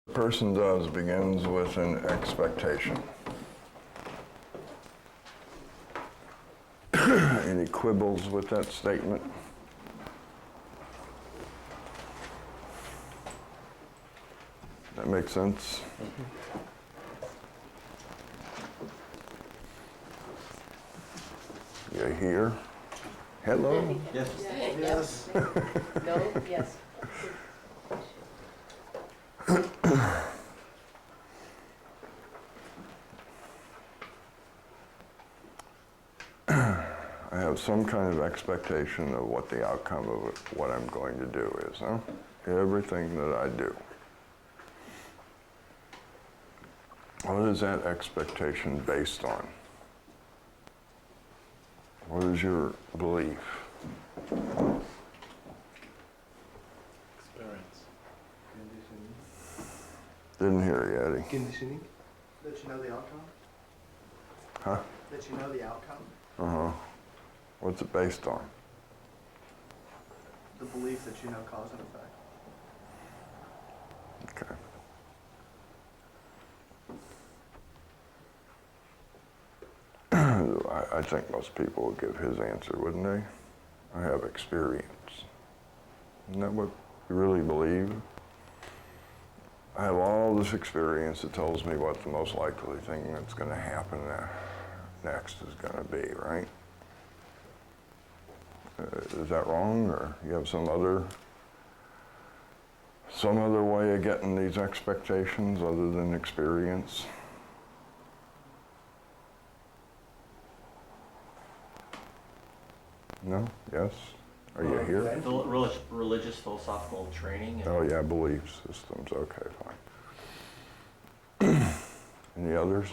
A person does begins with an expectation. Any quibbles with that statement? That makes sense? You here? Hello? Yes. Yes. No, yes. I have some kind of expectation of what the outcome of what I'm going to do is, huh? Everything that I do. What is that expectation based on? What is your belief? Experience. Conditioning. Didn't hear you, Eddie. Conditioning. That you know the outcome? Huh? That you know the outcome? Uh-huh. What's it based on? The belief that you know cause and effect. Okay. I think most people would give his answer, wouldn't they? I have experience. Isn't that what you really believe? I have all this experience that tells me what the most likely thing that's going to happen next is going to be, right? Is that wrong, or you have some other way of getting these expectations other than experience? No? Yes? Are you here? Religious philosophical training. Oh yeah, belief systems. Okay, fine. Any others?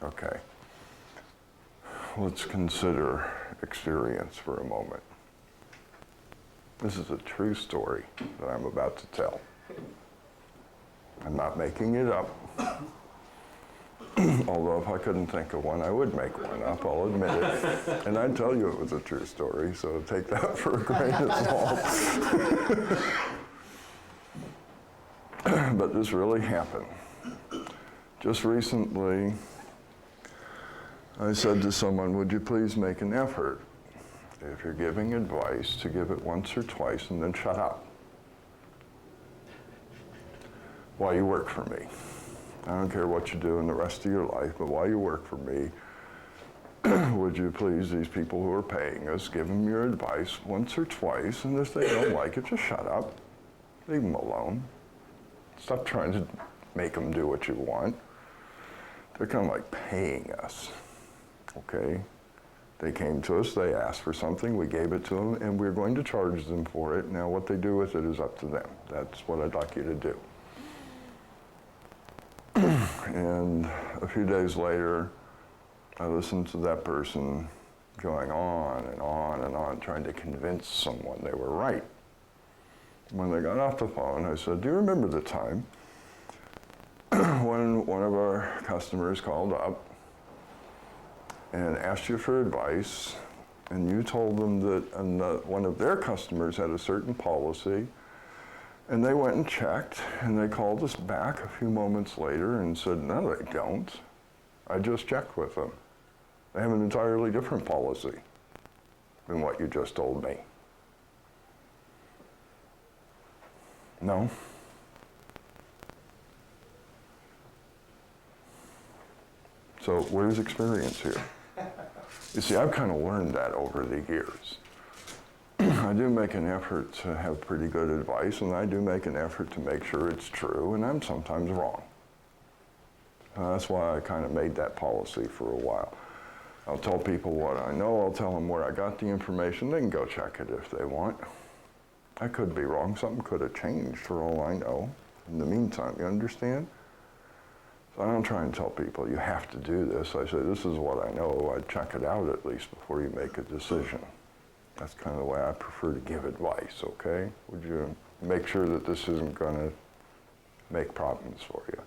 Okay. Let's consider experience for a moment. This is a true story that I'm about to tell. I'm not making it up. Although if I couldn't think of one, I would make one up, I'll admit it. And I'd tell you it was a true story, so take that for a grain of salt. But this really happened. Just recently, I said to someone, would you please make an effort, if you're giving advice, to give it once or twice and then shut up while you work for me. I don't care what you do in the rest of your life, but while you work for me, would you please, these people who are paying us, give them your advice once or twice, and if they don't like it, just shut up. Leave them alone. Stop trying to make them do what you want. They're kind of like paying us, okay? They came to us, they asked for something, we gave it to them, and we're going to charge them for it. Now what they do with it is up to them. That's what I'd like you to do. And a few days later, I listened to that person going on and on and on, trying to convince someone they were right. When they got off the phone, I said, do you remember the time when one of our customers called up and asked you for advice, and you told them that one of their customers had a certain policy, and they went and checked, and they called us back a few moments later and said, no, they don't. I just checked with them. They have an entirely different policy than what you just told me. No? So where's experience here? You see, I've kind of learned that over the years. I do make an effort to have pretty good advice, and I do make an effort to make sure it's true, and I'm sometimes wrong. That's why I kind of made that policy for a while. I'll tell people what I know, I'll tell them where I got the information, they can go check it if they want. I could be wrong, something could have changed for all I know. In the meantime, you understand? So I don't try and tell people, you have to do this. I say, this is what I know, I'd check it out at least before you make a decision. That's kind of the way I prefer to give advice, okay? Would you make sure that this isn't going to make problems for you?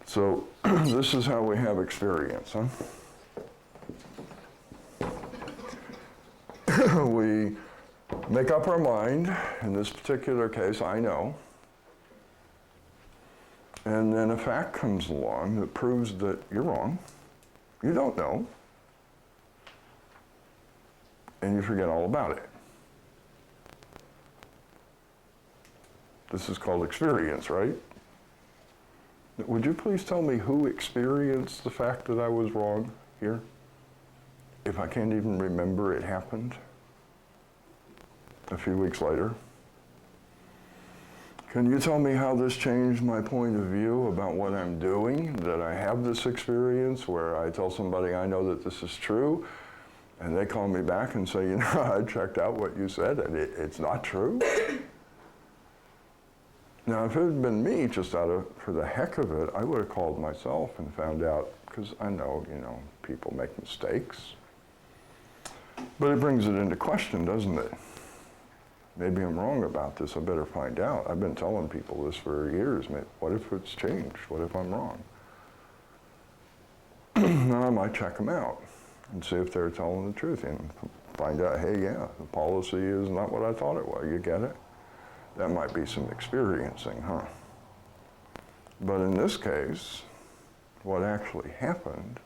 So this is how we have experience, huh? We make up our mind. In this particular case, I know. And then a fact comes along that proves that you're wrong. You don't know. And you forget all about it. This is called experience, right? Would you please tell me who experienced the fact that I was wrong here? If I can't even remember it happened a few weeks later. Can you tell me how this changed my point of view about what I'm doing? That I have this experience where I tell somebody I know that this is true, and they call me back and say, you know, I checked out what you said and it's not true? Now, if it had been me, just for the heck of it, I would have called myself and found out, because I know, people make mistakes. But it brings it into question, doesn't it? Maybe I'm wrong about this, I better find out. I've been telling people this for years. What if it's changed? What if I'm wrong? Now I might check them out and see if they're telling the truth and find out, hey, yeah, the policy is not what I thought it was. You get it? That might be some experiencing, huh? But in this case, what actually happened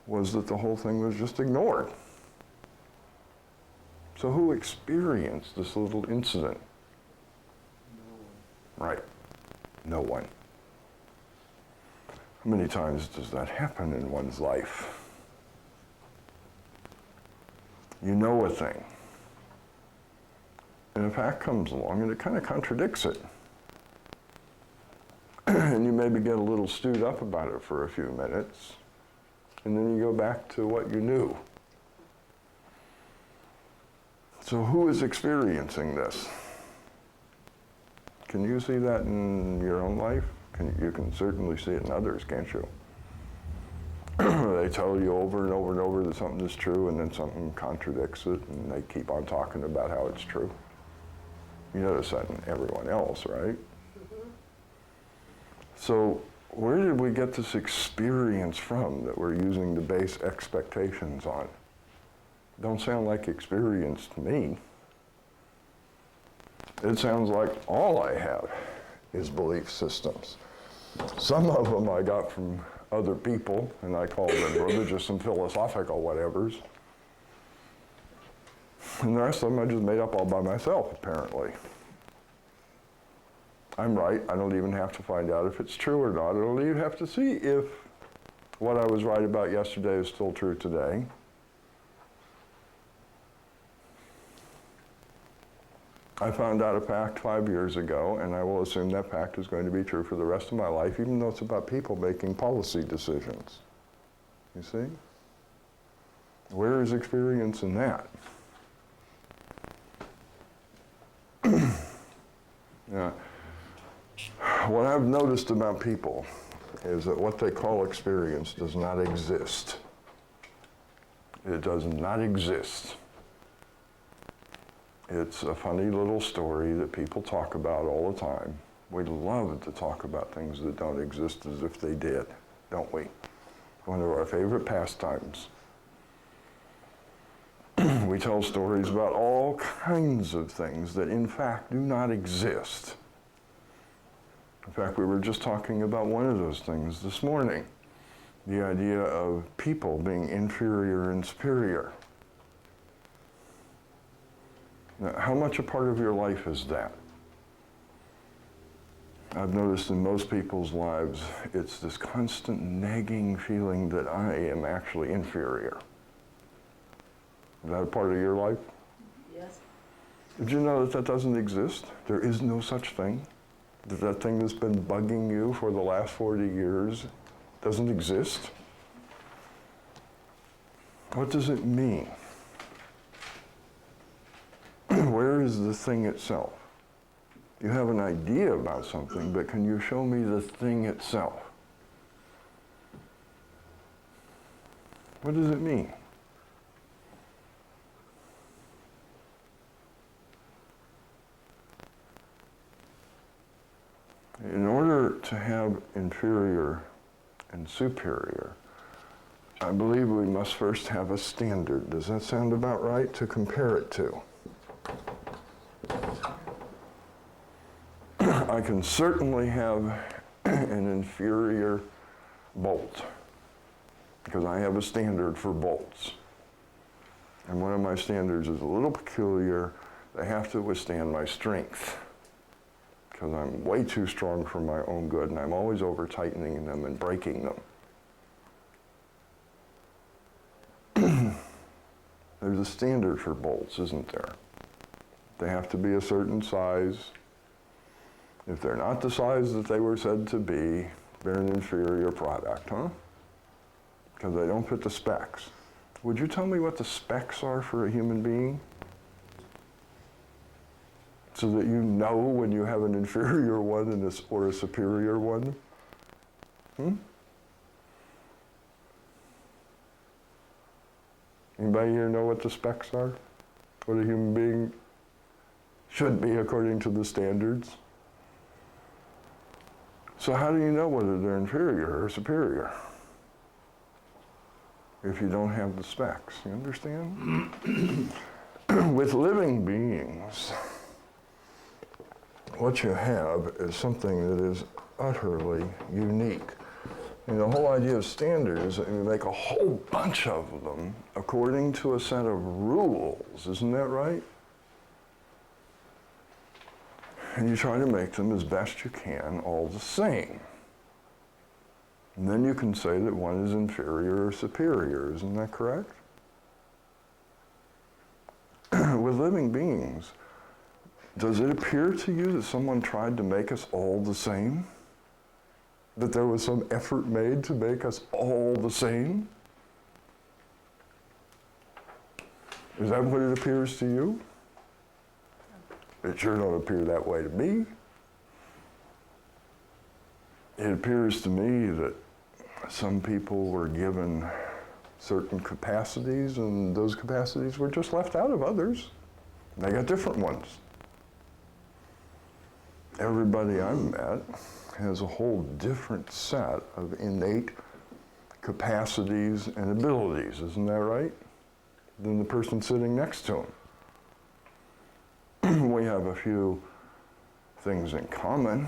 was that the whole thing was just ignored. So who experienced this little incident? No one. Right. No one. How many times does that happen in one's life? You know a thing, and a fact comes along and it kind of contradicts it. And you maybe get a little stewed up about it for a few minutes, and then you go back to what you knew. So who is experiencing this? Can you see that in your own life? You can certainly see it in others, can't you? They tell you over and over and over that something is true, and then something contradicts it, and they keep on talking about how it's true. You notice that in everyone else, right? Mm-hmm. So where did we get this experience from that we're using to base expectations on? Don't sound like experience to me. It sounds like all I have is belief systems. Some of them I got from other people, and I call them religious and philosophical whatevers. And the rest of them I just made up all by myself, apparently. I'm right. I don't even have to find out if it's true or not. I don't even have to see if what I was right about yesterday is still true today. I found out a fact 5 years ago, and I will assume that fact is going to be true for the rest of my life, even though it's about people making policy decisions. You see? Where is experience in that? Yeah. What I've noticed about people is that what they call experience does not exist. It does not exist. It's a funny little story that people talk about all the time. We love to talk about things that don't exist as if they did, don't we? One of our favorite pastimes. We tell stories about all kinds of things that in fact do not exist. In fact, we were just talking about one of those things this morning. The idea of people being inferior and superior. Now, how much a part of your life is that? I've noticed in most people's lives, it's this constant nagging feeling that I am actually inferior. Is that a part of your life? Yes. Did you know that that doesn't exist? There is no such thing? That thing that's been bugging you for the last 40 years doesn't exist? What does it mean? Where is the thing itself? You have an idea about something, but can you show me the thing itself? What does it mean? In order to have inferior and superior, I believe we must first have a standard. Does that sound about right to compare it to? I can certainly have an inferior bolt because I have a standard for bolts. And one of my standards is a little peculiar. They have to withstand my strength because I'm way too strong for my own good and I'm always over tightening them and breaking them. There's a standard for bolts, isn't there? They have to be a certain size. If they're not the size that they were said to be, they're an inferior product, huh? Because they don't fit the specs. Would you tell me what the specs are for a human being? So that you know when you have an inferior one and or a superior one? Anybody here know what the specs are? What a human being should be according to the standards? So how do you know whether they're inferior or superior? If you don't have the specs, you understand? With living beings, what you have is something that is utterly unique. And the whole idea of standards is that you make a whole bunch of them according to a set of rules, isn't that right? And you try to make them as best you can all the same. And then you can say that one is inferior or superior, isn't that correct? With living beings, does it appear to you that someone tried to make us all the same? That there was some effort made to make us all the same? Is that what it appears to you? It sure don't appear that way to me. It appears to me that some people were given certain capacities and those capacities were just left out of others. They got different ones. Everybody I've met has a whole different set of innate capacities and abilities, isn't that right? Than the person sitting next to him. We have a few things in common,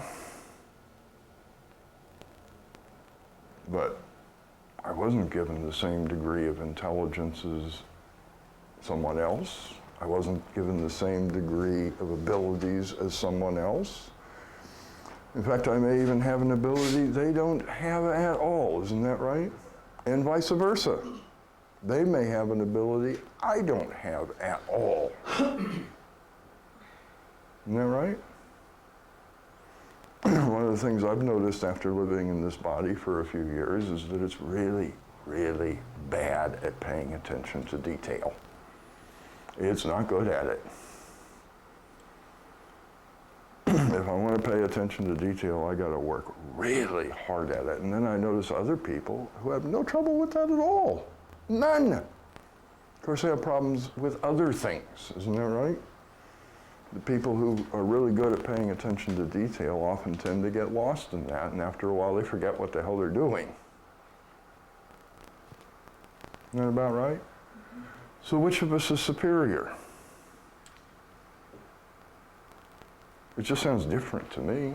but I wasn't given the same degree of intelligence as someone else. I wasn't given the same degree of abilities as someone else. In fact, I may even have an ability they don't have at all, isn't that right? And vice versa. They may have an ability I don't have at all. Isn't that right? One of the things I've noticed after living in this body for a few years is that it's really, really bad at paying attention to detail. It's not good at it. If I want to pay attention to detail, I got to work really hard at it. And then I notice other people who have no trouble with that at all. None. Of course, they have problems with other things. Isn't that right? The people who are really good at paying attention to detail often tend to get lost in that, and after a while they forget what the hell they're doing. Isn't that about right? So which of us is superior? It just sounds different to me.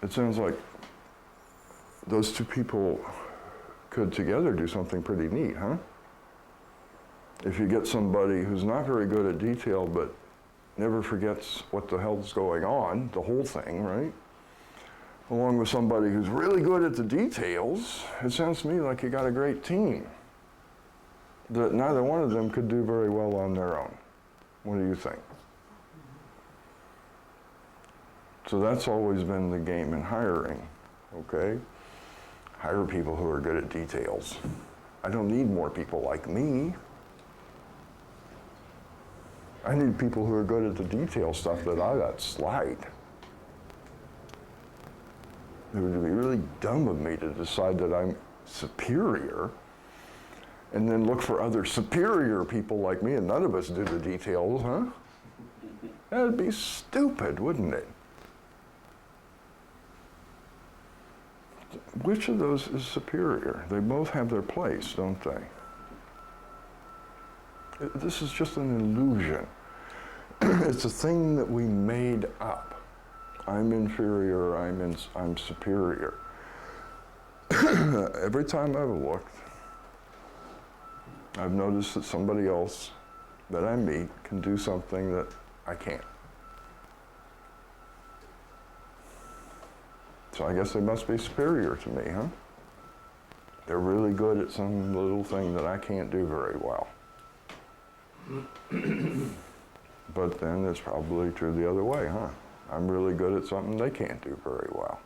It sounds like those two people could together do something pretty neat, huh? If you get somebody who's not very good at detail but never forgets what the hell's going on, the whole thing, right? Along with somebody who's really good at the details, it sounds to me like you got a great team that neither one of them could do very well on their own. What do you think? So that's always been the game in hiring, okay? Hire people who are good at details. I don't need more people like me. I need people who are good at the detail stuff that I got slight. It would be really dumb of me to decide that I'm superior and then look for other superior people like me and none of us do the details, huh? That'd be stupid, wouldn't it? Which of those is superior? They both have their place, don't they? This is just an illusion. It's a thing that we made up. I'm inferior, I'm superior. Every time I've looked, I've noticed that somebody else that I meet can do something that I can't. So I guess they must be superior to me, huh? They're really good at some little thing that I can't do very well. But then it's probably true the other way, huh? I'm really good at something they can't do very well.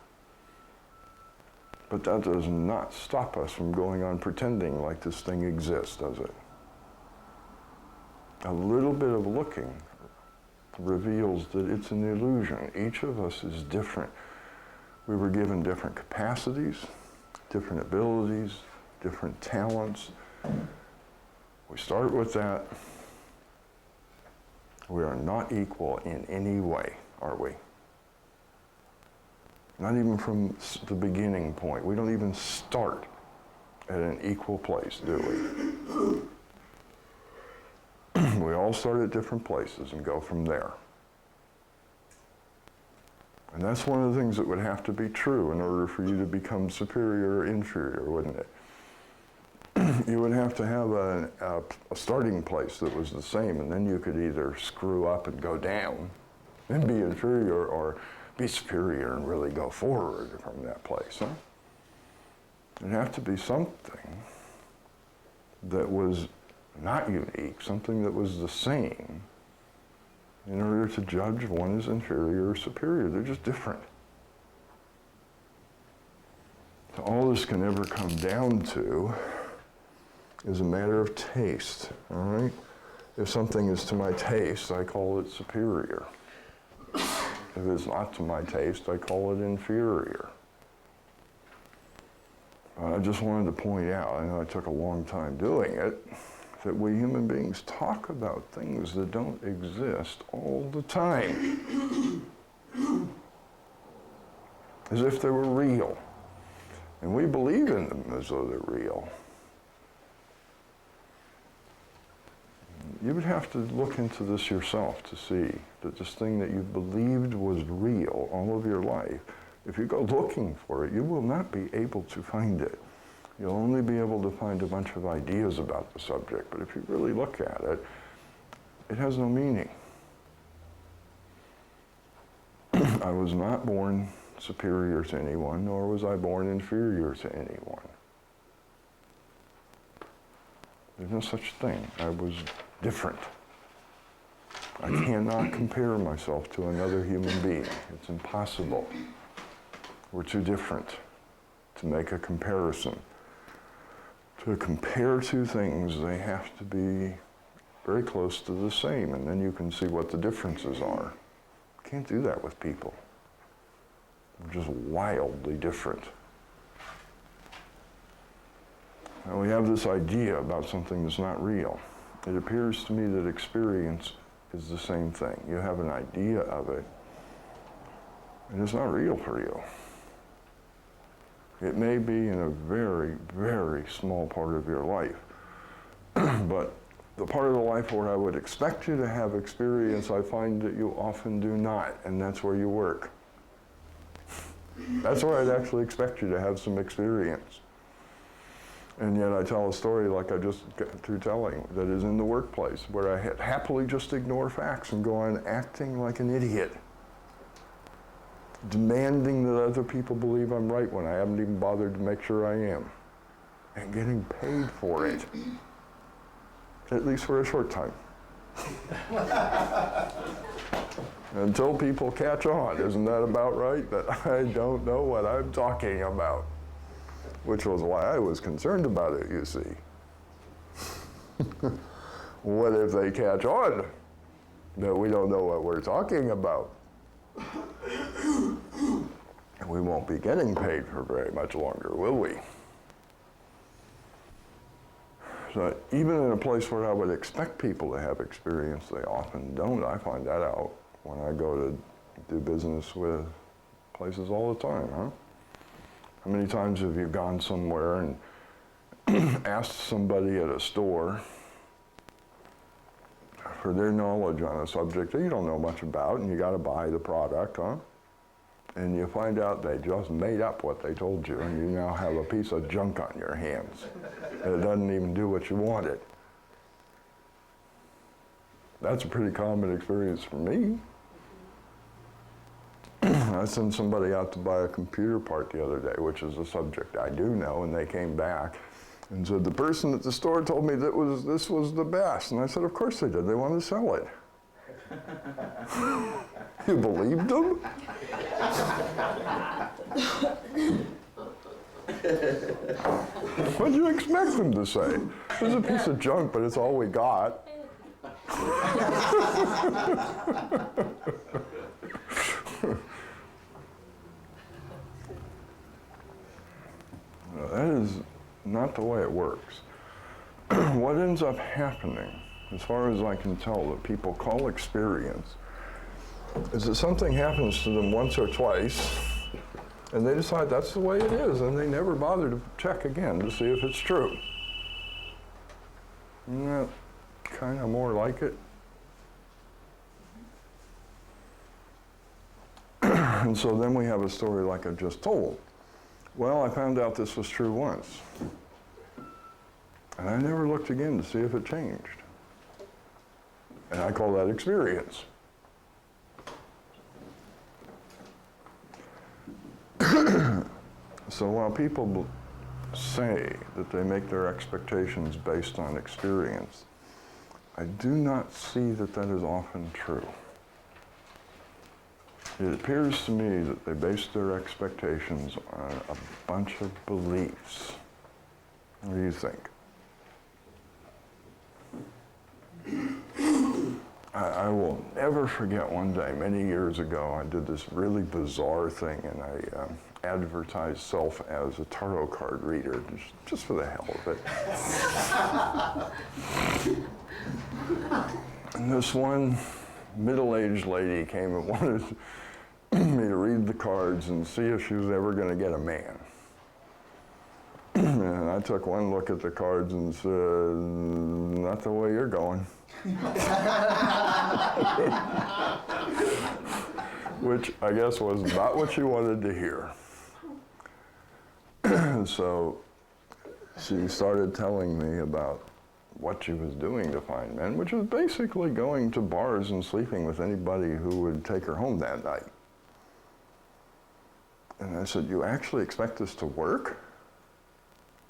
But that does not stop us from going on pretending like this thing exists, does it? A little bit of looking reveals that it's an illusion. Each of us is different. We were given different capacities, different abilities, different talents. We start with that. We are not equal in any way, are we? Not even from the beginning point. We don't even start at an equal place, do we? We all start at different places and go from there. And that's one of the things that would have to be true in order for you to become superior or inferior, wouldn't it? You would have to have a starting place that was the same, and then you could either screw up and go down and be inferior, or be superior and really go forward from that place, huh? It'd have to be something that was not unique, something that was the same, in order to judge one as inferior or superior. They're just different. So all this can ever come down to is a matter of taste, all right? If something is to my taste, I call it superior. If it's not to my taste, I call it inferior. I just wanted to point out, I know I took a long time doing it, that we human beings talk about things that don't exist all the time, as if they were real. And we believe in them as though they're real. You would have to look into this yourself to see that this thing that you believed was real all of your life, if you go looking for it, you will not be able to find it. You'll only be able to find a bunch of ideas about the subject, but if you really look at it, it has no meaning. I was not born superior to anyone, nor was I born inferior to anyone. There's no such thing. I was different. I cannot compare myself to another human being. It's impossible. We're too different to make a comparison. To compare two things, they have to be very close to the same, and then you can see what the differences are. You can't do that with people. We're just wildly different. And we have this idea about something that's not real. It appears to me that experience is the same thing. You have an idea of it, and it's not real for you. It may be in a very, very small part of your life, but the part of the life where I would expect you to have experience, I find that you often do not, and that's where you work. That's where I'd actually expect you to have some experience. And yet I tell a story like I just got through telling that is in the workplace, where I happily just ignore facts and go on acting like an idiot, demanding that other people believe I'm right when I haven't even bothered to make sure I am, and getting paid for it, at least for a short time. Until people catch on, isn't that about right? That I don't know what I'm talking about, which was why I was concerned about it, you see. What if they catch on that we don't know what we're talking about? We won't be getting paid for very much longer, will we? So even in a place where I would expect people to have experience, they often don't. I find that out when I go to do business with places all the time, huh? How many times have you gone somewhere and asked somebody at a store for their knowledge on a subject that you don't know much about, and you got to buy the product, huh? and you find out they just made up what they told you, and you now have a piece of junk on your hands. And it doesn't even do what you wanted. That's a pretty common experience for me. I sent somebody out to buy a computer part the other day, which is a subject I do know, and they came back and said, the person at the store told me that this was the best. And I said, of course they did. They wanted to sell it. You believed them? What do you expect them to say? It's a piece of junk, but it's all we got. That is not the way it works. What ends up happening, as far as I can tell, that people call experience, is that something happens to them once or twice, and they decide that's the way it is, and they never bother to check again to see if it's true. Isn't that kind of more like it? And so then we have a story like I just told. Well, I found out this was true once, and I never looked again to see if it changed. And I call that experience. So while people say that they make their expectations based on experience, I do not see that that is often true. It appears to me that they base their expectations on a bunch of beliefs. What do you think? I will never forget one day, many years ago, I did this really bizarre thing, and I advertised self as a tarot card reader, just for the hell of it. And this one middle-aged lady came and wanted me to read the cards and see if she was ever going to get a man. And I took one look at the cards and said, not the way you're going. Which I guess was not what she wanted to hear. So she started telling me about what she was doing to find men, which was basically going to bars and sleeping with anybody who would take her home that night. And I said, you actually expect this to work?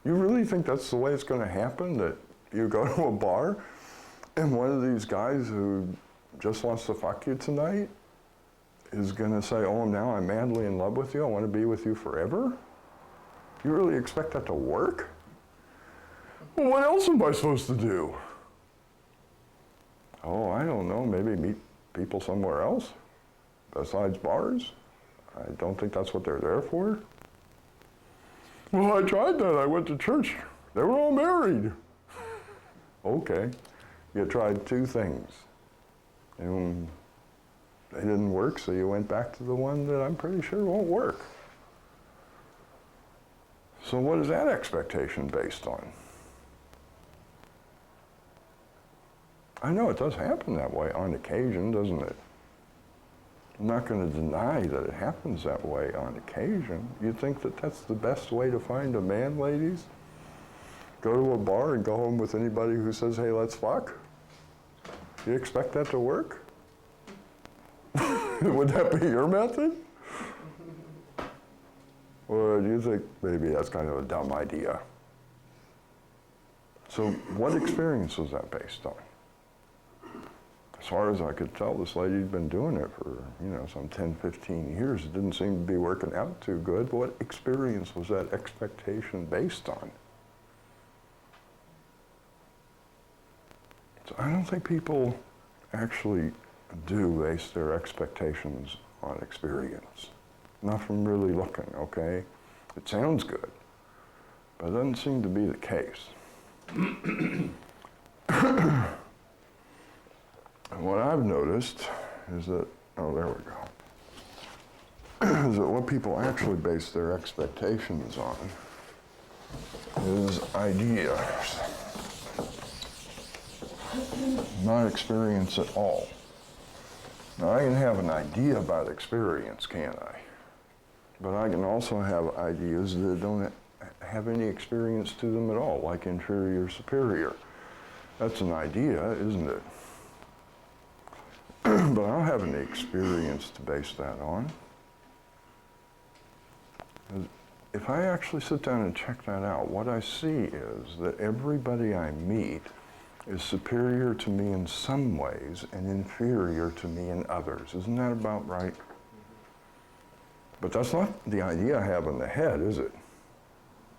You really think that's the way it's going to happen, that you go to a bar and one of these guys who just wants to fuck you tonight is going to say, oh, now I'm madly in love with you, I want to be with you forever? You really expect that to work? Well, what else am I supposed to do? Oh, I don't know, maybe meet people somewhere else besides bars? I don't think that's what they're there for. Well, I tried that. I went to church. They were all married. Okay. You tried two things. And they didn't work, so you went back to the one that I'm pretty sure won't work. So what is that expectation based on? I know it does happen that way on occasion, doesn't it? I'm not going to deny that it happens that way on occasion. You think that that's the best way to find a man, ladies? Go to a bar and go home with anybody who says, hey, let's fuck? You expect that to work? Would that be your method? Or do you think maybe that's kind of a dumb idea? So what experience was that based on? As far as I could tell, this lady'd been doing it for, some 10, 15 years. It didn't seem to be working out too good. What experience was that expectation based on? So I don't think people actually do base their expectations on experience. Not from really looking, okay? It sounds good, but it doesn't seem to be the case. And what I've noticed is that, oh, there we go, is that what people actually base their expectations on is ideas, not experience at all. Now, I can have an idea about experience, can't I? But I can also have ideas that don't have any experience to them at all, like inferior, superior. That's an idea, isn't it? But I don't have any experience to base that on. If I actually sit down and check that out, what I see is that everybody I meet is superior to me in some ways and inferior to me in others. Isn't that about right? But that's not the idea I have in the head, is it?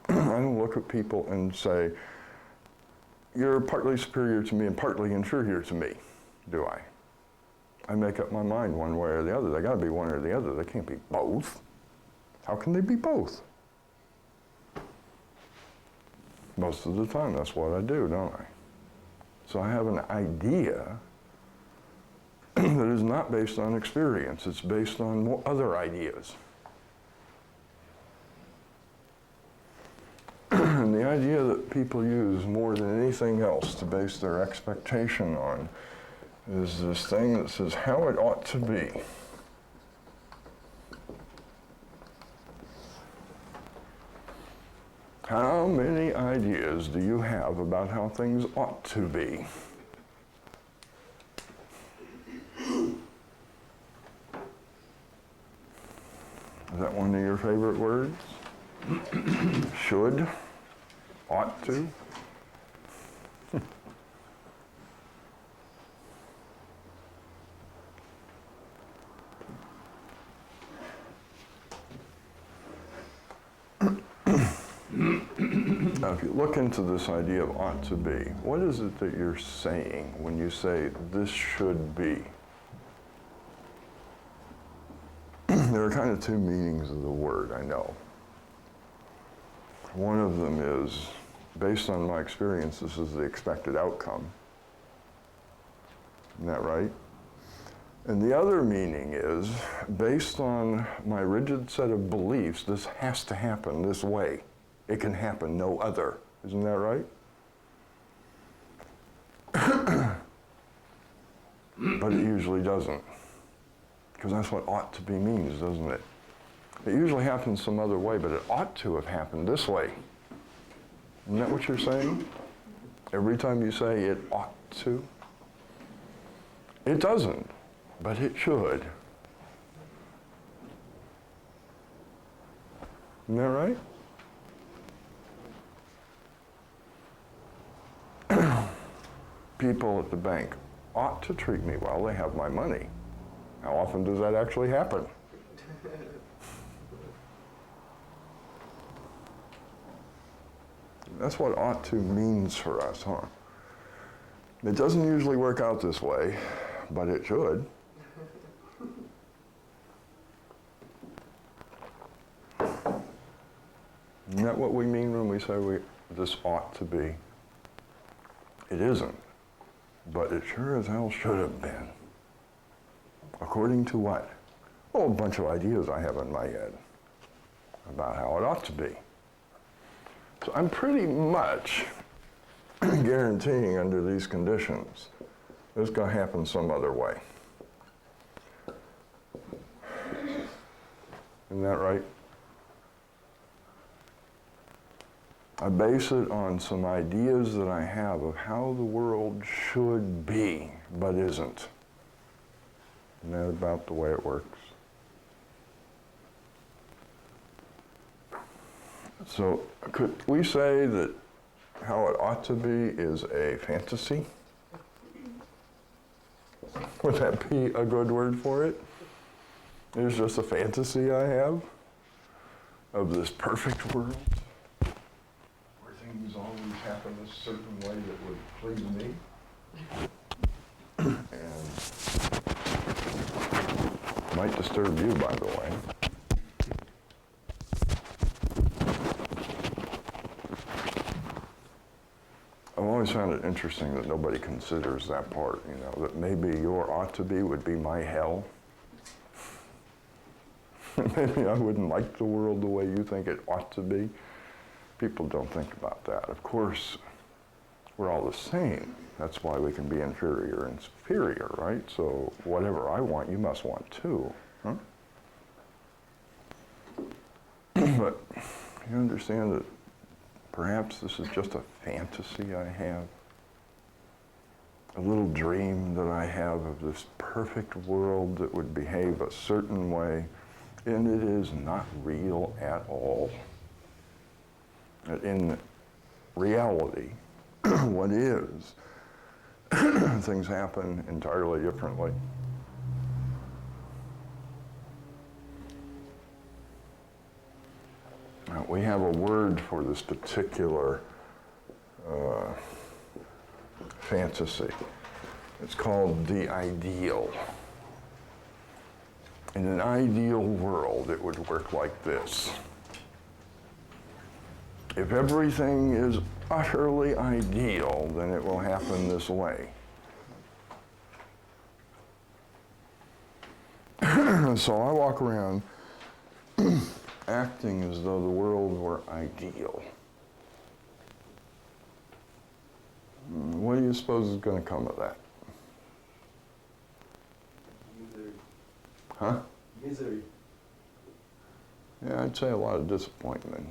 I don't look at people and say, you're partly superior to me and partly inferior to me, do I? I make up my mind one way or the other. They gotta be one or the other. They can't be both. How can they be both? Most of the time, that's what I do, don't I? So I have an idea that is not based on experience. It's based on more other ideas. And the idea that people use more than anything else to base their expectation on is this thing that says how it ought to be. How many ideas do you have about how things ought to be? Is that one of your favorite words? Should? Ought to? Now, if you look into this idea of ought to be, what is it that you're saying when you say this should be? There are kind of two meanings of the word, I know. One of them is, based on my experience, this is the expected outcome. Isn't that right? And the other meaning is, based on my rigid set of beliefs, this has to happen this way. It can happen no other. Isn't that right? But it usually doesn't. Because that's what ought to be means, doesn't it? It usually happens some other way, but it ought to have happened this way. Isn't that what you're saying? Every time you say it ought to? It doesn't, but it should. Isn't that right? People at the bank ought to treat me well. They have my money. How often does that actually happen? That's what ought to means for us, huh? It doesn't usually work out this way, but it should. Isn't that what we mean when we say this ought to be? It isn't, but it sure as hell should have been. According to what? Oh, a bunch of ideas I have in my head about how it ought to be. So I'm pretty much guaranteeing under these conditions, it's going to happen some other way. Isn't that right? I base it on some ideas that I have of how the world should be, but isn't. Isn't that about the way it works? So could we say that how it ought to be is a fantasy? Would that be a good word for it? It's just a fantasy I have of this perfect world where things always happen a certain way that would please me. And might disturb you, by the way. I've always found it interesting that nobody considers that part, you know, that maybe your ought to be would be my hell. Maybe I wouldn't like the world the way you think it ought to be. People don't think about that. Of course, we're all the same. That's why we can be inferior and superior, right? So whatever I want, you must want too, huh? But you understand that perhaps this is just a fantasy I have, a little dream that I have of this perfect world that would behave a certain way, and it is not real at all. In reality, what is, things happen entirely differently. Now, we have a word for this particular fantasy. It's called the ideal. In an ideal world, it would work like this. If everything is utterly ideal, then it will happen this way. So I walk around acting as though the world were ideal. What do you suppose is going to come of that? Misery. Huh? Misery. Yeah, I'd say a lot of disappointment.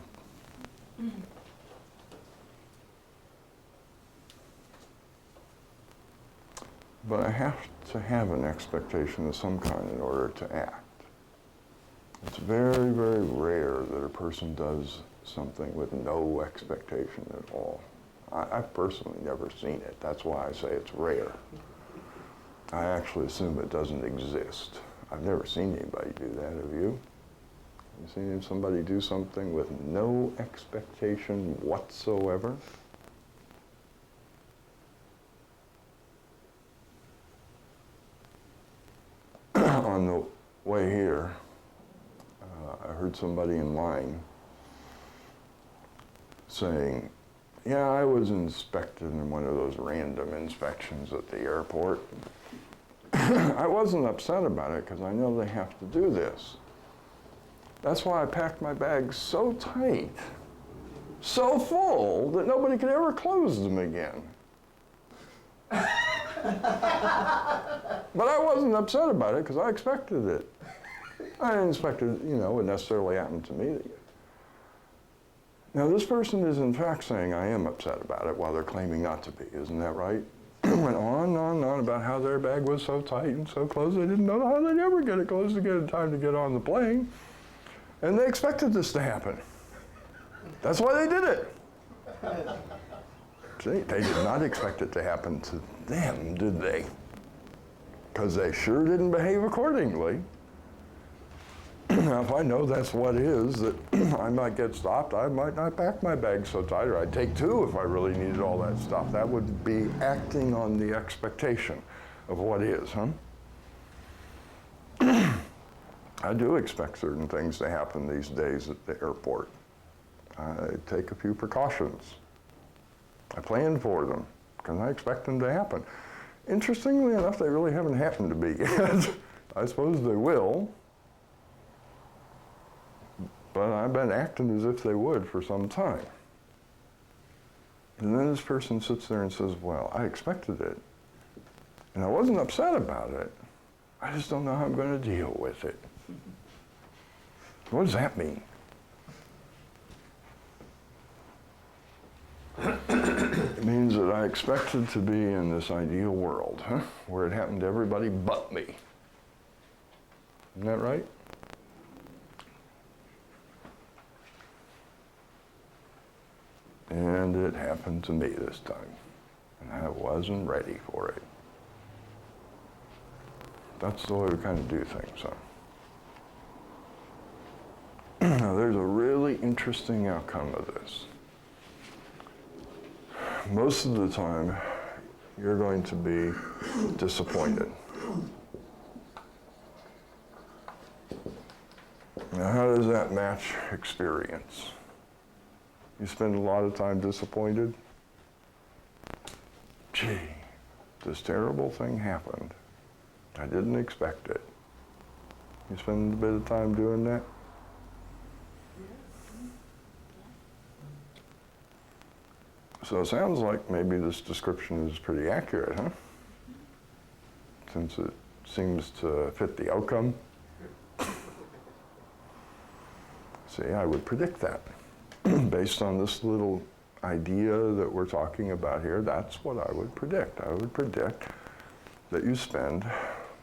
But I have to have an expectation of some kind in order to act. It's very, very rare that a person does something with no expectation at all. I've personally never seen it. That's why I say it's rare. I actually assume it doesn't exist. I've never seen anybody do that, have you? Have you seen somebody do something with no expectation whatsoever? On the way here, I heard somebody in line saying, yeah, I was inspected in one of those random inspections at the airport. I wasn't upset about it because I know they have to do this. That's why I packed my bags so tight, so full, that nobody could ever close them again. But I wasn't upset about it because I expected it. I didn't expect it, would necessarily happen to me. Now, this person is in fact saying I am upset about it while they're claiming not to be. Isn't that right? Went on and on and on about how their bag was so tight and so closed they didn't know how they'd ever get it closed to get in time to get on the plane. And they expected this to happen. That's why they did it. See, they did not expect it to happen to them, did they? Because they sure didn't behave accordingly. Now, if I know that's what is, that I might get stopped, I might not pack my bag so tight, or I'd take two if I really needed all that stuff. That would be acting on the expectation of what is, huh? I do expect certain things to happen these days at the airport. I take a few precautions. I plan for them, because I expect them to happen. Interestingly enough, they really haven't happened to me yet. I suppose they will. But I've been acting as if they would for some time. And then this person sits there and says, well, I expected it. And I wasn't upset about it. I just don't know how I'm going to deal with it. What does that mean? It means that I expected to be in this ideal world, where it happened to everybody but me. Isn't that right? And it happened to me this time. And I wasn't ready for it. That's the way we kind of do things, huh? Now, there's a really interesting outcome of this. Most of the time, you're going to be disappointed. Now, how does that match experience? You spend a lot of time disappointed. Gee, this terrible thing happened. I didn't expect it. You spend a bit of time doing that? So it sounds like maybe this description is pretty accurate, huh? Since it seems to fit the outcome. See, I would predict that. Based on this little idea that we're talking about here, that's what I would predict. I would predict that you spend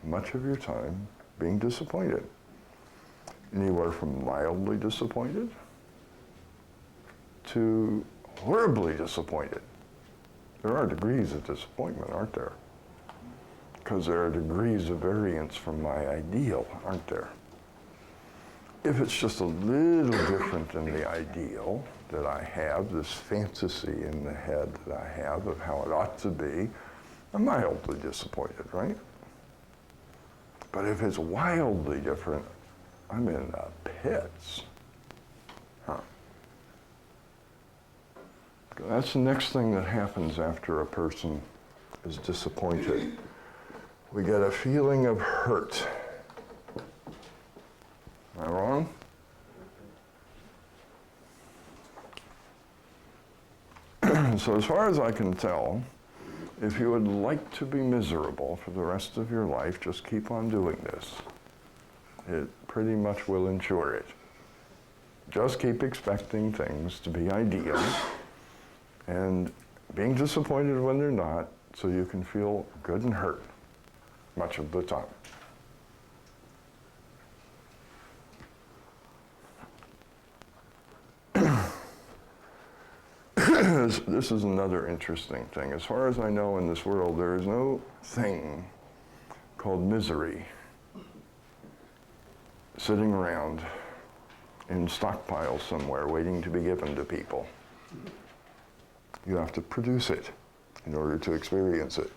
much of your time being disappointed. Anywhere from mildly disappointed to horribly disappointed. There are degrees of disappointment, aren't there? Because there are degrees of variance from my ideal, aren't there? If it's just a little different than the ideal that I have, this fantasy in the head that I have of how it ought to be, I'm mildly disappointed, right? But if it's wildly different, I'm in the pits. Huh. That's the next thing that happens after a person is disappointed. We get a feeling of hurt. Am I wrong? So as far as I can tell, if you would like to be miserable for the rest of your life, just keep on doing this. It pretty much will ensure it. Just keep expecting things to be ideal and being disappointed when they're not, so you can feel good and hurt much of the time. This is another interesting thing. As far as I know in this world, there is no thing called misery sitting around in stockpiles somewhere waiting to be given to people. You have to produce it in order to experience it.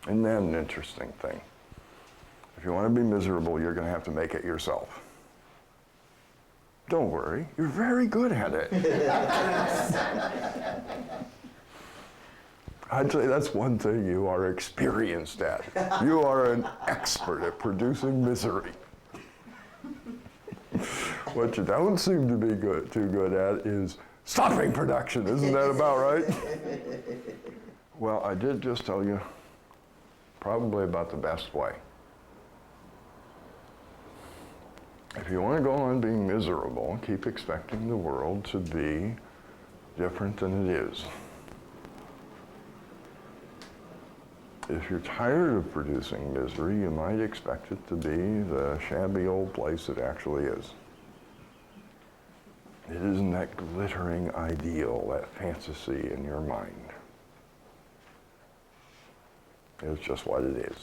And then an interesting thing. If you want to be miserable, you're going to have to make it yourself. Don't worry, you're very good at it. I'd say that's one thing you are experienced at. You are an expert at producing misery. What you don't seem to be too good at is stopping production. Isn't that about right? Well, I did just tell you probably about the best way. If you want to go on being miserable, keep expecting the world to be different than it is. If you're tired of producing misery, you might expect it to be the shabby old place it actually is. It isn't that glittering ideal, that fantasy in your mind. It's just what it is.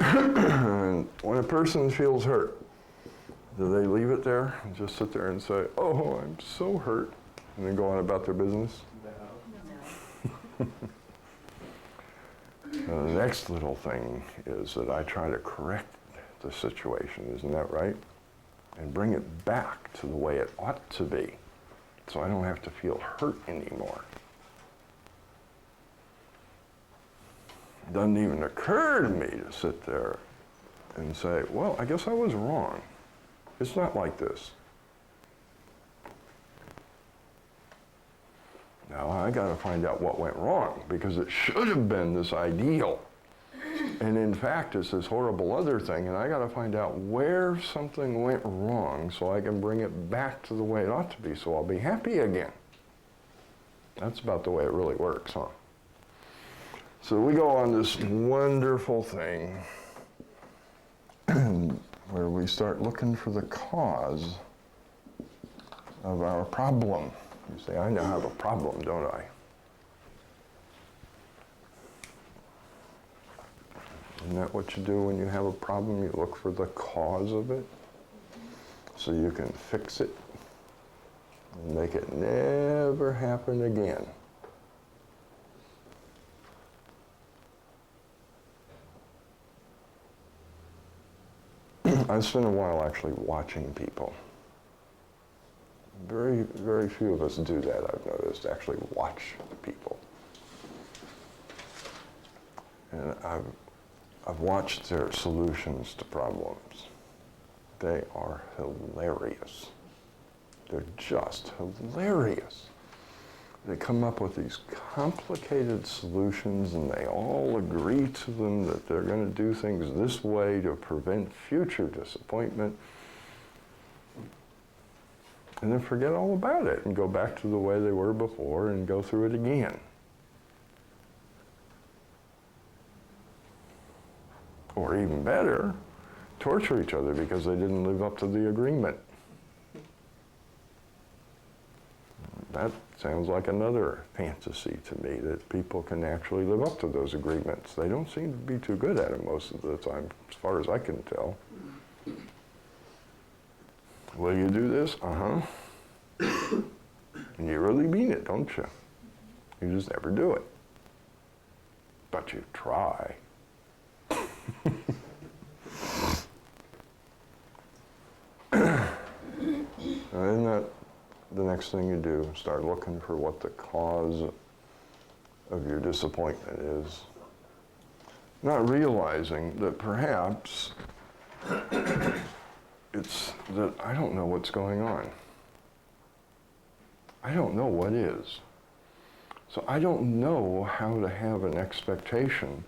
And when a person feels hurt, do they leave it there and just sit there and say, "Oh, I'm so hurt," and then go on about their business? No. Now, the next little thing is that I try to correct the situation, isn't that right? And bring it back to the way it ought to be, so I don't have to feel hurt anymore. It doesn't even occur to me to sit there and say, well, I guess I was wrong. It's not like this. Now I got to find out what went wrong, because it should have been this ideal. And in fact, it's this horrible other thing, and I got to find out where something went wrong so I can bring it back to the way it ought to be, so I'll be happy again. That's about the way it really works, huh? So we go on this wonderful thing where we start looking for the cause of our problem. You say, I now have a problem, don't I? Isn't that what you do when you have a problem? You look for the cause of it so you can fix it and make it never happen again. I spent a while actually watching people. Very, very few of us do that, I've noticed, actually watch people. And I've watched their solutions to problems. They are hilarious. They're just hilarious. they come up with these complicated solutions and they all agree to them that they're going to do things this way to prevent future disappointment. And then forget all about it and go back to the way they were before and go through it again. Or even better, torture each other because they didn't live up to the agreement. That sounds like another fantasy to me, that people can actually live up to those agreements. They don't seem to be too good at it most of the time, as far as I can tell. Will you do this? Uh-huh. And you really mean it, don't you? You just never do it. But you try. Isn't that the next thing you do? Start looking for what the cause of your disappointment is. Not realizing that perhaps it's that I don't know what's going on. I don't know what is. So I don't know how to have an expectation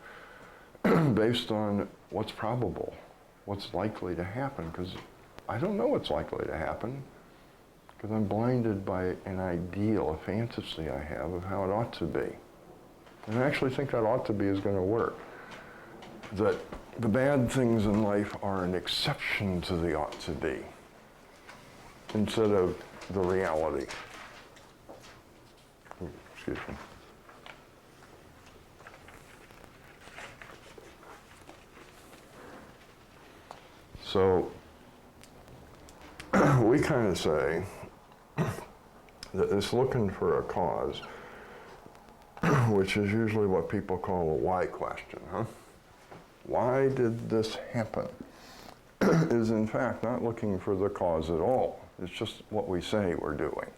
based on what's probable, what's likely to happen, because I don't know what's likely to happen, because I'm blinded by an ideal, a fantasy I have of how it ought to be. And I actually think that ought to be is going to work. That the bad things in life are an exception to the ought to be, instead of the reality. Excuse me. So we kind of say that it's looking for a cause, which is usually what people call a why question, huh? Why did this happen? Is in fact not looking for the cause at all. It's just what we say we're doing.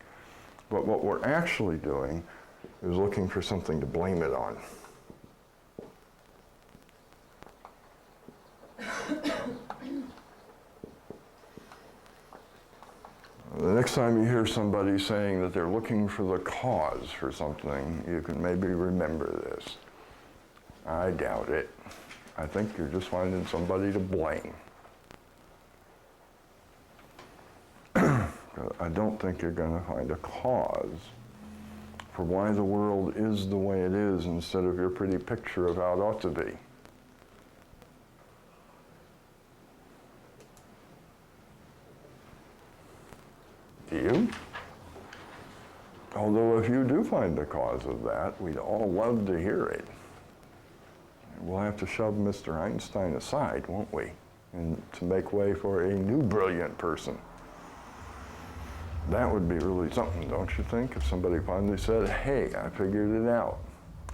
But what we're actually doing is looking for something to blame it on. The next time you hear somebody saying that they're looking for the cause for something, you can maybe remember this. I doubt it. I think you're just finding somebody to blame. I don't think you're going to find a cause for why the world is the way it is instead of your pretty picture of how it ought to be. Do you? Although if you do find the cause of that, we'd all love to hear it. We'll have to shove Mr. Einstein aside, won't we? And to make way for a new brilliant person. That would be really something, don't you think? If somebody finally said, hey, I figured it out.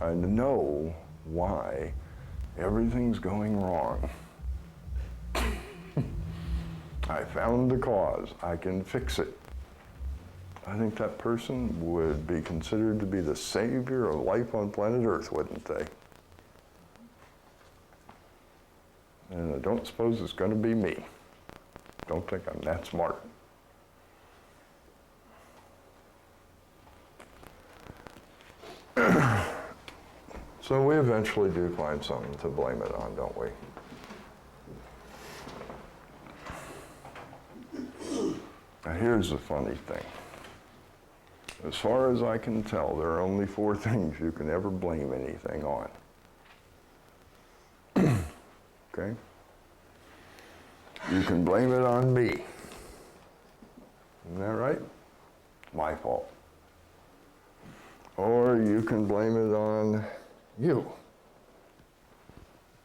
I know why everything's going wrong. I found the cause. I can fix it. I think that person would be considered to be the savior of life on planet Earth, wouldn't they? And I don't suppose it's going to be me. Don't think I'm that smart. So we eventually do find something to blame it on, don't we? Now here's the funny thing. As far as I can tell, there are only 4 things you can ever blame anything on. Okay? You can blame it on me. Isn't that right? My fault. Or you can blame it on you.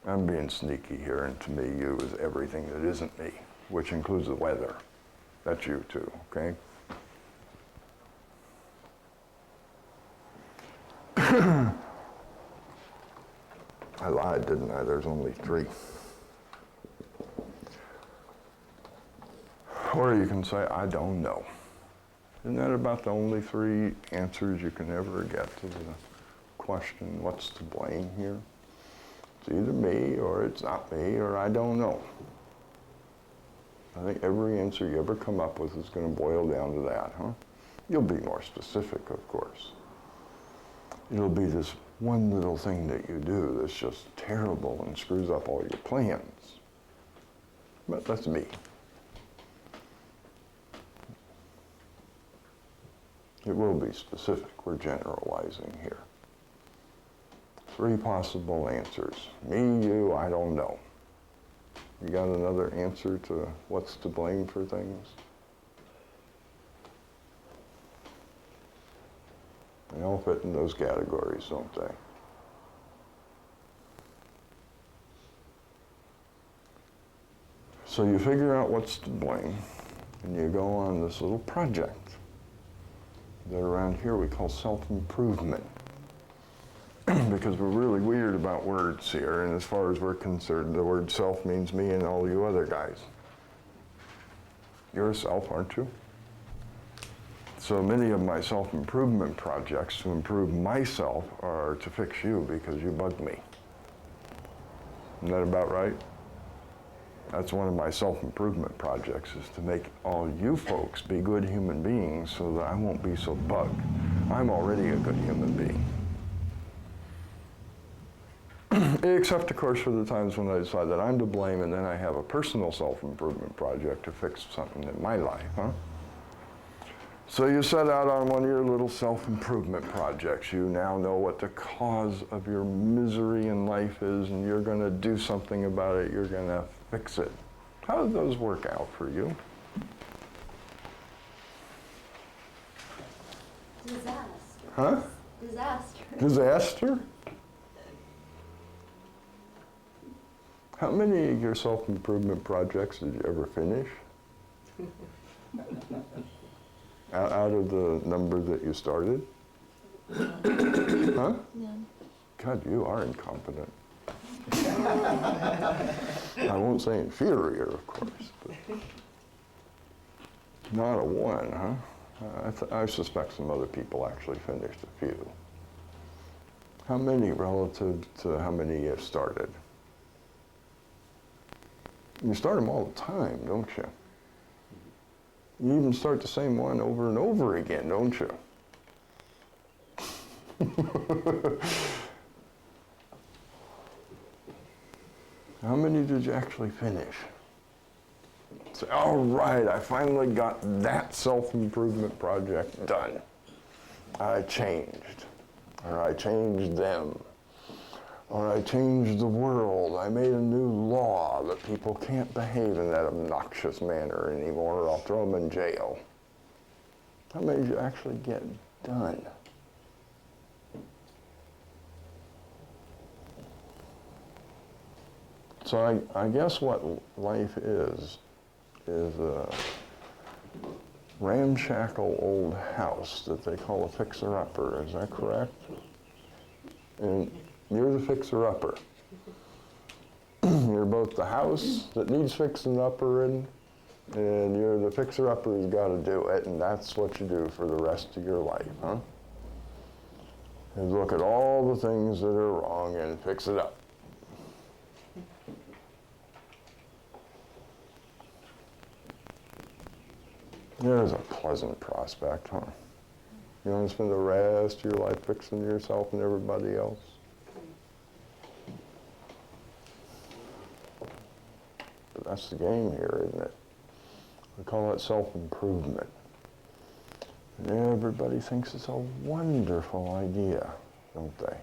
I'm being sneaky here, and to me, you is everything that isn't me, which includes the weather. That's you too, okay? I lied, didn't I? There's only 3. Or you can say, I don't know. Isn't that about the only 3 answers you can ever get to the question, what's to blame here? It's either me, or it's not me, or I don't know. I think every answer you ever come up with is going to boil down to that, huh? You'll be more specific, of course. It'll be this one little thing that you do that's just terrible and screws up all your plans. But that's me. It will be specific. We're generalizing here. 3 possible answers. Me, you, I don't know. You got another answer to what's to blame for things? They all fit in those categories, don't they? So you figure out what's to blame, and you go on this little project that around here we call self-improvement. Because we're really weird about words here, and as far as we're concerned, the word self means me and all you other guys. You're a self, aren't you? So many of my self-improvement projects to improve myself are to fix you because you bug me. Isn't that about right? That's one of my self-improvement projects, is to make all you folks be good human beings so that I won't be so bugged. I'm already a good human being. Except, of course, for the times when I decide that I'm to blame and then I have a personal self-improvement project to fix something in my life, huh? So you set out on one of your little self-improvement projects. You now know what the cause of your misery in life is, and you're going to do something about it. You're going to fix it. How did those work out for you? Disaster. Huh? Disaster. Disaster? How many of your self-improvement projects did you ever finish? Out of the number that you started? Huh? None. God, you are incompetent. I won't say inferior, of course, but not a 1, huh? I suspect some other people actually finished a few. How many relative to how many you started? You start them all the time, don't you? You even start the same one over and over again, don't you? How many did you actually finish? Say, all right, I finally got that self-improvement project done. I changed, or I changed them, or I changed the world. I made a new law that people can't behave in that obnoxious manner anymore, or I'll throw them in jail. How many did you actually get done? So I guess what life is a ramshackle old house that they call a fixer-upper. Is that correct? And you're the fixer-upper. You're both the house that needs fixing-upper in, and you're the fixer-upper who's got to do it, and that's what you do for the rest of your life, huh? You look at all the things that are wrong and fix it up. There's a pleasant prospect, huh? You want to spend the rest of your life fixing yourself and everybody else? But that's the game here, isn't it? We call it self-improvement. And everybody thinks it's a wonderful idea, don't they?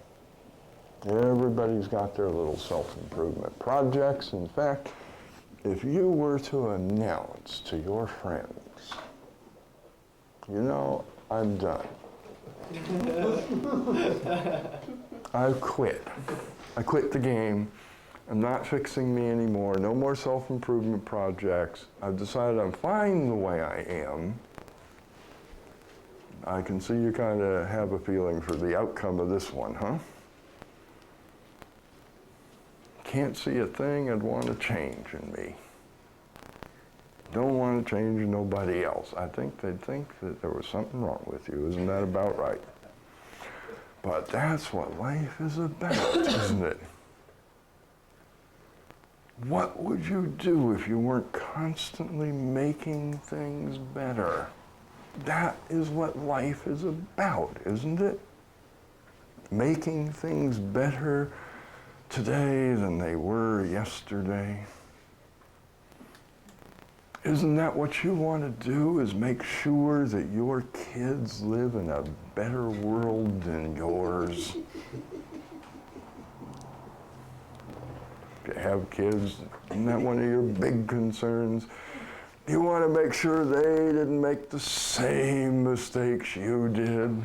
Everybody's got their little self-improvement projects. In fact, if you were to announce to your friends, you know, I'm done. I've quit. I quit the game. I'm not fixing me anymore. No more self-improvement projects. I've decided I'm fine the way I am. I can see you kind of have a feeling for the outcome of this one, huh? Can't see a thing I'd want to change in me. Don't want to change nobody else. I think they'd think that there was something wrong with you. Isn't that about right? But that's what life is about, isn't it? What would you do if you weren't constantly making things better? That is what life is about, isn't it? making things better today than they were yesterday? Isn't that what you want to do, is make sure that your kids live in a better world than yours? If you have kids, isn't that one of your big concerns? You want to make sure they didn't make the same mistakes you did.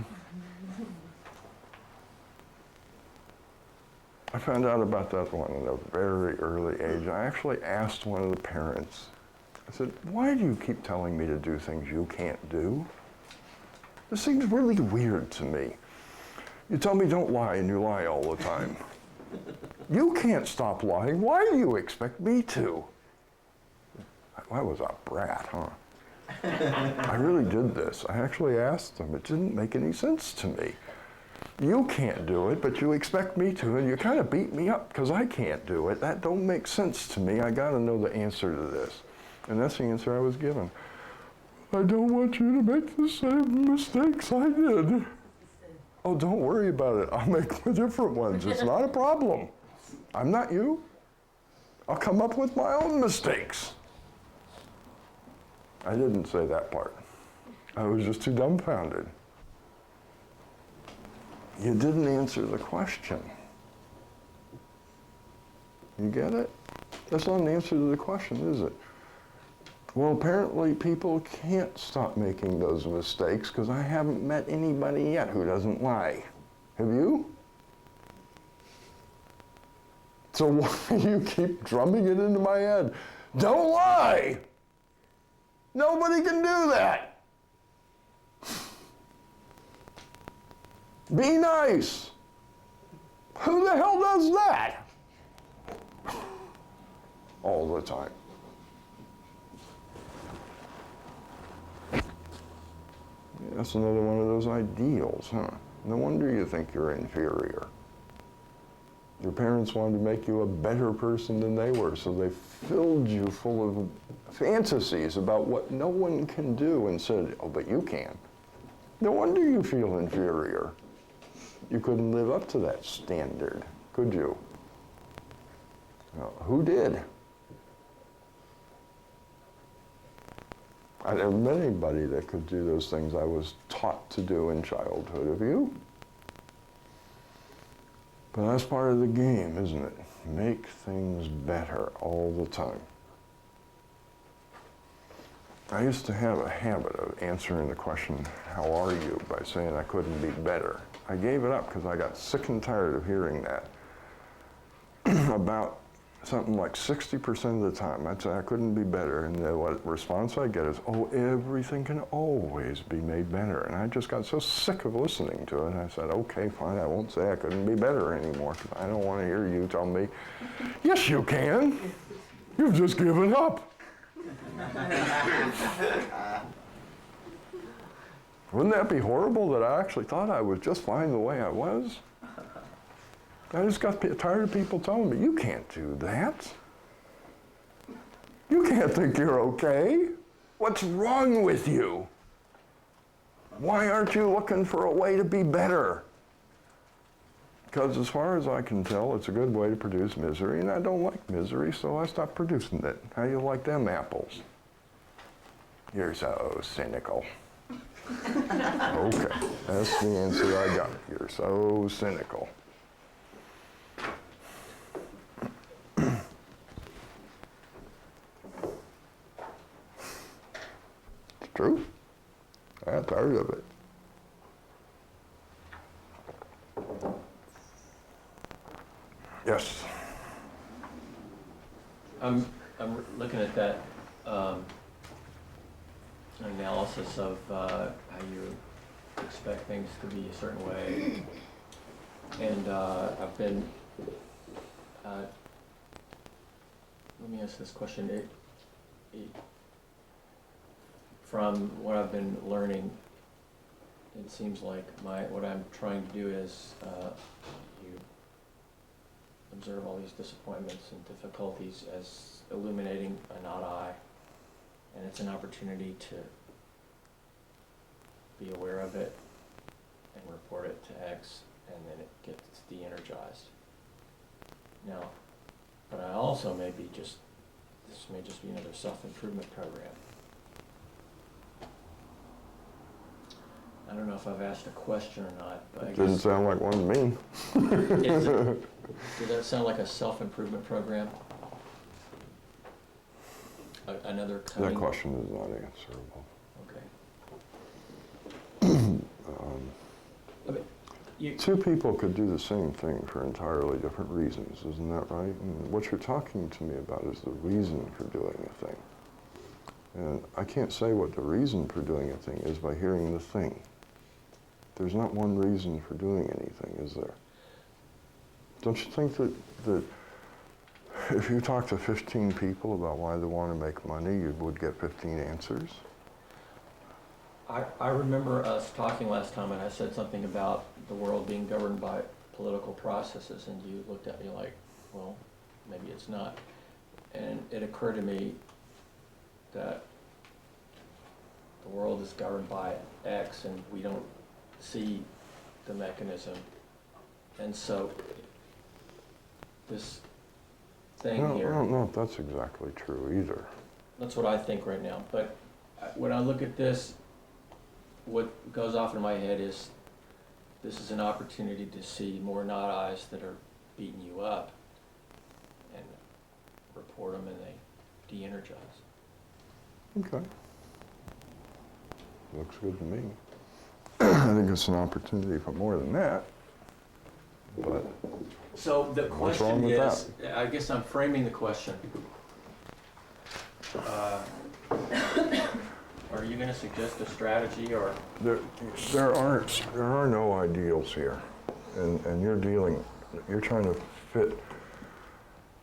I found out about that one at a very early age. I actually asked one of the parents, I said, why do you keep telling me to do things you can't do? This seems really weird to me. You tell me don't lie, and you lie all the time. You can't stop lying. Why do you expect me to? I was a brat, huh? I really did this. I actually asked them. It didn't make any sense to me. You can't do it, but you expect me to, and you kind of beat me up because I can't do it. That don't make sense to me. I got to know the answer to this. And that's the answer I was given. I don't want you to make the same mistakes I did. Oh, don't worry about it. I'll make different ones. It's not a problem. I'm not you. I'll come up with my own mistakes. I didn't say that part. I was just too dumbfounded. You didn't answer the question. You get it? That's not an answer to the question, is it? Well, apparently people can't stop making those mistakes because I haven't met anybody yet who doesn't lie. Have you? So why do you keep drumming it into my head? Don't lie! Nobody can do that! Be nice! Who the hell does that? All the time. That's another one of those ideals, huh? No wonder you think you're inferior. Your parents wanted to make you a better person than they were, so they filled you full of fantasies about what no one can do and said, oh, but you can. No wonder you feel inferior. You couldn't live up to that standard, could you? Well, who did? I never met anybody that could do those things I was taught to do in childhood. Have you? But that's part of the game, isn't it? Make things better all the time. I used to have a habit of answering the question, how are you, by saying I couldn't be better. I gave it up because I got sick and tired of hearing that. About something like 60% of the time, I'd say I couldn't be better, and the what response I get is, oh, everything can always be made better. And I just got so sick of listening to it, I said, okay, fine, I won't say I couldn't be better anymore, because I don't want to hear you tell me, yes, you can. You've just given up. Wouldn't that be horrible that I actually thought I was just fine the way I was? I just got tired of people telling me, you can't do that. You can't think you're okay. What's wrong with you? Why aren't you looking for a way to be better? Because as far as I can tell, it's a good way to produce misery, and I don't like misery, so I stopped producing it. How you like them apples? You're so cynical. Okay, that's the answer I got. You're so cynical. It's true. I got tired of it. Yes. I'm looking at that analysis of how you expect things to be a certain way, and I've been. Let me ask this question. From what I've been learning, it seems like what I'm trying to do is you observe all these disappointments and difficulties as illuminating a not I, and it's an opportunity to be aware of it and report it to X and then it gets de-energized. Now, but I also this may just be another self-improvement program. I don't know if I've asked a question or not, but I guess. Didn't sound like one to me. Does that sound like a self-improvement program? Another kind? That question is not answerable. Okay. I mean, Two people could do the same thing for entirely different reasons, isn't that right? And what you're talking to me about is the reason for doing a thing. And I can't say what the reason for doing a thing is by hearing the thing. There's not one reason for doing anything, is there? Don't you think that if you talk to 15 people about why they want to make money, you would get 15 answers? I remember us talking last time, and I said something about the world being governed by political processes, and you looked at me like, well, maybe it's not. And it occurred to me that the world is governed by X, and we don't see the mechanism. And so this thing here. I don't know if that's exactly true either. That's what I think right now. But when I look at this, what goes off in my head is this is an opportunity to see more not eyes that are beating you up and report them, and they de-energize. Okay. Looks good to me. I think it's an opportunity for more than that. But So the what's wrong question with is, I guess I'm framing the question. Are you going to suggest a strategy, or? there are no ideals here, and you're trying to fit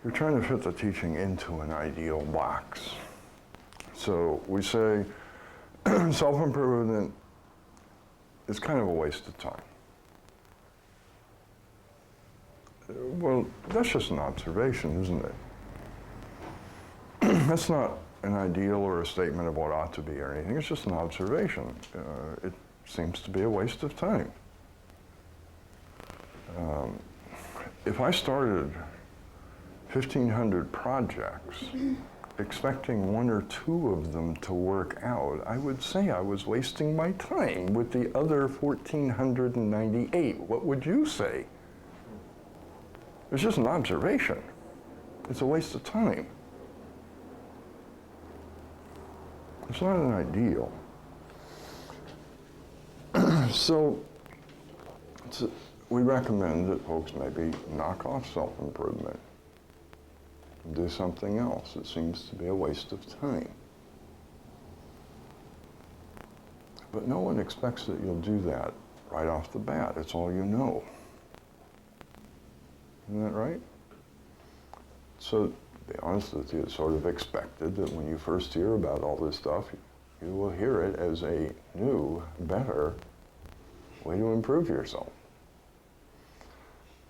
the teaching into an ideal box. So we say self-improvement is kind of a waste of time. Well, that's just an observation, isn't it? That's not an ideal or a statement of what ought to be or anything. It's just an observation. It seems to be a waste of time. If I started 1,500 projects expecting one or two of them to work out, I would say I was wasting my time with the other 1,498. What would you say? It's just an observation. It's a waste of time. It's not an ideal. So we recommend that folks maybe knock off self-improvement and do something else. It seems to be a waste of time. But no one expects that you'll do that right off the bat. It's all you know. Isn't that right? So, to be honest with you, it's sort of expected that when you first hear about all this stuff, you will hear it as a new, better way to improve yourself.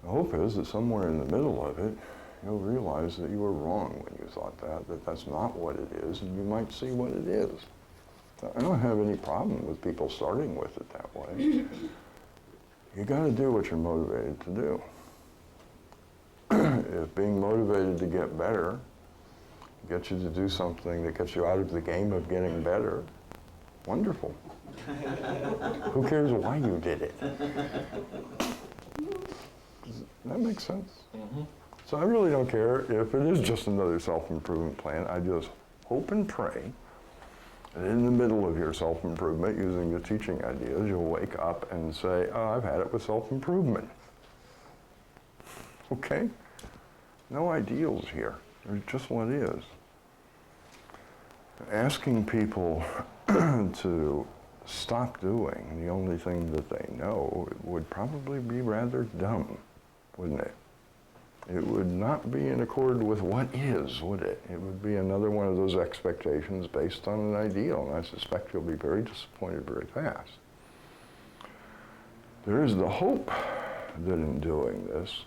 The hope is that somewhere in the middle of it, you'll realize that you were wrong when you thought that that's not what it is, and you might see what it is. I don't have any problem with people starting with it that way. You got to do what you're motivated to do. If being motivated to get better gets you to do something that gets you out of the game of getting better, wonderful. Who cares why you did it? Does that make sense? Mm-hmm. So I really don't care if it is just another self-improvement plan. I just hope and pray that in the middle of your self-improvement, using the teaching ideas, you'll wake up and say, oh, I've had it with self-improvement. Okay? No ideals here. There's just what is. Asking people to stop doing the only thing that they know would probably be rather dumb, wouldn't it? It would not be in accord with what is, would it? It would be another one of those expectations based on an ideal, and I suspect you'll be very disappointed very fast. There is the hope that in doing this,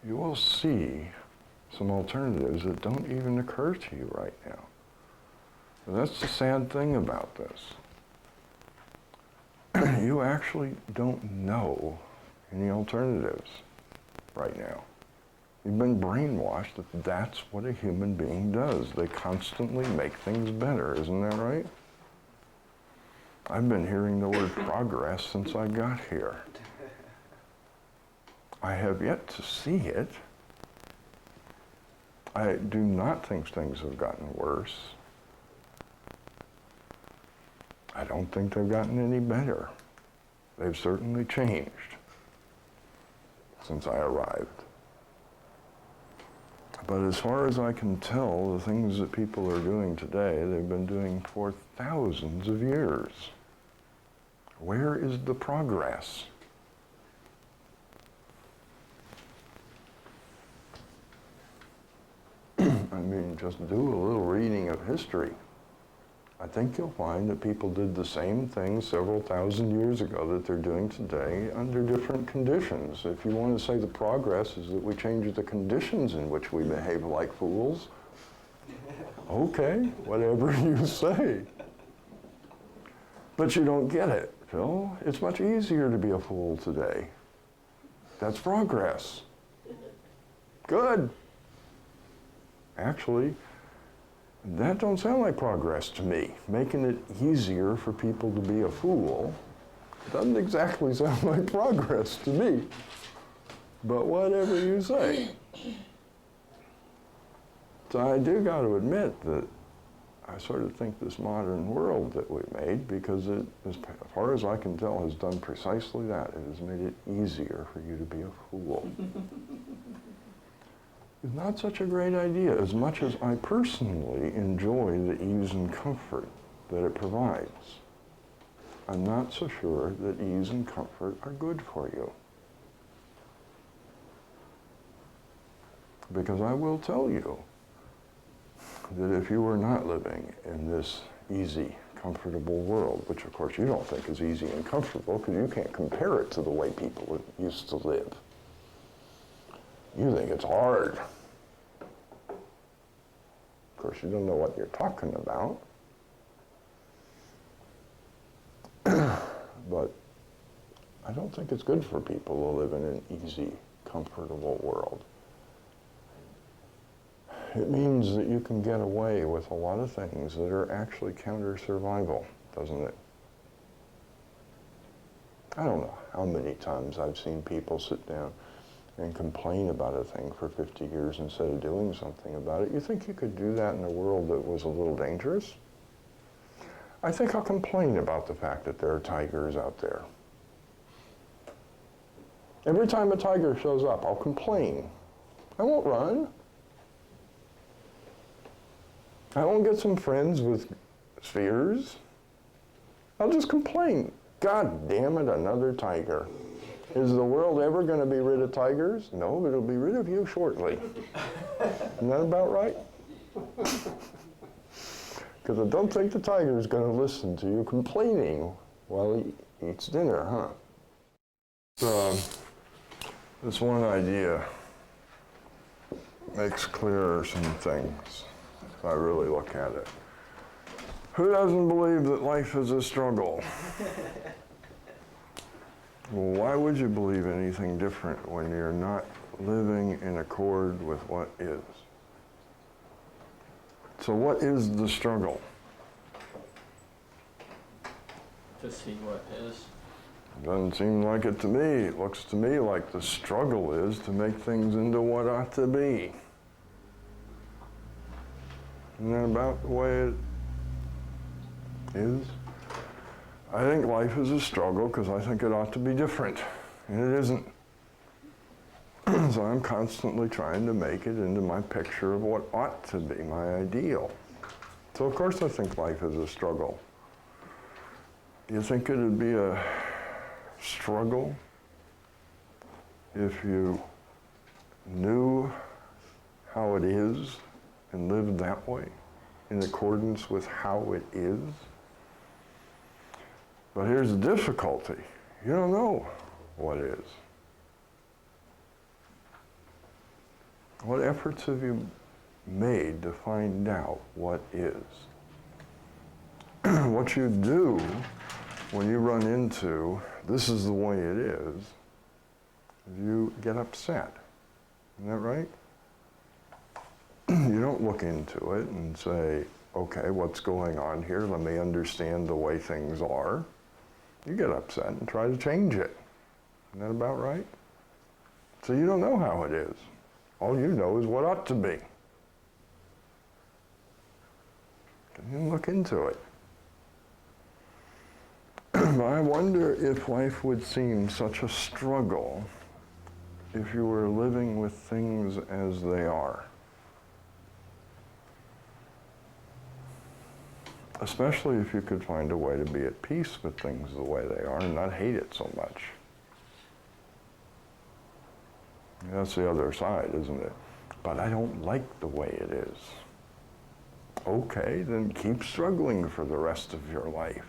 you will see some alternatives that don't even occur to you right now. And that's the sad thing about this. You actually don't know any alternatives right now. You've been brainwashed that that's what a human being does. They constantly make things better, isn't that right? I've been hearing the word progress since I got here. I have yet to see it. I do not think things have gotten worse. I don't think they've gotten any better. They've certainly changed since I arrived. But as far as I can tell, the things that people are doing today, they've been doing for thousands of years. Where is the progress? I mean, just do a little reading of history. I think you'll find that people did the same things several thousand years ago that they're doing today under different conditions. If you want to say the progress is that we change the conditions in which we behave like fools, okay, whatever you say. But you don't get it, Phil. It's much easier to be a fool today. That's progress. Good. Actually, that don't sound like progress to me. Making it easier for people to be a fool doesn't exactly sound like progress to me. But whatever you say. So I do got to admit that I sort of think this modern world that we made, because it, as far as I can tell, has done precisely that. It has made it easier for you to be a fool. It's not such a great idea, as much as I personally enjoy the ease and comfort that it provides. I'm not so sure that ease and comfort are good for you. Because I will tell you that if you were not living in this easy, comfortable world, which of course you don't think is easy and comfortable because you can't compare it to the way people used to live. You think it's hard. Of course, you don't know what you're talking about. But I don't think it's good for people to live in an easy, comfortable world. It means that you can get away with a lot of things that are actually counter-survival, doesn't it? I don't know how many times I've seen people sit down and complain about a thing for 50 years instead of doing something about it. You think you could do that in a world that was a little dangerous? I think I'll complain about the fact that there are tigers out there. Every time a tiger shows up, I'll complain. I won't run. I won't get some friends with spheres. I'll just complain. God damn it, another tiger. Is the world ever going to be rid of tigers? No, but it'll be rid of you shortly. Isn't that about right? Because I don't think the tiger is going to listen to you complaining while he eats dinner, huh? So, this one idea makes clearer some things if I really look at it. Who doesn't believe that life is a struggle? Well, why would you believe anything different when you're not living in accord with what is? So what is the struggle? To see what is. Doesn't seem like it to me. It looks to me like the struggle is to make things into what ought to be. Isn't that about the way it is? I think life is a struggle because I think it ought to be different, and it isn't. So I'm constantly trying to make it into my picture of what ought to be my ideal. So of course I think life is a struggle. You think it would be a struggle if you knew how it is and lived that way in accordance with how it is? But here's the difficulty. You don't know what is. What efforts have you made to find out what is? What you do when you run into, this is the way it is, You get upset. Isn't that right? You don't look into it and say, okay, what's going on here? Let me understand the way things are. You get upset and try to change it. Isn't that about right? So you don't know how it is. All you know is what ought to be. You can look into it. I wonder if life would seem such a struggle if you were living with things as they are. Especially if you could find a way to be at peace with things the way they are and not hate it so much. That's the other side, isn't it? But I don't like the way it is. Okay, then keep struggling for the rest of your life.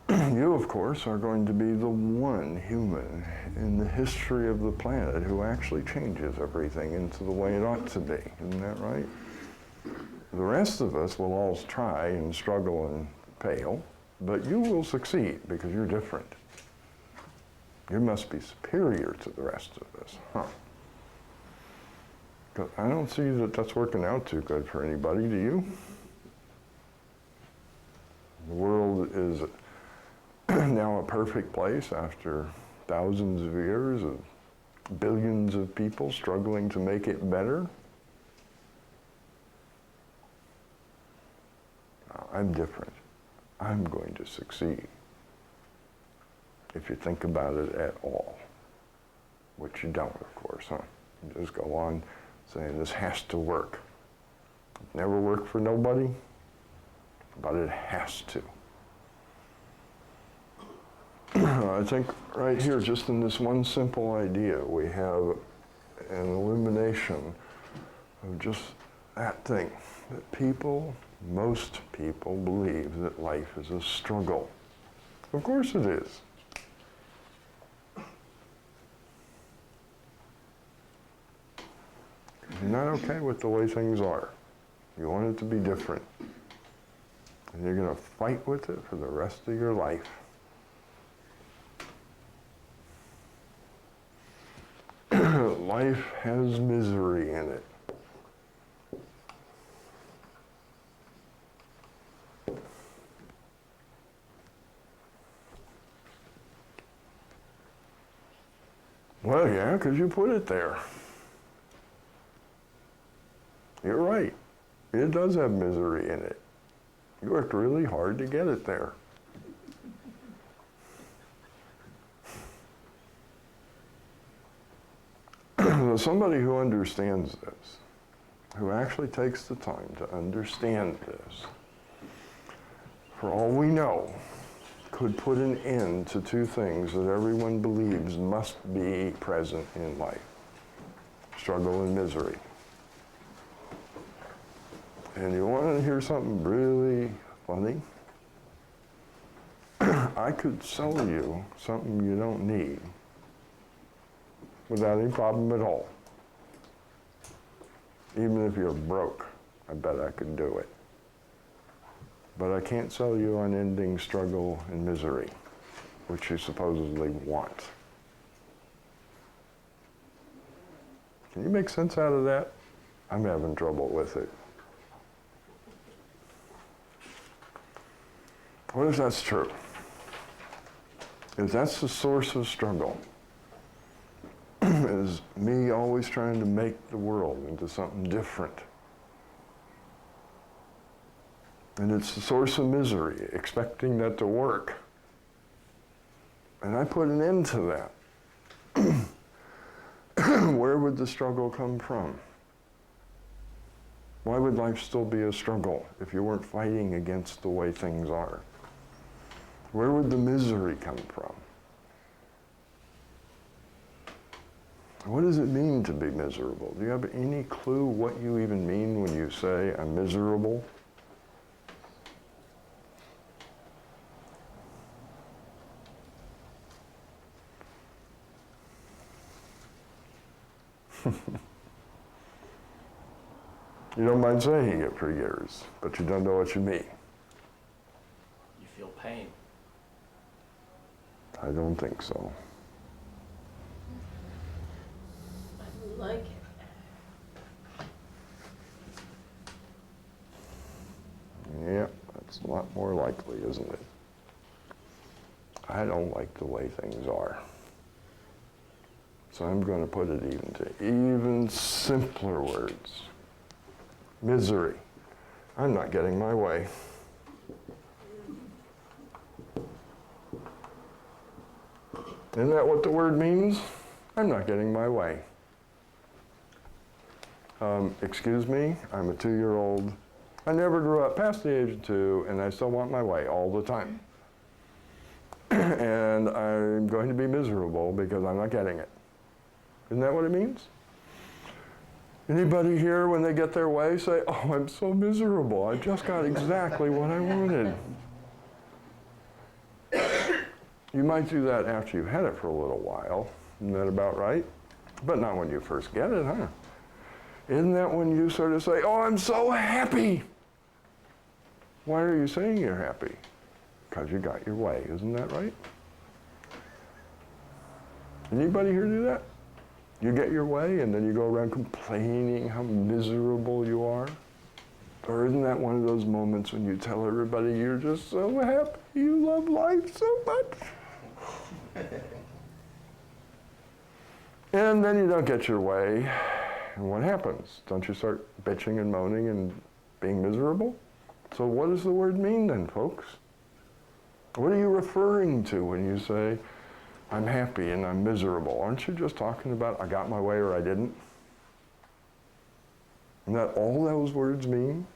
You, of course, are going to be the one human in the history of the planet who actually changes everything into the way it ought to be. Isn't that right? The rest of us will all try and struggle and fail, but you will succeed because you're different. You must be superior to the rest of us, huh? 'Cause I don't see that that's working out too good for anybody, do you? The world is now a perfect place after thousands of years of billions of people struggling to make it better. No, I'm different. I'm going to succeed. If you think about it at all, which you don't, of course, huh? You just go on saying this has to work. It never worked for nobody, but it has to. I think right here, just in this one simple idea, we have an illumination of just that thing, that people, most people believe that life is a struggle. Of course it is. You're not okay with the way things are. You want it to be different. And you're going to fight with it for the rest of your life. Life has misery in it. Well, yeah, because you put it there. You're right. It does have misery in it. You worked really hard to get it there. Somebody who understands this, who actually takes the time to understand this, for all we know, could put an end to two things that everyone believes must be present in life: struggle and misery. And you want to hear something really funny? I could sell you something you don't need without any problem at all. Even if you're broke, I bet I could do it. But I can't sell you unending struggle and misery, which you supposedly want. Can you make sense out of that? I'm having trouble with it. What if that's true? If that's the source of struggle, is me always trying to make the world into something different. And it's the source of misery, expecting that to work. And I put an end to that. Where would the struggle come from? Why would life still be a struggle if you weren't fighting against the way things are? Where would the misery come from? What does it mean to be miserable? Do you have any clue what you even mean when you say, I'm miserable? You don't mind saying it for years, but you don't know what you mean. You feel pain. I don't think so. like it. Yeah, that's a lot more likely, isn't it? I don't like the way things are. So I'm going to put it even to even simpler words. Misery. I'm not getting my way. Isn't that what the word means? I'm not getting my way. Excuse me, I'm a 2-year-old. I never grew up past the age of 2, and I still want my way all the time. And I'm going to be miserable because I'm not getting it. Isn't that what it means? Anybody here, when they get their way, say, oh, I'm so miserable. I just got exactly what I wanted. You might do that after you've had it for a little while. Isn't that about right? But not when you first get it, huh? Isn't that when you sort of say, oh, I'm so happy? Why are you saying you're happy? Because you got your way. Isn't that right? Anybody here do that? You get your way and then you go around complaining how miserable you are? Or isn't that one of those moments when you tell everybody you're just so happy, you love life so much? And then you don't get your way, and what happens? Don't you start bitching and moaning and being miserable? So what does the word mean then, folks? What are you referring to when you say, I'm happy and I'm miserable? Aren't you just talking about I got my way or I didn't? Isn't that all those words mean?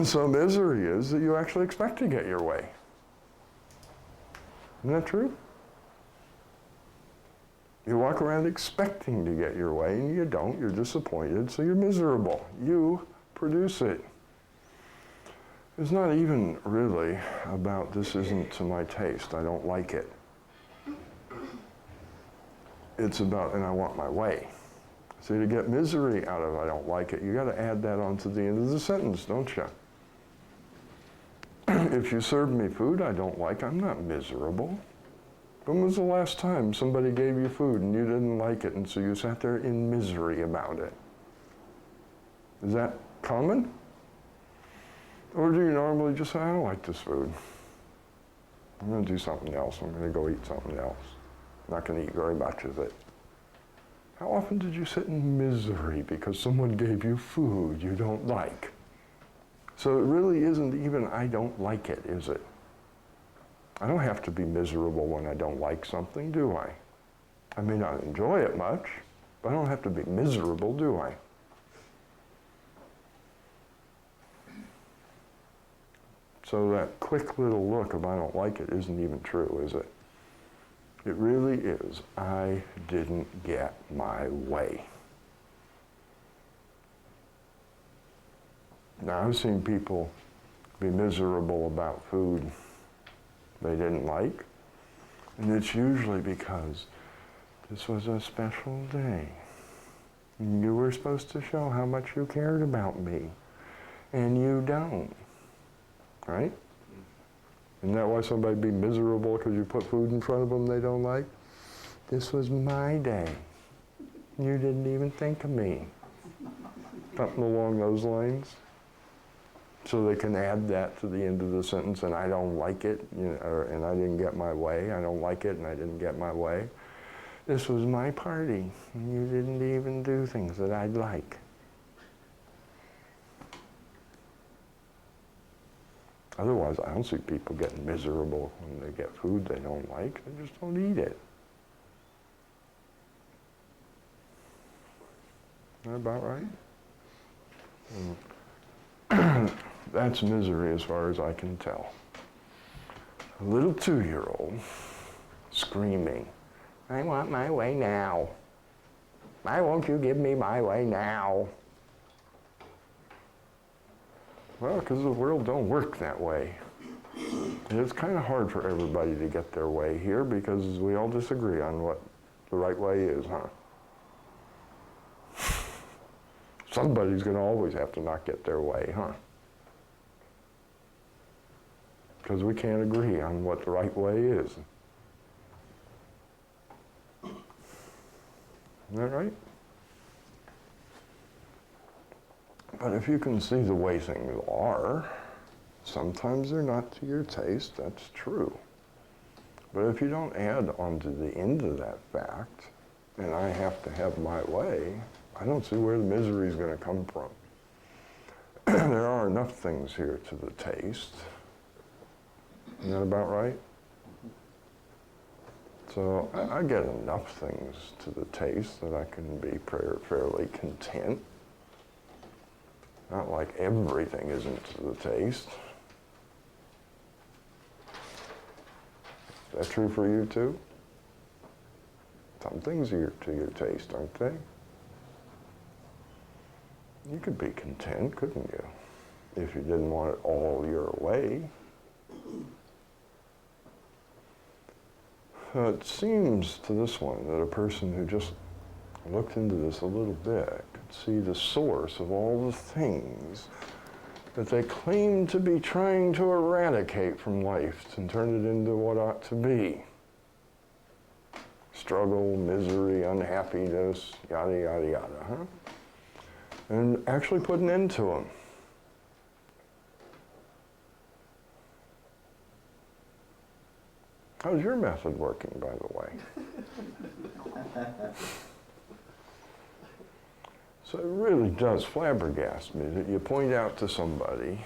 So misery is that you actually expect to get your way. Isn't that true? You walk around expecting to get your way and you don't, you're disappointed, so you're miserable. You produce it. It's not even really about this isn't to my taste, I don't like it. It's about, and I want my way. So to get misery out of I don't like it, you got to add that onto the end of the sentence, don't you? If you serve me food I don't like, I'm not miserable. When was the last time somebody gave you food and you didn't like it and so you sat there in misery about it? Is that common? Or do you normally just say, I don't like this food. I'm going to do something else. I'm going to go eat something else. I'm not going to eat very much of it. How often did you sit in misery because someone gave you food you don't like? So it really isn't even I don't like it, is it? I don't have to be miserable when I don't like something, do I? I may not enjoy it much, but I don't have to be miserable, do I? So that quick little look of I don't like it isn't even true, is it? It really is, I didn't get my way. Now, I've seen people be miserable about food they didn't like, and it's usually because this was a special day. You were supposed to show how much you cared about me, and you don't, right? Isn't that why somebody'd be miserable because you put food in front of them they don't like? This was my day. You didn't even think of me. Something along those lines. So they can add that to the end of the sentence, and I don't like it, you know, and I didn't get my way. I don't like it, and I didn't get my way. This was my party, and you didn't even do things that I'd like. Otherwise, I don't see people getting miserable when they get food they don't like. They just don't eat it. Isn't that about right? That's misery as far as I can tell. A little 2-year-old screaming, I want my way now. Why won't you give me my way now? Well, because the world don't work that way. And it's kind of hard for everybody to get their way here because we all disagree on what the right way is, huh? Somebody's going to always have to not get their way, huh? Because we can't agree on what the right way is. Isn't that right? But if you can see the way things are, sometimes they're not to your taste, that's true. But if you don't add onto the end of that fact, and I have to have my way, I don't see where the misery is going to come from. There are enough things here to the taste. Isn't that about right? So I get enough things to the taste that I can be fairly content. Not like everything isn't to the taste. Is that true for you too? Some things are to your taste, aren't they? You could be content, couldn't you? If you didn't want it all your way. It seems to this one that a person who just looked into this a little bit could see the source of all the things that they claim to be trying to eradicate from life and turn it into what ought to be. Struggle, misery, unhappiness, yada, yada, yada, huh? And actually put an end to them. How's your method working, by the way? So it really does flabbergast me that you point out to somebody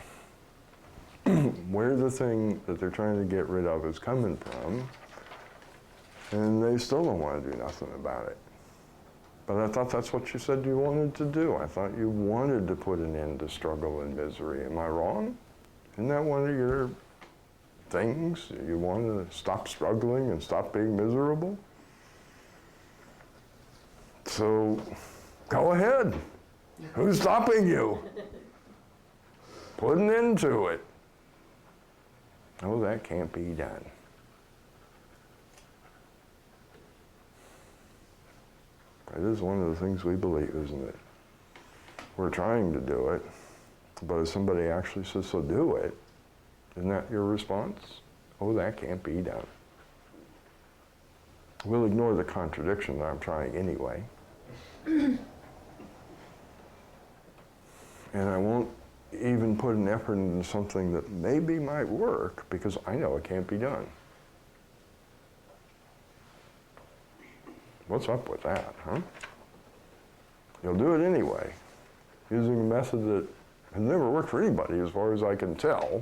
where the thing that they're trying to get rid of is coming from, and they still don't want to do nothing about it. But I thought that's what you said you wanted to do. I thought you wanted to put an end to struggle and misery. Am I wrong? Isn't that one of your things? You want to stop struggling and stop being miserable? So go ahead. Who's stopping you? Put an end to it. Oh, that can't be done. It is one of the things we believe, isn't it? We're trying to do it, but if somebody actually says, so do it, isn't that your response? Oh, that can't be done. We'll ignore the contradiction that I'm trying anyway. And I won't even put an effort into something that maybe might work because I know it can't be done. What's up with that, huh? You'll do it anyway, using a method that has never worked for anybody as far as I can tell.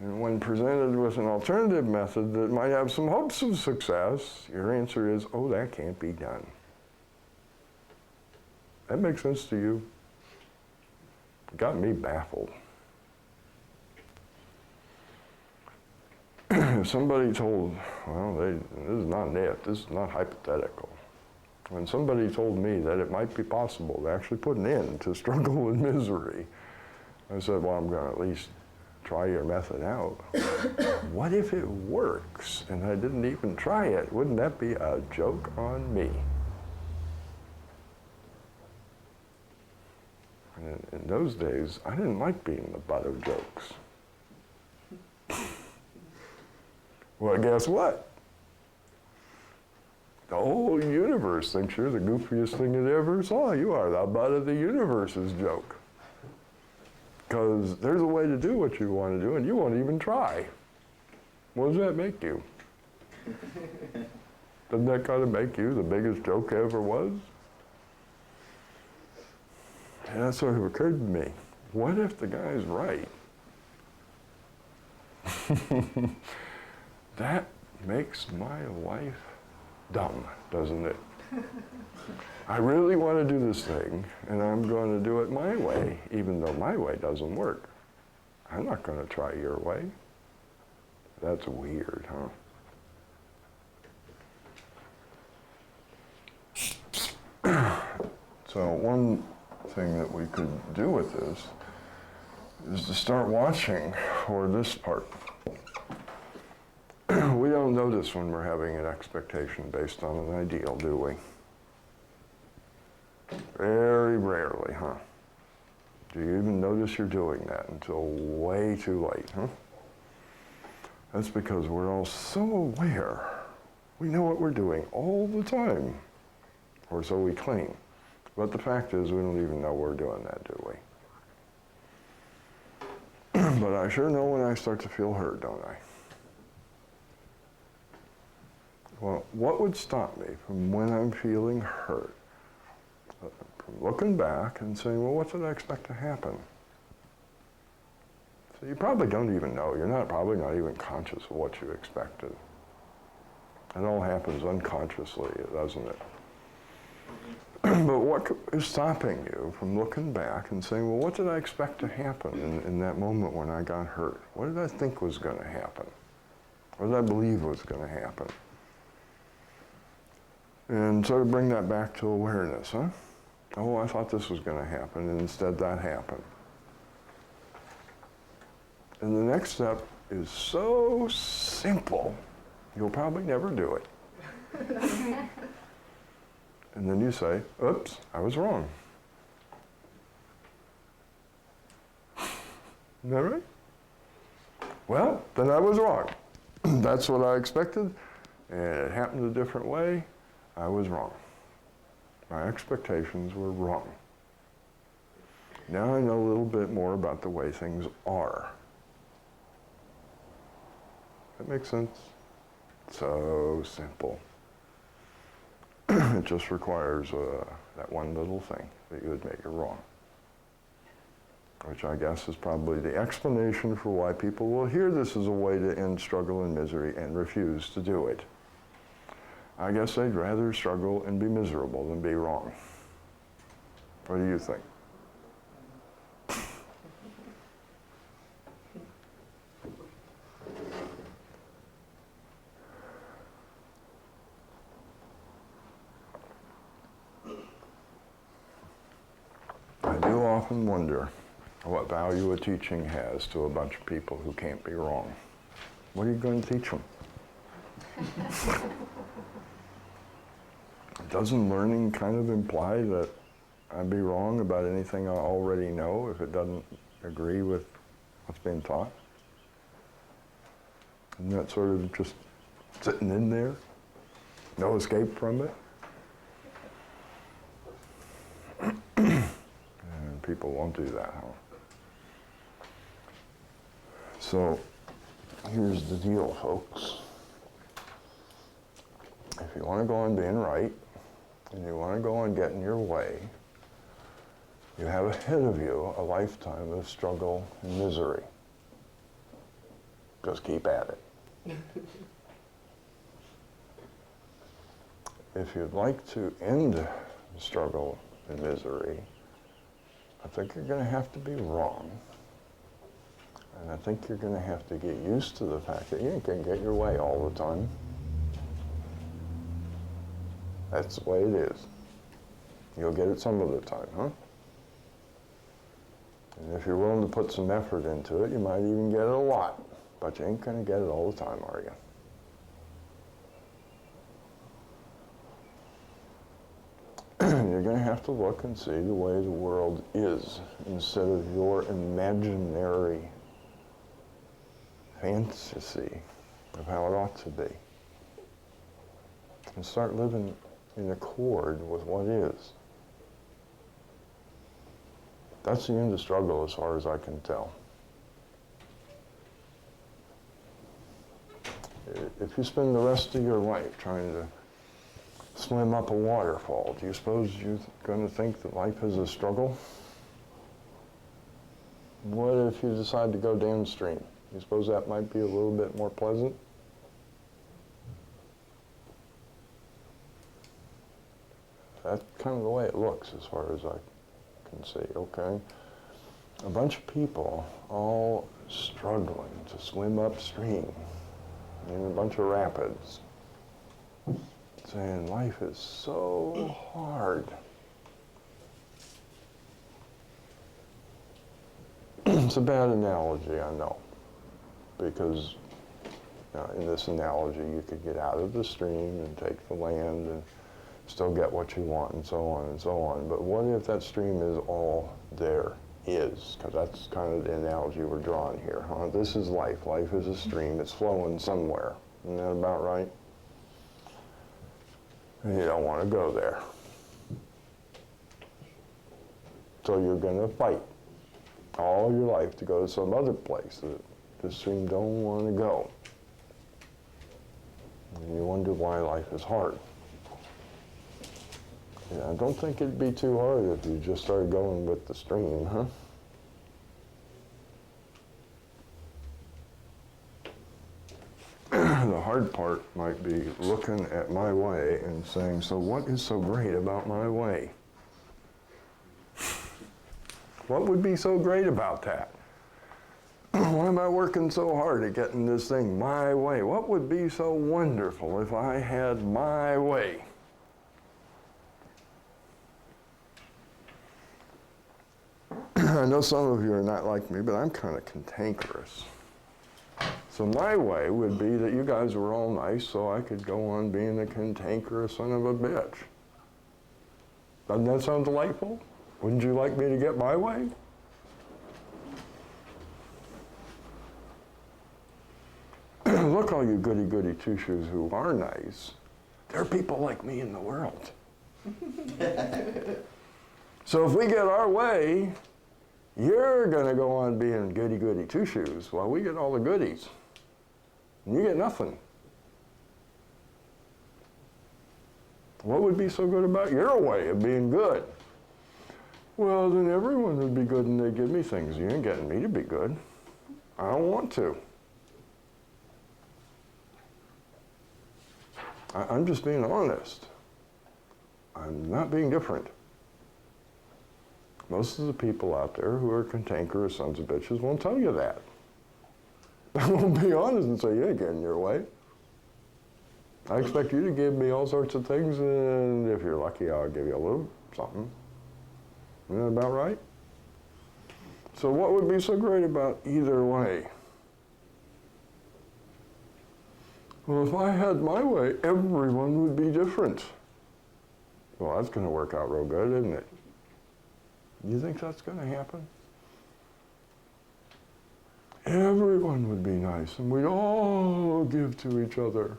And when presented with an alternative method that might have some hopes of success, your answer is, oh, that can't be done. That makes sense to you? It got me baffled. If somebody told, well, this is not it, this is not hypothetical. When somebody told me that it might be possible to actually put an end to struggle and misery, I said, well, I'm going to at least try your method out. What if it works and I didn't even try it? Wouldn't that be a joke on me? And in those days, I didn't like being the butt of jokes. Well, guess what? The whole universe thinks you're the goofiest thing it ever saw. You are the butt of the universe's joke. Because there's a way to do what you want to do, and you won't even try. What does that make you? Doesn't that kind of make you the biggest joke ever was? And that sort of occurred to me. What if the guy's right? That makes my life dumb, doesn't it? I really want to do this thing, and I'm going to do it my way, even though my way doesn't work. I'm not going to try your way. That's weird, huh? So one thing that we could do with this is to start watching for this part. We don't notice when we're having an expectation based on an ideal, do we? Very rarely, huh? Do you even notice you're doing that until way too late, huh? That's because we're all so aware. We know what we're doing all the time. or so we claim. But the fact is, we don't even know we're doing that, do we? But I sure know when I start to feel hurt, don't I? Well, what would stop me from when I'm feeling hurt, from looking back and saying, well, what did I expect to happen? So you probably don't even know. You're probably not even conscious of what you expected. It all happens unconsciously, doesn't it? But what is stopping you from looking back and saying, well, what did I expect to happen in that moment when I got hurt? What did I think was going to happen? What did I believe was going to happen? And sort of bring that back to awareness, huh? Oh, I thought this was going to happen, and instead that happened. And the next step is so simple, you'll probably never do it. And then you say, oops, I was wrong. Isn't that right? Well, then I was wrong. That's what I expected, and it happened a different way. I was wrong. My expectations were wrong. Now I know a little bit more about the way things are. That makes sense? So simple. It just requires that one little thing that you would make it wrong. Which I guess is probably the explanation for why people will hear this as a way to end struggle and misery and refuse to do it. I guess they'd rather struggle and be miserable than be wrong. What do you think? I do often wonder what value a teaching has to a bunch of people who can't be wrong. What are you going to teach them? Doesn't learning kind of imply that I'd be wrong about anything I already know if it doesn't agree with what's being taught? Isn't that sort of just sitting in there? No escape from it? And people won't do that, huh? So, here's the deal, folks. If you want to go on being right, and you want to go on getting your way, you have ahead of you a lifetime of struggle and misery. Just keep at it. If you'd like to end the struggle and misery, I think you're going to have to be wrong. And I think you're going to have to get used to the fact that you ain't going to get your way all the time. That's the way it is. You'll get it some of the time, huh? And if you're willing to put some effort into it, you might even get it a lot. But you ain't going to get it all the time, are you? You're going to have to look and see the way the world is instead of your imaginary fantasy of how it ought to be. And start living in accord with what is. That's the end of struggle as far as I can tell. If you spend the rest of your life trying to swim up a waterfall, do you suppose you're going to think that life is a struggle? What if you decide to go downstream? You suppose that might be a little bit more pleasant? That's kind of the way it looks as far as I can see, okay? A bunch of people all struggling to swim upstream in a bunch of rapids, saying life is so hard. It's a bad analogy, I know, because in this analogy you could get out of the stream and take the land and still get what you want and so on and so on. But what if that stream is all there is? Because that's kind of the analogy we're drawing here, huh? This is life. Life is a stream. It's flowing somewhere. Isn't that about right? And you don't want to go there. So you're going to fight all your life to go to some other place that just seem don't want to go. And you wonder why life is hard. Yeah, I don't think it'd be too hard if you just started going with the stream, huh? The hard part might be looking at my way and saying, so what is so great about my way? What would be so great about that? Why am I working so hard at getting this thing my way? What would be so wonderful if I had my way? I know some of you are not like me, but I'm kind of cantankerous. So my way would be that you guys were all nice so I could go on being a cantankerous son of a bitch. Doesn't that sound delightful? Wouldn't you like me to get my way? Look, all you goody-goody two-shoes who are nice. There are people like me in the world. So if we get our way, you're going to go on being goody-goody two-shoes while we get all the goodies. And you get nothing. What would be so good about your way of being good? Well, then everyone would be good and they'd give me things. You ain't getting me to be good. I don't want to. I'm just being honest. I'm not being different. Most of the people out there who are cantankerous sons of bitches won't tell you that. They won't be honest and say, you ain't getting your way. I expect you to give me all sorts of things, and if you're lucky, I'll give you a little something. Isn't that about right? So what would be so great about either way? Well, if I had my way, everyone would be different. Well, that's going to work out real good, isn't it? You think that's going to happen? Everyone would be nice, and we'd all give to each other.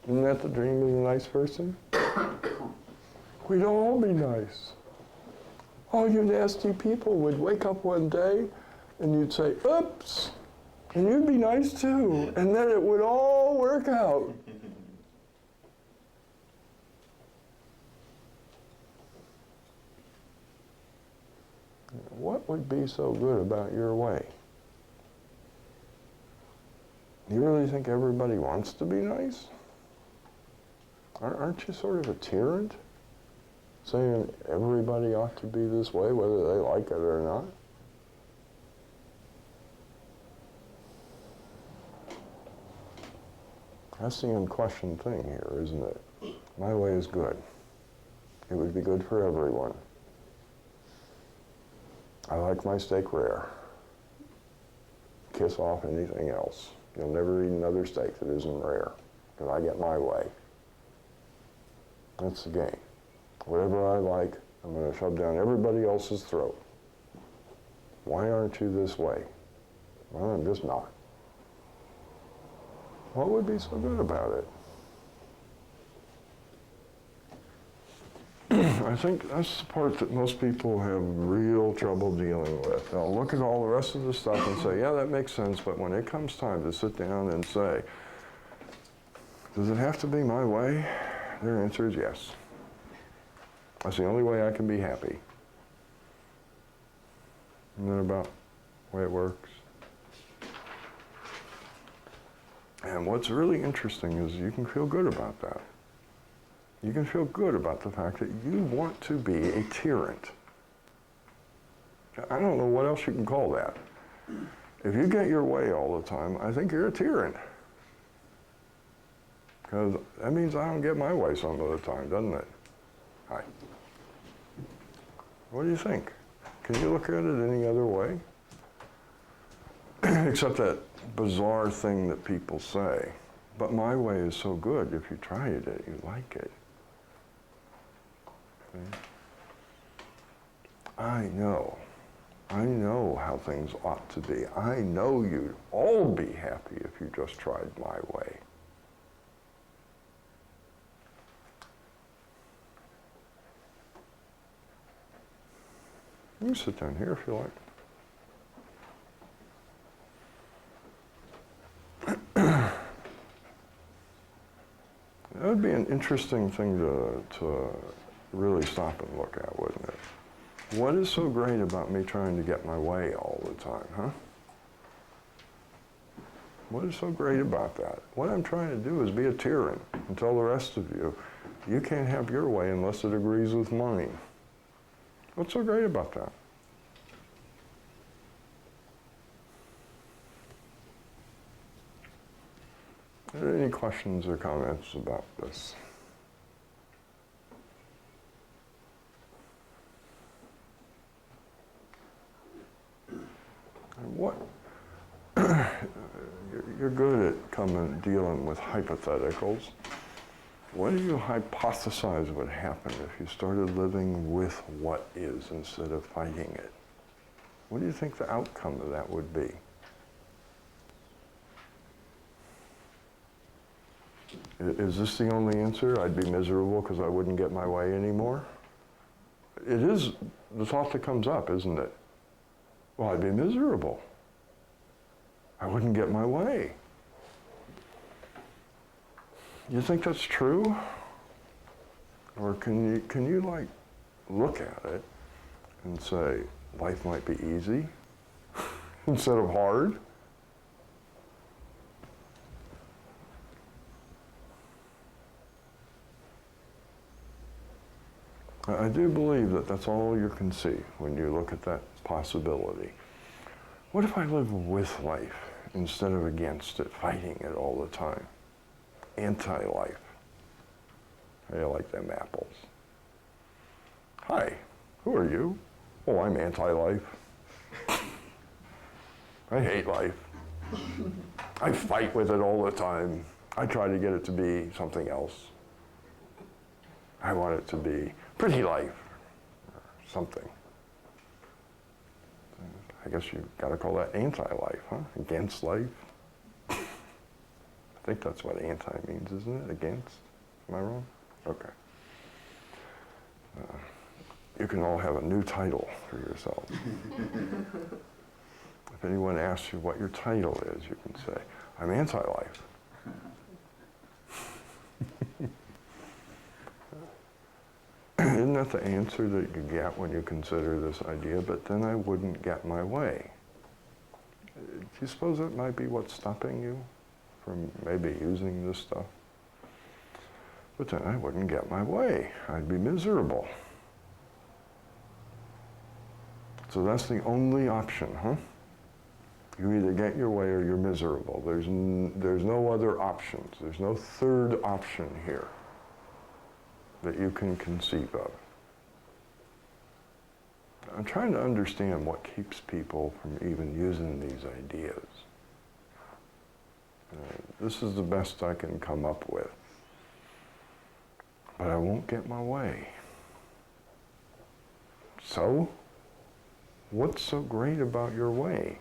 Isn't that the dream of a nice person? We'd all be nice. All you nasty people would wake up one day and you'd say, oops, and you'd be nice too, and then it would all work out. What would be so good about your way? You really think everybody wants to be nice? Aren't you sort of a tyrant? Saying everybody ought to be this way, whether they like it or not? That's the unquestioned thing here, isn't it? My way is good. It would be good for everyone. I like my steak rare. Kiss off anything else. You'll never eat another steak that isn't rare, because I get my way. That's the game. Whatever I like, I'm going to shove down everybody else's throat. Why aren't you this way? Well, I'm just not. What would be so good about it? I think that's the part that most people have real trouble dealing with. They'll look at all the rest of the stuff and say, yeah, that makes sense, but when it comes time to sit down and say, does it have to be my way? Their answer is yes. That's the only way I can be happy. Isn't that about the way it works? And what's really interesting is you can feel good about that. You can feel good about the fact that you want to be a tyrant. I don't know what else you can call that. If you get your way all the time, I think you're a tyrant. Because that means I don't get my way some of the time, doesn't it? Hi. What do you think? Can you look at it any other way? Except that bizarre thing that people say. But my way is so good, if you tried it, you like it. Okay? I know how things ought to be. I know you'd all be happy if you just tried my way. You can sit down here if you like. That would be an interesting thing to really stop and look at, wouldn't it? What is so great about me trying to get my way all the time, huh? What is so great about that? What I'm trying to do is be a tyrant and tell the rest of you, you can't have your way unless it agrees with mine. What's so great about that? Are there any questions or comments about this? What? You're good at dealing with hypotheticals. What do you hypothesize would happen if you started living with what is instead of fighting it? What do you think the outcome of that would be? Is this the only answer? I'd be miserable because I wouldn't get my way anymore? It is the thought that comes up, isn't it? Well, I'd be miserable. I wouldn't get my way. You think that's true? Or can you like look at it and say, life might be easy instead of hard? I do believe that that's all you can see when you look at that possibility. What if I live with life instead of against it, fighting it all the time? Anti-life. How do you like them apples? Hi, who are you? Oh, I'm anti-life. I hate life. I fight with it all the time. I try to get it to be something else. I want it to be pretty life, or something. I guess you've got to call that anti-life, huh? Against life. I think that's what anti means, isn't it? Against? Am I wrong? Okay. You can all have a new title for yourself. If anyone asks you what your title is, you can say, I'm anti-life. Isn't that the answer that you get when you consider this idea? But then I wouldn't get my way. Do you suppose that might be what's stopping you from maybe using this stuff? But then I wouldn't get my way. I'd be miserable. So that's the only option, huh? You either get your way or you're miserable. There's no other options. There's no third option here that you can conceive of. I'm trying to understand what keeps people from even using these ideas. This is the best I can come up with. But I won't get my way. So, what's so great about your way?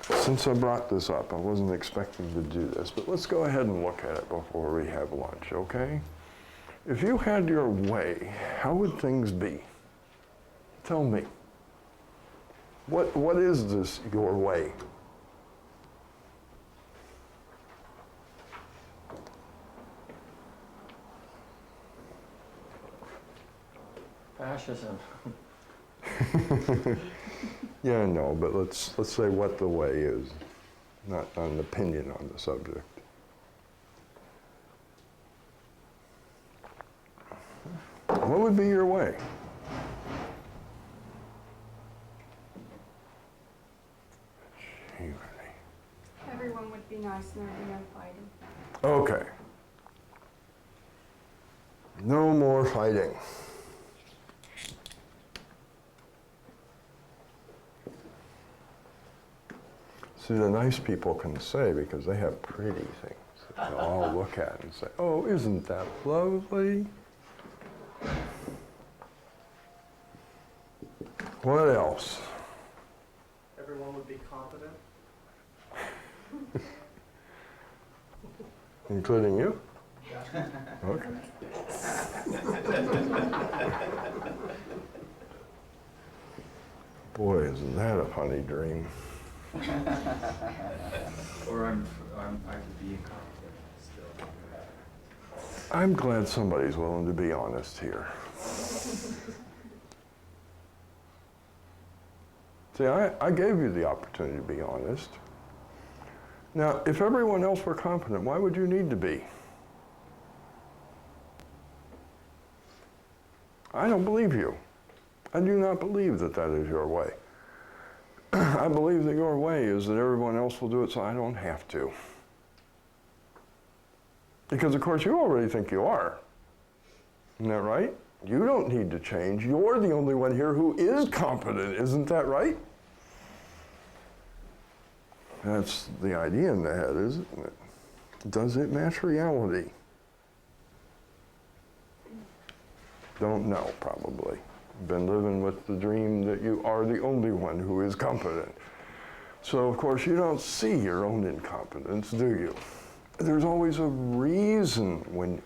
Since I brought this up, I wasn't expecting to do this, but let's go ahead and look at it before we have lunch, okay? If you had your way, how would things be? Tell me. What is this, your way? Fascism. Yeah, I know, but let's say what the way is, not an opinion on the subject. What would be your way? Everyone would be nice and there'd be no fighting. Okay. No more fighting. See, the nice people can say, because they have pretty things that they'll all look at and say, oh, isn't that lovely? What else? Everyone would be competent. Including you? Yeah. Okay. Boy, isn't that a funny dream. Or I could be incompetent still. I'm glad somebody's willing to be honest here. See, I gave you the opportunity to be honest. Now, if everyone else were competent, why would you need to be? I don't believe you. I do not believe that that is your way. I believe that your way is that everyone else will do it so I don't have to. Because of course you already think you are. Isn't that right? You don't need to change. You're the only one here who is competent. Isn't that right? That's the idea in the head, isn't it? Does it match reality? Don't know, probably. Been living with the dream that you are the only one who is competent. So, of course, you don't see your own incompetence, do you? There's always a reason when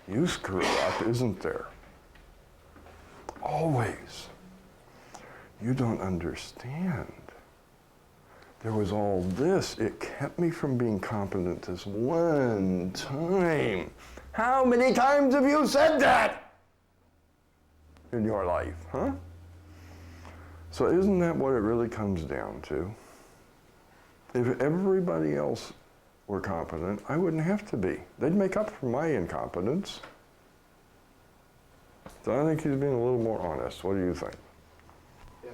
you screw up, isn't there? Always. You don't understand. There was all this. It kept me from being competent this one time. How many times have you said that in your life, huh? So isn't that what it really comes down to? If everybody else were competent, I wouldn't have to be. They'd make up for my incompetence. So I think he's being a little more honest. What do you think? Yeah.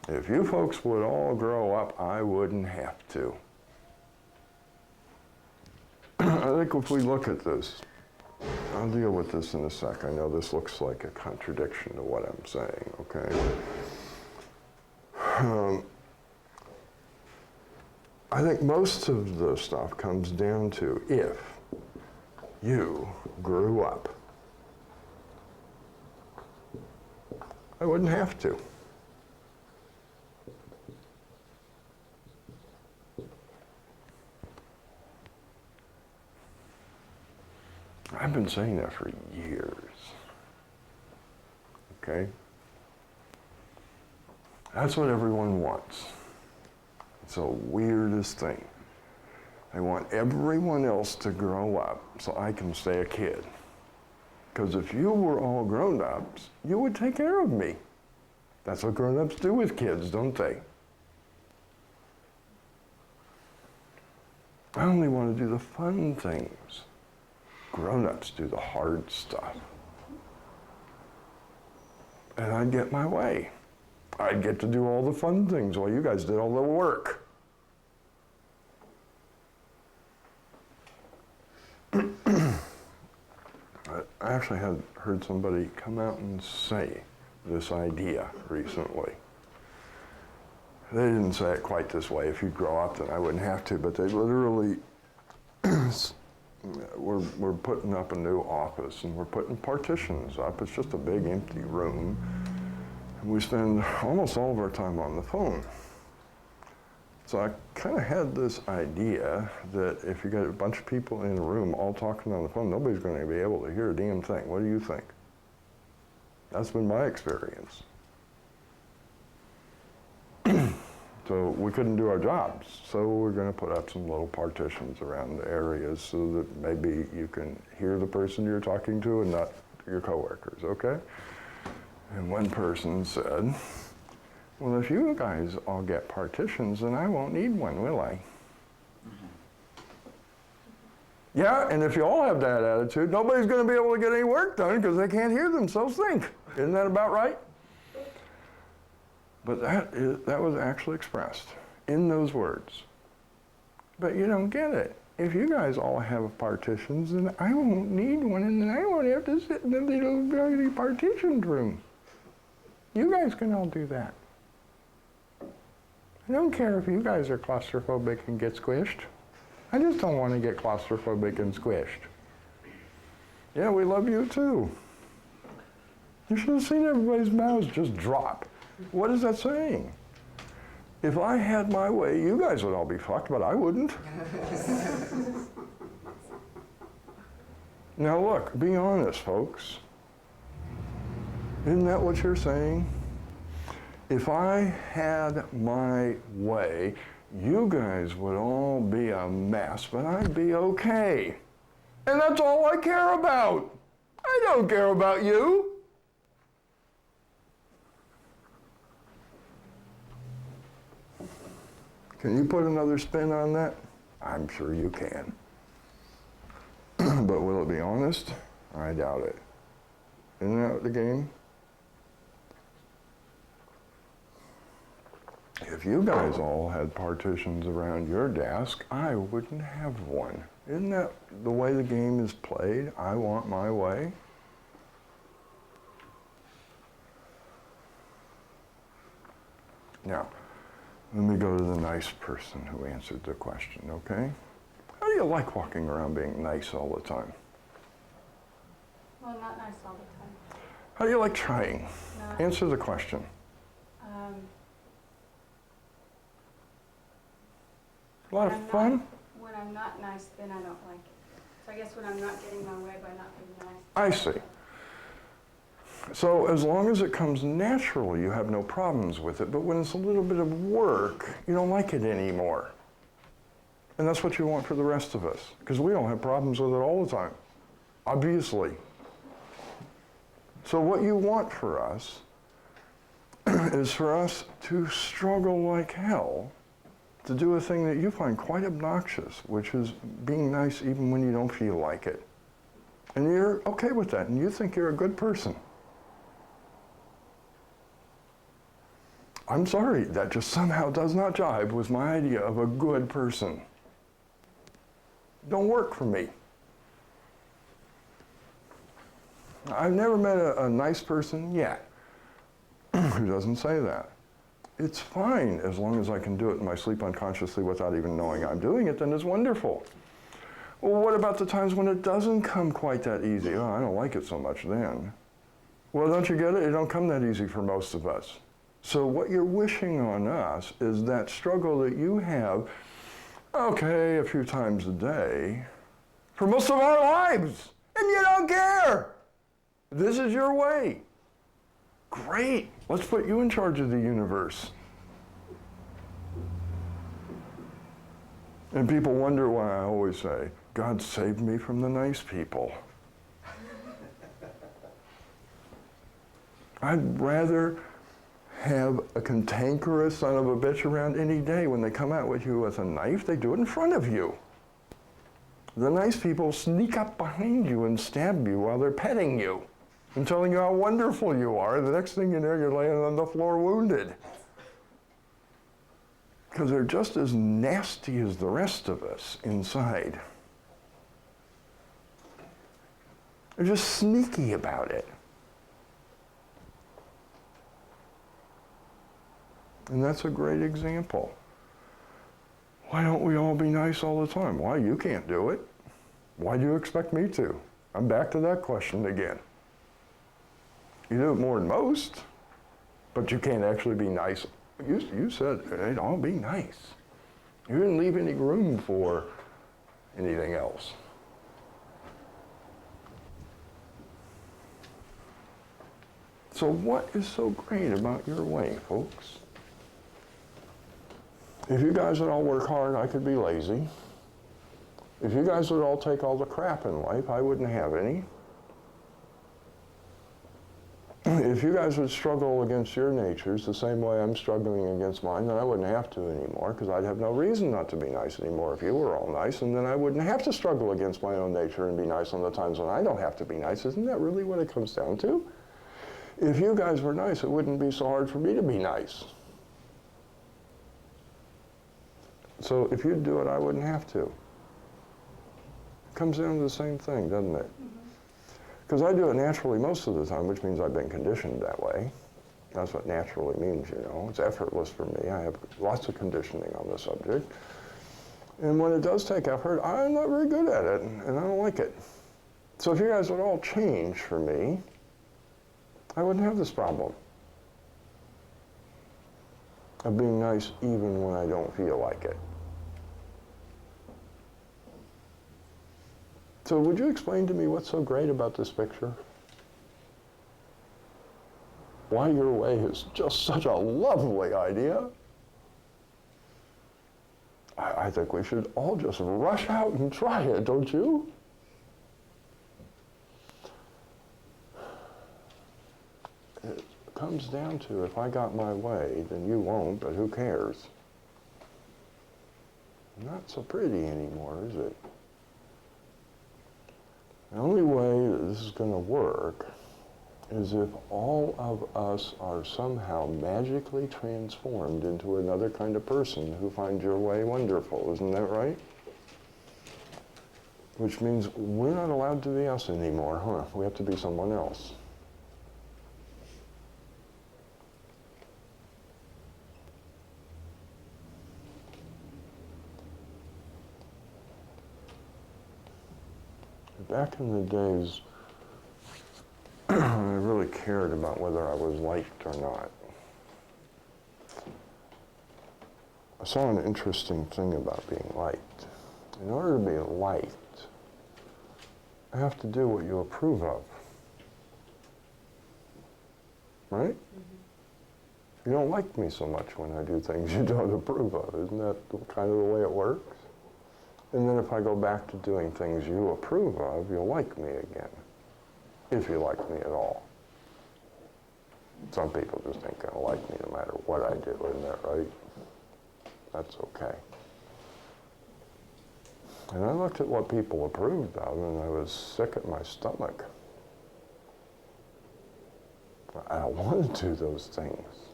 If you folks would all grow up, I wouldn't have to. I think if we look at this, I'll deal with this in a sec. I know this looks like a contradiction to what I'm saying, okay? I think most of the stuff comes down to if you grew up. I wouldn't have to. I've been saying that for years, okay? That's what everyone wants. It's the weirdest thing. I want everyone else to grow up so I can stay a kid. Because if you were all grown-ups, you would take care of me. That's what grown-ups do with kids, don't they? I only want to do the fun things. Grown-ups do the hard stuff. And I'd get my way. I'd get to do all the fun things while you guys did all the work. I actually had heard somebody come out and say this idea recently. They didn't say it quite this way. If you grow up, then I wouldn't have to, but they literally we're putting up a new office and we're putting partitions up. It's just a big empty room. And we spend almost all of our time on the phone. So I kind of had this idea that if you got a bunch of people in a room all talking on the phone, nobody's going to be able to hear a damn thing. What do you think? That's been my experience. So we couldn't do our jobs. So we're going to put up some little partitions around the areas so that maybe you can hear the person you're talking to and not your coworkers, okay? And one person said, well, if you guys all get partitions, then I won't need one, will I? Yeah, and if you all have that attitude, nobody's going to be able to get any work done because they can't hear themselves think. Isn't that about right? But that was actually expressed in those words. But you don't get it. If you guys all have partitions, then I won't need one, and then I won't have to sit in the little very partitioned room. You guys can all do that. I don't care if you guys are claustrophobic and get squished. I just don't want to get claustrophobic and squished. Yeah, we love you too. You should have seen everybody's mouths just drop. What is that saying? If I had my way, you guys would all be fucked, but I wouldn't. Now look, be honest, folks. Isn't that what you're saying? If I had my way, you guys would all be a mess, but I'd be okay. And that's all I care about. I don't care about you. Can you put another spin on that? I'm sure you can. But will it be honest? I doubt it. Isn't that the game? If you guys all had partitions around your desk, I wouldn't have one. Isn't that the way the game is played? I want my way. Now, let me go to the nice person who answered the question, okay? How do you like walking around being nice all the time? Well, not nice all the time. How do you like trying? Not, Answer the question. um, A lot when of I'm fun? not- When I'm not nice, then I don't like it. So I guess when I'm not getting my way by not being nice. I see. So as long as it comes naturally, you have no problems with it. But when it's a little bit of work, you don't like it anymore. And that's what you want for the rest of us, because we don't have problems with it all the time, obviously. So what you want for us is for us to struggle like hell to do a thing that you find quite obnoxious, which is being nice even when you don't feel like it. And you're okay with that, and you think you're a good person. I'm sorry, that just somehow does not jive with my idea of a good person. Don't work for me. I've never met a nice person yet who doesn't say that. It's fine as long as I can do it in my sleep unconsciously without even knowing I'm doing it, then it's wonderful. Well, what about the times when it doesn't come quite that easy? Oh, I don't like it so much then. Well, don't you get it? It don't come that easy for most of us. So what you're wishing on us is that struggle that you have, okay, a few times a day, for most of our lives, and you don't care. This is your way. Great, let's put you in charge of the universe. And people wonder why I always say, God saved me from the nice people. I'd rather have a cantankerous son of a bitch around any day. When they come out with you with a knife, they do it in front of you. The nice people sneak up behind you and stab you while they're petting you and telling you how wonderful you are. The next thing you know, you're laying on the floor wounded. Because they're just as nasty as the rest of us inside. They're just sneaky about it. And that's a great example. Why don't we all be nice all the time? Why, you can't do it. Why do you expect me to? I'm back to that question again. You do it more than most, but you can't actually be nice. You said, hey, I'll be nice. You didn't leave any room for anything else. So what is so great about your way, folks? If you guys would all work hard, I could be lazy. If you guys would all take all the crap in life, I wouldn't have any. If you guys would struggle against your natures the same way I'm struggling against mine, then I wouldn't have to anymore, because I'd have no reason not to be nice anymore if you were all nice, and then I wouldn't have to struggle against my own nature and be nice on the times when I don't have to be nice. Isn't that really what it comes down to? If you guys were nice, it wouldn't be so hard for me to be nice. So if you'd do it, I wouldn't have to. It comes down to the same thing, doesn't it? Because I do it naturally most of the time, which means I've been conditioned that way. That's what naturally means, you know. It's effortless for me. I have lots of conditioning on the subject. And when it does take effort, I'm not very good at it, and I don't like it. So if you guys would all change for me, I wouldn't have this problem of being nice even when I don't feel like it. So would you explain to me what's so great about this picture? Why your way is just such a lovely idea? I think we should all just rush out and try it, don't you? It comes down to, if I got my way, then you won't, but who cares? Not so pretty anymore, is it? The only way that this is going to work is if all of us are somehow magically transformed into another kind of person who finds your way wonderful. Isn't that right? Which means we're not allowed to be us anymore, huh? We have to be someone else. Back in the days, I really cared about whether I was liked or not. I saw an interesting thing about being liked. In order to be liked, I have to do what you approve of. Right? Mm-hmm. You don't like me so much when I do things you don't approve of. Isn't that kind of the way it works? And then if I go back to doing things you approve of, you'll like me again. If you like me at all. Some people just ain't gonna like me no matter what I do, isn't that right? That's okay. And I looked at what people approved of, and I was sick at my stomach. I don't want to do those things.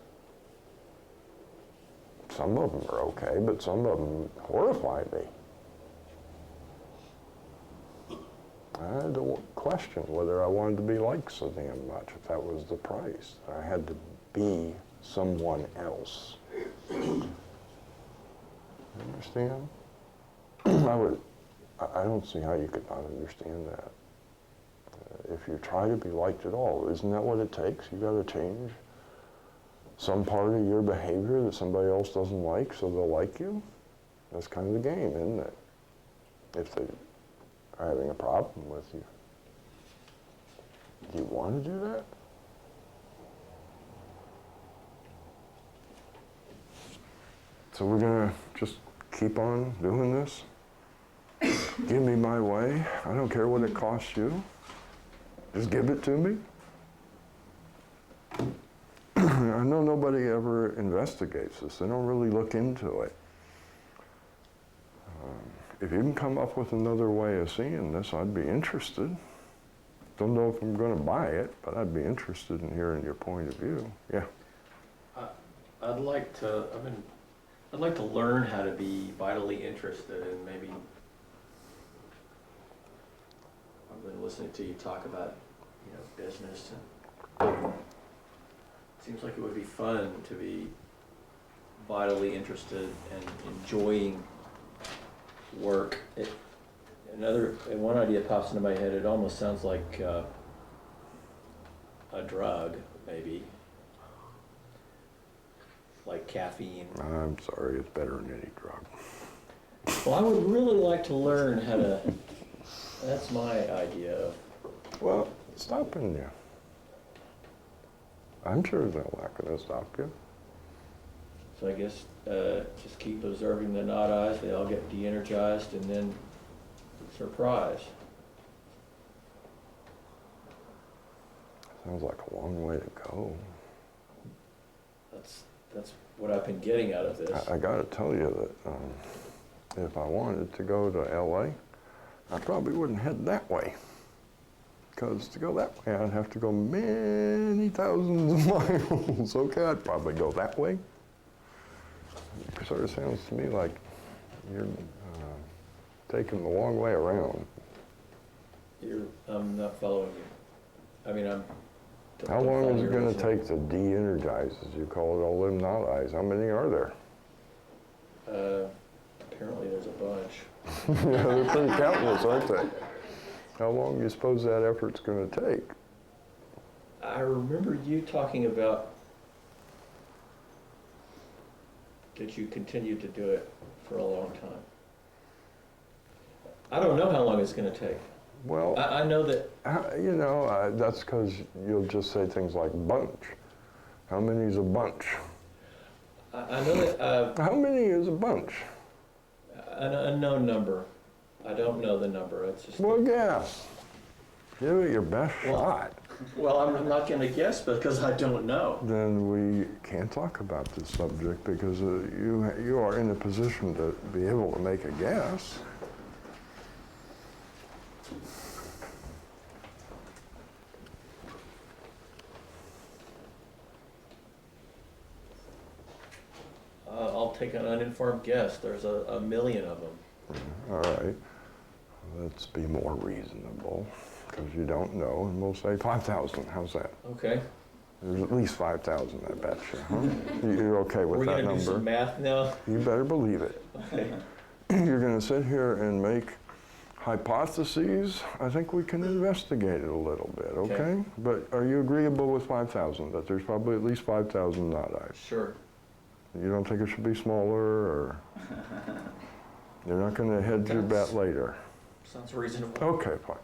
Some of them are okay, but some of them horrify me. I had to question whether I wanted to be liked so damn much, if that was the price. I had to be someone else. Understand? I don't see how you could not understand that. If you try to be liked at all, isn't that what it takes? You got to change some part of your behavior that somebody else doesn't like so they'll like you? That's kind of the game, isn't it? If they are having a problem with you. Do you want to do that? So we're going to just keep on doing this? Give me my way. I don't care what it costs you. Just give it to me. I know nobody ever investigates this. They don't really look into it. If you can come up with another way of seeing this, I'd be interested. Don't know if I'm going to buy it, but I'd be interested in hearing your point of view. Yeah. I'd like to learn how to be vitally interested in maybe. I've been listening to you talk about, business, and it seems like it would be fun to be vitally interested and enjoying work. One idea pops into my head. It almost sounds like a drug, maybe, like caffeine. I'm sorry, it's better than any drug. Well, I would really like to learn how to. That's my idea. Well, it's stopping you. I'm sure they're not going to stop you. So I guess just keep observing the nod eyes. They all get de-energized, and then surprise. Sounds like a long way to go. That's what I've been getting out of this. I got to tell you that if I wanted to go to L.A., I probably wouldn't head that way. Because to go that way, I'd have to go many thousands of miles. Okay, I'd probably go that way. It sort of sounds to me like you're taking the long way around. I'm not following you. I mean, How long is it going to take to de-energize, as you call it, all them knot eyes? How many are there? Apparently there's a bunch. Yeah, they're pretty countless, aren't they? How long do you suppose that effort's going to take? I remember you talking about that you continued to do it for a long time. I don't know how long it's going to take. Well, I know that, you know, that's because you'll just say things like bunch. How many is a bunch? I know that, How many is a bunch? an unknown number. I don't know the number, it's just. Well, guess. Give it your best Well- shot. Well, I'm not gonna guess because I don't know. Then we can't talk about this subject because you are in a position to be able to make a guess. I'll take an uninformed guess. There's a million of them. All right, let's be more reasonable because you don't know, and we'll say 5,000. How's that? Okay. There's at least 5,000, I bet you. Huh? You're okay with We're that gonna do some number? math now? You better believe it. Okay. You're going to sit here and make hypotheses. I think we can investigate it a little bit, okay? Okay. But are you agreeable with 5,000, that there's probably at least 5,000 knot-eyes? Sure. You don't think it should be smaller, or you're not going to hedge your bet later? Sounds reasonable. Okay, fine.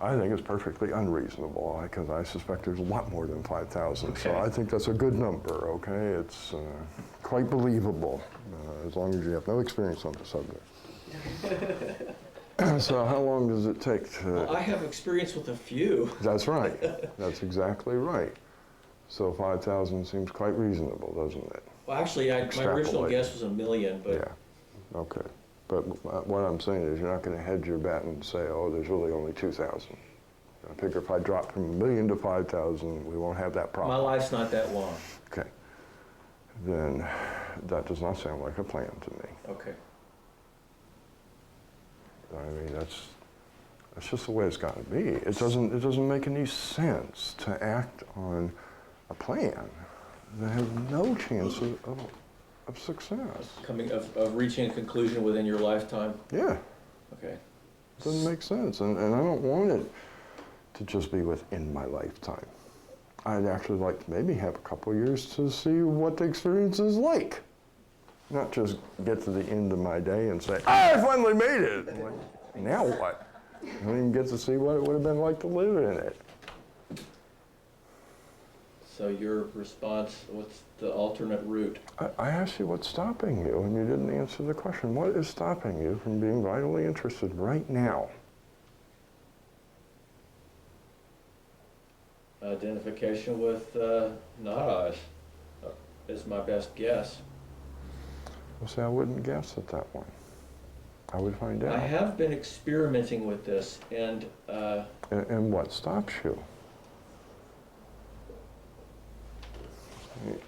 I think it's perfectly unreasonable because I suspect there's a lot more than 5,000. So Okay. I think that's a good number, okay? It's quite believable as long as you have no experience on the subject. So how long does it take Well, I to... have experience with a few. That's right. That's exactly right. So 5,000 seems quite reasonable, doesn't it? Well, actually, my original Extrapolate. guess was a million, but Yeah, okay. But what I'm saying is you're not going to hedge your bet and say, oh, there's really only 2,000. I figure if I drop from 1 million to 5,000, we won't have that my problem. life's not that long. Okay. Then that does not sound like a plan to me. Okay. I mean, that's just the way it's got to be. It doesn't make any sense to act on a plan that has no chance of success. Of reaching a conclusion within your lifetime? Yeah. Okay. Doesn't make sense, and I don't want it to just be within my lifetime. I'd actually like to maybe have a couple years to see what the experience is like. Not just get to the end of my day and say, I finally made it! I'm like, now what? I don't even get to see what it would have been like to live in it. So your response, what's the alternate route? I asked you what's stopping you, and you didn't answer the question. What is stopping you from being vitally interested right now? Identification with knot eyes is my best guess. Well, see, I wouldn't guess at that one. I would find out. I have been experimenting with this, and And what stops you?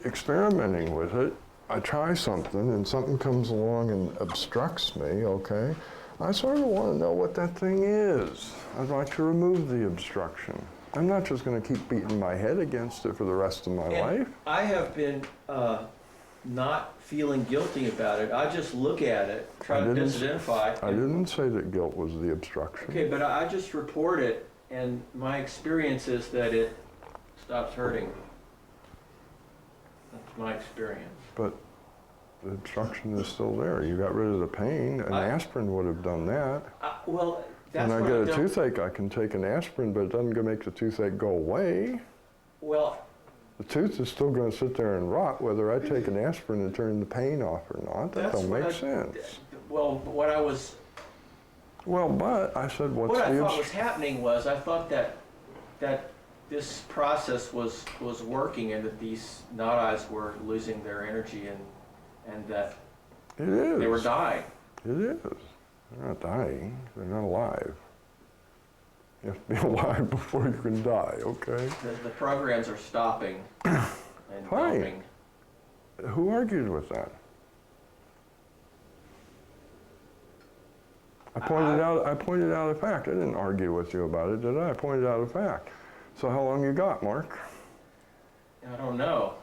Experimenting with it, I try something and something comes along and obstructs me, okay? I sort of want to know what that thing is. I'd like to remove the obstruction. I'm not just going to keep beating my head against it for the rest of my life. I have been not feeling guilty about it. I just look at it, try I to didn't- disidentify. I didn't say that guilt was the obstruction. Okay, but I just report it, and my experience is that it stops hurting. That's my experience. But the obstruction is still there. You got rid of the pain. An aspirin would have done that. Well, that's When I what I get a don't. toothache, I can take an aspirin, but it doesn't go make the toothache go away. Well, The tooth is still going to sit there and rot whether I take an aspirin and turn the pain off or not. That that's don't what make I- sense. Well, what I was, Well, but I said, what's what I the thought was obstruction? happening was I thought that this process was working, and that these knot eyes were losing their energy, and that It is. they were dying. It is. They're not dying. They're not alive. You have to be alive before you can die, okay? The programs are stopping and Fine. dumping. Who argued with that? I pointed out a fact. I didn't argue with you about it, did I? I pointed out a fact. So how long you got, Mark? I don't know.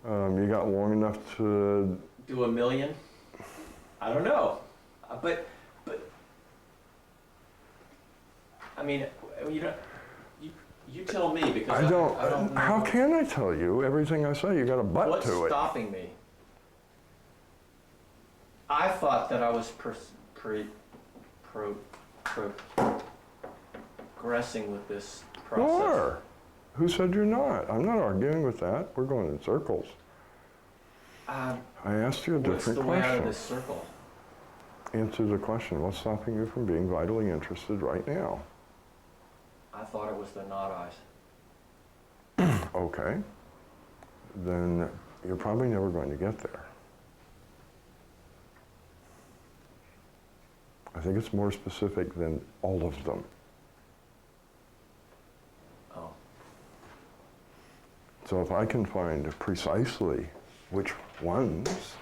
You got long enough to... Do a million? I don't know. But I mean, you tell me, because I I don't know. how can I tell you? Everything I say, you got a butt What's to it. stopping me? I thought that I was progressing with this You process. are. Who said you're not? I'm not arguing with that. We're going in circles. Um, I asked you a What's different the way out question. of this circle? Answer the question. What's stopping you from being vitally interested right now? I thought it was the not eyes. Okay. Then you're probably never going to get there. I think it's more specific than all of them. Oh, So if I can find precisely which ones,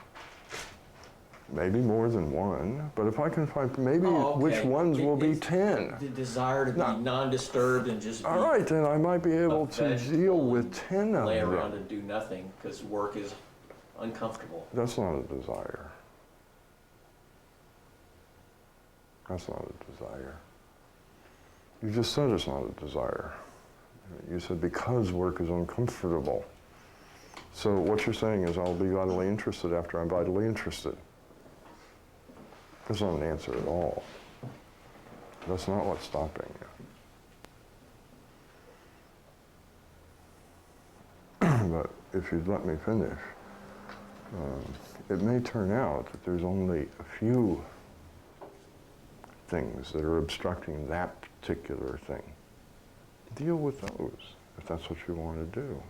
maybe more than one, but if I can find maybe Oh, which okay. ones will be It's 10. the desire to be No. non-disturbed and just be All right, then I might be a able to deal vegetable with and 10 of lay around them. and do nothing because work is uncomfortable. That's not a desire. That's not a desire. You just said it's not a desire. You said because work is uncomfortable. So what you're saying is I'll be vitally interested after I'm vitally interested. That's not an answer at all. That's not what's stopping you. But if you'd let me finish, it may turn out that there's only a few things that are obstructing that particular thing. Deal with those, if that's what you want to do.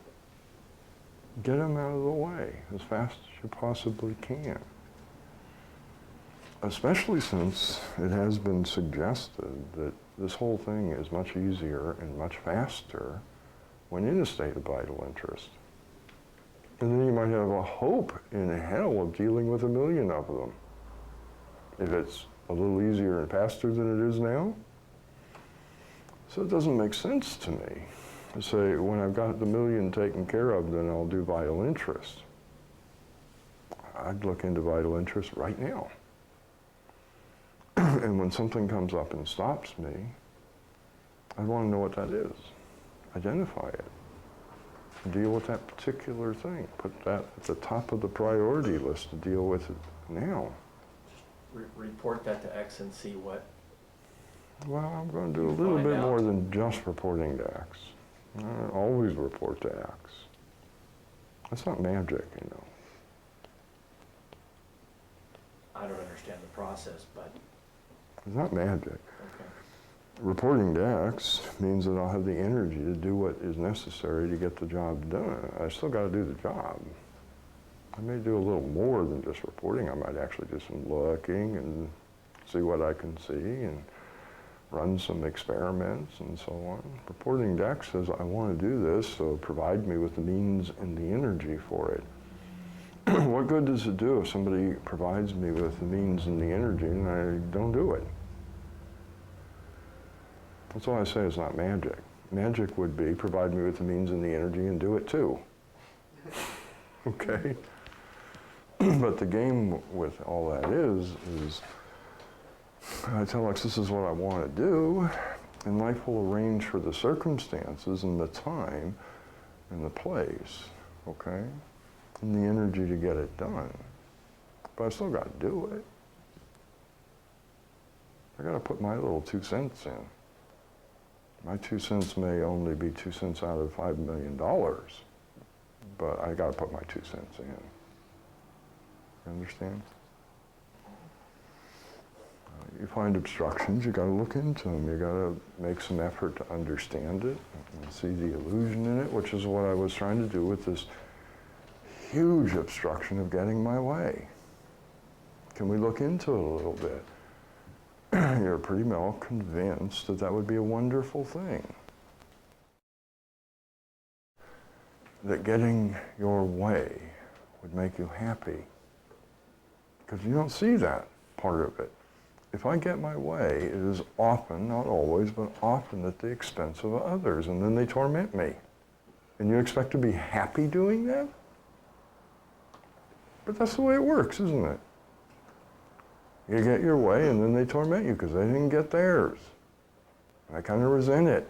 Get them out of the way as fast as you possibly can. Especially since it has been suggested that this whole thing is much easier and much faster when in a state of vital interest. And then you might have a hope in hell of dealing with 1,000,000 of them. If it's a little easier and faster than it is now. So it doesn't make sense to me to say, when I've got the 1,000,000 taken care of, then I'll do vital interest. I'd look into vital interest right now. And when something comes up and stops me, I want to know what that is. Identify it. Deal with that particular thing. Put that at the top of the priority list to deal with it now. Report that to X and see what. Well, I'm going to do a You little find bit out. more than just reporting to X. I always report to X. That's not magic, you know. I don't understand the process, but It's not magic. okay. Reporting to X means that I'll have the energy to do what is necessary to get the job done. I still got to do the job. I may do a little more than just reporting. I might actually do some looking and see what I can see and run some experiments and so on. Reporting to X says, I want to do this, so provide me with the means and the energy for it. What good does it do if somebody provides me with the means and the energy and I don't do it? That's why I say it's not magic. Magic would be provide me with the means and the energy and do it too. Okay? But the game with all that is I tell X, this is what I want to do, and life will arrange for the circumstances and the time and the place, okay? And the energy to get it done. But I still got to do it. I got to put my little 2 cents in. My 2 cents may only be 2 cents out of $5 million, but I got to put my 2 cents in. You understand? You find obstructions, you got to look into them. You got to make some effort to understand it and see the illusion in it, which is what I was trying to do with this huge obstruction of getting my way. Can we look into it a little bit? You're pretty well convinced that that would be a wonderful thing. That getting your way would make you happy. Because you don't see that part of it. If I get my way, it is often, not always, but often at the expense of others, and then they torment me. And you expect to be happy doing that? But that's the way it works, isn't it? You get your way, and then they torment you because they didn't get theirs. And I kind of resent it.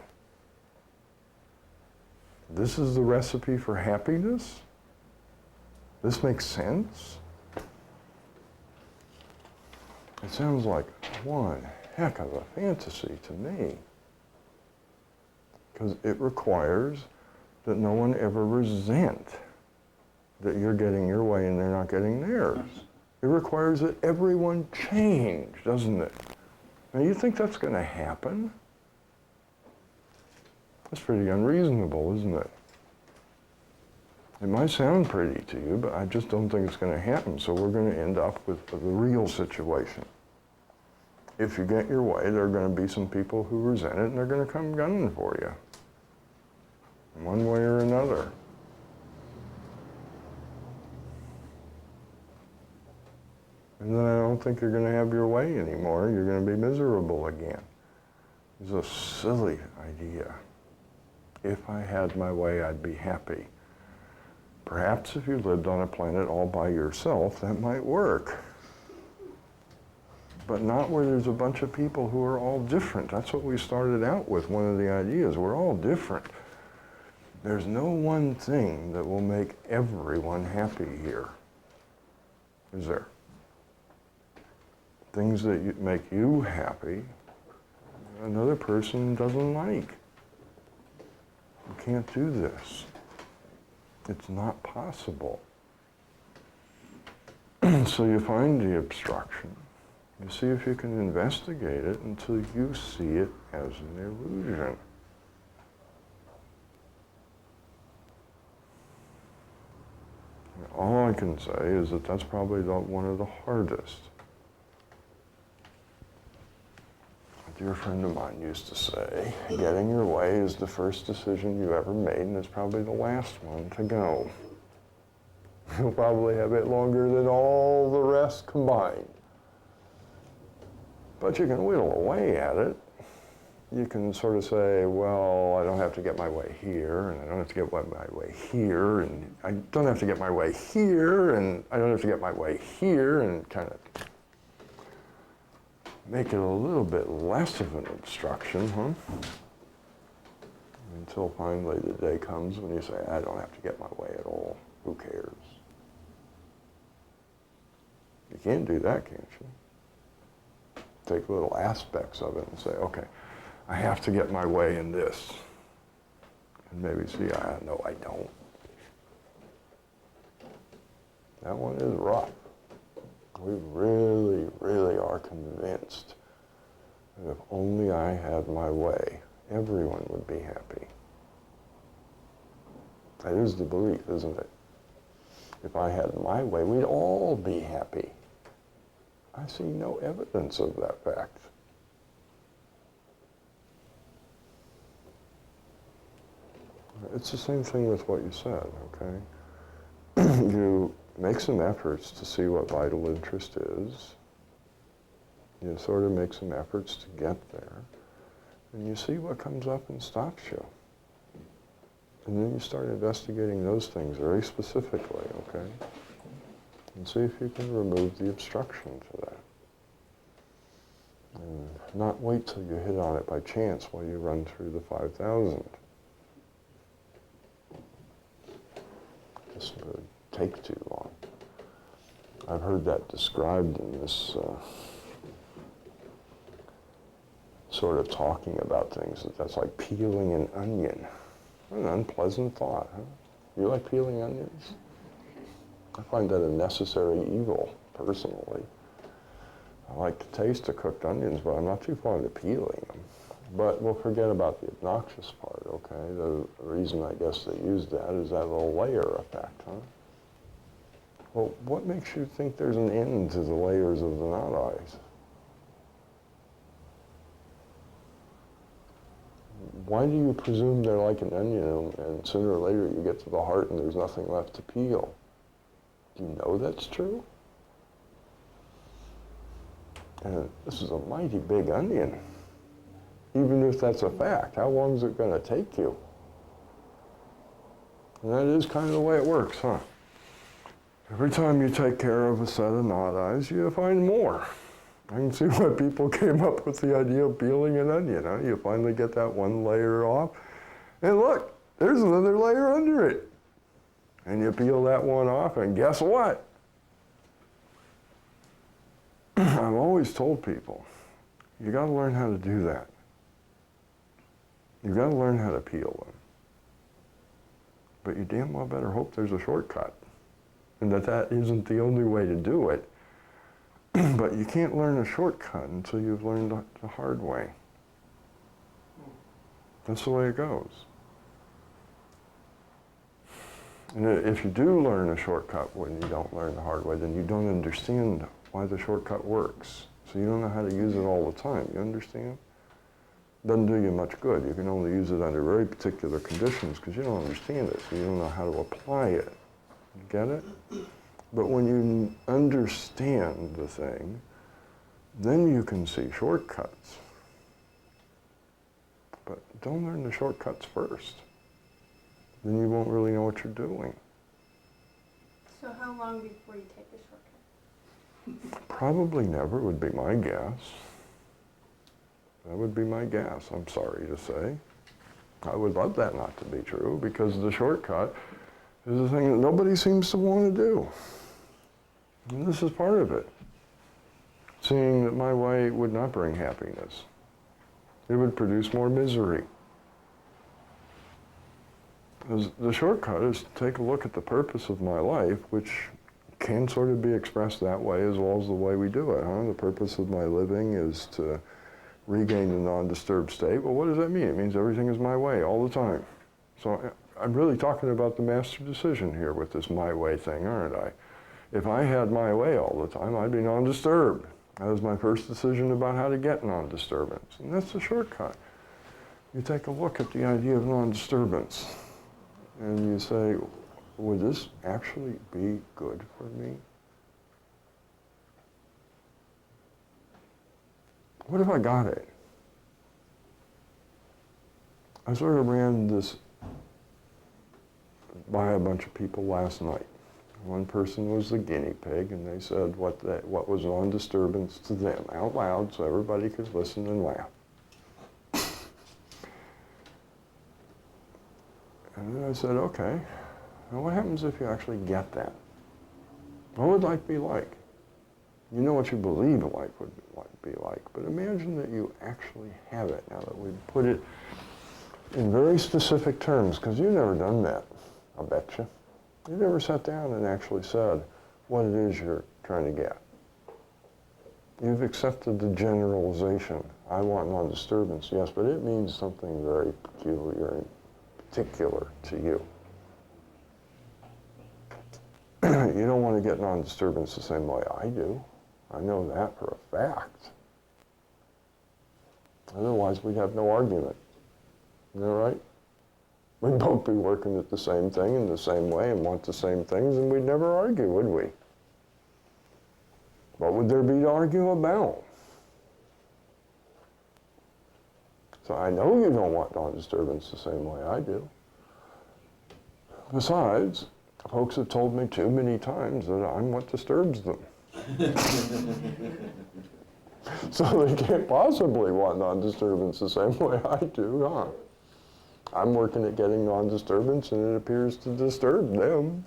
This is the recipe for happiness? This makes sense? It sounds like one heck of a fantasy to me. Because it requires that no one ever resent that you're getting your way and they're not getting theirs. It requires that everyone change, doesn't it? Now, you think that's going to happen? That's pretty unreasonable, isn't it? It might sound pretty to you, but I just don't think it's going to happen. So we're going to end up with the real situation. If you get your way, there are going to be some people who resent it, and they're going to come gunning for you, in one way or another. And then I don't think you're going to have your way anymore. You're going to be miserable again. It's a silly idea. If I had my way, I'd be happy. Perhaps if you lived on a planet all by yourself, that might work. But not where there's a bunch of people who are all different. That's what we started out with, one of the ideas. We're all different. There's no one thing that will make everyone happy here, is there? Things that make you happy, another person doesn't like. You can't do this. It's not possible. So you find the obstruction. You see if you can investigate it until you see it as an illusion. And all I can say is that that's probably one of the hardest. A dear friend of mine used to say, getting your way is the first decision you ever made, and it's probably the last one to go. You'll probably have it longer than all the rest combined. But you can whittle away at it. You can sort of say, well, I don't have to get my way here, and I don't have to get my way here, and I don't have to get my way here, and I don't have to get my way here, and kind of make it a little bit less of an obstruction, huh? Until finally the day comes when you say, I don't have to get my way at all. Who cares? You can't do that, can't you? Take little aspects of it and say, okay, I have to get my way in this. And maybe see, no, I don't. That one is rough. We really, really are convinced that if only I had my way, everyone would be happy. That is the belief, isn't it? If I had my way, we'd all be happy. I see no evidence of that fact. It's the same thing with what you said, okay? You make some efforts to see what vital interest is. You sort of make some efforts to get there. And you see what comes up and stops you. And then you start investigating those things very specifically, okay? And see if you can remove the obstruction to that. And not wait till you hit on it by chance while you run through the 5,000. This would take too long. I've heard that described in this sort of talking about things, that's like peeling an onion. What an unpleasant thought, huh? You like peeling onions? I find that a necessary evil, personally. I like the taste of cooked onions, but I'm not too fond of peeling them. But we'll forget about the obnoxious part, okay? The reason I guess they use that is that little layer effect, huh? Well, what makes you think there's an end to the layers of the knot eyes? Why do you presume they're like an onion and sooner or later you get to the heart and there's nothing left to peel? Do you know that's true? And this is a mighty big onion. Even if that's a fact, how long is it going to take you? And that is kind of the way it works, huh? Every time you take care of a set of knot eyes, you find more. I can see why people came up with the idea of peeling an onion, huh? You finally get that one layer off, and look, there's another layer under it. And you peel that one off, and guess what? I've always told people, you got to learn how to do that. You've got to learn how to peel them. But you damn well better hope there's a shortcut, and that isn't the only way to do it. But you can't learn a shortcut until you've learned the hard way. That's the way it goes. And if you do learn a shortcut when you don't learn the hard way, then you don't understand why the shortcut works. So you don't know how to use it all the time. You understand? Doesn't do you much good. You can only use it under very particular conditions because you don't understand it, so you don't know how to apply it. You get it? But when you understand the thing, then you can see shortcuts. But don't learn the shortcuts first. Then you won't really know what you're doing. So how long before you take the shortcut? Probably never would be my guess. That would be my guess, I'm sorry to say. I would love that not to be true, because the shortcut is the thing that nobody seems to want to do. And this is part of it. Seeing that my way would not bring happiness. It would produce more misery. The shortcut is to take a look at the purpose of my life, which can sort of be expressed that way as well as the way we do it. The purpose of my living is to regain the non-disturbed state. Well, what does that mean? It means everything is my way all the time. So I'm really talking about the master decision here with this my way thing, aren't I? If I had my way all the time, I'd be non-disturbed. That was my first decision about how to get non-disturbance. And that's the shortcut. You take a look at the idea of non-disturbance and you say, would this actually be good for me? What if I got it? I sort of ran this by a bunch of people last night. One person was the guinea pig, and they said what was non-disturbance to them out loud so everybody could listen and laugh. And then I said, okay, now what happens if you actually get that? What would life be like? You know what you believe life would be like, but imagine that you actually have it now that we've put it in very specific terms, because you've never done that, I'll bet you. You've never sat down and actually said what it is you're trying to get. You've accepted the generalization. I want non-disturbance, yes, but it means something very peculiar and particular to you. You don't want to get non-disturbance the same way I do. I know that for a fact. Otherwise, we'd have no argument. Isn't that right? We'd both be working at the same thing in the same way and want the same things, and we'd never argue, would we? What would there be to argue about? So I know you don't want non-disturbance the same way I do. Besides, folks have told me too many times that I'm what disturbs them. So they can't possibly want non-disturbance the same way I do, huh? I'm working at getting non-disturbance, and it appears to disturb them.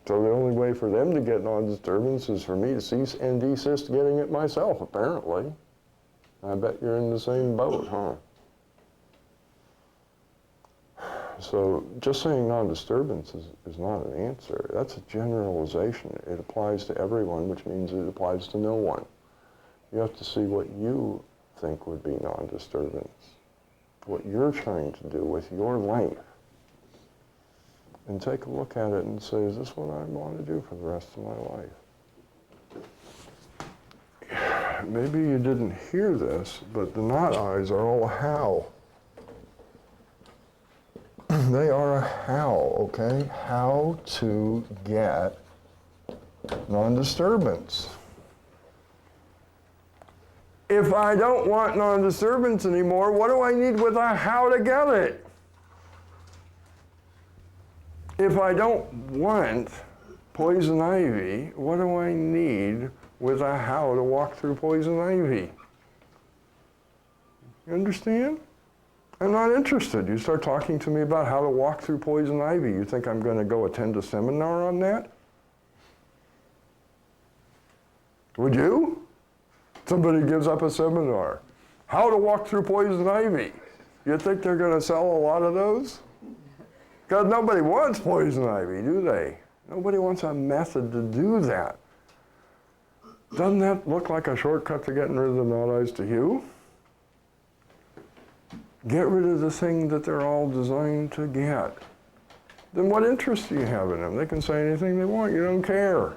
So the only way for them to get non-disturbance is for me to cease and desist getting it myself, apparently. I bet you're in the same boat, huh? So just saying non-disturbance is not an answer. That's a generalization. It applies to everyone, which means it applies to no one. You have to see what you think would be non-disturbance, what you're trying to do with your life, and take a look at it and say, is this what I want to do for the rest of my life? Maybe you didn't hear this, but the not eyes are all how. They are a how, okay? How to get non-disturbance. If I don't want non-disturbance anymore, what do I need with a how to get it? If I don't want poison ivy, what do I need with a how to walk through poison ivy? You understand? I'm not interested. You start talking to me about how to walk through poison ivy. You think I'm going to go attend a seminar on that? Would you? Somebody gives up a seminar. How to walk through poison ivy. You think they're going to sell a lot of those? Because nobody wants poison ivy, do they? Nobody wants a method to do that. Doesn't that look like a shortcut to getting rid of the knot eyes to you? Get rid of the thing that they're all designed to get. Then what interest do you have in them? They can say anything they want. You don't care.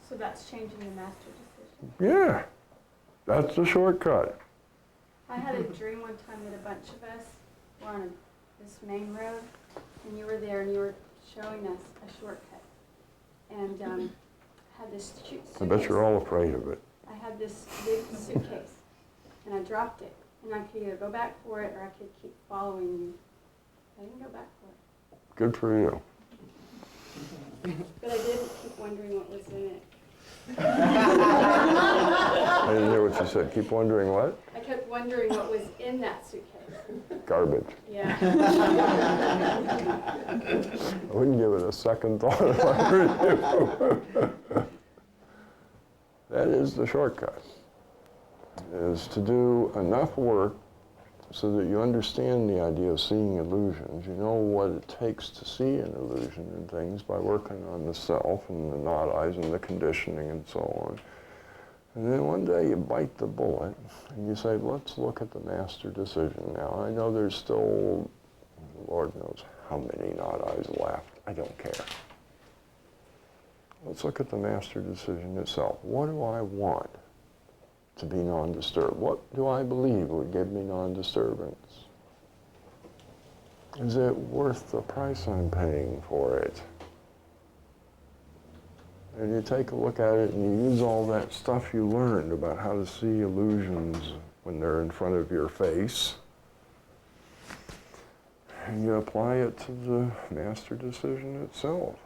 So that's changing the master decision. Yeah, that's the shortcut. I had a dream one time that a bunch of us were on this main road, and you were there, and you were showing us a shortcut. And had this suitcase. I bet you're all afraid of it. I had this big suitcase, and I dropped it. And I could either go back for it, or I could keep following you. I didn't go back for it. Good for you. But I did keep wondering what was in it. I didn't hear what you said. Keep wondering what? I kept wondering what was in that suitcase. Garbage. Yeah. I wouldn't give it a second thought if I heard you. That is the shortcut, is to do enough work so that you understand the idea of seeing illusions. You know what it takes to see an illusion in things by working on the self and the knot eyes and the conditioning and so on. And then one day you bite the bullet and you say, let's look at the master decision now. I know there's still, Lord knows how many knot eyes left. I don't care. Let's look at the master decision itself. What do I want to be non-disturbed? What do I believe would give me non-disturbance? Is it worth the price I'm paying for it? And you take a look at it and you use all that stuff you learned about how to see illusions when they're in front of your face, and you apply it to the master decision itself.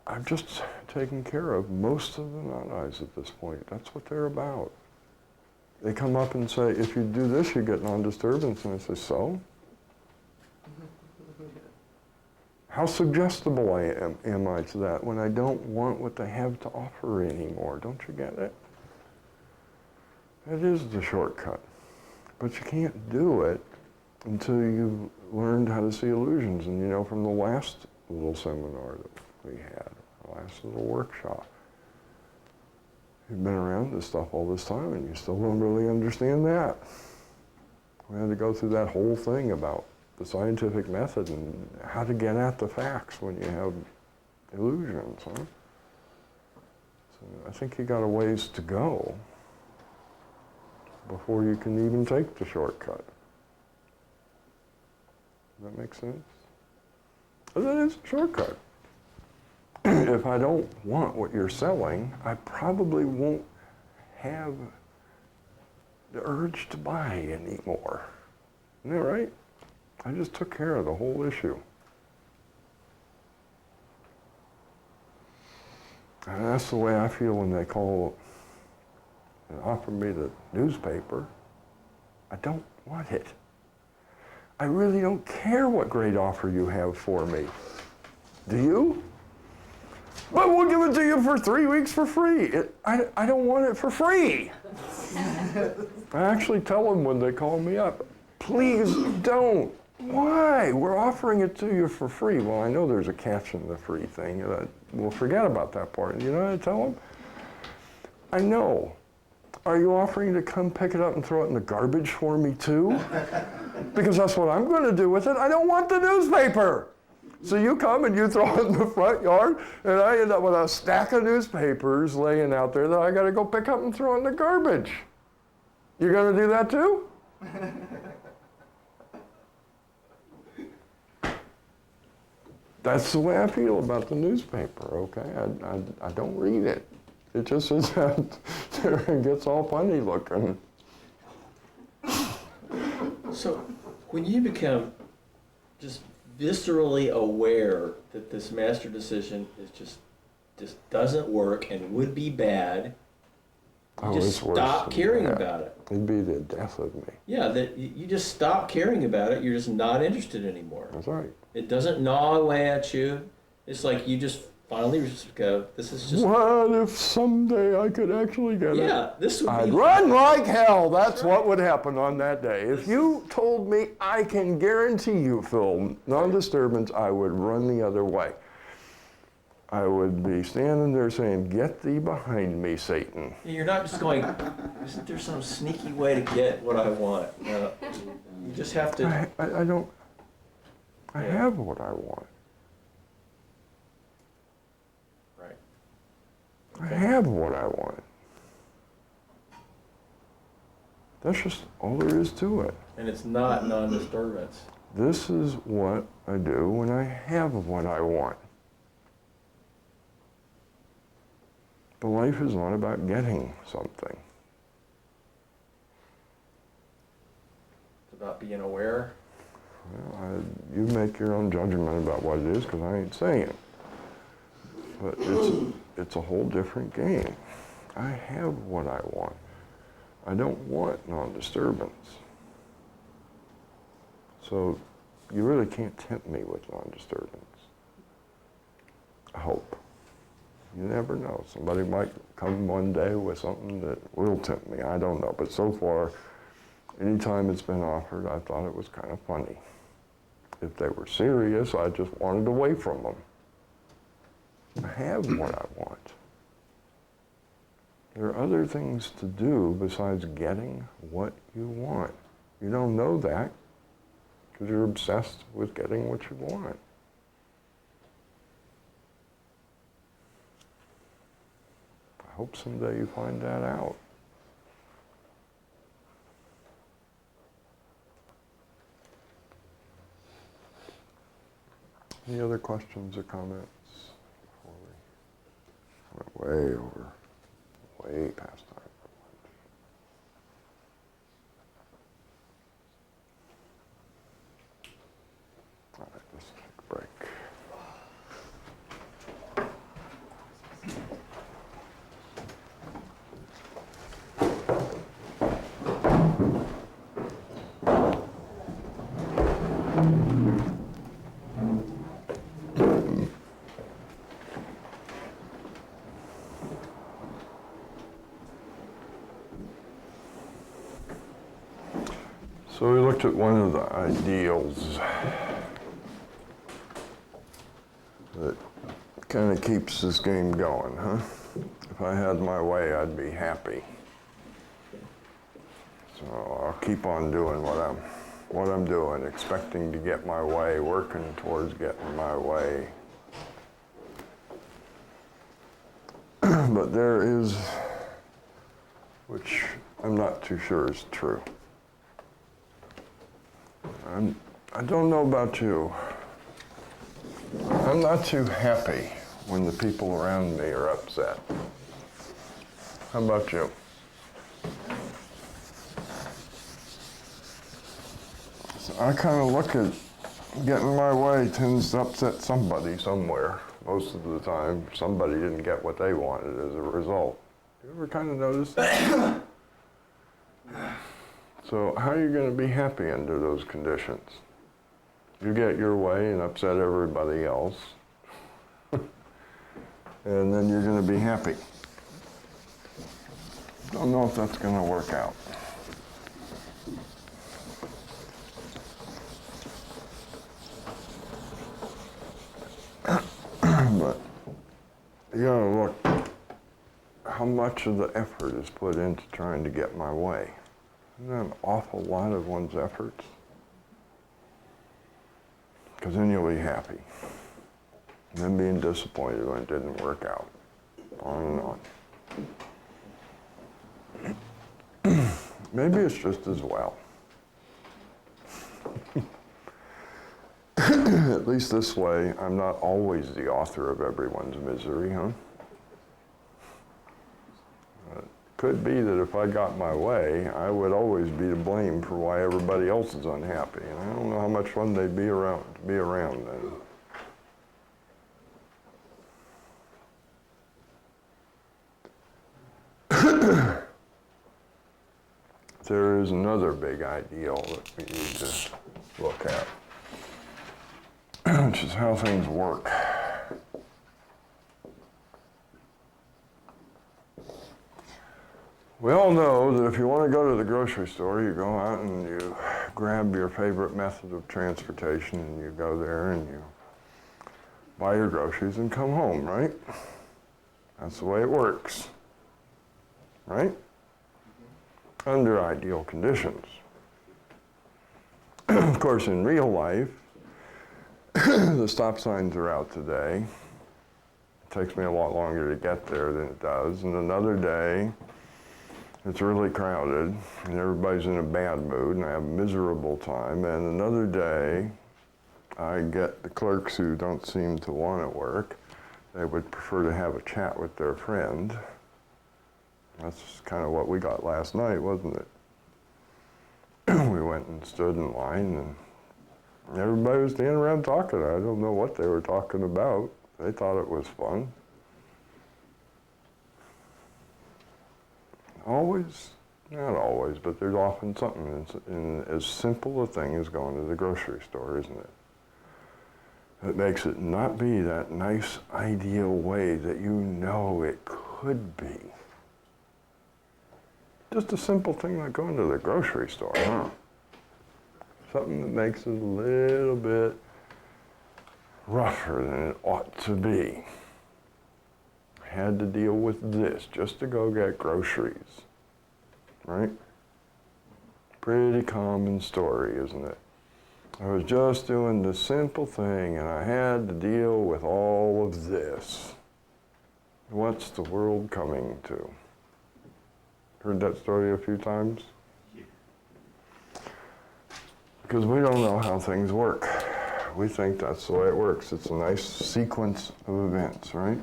I've just taken care of most of the knot eyes at this point. That's what they're about. They come up and say, if you do this, you get non-disturbance. And I say, so? How suggestible am I to that when I don't want what they have to offer anymore? Don't you get it? That is the shortcut. But you can't do it until you've learned how to see illusions. And you know, from the last little seminar that we had, last little workshop. You've been around this stuff all this time and you still don't really understand that. We had to go through that whole thing about the scientific method and how to get at the facts when you have illusions, huh? So I think you got a ways to go before you can even take the shortcut. Does that make sense? But that is a shortcut. If I don't want what you're selling, I probably won't have the urge to buy anymore. Isn't that right? I just took care of the whole issue. And that's the way I feel when they call and offer me the newspaper. I don't want it. I really don't care what great offer you have for me. Do you? But we'll give it to you for 3 weeks for free. I don't want it for free. I actually tell them when they call me up, please don't. Why? We're offering it to you for free. Well, I know there's a catch in the free thing. We'll forget about that part. You know what I tell them? I know. Are you offering to come pick it up and throw it in the garbage for me too? Because that's what I'm going to do with it. I don't want the newspaper. So you come and you throw it in the front yard, and I end up with a stack of newspapers laying out there that I got to go pick up and throw in the garbage. You're going to do that too? That's the way I feel about the newspaper, okay? I don't read it. It just sits out there and gets all funny looking. So when you become just viscerally aware that this master decision is just doesn't work and would be bad, you just stop caring about it. It'd be the death of me. Yeah, that you just stop caring about it. You're just not interested anymore. That's right. It doesn't gnaw away at you. It's like you just finally just go, this is just, What if someday I could actually get it? yeah, this would I'd be, run like hell. That's what would happen on that day. If you told me, I can guarantee you, Phil, non-disturbance, I would run the other way. I would be standing there saying, get thee behind me, Satan. you're not just going, isn't there some sneaky way to get what I want? No, you just have to, I don't, I Yeah. have what I want. right. I have what I want. That's just all there is to it. And it's not non-disturbance. This is what I do when I have what I want. But life is not about getting something. It's about being aware. Well, you make your own judgment about what it is, because I ain't saying it. But it's a whole different game. I have what I want. I don't want non-disturbance. So you really can't tempt me with non-disturbance. I hope. You never know. Somebody might come one day with something that will tempt me. I don't know. But so far, anytime it's been offered, I thought it was kind of funny. If they were serious, I just wanted away from them. I have what I want. There are other things to do besides getting what you want. You don't know that because you're obsessed with getting what you want. I hope someday you find that out. Any other questions or comments before we went way over, way past time for lunch? All right, let's take a break. So we looked at one of the ideals that kind of keeps this game going, huh? If I had my way, I'd be happy. So I'll keep on doing what I'm doing, expecting to get my way, working towards getting my way. But there is, which I'm not too sure is true. I don't know about you. I'm not too happy when the people around me are upset. How about you? So I kind of look at getting my way tends to upset somebody somewhere. Most of the time, somebody didn't get what they wanted as a result. You ever kind of notice that? So how are you going to be happy under those conditions? You get your way and upset everybody else, and then you're going to be happy. Don't know if that's going to work out. But you gotta look how much of the effort is put into trying to get my way. Isn't that an awful lot of one's efforts? Because then you'll be happy. And then being disappointed when it didn't work out. On and on. Maybe it's just as well. At least this way, I'm not always the author of everyone's misery, huh? It could be that if I got my way, I would always be to blame for why everybody else is unhappy. And I don't know how much fun they'd be around then. There is another big ideal that we need to look at, which is how things work. We all know that if you want to go to the grocery store, you go out and you grab your favorite method of transportation and you go there and you buy your groceries and come home, right? That's the way it works, right? Under ideal conditions. Of course, in real life, the stop signs are out today. It takes me a lot longer to get there than it does. And another day, it's really crowded and everybody's in a bad mood and I have a miserable time. And another day, I get the clerks who don't seem to want to work. They would prefer to have a chat with their friend. That's kind of what we got last night, wasn't it? We went and stood in line and everybody was standing around talking. I don't know what they were talking about. They thought it was fun. Always, not always, but there's often something in as simple a thing as going to the grocery store, isn't it? It makes it not be that nice, ideal way that you know it could be. Just a simple thing like going to the grocery store, huh? Something that makes it a little bit rougher than it ought to be. Had to deal with this just to go get groceries, right? Pretty common story, isn't it? I was just doing the simple thing and I had to deal with all of this. What's the world coming to? Heard that story a few times? Because we don't know how things work. We think that's the way it works. It's a nice sequence of events, right?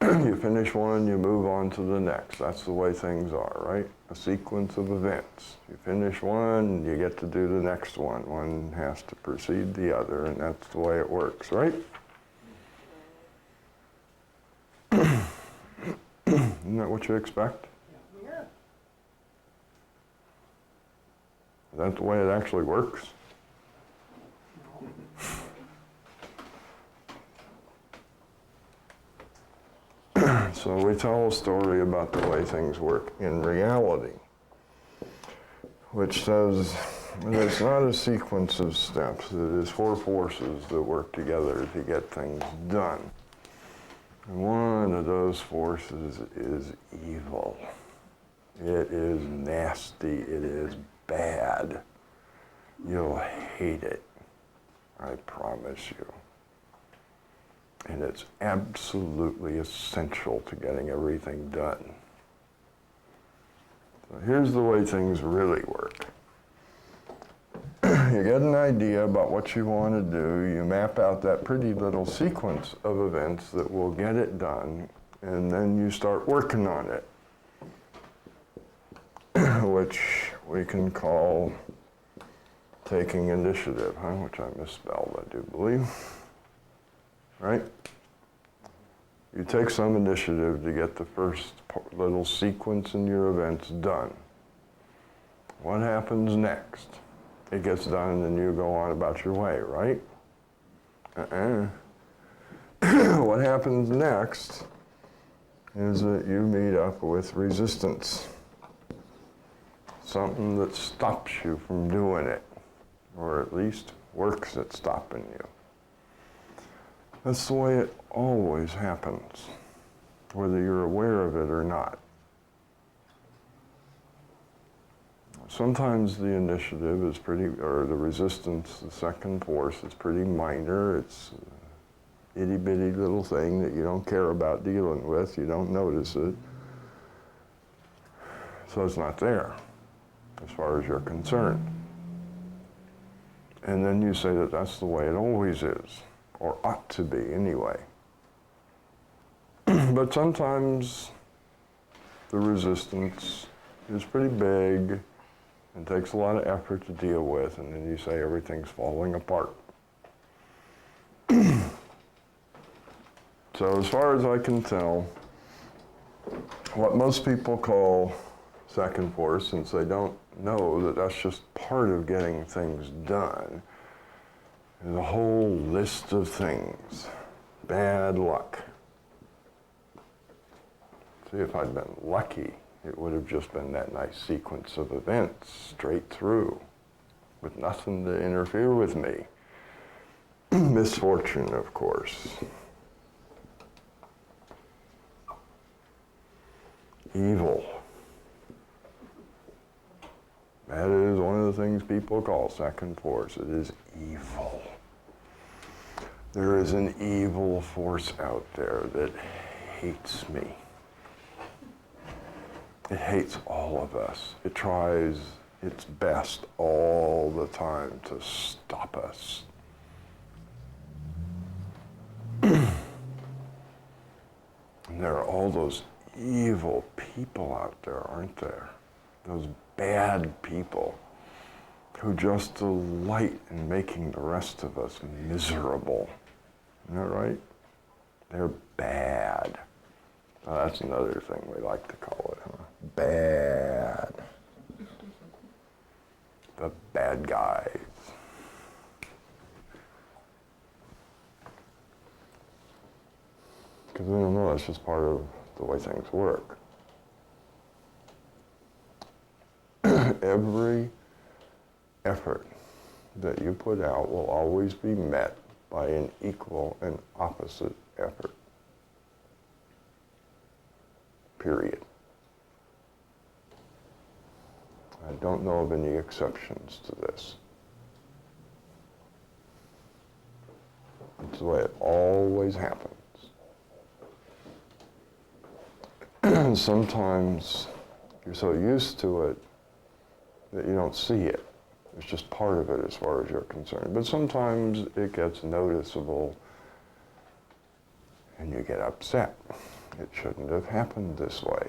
You finish one, you move on to the next. That's the way things are, right? A sequence of events. You finish one, you get to do the next one. One has to precede the other, and that's the way it works, right? Isn't that what you expect? Yeah. Is that the way it actually works? So we tell a story about the way things work in reality, which says that it's not a sequence of steps. It is four forces that work together to get things done. And one of those forces is evil. It is nasty. It is bad. You'll hate it. I promise you. And it's absolutely essential to getting everything done. So here's the way things really work. You get an idea about what you want to do, you map out that pretty little sequence of events that will get it done, and then you start working on it, which we can call taking initiative, which I misspelled, I do believe. Right? You take some initiative to get the first little sequence in your events done. What happens next? It gets done and you go on about your way, right? What happens next is that you meet up with resistance. Something that stops you from doing it, or at least works at stopping you. That's the way it always happens, whether you're aware of it or not. Sometimes the initiative is or the resistance, the second force, is pretty minor. It's an itty-bitty little thing that you don't care about dealing with. You don't notice it. So it's not there, as far as you're concerned. And then you say that that's the way it always is. Or ought to be, anyway. But sometimes the resistance is pretty big and takes a lot of effort to deal with, and then you say everything's falling apart. So as far as I can tell, what most people call second force, since they don't know that that's just part of getting things done, there's a whole list of things. Bad luck. See, if I'd been lucky, It would have just been that nice sequence of events straight through with nothing to interfere with me. Misfortune, of course. Evil. That is one of the things people call second force. It is evil. There is an evil force out there that hates me. It hates all of us. It tries its best all the time to stop us. And there are all those evil people out there, aren't there? Those bad people who just delight in making the rest of us miserable. Isn't that right? They're bad. Well, that's another thing we like to call it, huh? Bad. The bad guys. Because we don't know, that's just part of the way things work. Every effort that you put out will always be met by an equal and opposite effort. Period. I don't know of any exceptions to this. It's the way it always happens. And sometimes you're so used to it that you don't see it. It's just part of it as far as you're concerned. But sometimes it gets noticeable and you get upset. It shouldn't have happened this way.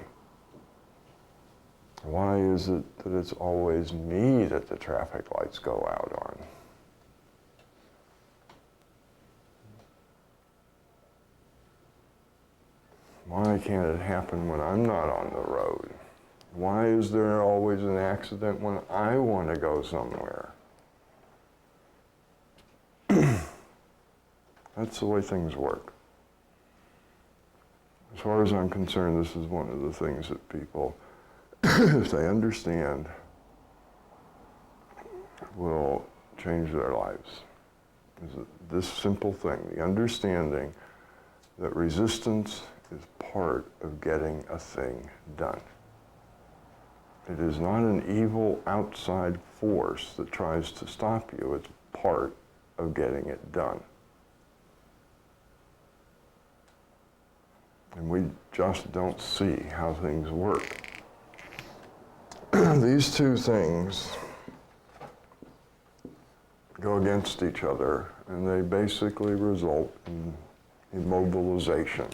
Why is it that it's always me that the traffic lights go out on? Why can't it happen when I'm not on the road? Why is there always an accident when I want to go somewhere? That's the way things work. As far as I'm concerned, this is one of the things that people, if they understand, will change their lives. Is this simple thing, the understanding that resistance is part of getting a thing done. It is not an evil outside force that tries to stop you. It's part of getting it done. And we just don't see how things work. These two things go against each other, and they basically result in immobilization.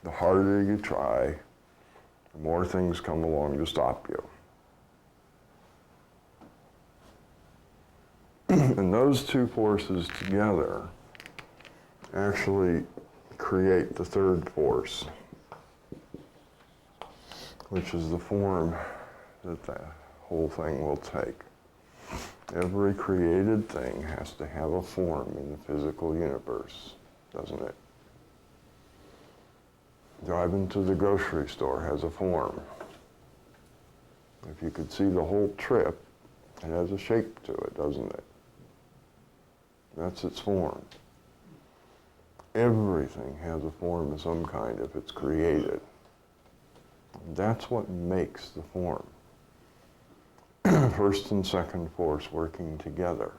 The harder you try, the more things come along to stop you. And those two forces together actually create the third force, which is the form that the whole thing will take. Every created thing has to have a form in the physical universe, doesn't it? Driving to the grocery store has a form. If you could see the whole trip, it has a shape to it, doesn't it? That's its form. Everything has a form of some kind if it's created. That's what makes the form. First and second force working together.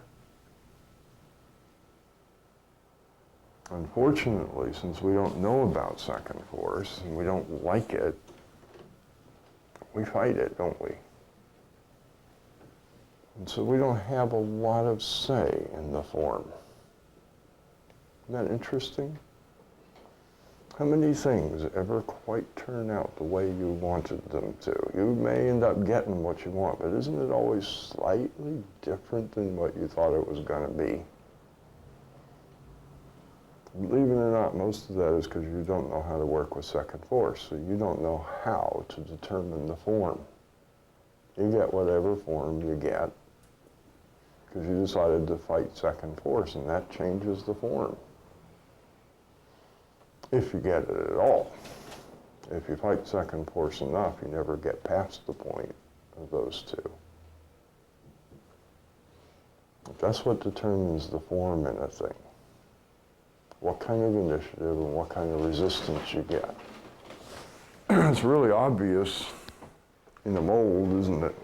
Unfortunately, since we don't know about second force and we don't like it, we fight it, don't we? And so we don't have a lot of say in the form. Isn't that interesting? How many things ever quite turn out the way you wanted them to? You may end up getting what you want, but isn't it always slightly different than what you thought it was going to be? Believe it or not, most of that is because you don't know how to work with second force, so you don't know how to determine the form. You get whatever form you get because you decided to fight second force, and that changes the form. If you get it at all. If you fight second force enough, you never get past the point of those two. That's what determines the form in a thing. What kind of initiative and what kind of resistance you get. It's really obvious in a mold, isn't it?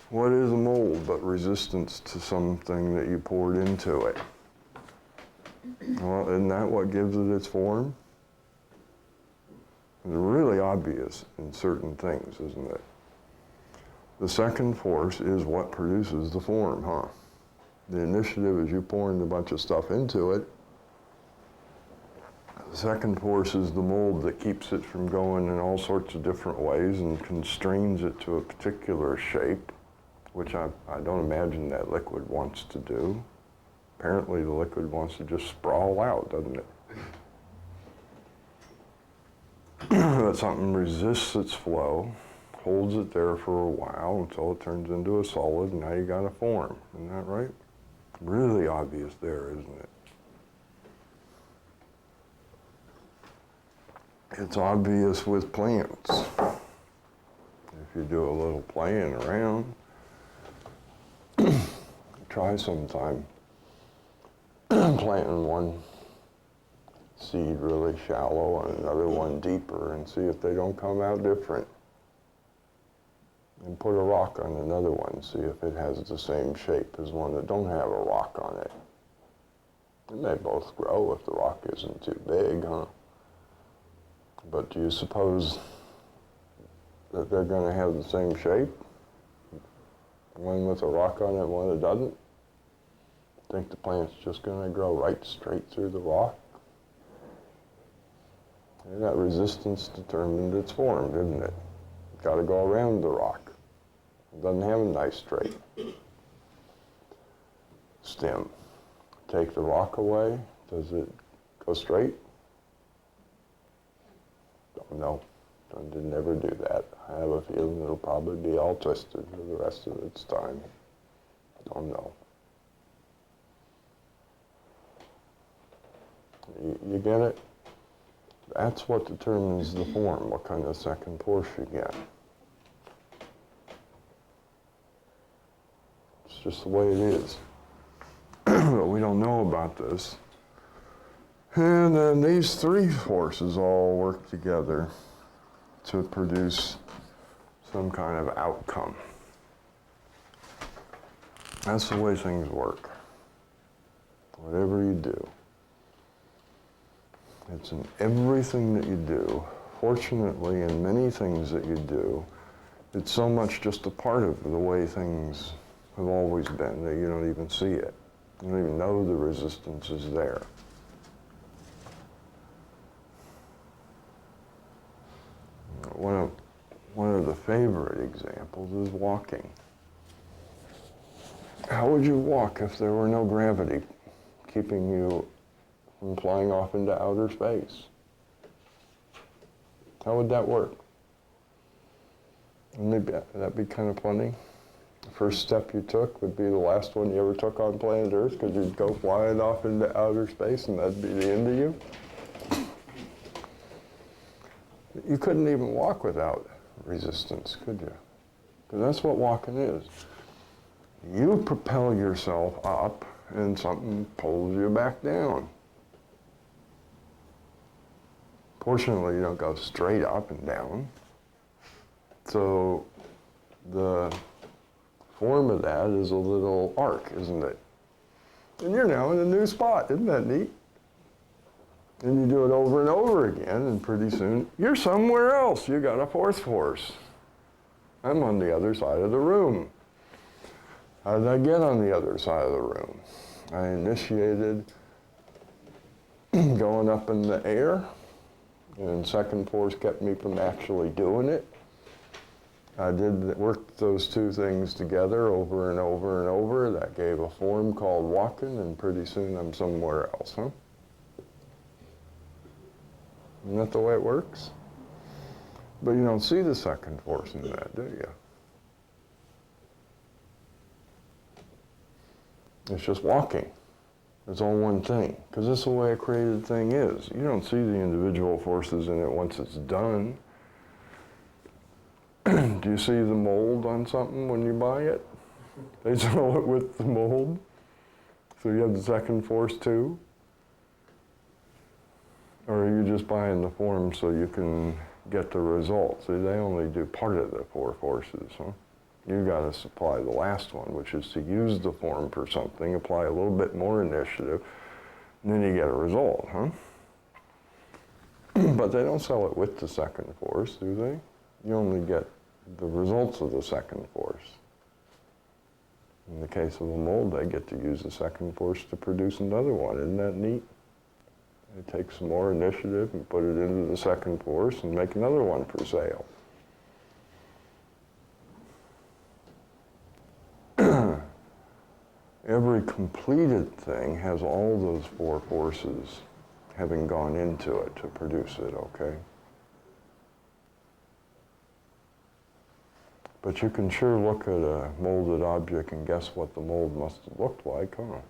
What is a mold but resistance to something that you poured into it? Well, isn't that what gives it its form? It's really obvious in certain things, isn't it? The second force is what produces the form, huh? The initiative is you pouring a bunch of stuff into it. The second force is the mold that keeps it from going in all sorts of different ways and constrains it to a particular shape, which I don't imagine that liquid wants to do. Apparently the liquid wants to just sprawl out, doesn't it? That something resists its flow, holds it there for a while until it turns into a solid, and now you got a form. Isn't that right? Really obvious there, isn't it? It's obvious with plants. If you do a little playing around, try sometime planting one seed really shallow and another one deeper and see if they don't come out different. And put a rock on another one, see if it has the same shape as one that don't have a rock on it. It may both grow if the rock isn't too big, huh? But do you suppose that they're going to have the same shape? One with a rock on it, one that doesn't? Think the plant's just going to grow right straight through the rock? And that resistance determined its form, didn't it? It's got to go around the rock. It doesn't have a nice straight stem. Take the rock away, does it go straight? Don't know. It never do that. I have a feeling it'll probably be all twisted for the rest of its time. Don't know. You get it? That's what determines the form, what kind of second force you get. It's just the way it is. But we don't know about this. And then these three forces all work together to produce some kind of outcome. That's the way things work. Whatever you do. It's in everything that you do. Fortunately, in many things that you do, it's so much just a part of the way things have always been that you don't even see it. You don't even know the resistance is there. One of the favorite examples is walking. How would you walk if there were no gravity keeping you from flying off into outer space? How would that work? Wouldn't that be kind of funny? The first step you took would be the last one you ever took on planet Earth, because you'd go flying off into outer space and that'd be the end of you. You couldn't even walk without resistance, could you? Because that's what walking is. You propel yourself up and something pulls you back down. Fortunately, you don't go straight up and down. So the form of that is a little arc, isn't it? And you're now in a new spot. Isn't that neat? And you do it over and over again, and pretty soon you're somewhere else. You got a fourth force. I'm on the other side of the room. How did I get on the other side of the room? I initiated going up in the air, and second force kept me from actually doing it. I worked those two things together over and over and over. That gave a form called walking, and pretty soon I'm somewhere else, huh? Isn't that the way it works? But you don't see the second force in that, do you? It's just walking. It's all one thing, because that's the way a created thing is. You don't see the individual forces in it once it's done. Do you see the mold on something when you buy it? They drill it with the mold, so you have the second force too? Or are you just buying the form so you can get the result? See, they only do part of the 4 forces, huh? You got to supply the last one, which is to use the form for something, apply a little bit more initiative, and then you get a result, huh? But they don't sell it with the second force, do they? You only get the results of the second force. In the case of a mold, they get to use the second force to produce another one. Isn't that neat? They take some more initiative and put it into the second force and make another one for sale. Every completed thing has all those 4 forces having gone into it to produce it, okay? But you can sure look at a molded object and guess what the mold must have looked like, huh?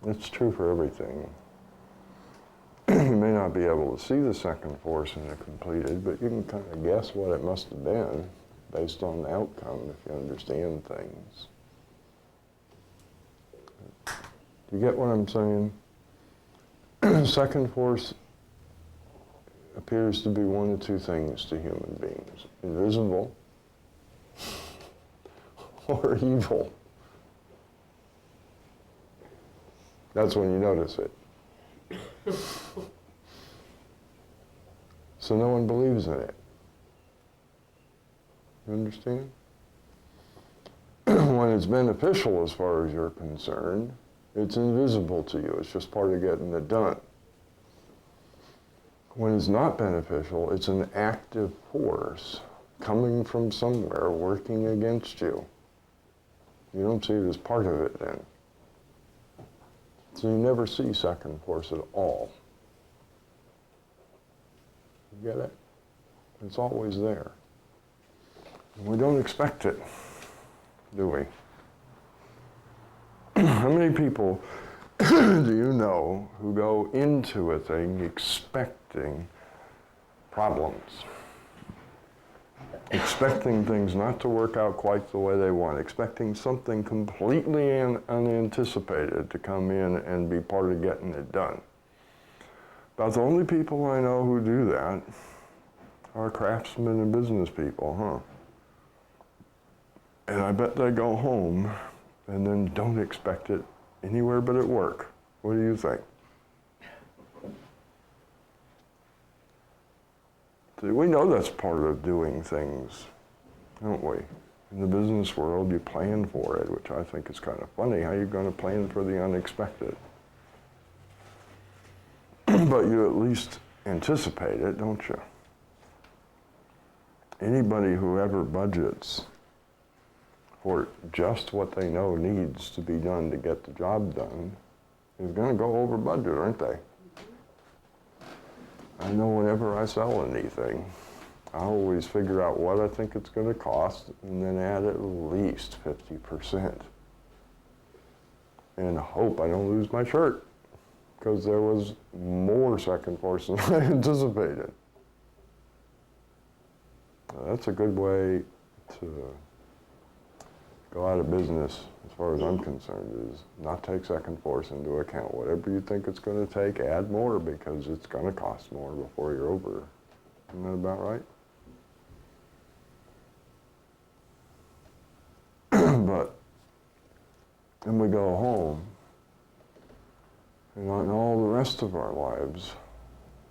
It's true for everything. You may not be able to see the second force in a completed, but you can kind of guess what it must have been based on the outcome if you understand things. Do you get what I'm saying? Second force appears to be one of 2 things to human beings: invisible or evil. That's when you notice it. So no one believes in it. You understand? When it's beneficial as far as you're concerned, it's invisible to you. It's just part of getting it done. When it's not beneficial, it's an active force coming from somewhere working against you. You don't see it as part of it then. So you never see second force at all. You get it? It's always there. We don't expect it, do we? How many people do you know who go into a thing expecting problems? Expecting things not to work out quite the way they want, expecting something completely unanticipated to come in and be part of getting it done. About the only people I know who do that are craftsmen and business people, huh? And I bet they go home and then don't expect it anywhere but at work. What do you think? See, we know that's part of doing things, don't we? In the business world, you plan for it, which I think is kind of funny. How are you going to plan for the unexpected? But you at least anticipate it, don't you? Anybody who ever budgets for just what they know needs to be done to get the job done is going to go over budget, aren't they? I know whenever I sell anything, I always figure out what I think it's going to cost and then add at least 50%. And hope I don't lose my shirt, because there was more second force than I anticipated. That's a good way to go out of business, as far as I'm concerned, is not take second force into account. Whatever you think it's going to take, add more, because it's going to cost more before you're over. Isn't that about right? But then we go home, and on all the rest of our lives,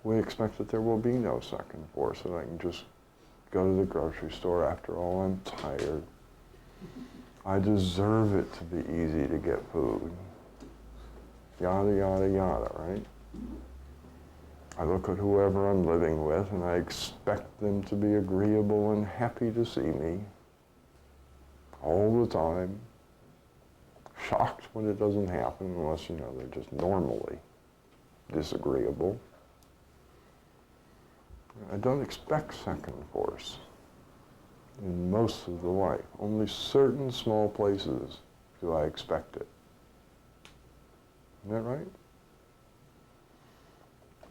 we expect that there will be no second force, and I can just go to the grocery store. After all, I'm tired. I deserve it to be easy to get food. Yada, yada, yada, right? I look at whoever I'm living with and I expect them to be agreeable and happy to see me all the time. Shocked when it doesn't happen, unless, you know, they're just normally disagreeable. I don't expect second force in most of the life. Only certain small places do I expect it. Isn't that right?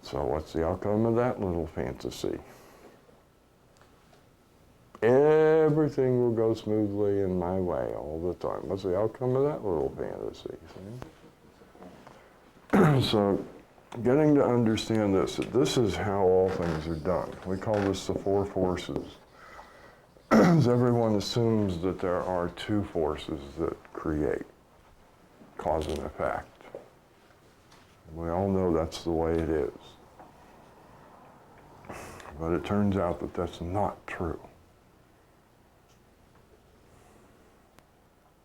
So what's the outcome of that little fantasy? Everything will go smoothly in my way all the time. What's the outcome of that little fantasy? See? So getting to understand this, that this is how all things are done. We call this the four forces. As everyone assumes that there are two forces that create cause and effect. We all know that's the way it is. But it turns out that that's not true.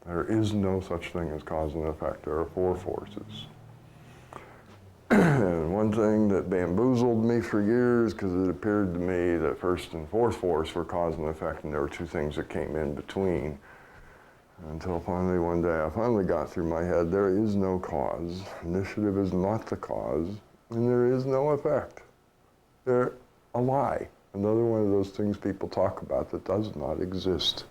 There is no such thing as cause and effect. There are four forces. And one thing that bamboozled me for years, because it appeared to me that first and fourth force were cause and effect, and there were two things that came in between. Until finally one day I finally got through my head, there is no cause. Initiative is not the cause, and there is no effect. They're a lie. Another one of those things people talk about that does not exist.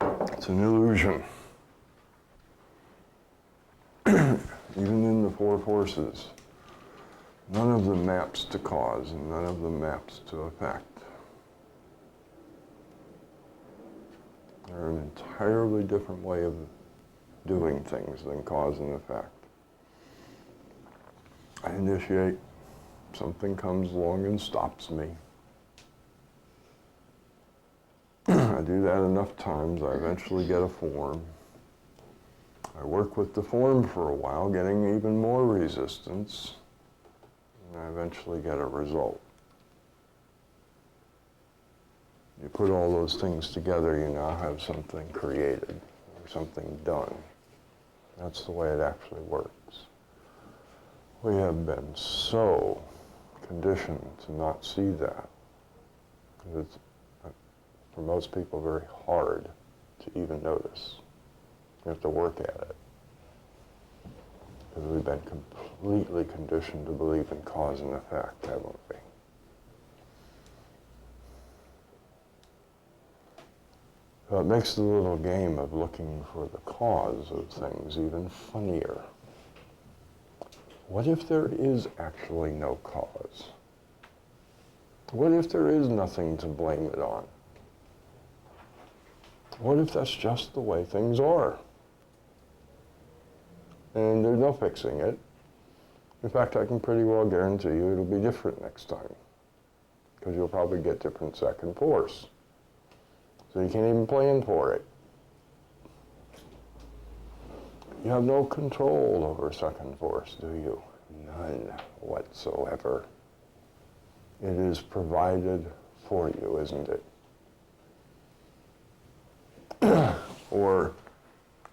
It's an illusion. Even in the four forces, none of them maps to cause and none of them maps to effect. They're an entirely different way of doing things than cause and effect. I initiate, something comes along and stops me. I do that enough times, I eventually get a form. I work with the form for a while, getting even more resistance, and I eventually get a result. You put all those things together, you now have something created, or something done. That's the way it actually works. We have been so conditioned to not see that. It's, for most people, very hard to even notice. You have to work at it. Because we've been completely conditioned to believe in cause and effect, haven't we? So it makes the little game of looking for the cause of things even funnier. What if there is actually no cause? What if there is nothing to blame it on? What if that's just the way things are? And there's no fixing it. In fact, I can pretty well guarantee you it'll be different next time, because you'll probably get different second force. So you can't even plan for it. You have no control over second force, do you? None whatsoever. It is provided for you, isn't it? Or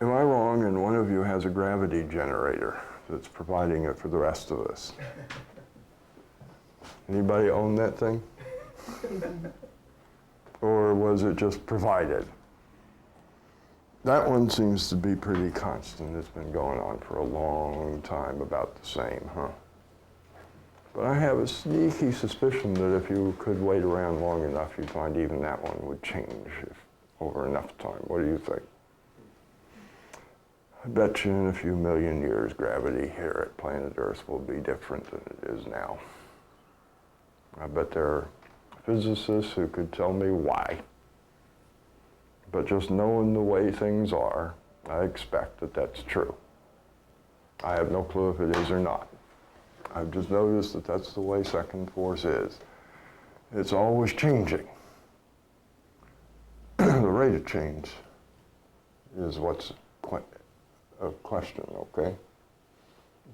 am I wrong and one of you has a gravity generator that's providing it for the rest of us? Anybody own that thing? Or was it just provided? That one seems to be pretty constant. It's been going on for a long time, about the same, huh? But I have a sneaky suspicion that if you could wait around long enough, you'd find even that one would change over enough time. What do you think? I bet you in a few million years, gravity here at planet Earth will be different than it is now. I bet there are physicists who could tell me why. But just knowing the way things are, I expect that that's true. I have no clue if it is or not. I've just noticed that that's the way second force is. It's always changing. The rate of change is what's a question, okay?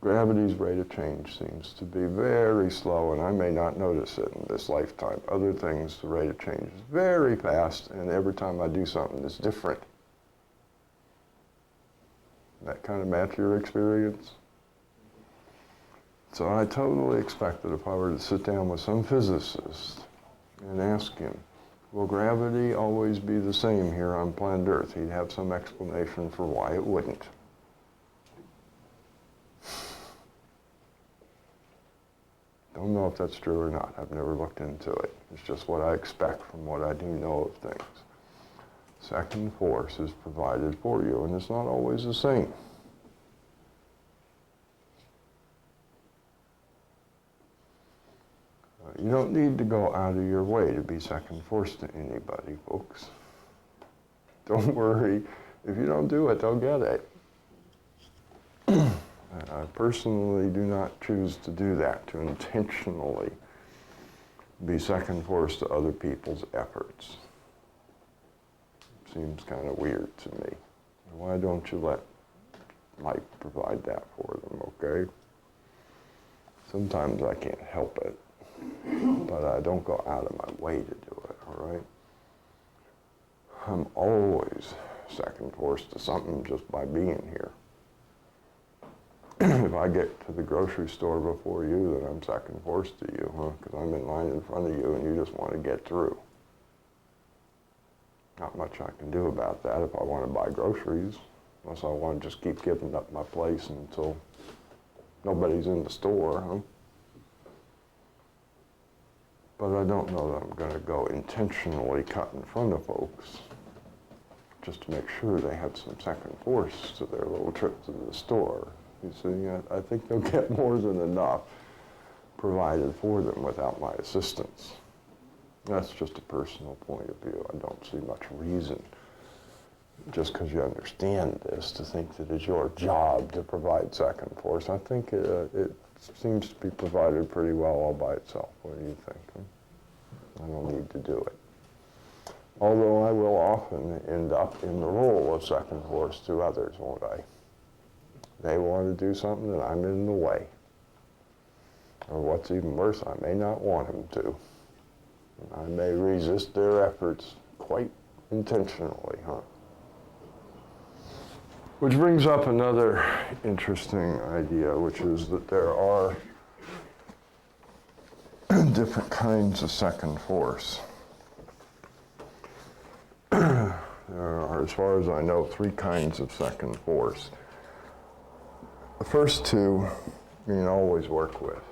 Gravity's rate of change seems to be very slow, and I may not notice it in this lifetime. Other things, the rate of change is very fast, and every time I do something, it's different. That kind of match your experience? So I totally expect that if I were to sit down with some physicist and ask him, will gravity always be the same here on planet Earth? He'd have some explanation for why it wouldn't. Don't know if that's true or not. I've never looked into it. It's just what I expect from what I do know of things. second force is provided for you, and it's not always the same. You don't need to go out of your way to be second force to anybody, folks. Don't worry. If you don't do it, they'll get it. I personally do not choose to do that, to intentionally be second force to other people's efforts. Seems kind of weird to me. Why don't you let Mike provide that for them, okay? Sometimes I can't help it, but I don't go out of my way to do it, all right? I'm always second force to something just by being here. If I get to the grocery store before you, then I'm second force to you, huh? Because I'm in line in front of you and you just want to get through. Not much I can do about that if I want to buy groceries, unless I want to just keep giving up my place until nobody's in the store, huh? But I don't know that I'm going to go intentionally cut in front of folks just to make sure they have some second force to their little trip to the store. You see, I think they'll get more than enough provided for them without my assistance. That's just a personal point of view. I don't see much reason, just because you understand this, to think that it's your job to provide second force. I think it seems to be provided pretty well all by itself. What do you think? I don't need to do it. Although I will often end up in the role of second force to others, won't I? They want to do something and I'm in the way. Or what's even worse, I may not want them to. I may resist their efforts quite intentionally, huh? Which brings up another interesting idea, which is that there are different kinds of second force. There are, as far as I know, 3 kinds of second force. The first 2 you can always work with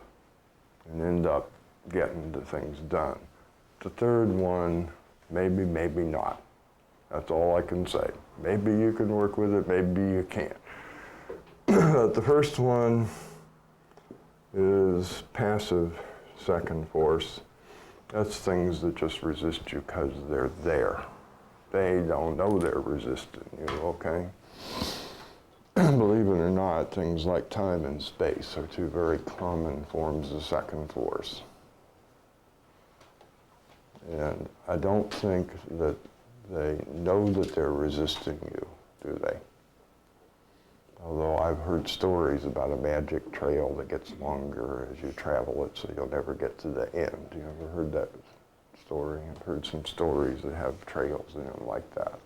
and end up getting the things done. The third one, maybe, maybe not. That's all I can say. Maybe you can work with it, maybe you can't. The first one is passive second force. That's things that just resist you because they're there. They don't know they're resisting you, okay? Believe it or not, things like time and space are 2 very common forms of second force. And I don't think that they know that they're resisting you, do they? Although I've heard stories about a magic trail that gets longer as you travel it, so you'll never get to the end. You ever heard that story? I've heard some stories that have trails in them like that.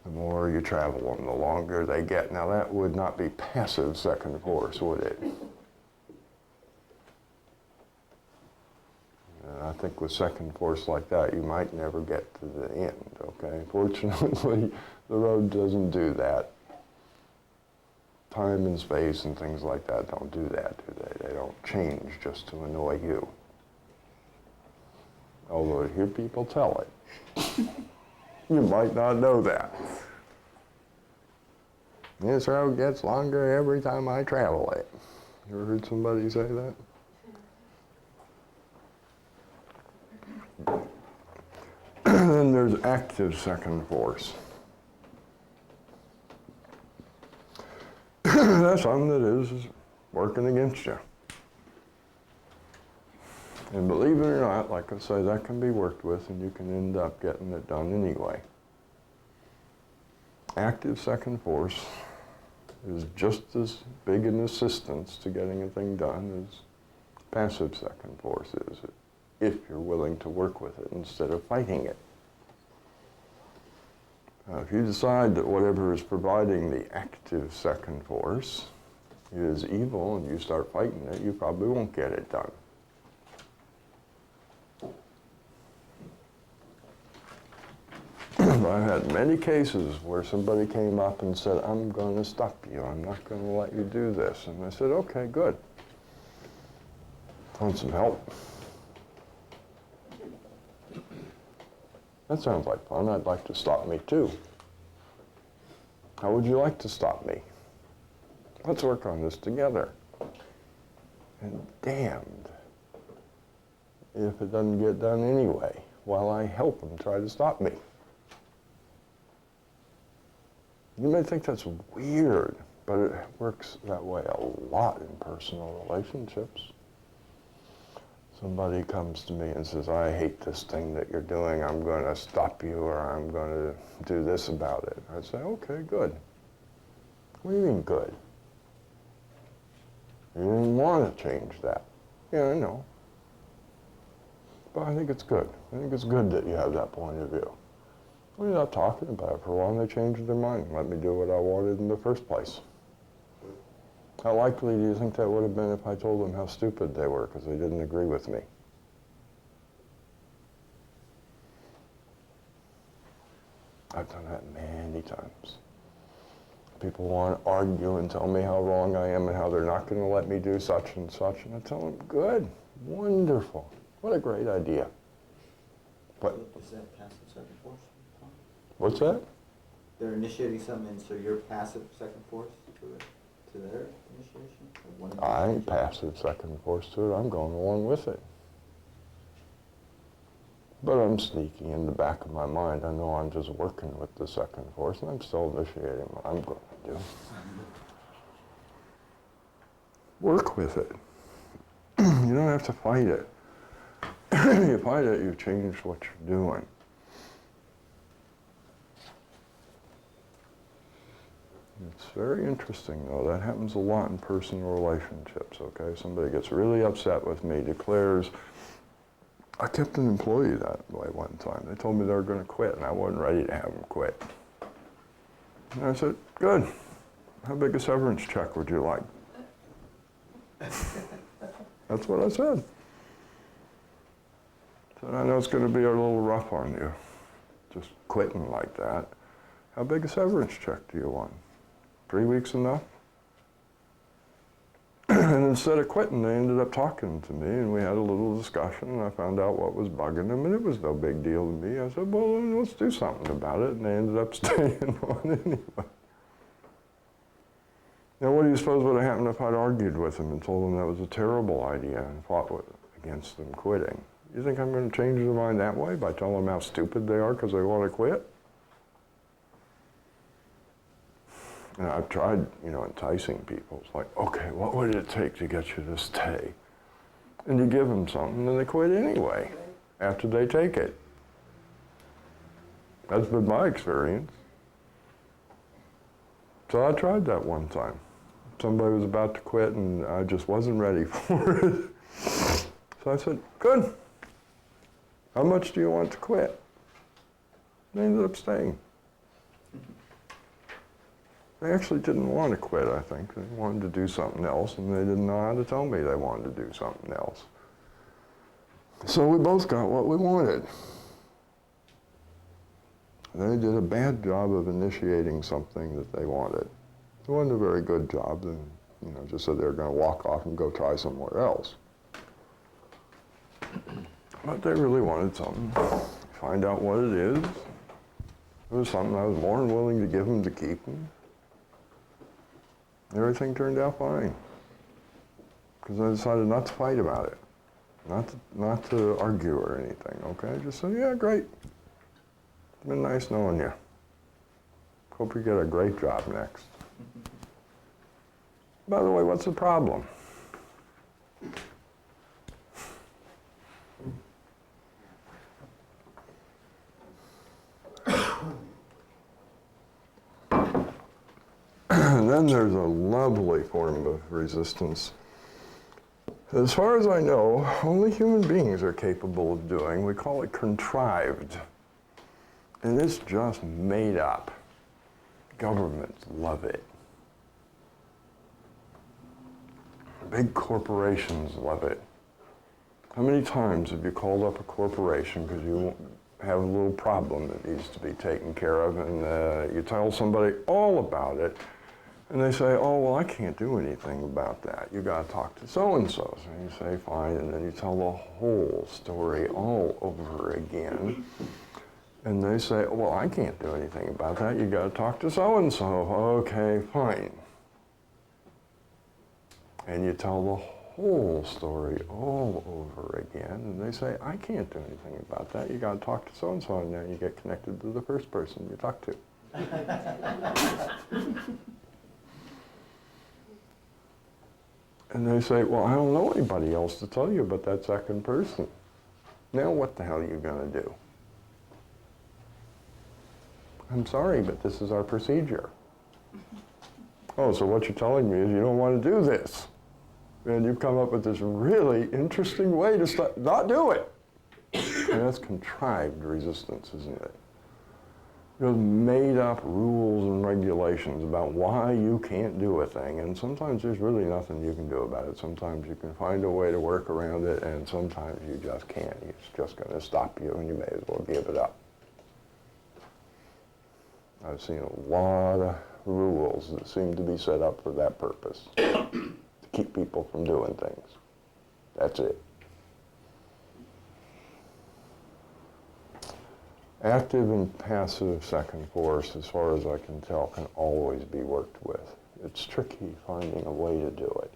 The more you travel them, the longer they get. Now that would not be passive second force, would it? And I think with second force like that, you might never get to the end, okay? Fortunately, the road doesn't do that. Time and space and things like that don't do that, do they? They don't change just to annoy you. Although I hear people tell it. You might not know that. This road gets longer every time I travel it. You ever heard somebody say that? Then there's active second force. That's something that is working against you. And believe it or not, like I say, that can be worked with and you can end up getting it done anyway. Active second force is just as big an assistance to getting a thing done as passive second force is, if you're willing to work with it instead of fighting it. If you decide that whatever is providing the active second force is evil and you start fighting it, you probably won't get it done. I've had many cases where somebody came up and said, I'm going to stop you. I'm not going to let you do this. And I said, okay, good. Want some help? That sounds like fun. I'd like to stop me too. How would you like to stop me? Let's work on this together. And damned if it doesn't get done anyway while I help them try to stop me. You may think that's weird, but it works that way a lot in personal relationships. Somebody comes to me and says, I hate this thing that you're doing. I'm going to stop you, or I'm going to do this about it. I say, okay, good. What do you mean good? You didn't want to change that. Yeah, I know. But I think it's good. I think it's good that you have that point of view. We're not talking about it for a while, and they changed their mind and let me do what I wanted in the first place. How likely do you think that would have been if I told them how stupid they were because they didn't agree with me? I've done that many times. People want to argue and tell me how wrong I am and how they're not going to let me do such and such, and I tell them, good, wonderful, what a great idea. But Is that passive second force? what's that? They're initiating something, so you're passive second force to their initiation? Or one I ain't passive second force to it. I'm going along with it. But I'm sneaky in the back of my mind. I know I'm just working with the second force, and I'm still initiating what I'm going to do. Work with it. You don't have to fight it. You fight it, you've changed what you're doing. It's very interesting, though. That happens a lot in personal relationships, okay? Somebody gets really upset with me, declares, I kept an employee that way one time. They told me they were going to quit, and I wasn't ready to have them quit. And I said, good. How big a severance check would you like? That's what I said. Said, I know it's going to be a little rough on you, just quitting like that. How big a severance check do you want? 3 weeks enough? And instead of quitting, they ended up talking to me, and we had a little discussion, and I found out what was bugging them, and it was no big deal to me. I said, well, then let's do something about it, and they ended up staying on anyway. Now, what do you suppose would have happened if I'd argued with them and told them that was a terrible idea and fought against them quitting? You think I'm going to change their mind that way by telling them how stupid they are because they want to quit? And I've tried, enticing people. It's like, okay, what would it take to get you to stay? And you give them something, and they quit anyway after they take it. That's been my experience. So I tried that one time. Somebody was about to quit, and I just wasn't ready for it. So I said, good. How much do you want to quit? They ended up staying. They actually didn't want to quit, I think. They wanted to do something else, and they didn't know how to tell me they wanted to do something else. So we both got what we wanted. They did a bad job of initiating something that they wanted. It wasn't a very good job. They, just said they were going to walk off and go try somewhere else. But they really wanted something. Find out what it is. It was something I was more than willing to give them to keep them. Everything turned out fine. Because I decided not to fight about it. Not to argue or anything, okay? I just said, yeah, great. It's been nice knowing you. Hope you get a great job next. By the way, what's the problem? And then there's a lovely form of resistance. As far as I know, only human beings are capable of doing. We call it contrived. And it's just made up. Governments love it. Big corporations love it. How many times have you called up a corporation because you have a little problem that needs to be taken care of, and you tell somebody all about it, and they say, oh, well, I can't do anything about that. You got to talk to so-and-so. So you say, fine, and then you tell the whole story all over again. And they say, well, I can't do anything about that. You got to talk to so-and-so. Okay, fine. And you tell the whole story all over again, and they say, I can't do anything about that. You got to talk to so-and-so, and then you get connected to the first person you talk to. And they say, well, I don't know anybody else to tell you but that second person. Now what the hell are you going to do? I'm sorry, but this is our procedure. Oh, so what you're telling me is you don't want to do this. And you've come up with this really interesting way to not do it. And that's contrived resistance, isn't it? Those made up rules and regulations about why you can't do a thing, and sometimes there's really nothing you can do about it. Sometimes you can find a way to work around it, and sometimes you just can't. It's just going to stop you, and you may as well give it up. I've seen a lot of rules that seem to be set up for that purpose, to keep people from doing things. That's it. Active and passive second force, as far as I can tell, can always be worked with. It's tricky finding a way to do it,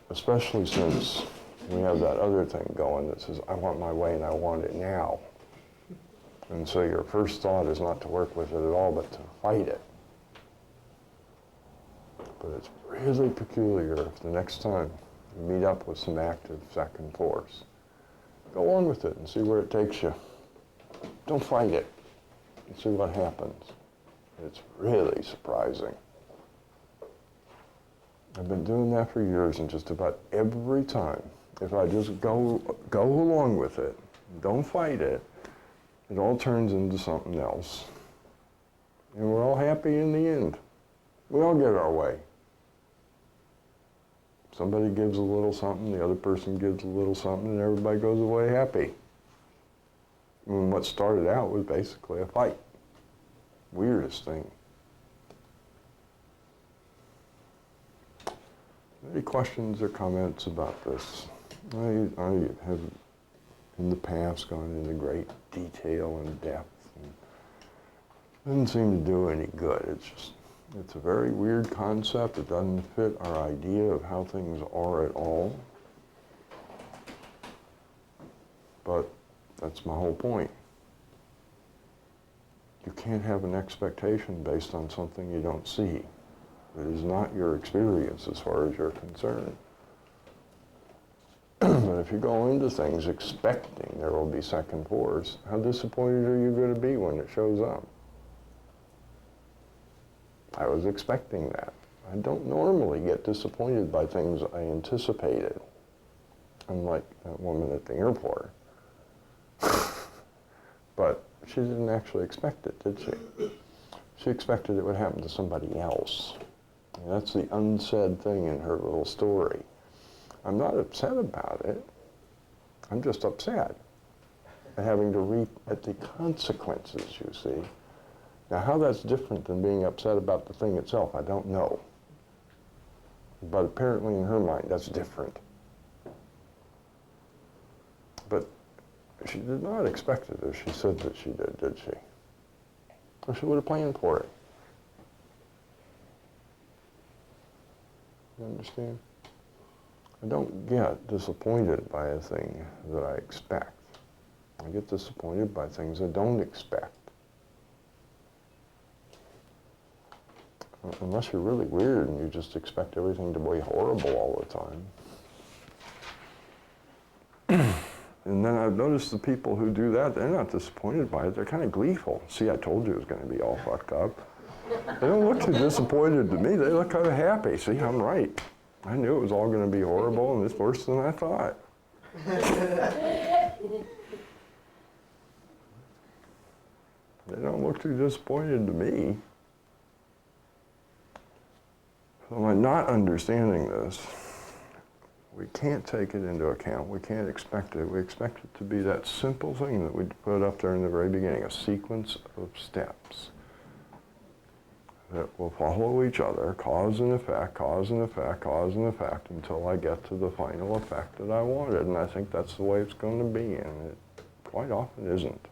especially since we have that other thing going that says, I want my way and I want it now. And so your first thought is not to work with it at all, but to fight it. But it's really peculiar if the next time you meet up with some active second force, go on with it and see where it takes you. Don't fight it and see what happens. It's really surprising. I've been doing that for years, and just about every time, if I just go along with it, don't fight it, it all turns into something else. And we're all happy in the end. We all get our way. Somebody gives a little something, the other person gives a little something, and everybody goes away happy. And what started out was basically a fight. Weirdest thing. Any questions or comments about this? I have in the past gone into great detail and depth, and doesn't seem to do any good. It's a very weird concept. It doesn't fit our idea of how things are at all. But that's my whole point. You can't have an expectation based on something you don't see. It is not your experience as far as you're concerned. But if you go into things expecting there will be second force, how disappointed are you going to be when it shows up? I was expecting that. I don't normally get disappointed by things I anticipated, unlike that woman at the airport. But she didn't actually expect it, did she? She expected it would happen to somebody else. And that's the unsaid thing in her little story. I'm not upset about it. I'm just upset at having to reap at the consequences, you see. Now, how that's different than being upset about the thing itself, I don't know. But apparently in her mind, that's different. But she did not expect it as she said that she did she? Or she would have planned for it. You understand? I don't get disappointed by a thing that I expect. I get disappointed by things I don't expect. Unless you're really weird and you just expect everything to be horrible all the time. And then I've noticed the people who do that, they're not disappointed by it. They're kind of gleeful. See, I told you it was going to be all fucked up. They don't look too disappointed to me. They look kind of happy. See, I'm right. I knew it was all going to be horrible, and it's worse than I thought. They don't look too disappointed to me. So by not understanding this, we can't take it into account. We can't expect it. We expect it to be that simple thing that we put up there in the very beginning, a sequence of steps that will follow each other, cause and effect, cause and effect, cause and effect, until I get to the final effect that I wanted. And I think that's the way it's going to be, and it quite often isn't.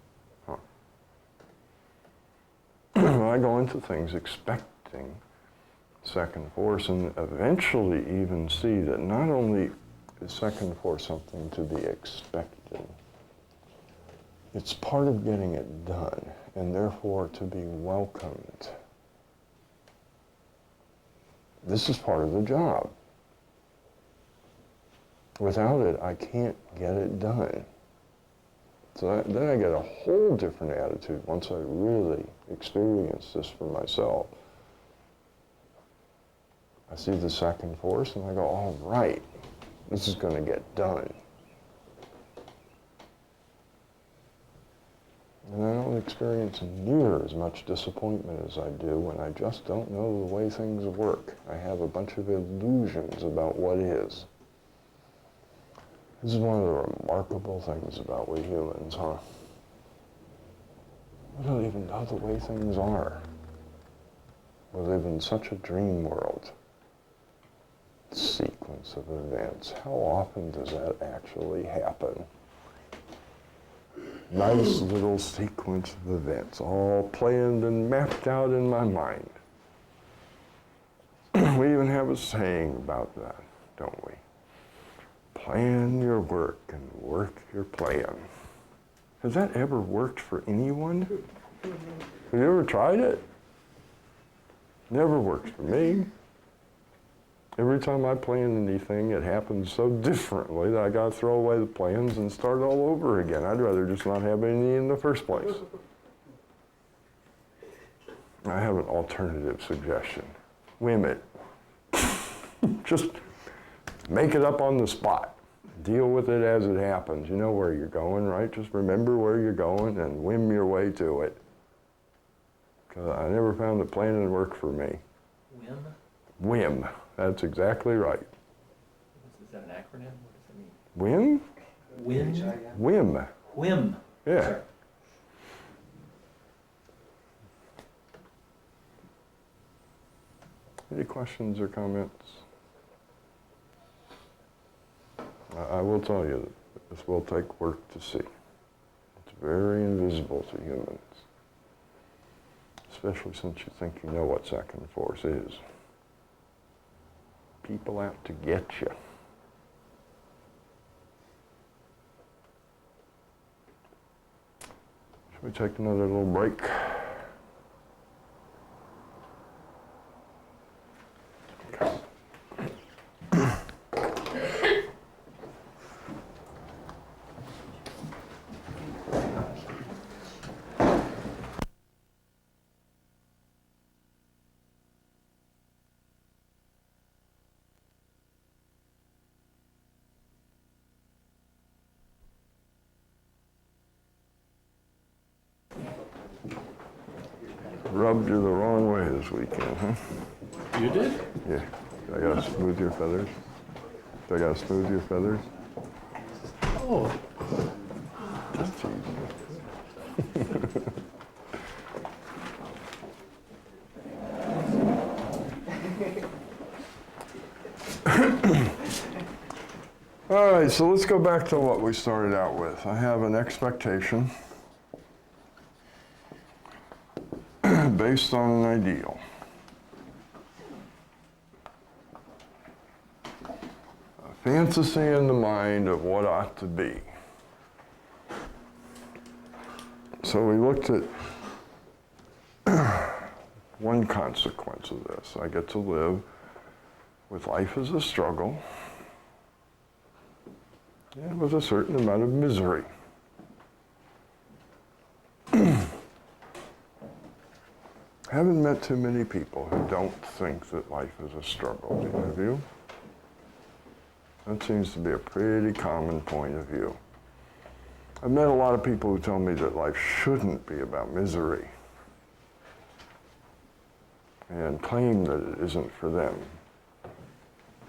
I go into things expecting second force, and eventually even see that not only is second force something to be expected, it's part of getting it done, and therefore to be welcomed. This is part of the job. Without it, I can't get it done. So then I get a whole different attitude once I really experience this for myself. I see the second force and I go, all right, this is going to get done. And I don't experience near as much disappointment as I do when I just don't know the way things work. I have a bunch of illusions about what is. This is one of the remarkable things about we humans, huh? We don't even know the way things are. We live in such a dream world. Sequence of events. How often does that actually happen? Nice little sequence of events, all planned and mapped out in my mind. We even have a saying about that, don't we? Plan your work and work your plan. Has that ever worked for anyone? Have you ever tried it? Never works for me. Every time I plan anything, it happens so differently that I gotta throw away the plans and start all over again. I'd rather just not have any in the first place. I have an alternative suggestion. Whim it. Just make it up on the spot. Deal with it as it happens. You know where you're going, right? Just remember where you're going and whim your way to it. Because I never found that planning worked for me. Whim? Whim. That's exactly right. Is that an acronym? What does it mean? Whim? Whim? Whim. Whim. Yeah. Sorry. Any questions or comments? I will tell you that this will take work to see. It's very invisible to humans, especially since you think you know what second force is. People out to get you. Should we take another little break? Rubbed you the wrong way this weekend, huh? You did? Yeah. I gotta smooth your feathers. I gotta smooth your feathers. Oh. That's easy. All right, so let's go back to what we started out with. I have an expectation based on an ideal. A fantasy in the mind of what ought to be. So we looked at one consequence of this. I get to live with life as a struggle and with a certain amount of misery. I haven't met too many people who don't think that life is a struggle. Have you? That seems to be a pretty common point of view. I've met a lot of people who tell me that life shouldn't be about misery and claim that it isn't for them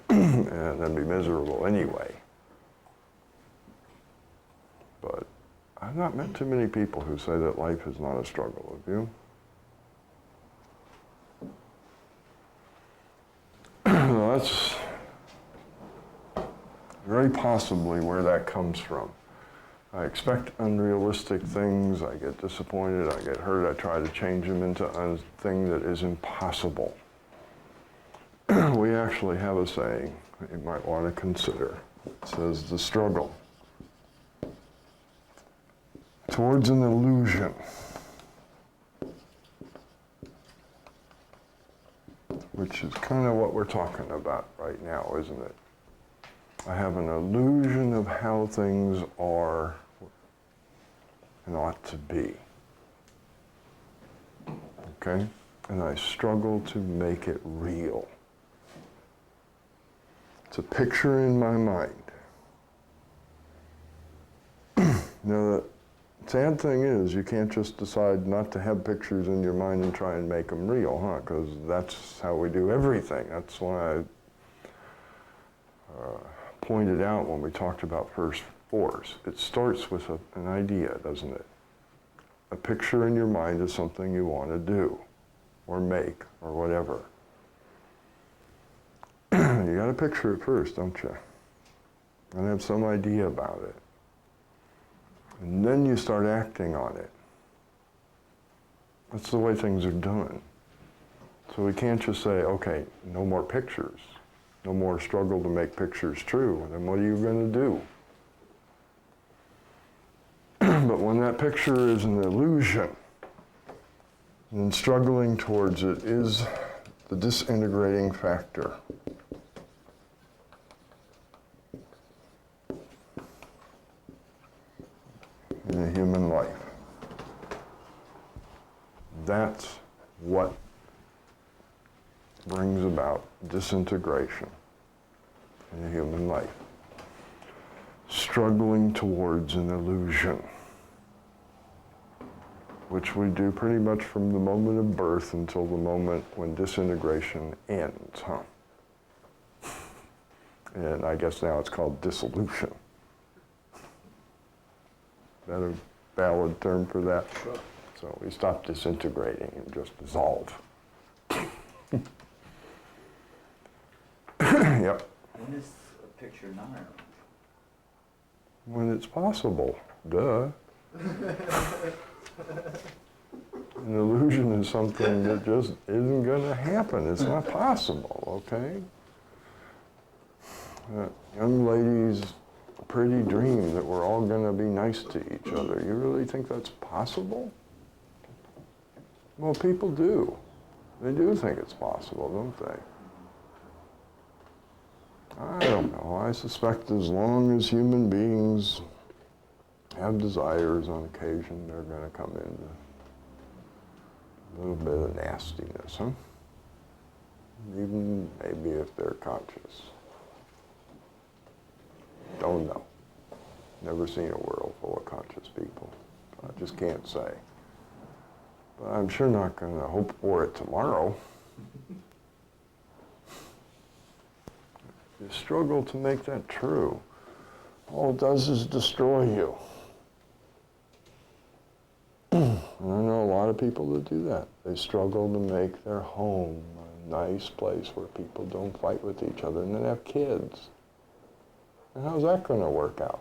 and then be miserable anyway. But I've not met too many people who say that life is not a struggle. Have you? That's very possibly where that comes from. I expect unrealistic things, I get disappointed, I get hurt, I try to change them into a thing that is impossible. We actually have a saying that you might want to consider. It says, the struggle towards an illusion which is kind of what we're talking about right now, isn't it? I have an illusion of how things are and ought to be. Okay? And I struggle to make it real. It's a picture in my mind. Now, the sad thing is, you can't just decide not to have pictures in your mind and try and make them real, huh? Because that's how we do everything. That's why I pointed out when we talked about first force. It starts with an idea, doesn't it? A picture in your mind is something you want to do, or make, or whatever. You got to picture it first, don't you? And have some idea about it. And then you start acting on it. That's the way things are done. So we can't just say, okay, no more pictures. No more struggle to make pictures true. Then what are you going to do? But when that picture is an illusion, then struggling towards it is the disintegrating factor. In a human life. That's what brings about disintegration in a human life. Struggling towards an illusion, which we do pretty much from the moment of birth until the moment when disintegration ends, huh? And I guess now it's called dissolution. Is that a valid term for that? Sure. So we stop disintegrating and just dissolve. Yep. When is a picture not an When it's possible, duh. An illusion is something that just isn't going to happen. It's not possible, okay? Young ladies pretty dream that we're all going to be nice to each other. You really think that's possible? Well, people do. They do think it's possible, don't they? I don't know. I suspect as long as human beings have desires on occasion, they're going to come into a little bit of nastiness, huh? Even maybe if they're conscious. Don't know. Never seen a world full of conscious people. I just can't say. But I'm sure not going to hope for it tomorrow. You struggle to make that true. All it does is destroy you. And I know a lot of people that do that. They struggle to make their home a nice place where people don't fight with each other and then have kids. And how's that going to work out?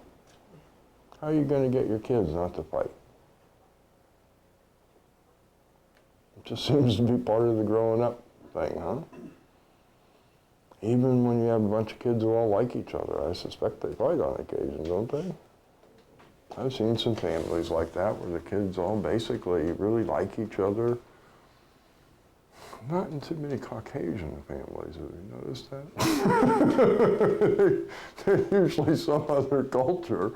How are you going to get your kids not to fight? It just seems to be part of the growing up thing, huh? Even when you have a bunch of kids who all like each other, I suspect they fight on occasion, don't they? I've seen some families like that where the kids all basically really like each other. Not in too many Caucasian families, have you noticed that? They're usually some other culture,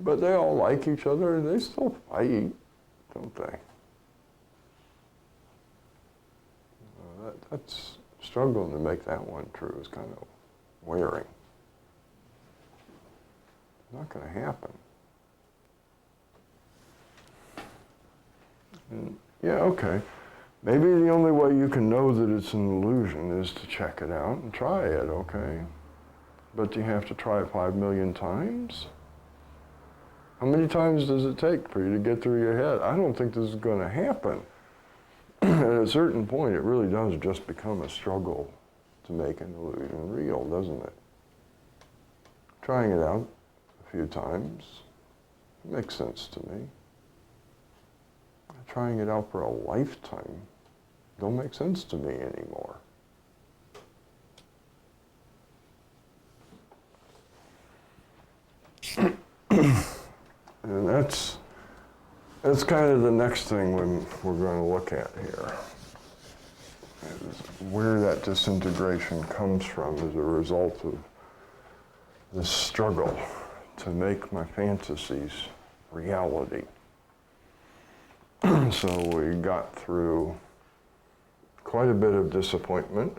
but they all like each other and they still fight, don't they? That's struggling to make that one true is kind of wearing. Not going to happen. And, yeah, okay. Maybe the only way you can know that it's an illusion is to check it out and try it, okay? But you have to try it 5 million times? How many times does it take for you to get through your head? I don't think this is going to happen. At a certain point, it really does just become a struggle to make an illusion real, doesn't it? Trying it out a few times, It makes sense to me. Trying it out for a lifetime don't make sense to me anymore. And that's kind of the next thing we're going to look at here. Is where that disintegration comes from as a result of this struggle to make my fantasies reality. So we got through quite a bit of disappointment.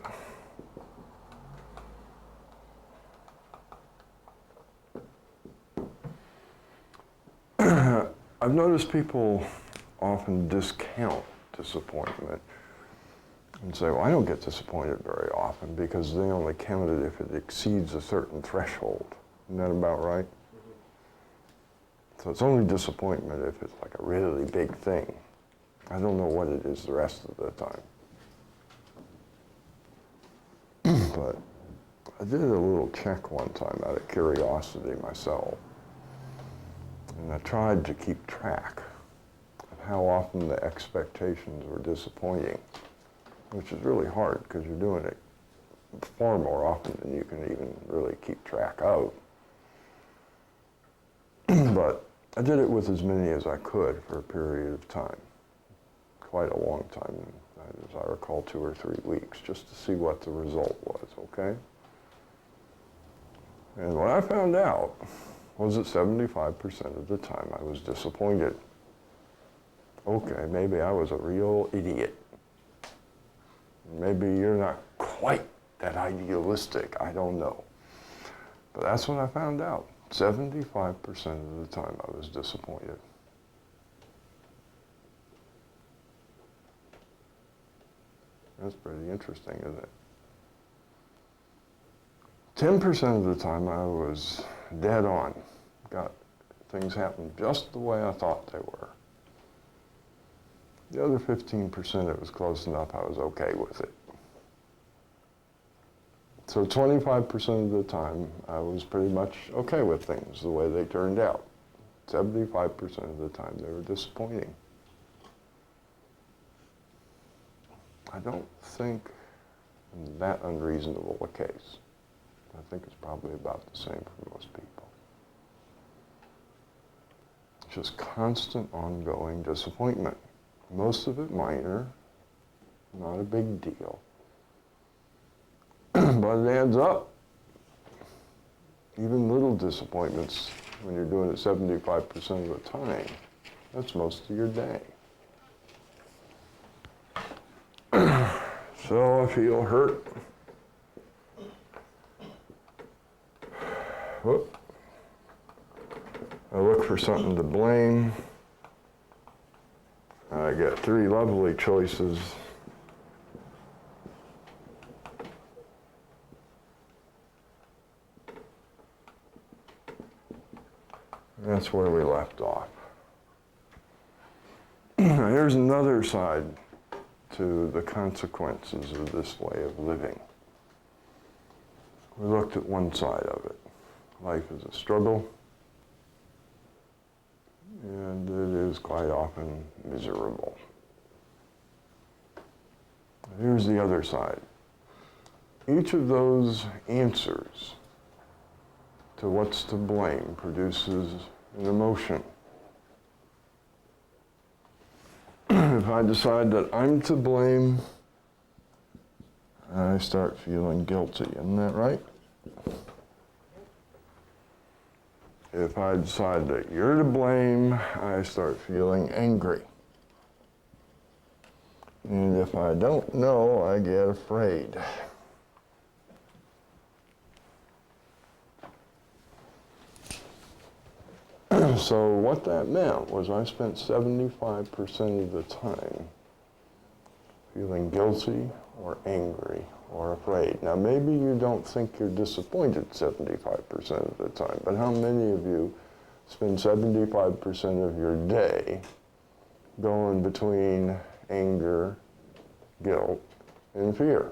I've noticed people often discount disappointment and say, well, I don't get disappointed very often because they only count it if it exceeds a certain threshold. Isn't that about right? So it's only disappointment if it's like a really big thing. I don't know what it is the rest of the time. But I did a little check one time out of curiosity myself. And I tried to keep track of how often the expectations were disappointing, which is really hard because you're doing it far more often than you can even really keep track of. But I did it with as many as I could for a period of time, quite a long time, as I recall 2 or 3 weeks, just to see what the result was, okay? And what I found out was that 75% of the time I was disappointed. Okay, maybe I was a real idiot. Maybe you're not quite that idealistic, I don't know. But that's what I found out. 75% of the time I was disappointed. That's pretty interesting, isn't it? 10% of the time I was dead on. Got things happened just the way I thought they were. The other 15%, it was close enough, I was okay with it. So 25% of the time, I was pretty much okay with things the way they turned out. 75% of the time, they were disappointing. I don't think that unreasonable a case. I think it's probably about the same for most people. Just constant, ongoing disappointment. Most of it minor, not a big deal. But it adds up. Even little disappointments, when you're doing it 75% of the time, that's most of your day. So I feel hurt. Whoop. I look for something to blame. I get 3 lovely choices. That's where we left off. Here's another side to the consequences of this way of living. We looked at one side of it. Life is a struggle, and it is quite often miserable. Here's the other side. Each of those answers to what's to blame produces an emotion. If I decide that I'm to blame, I start feeling guilty. Isn't that right? If I decide that you're to blame, I start feeling angry. And if I don't know, I get afraid. So what that meant was I spent 75% of the time feeling guilty or angry or afraid. Now maybe you don't think you're disappointed 75% of the time, but how many of you spend 75% of your day going between anger, guilt, and fear?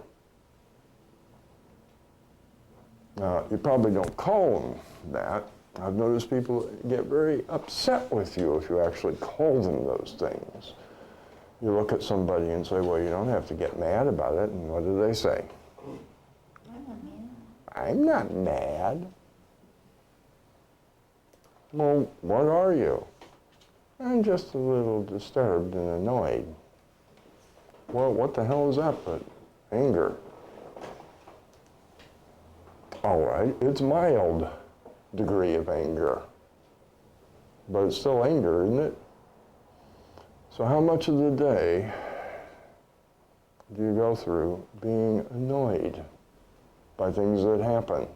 Now, you probably don't call them that, I've noticed people get very upset with you if you actually call them those things. You look at somebody and say, well, you don't have to get mad about it, and what do they say? I'm not mad. Well, what are you? I'm just a little disturbed and annoyed. Well, what the hell is that but anger? All right, it's mild degree of anger, but it's still anger, isn't it? So how much of the day do you go through being annoyed by things that happen?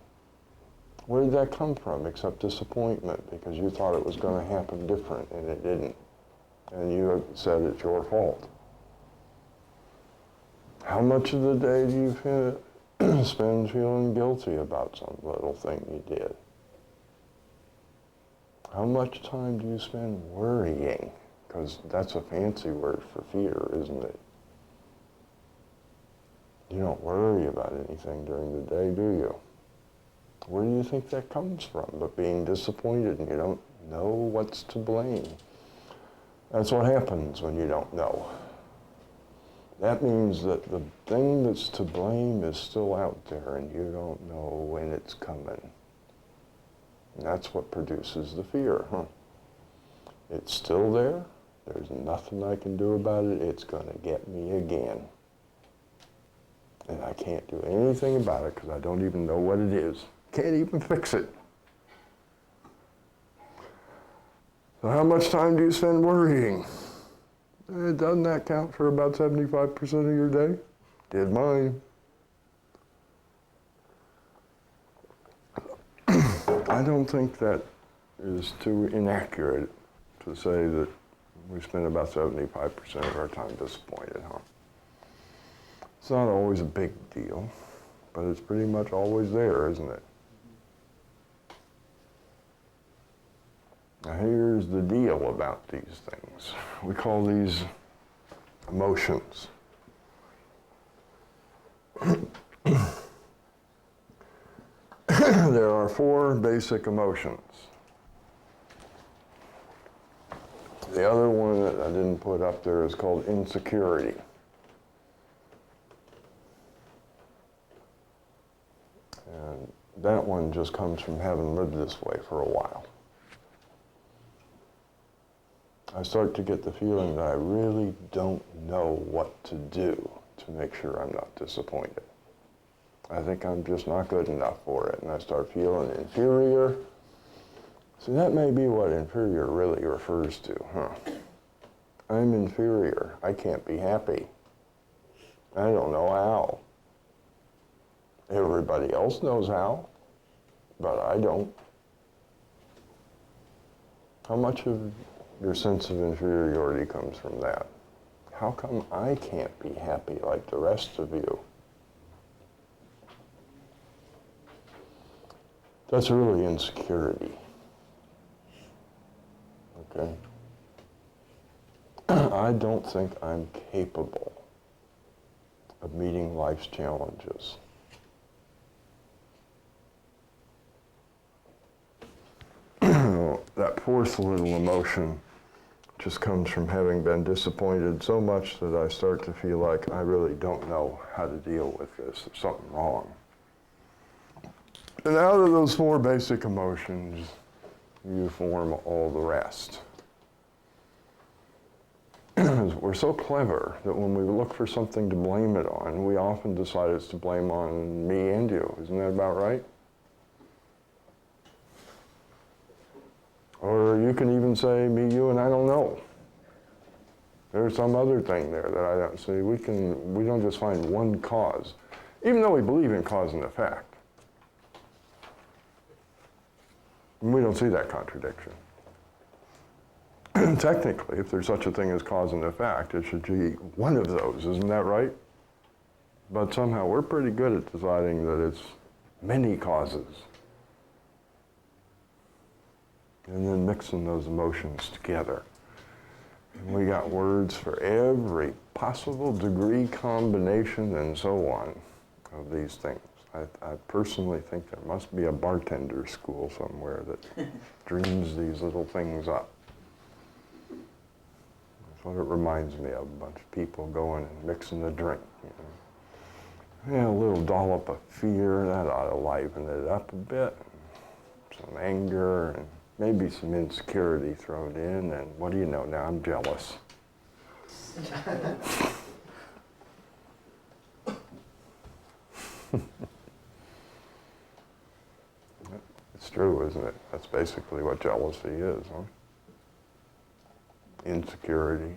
Where did that come from except disappointment because you thought it was going to happen different and it didn't, and you said it's your fault? How much of the day do you spend feeling guilty about some little thing you did? How much time do you spend worrying? Because that's a fancy word for fear, isn't it? You don't worry about anything during the day, do you? Where do you think that comes from? But being disappointed and you don't know what's to blame. That's what happens when you don't know. That means that the thing that's to blame is still out there and you don't know when it's coming. And that's what produces the fear, huh? It's still there. There's nothing I can do about it. It's going to get me again. And I can't do anything about it because I don't even know what it is. Can't even fix it. So how much time do you spend worrying? Doesn't that count for about 75% of your day? Did mine. I don't think that is too inaccurate to say that we spend about 75% of our time disappointed, huh? It's not always a big deal, but it's pretty much always there, isn't it? Now here's the deal about these things. We call these emotions. There are 4 basic emotions. The other one that I didn't put up there is called insecurity. And that one just comes from having lived this way for a while. I start to get the feeling that I really don't know what to do to make sure I'm not disappointed. I think I'm just not good enough for it, and I start feeling inferior. So that may be what inferior really refers to, huh? I'm inferior. I can't be happy. I don't know how. Everybody else knows how, but I don't. How much of your sense of inferiority comes from that? How come I can't be happy like the rest of you? That's really insecurity. Okay? I don't think I'm capable of meeting life's challenges. That 4th little emotion just comes from having been disappointed so much that I start to feel like I really don't know how to deal with this. There's something wrong. And out of those 4 basic emotions, you form all the rest. We're so clever that when we look for something to blame it on, we often decide it's to blame on me and you. Isn't that about right? Or you can even say, me, you, and I don't know. There's some other thing there that I don't see. We don't just find one cause, even though we believe in cause and effect. We don't see that contradiction. Technically, if there's such a thing as cause and effect, it should be one of those, isn't that right? But somehow we're pretty good at deciding that it's many causes. And then mixing those emotions together. And we got words for every possible degree combination and so on of these things. I personally think there must be a bartender school somewhere that dreams these little things up. That's what it reminds me of, a bunch of people going and mixing the drink. You know. Yeah, a little dollop of fear, that ought to liven it up a bit. Some anger, and maybe some insecurity thrown in, and what do you know, now I'm jealous. It's true, isn't it? That's basically what jealousy is, huh? Insecurity,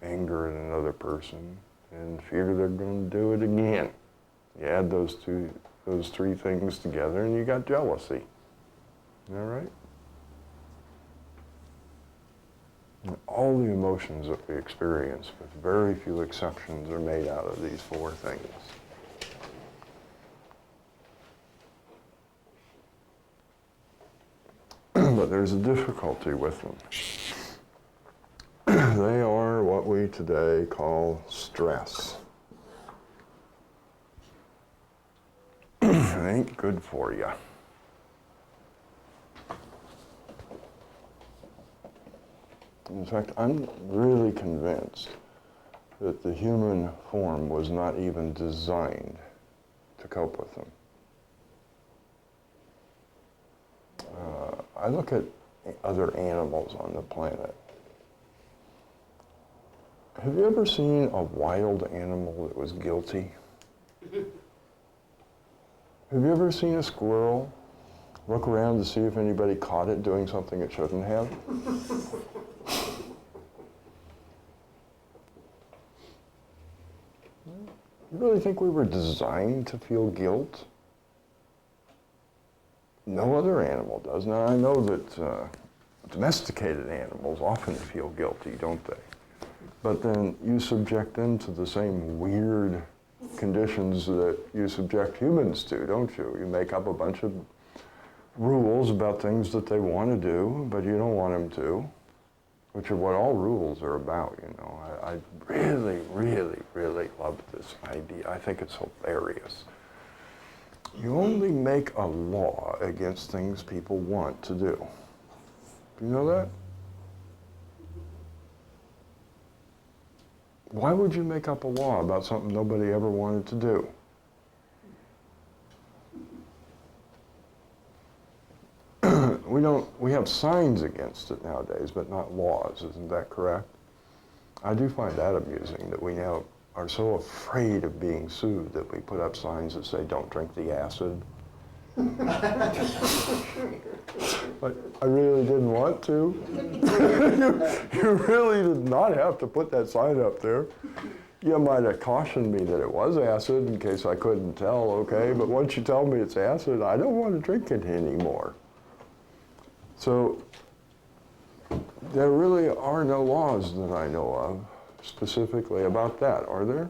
anger at another person, and fear they're going to do it again. You add those three things together and you got jealousy. All right? And all the emotions that we experience, with very few exceptions, are made out of these four things. But there's a difficulty with them. They are what we today call stress. It ain't good for you. In fact, I'm really convinced that the human form was not even designed to cope with them. I look at other animals on the planet. Have you ever seen a wild animal that was guilty? Have you ever seen a squirrel look around to see if anybody caught it doing something it shouldn't have? You really think we were designed to feel guilt? No other animal does. Now, I know that domesticated animals often feel guilty, don't they? But then you subject them to the same weird conditions that you subject humans to, don't you? You make up a bunch of rules about things that they want to do, but you don't want them to, which are what all rules are about, you know. I really, really, really love this idea. I think it's hilarious. You only make a law against things people want to do. Do you know that? Why would you make up a law about something nobody ever wanted to do? We have signs against it nowadays, but not laws, isn't that correct? I do find that amusing, that we now are so afraid of being sued that we put up signs that say, don't drink the acid. But I really didn't want to. You really did not have to put that sign up there. You might have cautioned me that it was acid in case I couldn't tell, okay? But once you tell me it's acid, I don't want to drink it anymore. So there really are no laws that I know of specifically about that, are there?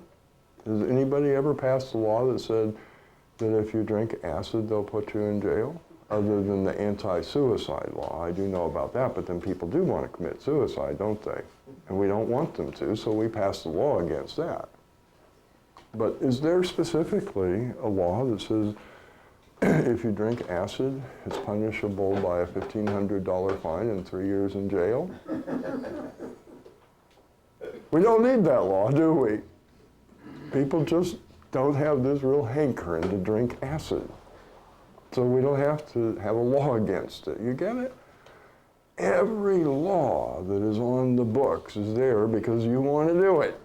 Has anybody ever passed a law that said that if you drink acid, they'll put you in jail? Other than the anti-suicide law. I do know about that, but then people do want to commit suicide, don't they? And we don't want them to, so we passed a law against that. But is there specifically a law that says if you drink acid, it's punishable by a $1,500 fine and 3 years in jail? We don't need that law, do we? People just don't have this real hankering to drink acid. So we don't have to have a law against it. You get it? Every law that is on the books is there because you want to do it.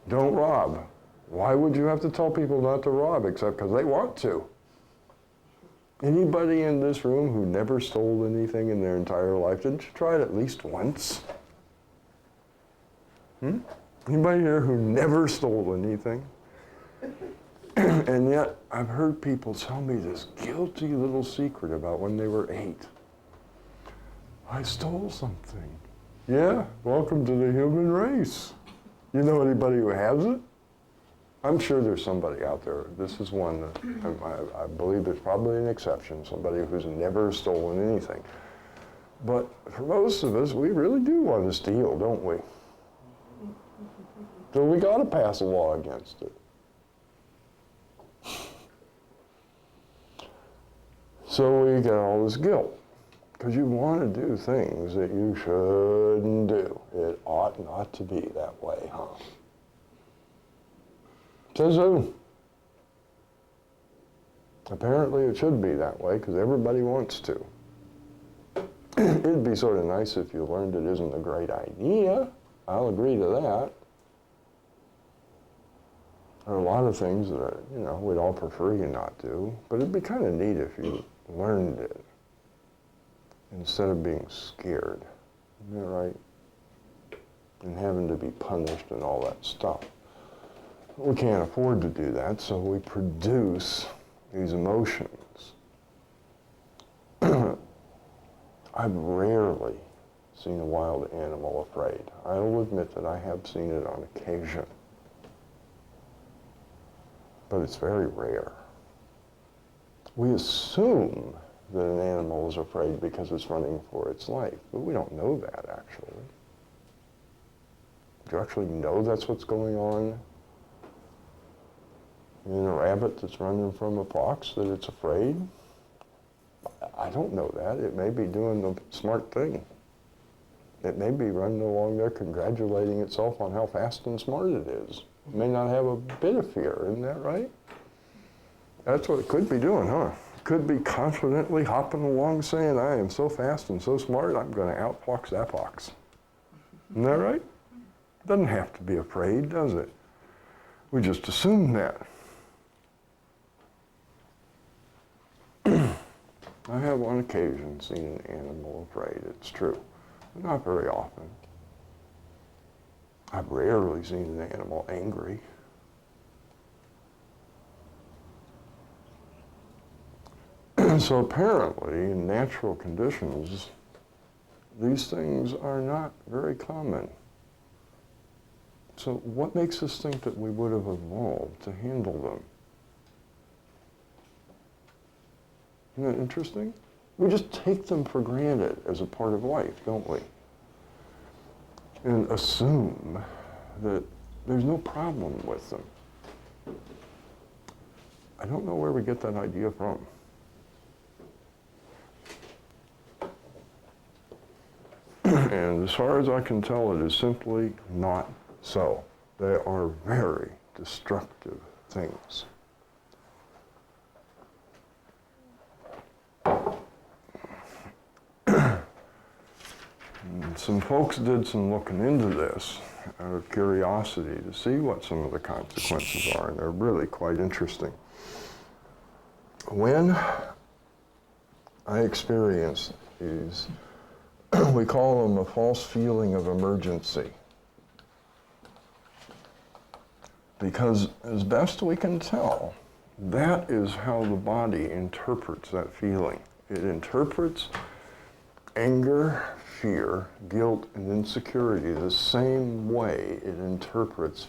Don't rob. Why would you have to tell people not to rob except because they want to? Anybody in this room who never stole anything in their entire life, didn't you try it at least once? Anybody here who never stole anything? And yet, I've heard people tell me this guilty little secret about when they were 8. I stole something. Yeah, welcome to the human race. You know anybody who has it? I'm sure there's somebody out there. This is one that I believe there's probably an exception, somebody who's never stolen anything. But for most of us, we really do want to steal, don't we? So we got to pass a law against it. So we get all this guilt, because you want to do things that you shouldn't do. It ought not to be that way, huh? Says who? Apparently it should be that way, because everybody wants to. It'd be sort of nice if you learned it isn't a great idea. I'll agree to that. There are a lot of things that, we'd all prefer you not do, but it'd be kind of neat if you learned it instead of being scared. Isn't that right? And having to be punished and all that stuff. We can't afford to do that, so we produce these emotions. I've rarely seen a wild animal afraid. I will admit that I have seen it on occasion, but it's very rare. We assume that an animal is afraid because it's running for its life, but we don't know that, actually. Do you actually know that's what's going on in a rabbit that's running from a fox, that it's afraid? I don't know that. It may be doing the smart thing. It may be running along there congratulating itself on how fast and smart it is. It may not have a bit of fear, isn't that right? That's what it could be doing, huh? It could be confidently hopping along saying, I am so fast and so smart, I'm going to outfox that fox. Isn't that right? It doesn't have to be afraid, does it? We just assume that. I have on occasion seen an animal afraid, it's true, but not very often. I've rarely seen an animal angry. So apparently, in natural conditions, these things are not very common. So what makes us think that we would have evolved to handle them? Isn't that interesting? We just take them for granted as a part of life, don't we? And assume that there's no problem with them. I don't know where we get that idea from. And as far as I can tell, it is simply not so. They are very destructive things. Some folks did some looking into this out of curiosity to see what some of the consequences are, and they're really quite interesting. When I experienced these, we call them a false feeling of emergency. Because as best we can tell, that is how the body interprets that feeling. It interprets anger, fear, guilt, and insecurity the same way it interprets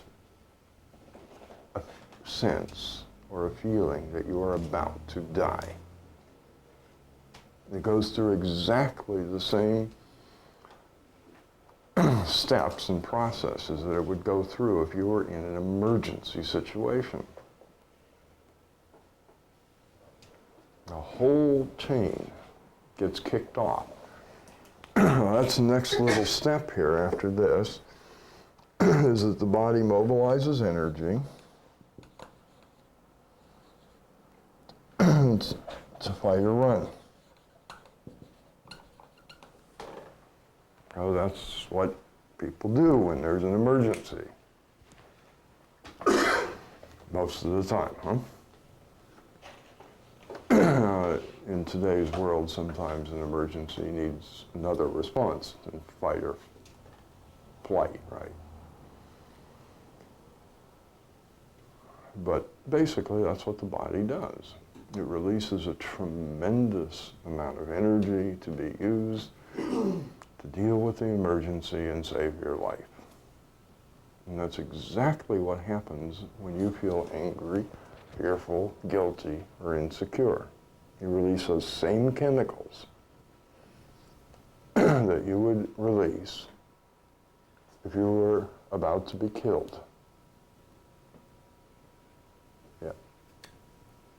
a sense or a feeling that you are about to die. It goes through exactly the same steps and processes that it would go through if you were in an emergency situation. The whole chain gets kicked off. That's the next little step here after this, is that the body mobilizes energy to fight or run. Oh, that's what people do when there's an emergency. Most of the time, huh? In today's world, sometimes an emergency needs another response than fight or flight, right? But basically, that's what the body does. It releases a tremendous amount of energy to be used to deal with the emergency and save your life. And that's exactly what happens when you feel angry, fearful, guilty, or insecure. You release those same chemicals that you would release if you were about to be killed. Yeah.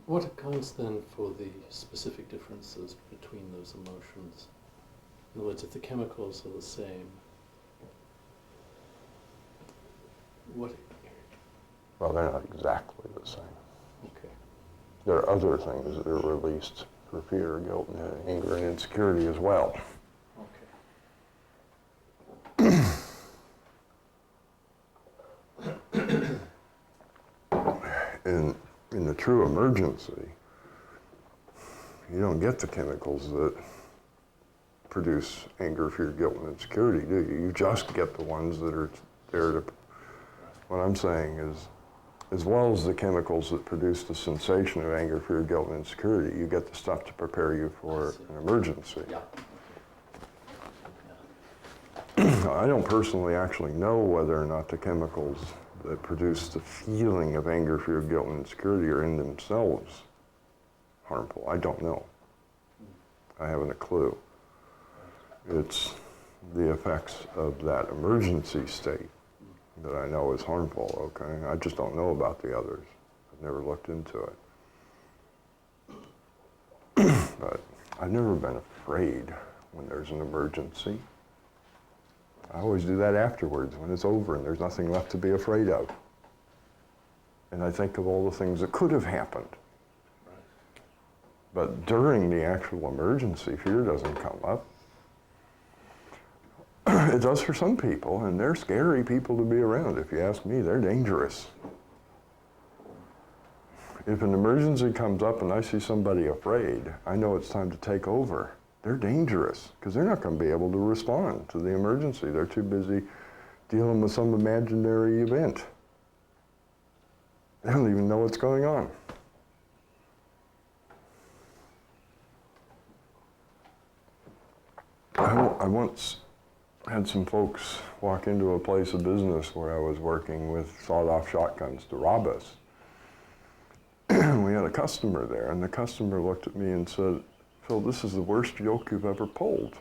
What accounts then for the specific differences between those emotions? In other words, if the chemicals are the same, what? Well, they're not exactly the same. Okay. There are other things that are released for fear, guilt, and anger, and insecurity as well. In the true emergency, you don't get the chemicals that produce anger, fear, guilt, and insecurity, do you? You just get the ones that are there to, what I'm saying is, as well as the chemicals that produce the sensation of anger, fear, guilt, and insecurity, you get the stuff to prepare you for an emergency. Yeah. I don't personally actually know whether or not the chemicals that produce the feeling of anger, fear, guilt, and insecurity are in themselves harmful. I don't know. I haven't a clue. It's the effects of that emergency state that I know is harmful, okay? I just don't know about the others. I've never looked into it. But I've never been afraid when there's an emergency. I always do that afterwards, when it's over and there's nothing left to be afraid of. And I think of all the things that could have happened. But during the actual emergency, fear doesn't come up. It does for some people, and they're scary people to be around. If you ask me, they're dangerous. If an emergency comes up and I see somebody afraid, I know it's time to take over. They're dangerous, because they're not going to be able to respond to the emergency. They're too busy dealing with some imaginary event. They don't even know what's going on. I once had some folks walk into a place of business where I was working with sawed-off shotguns to rob us. We had a customer there, and the customer looked at me and said, "Phil, this is the worst joke you've ever pulled."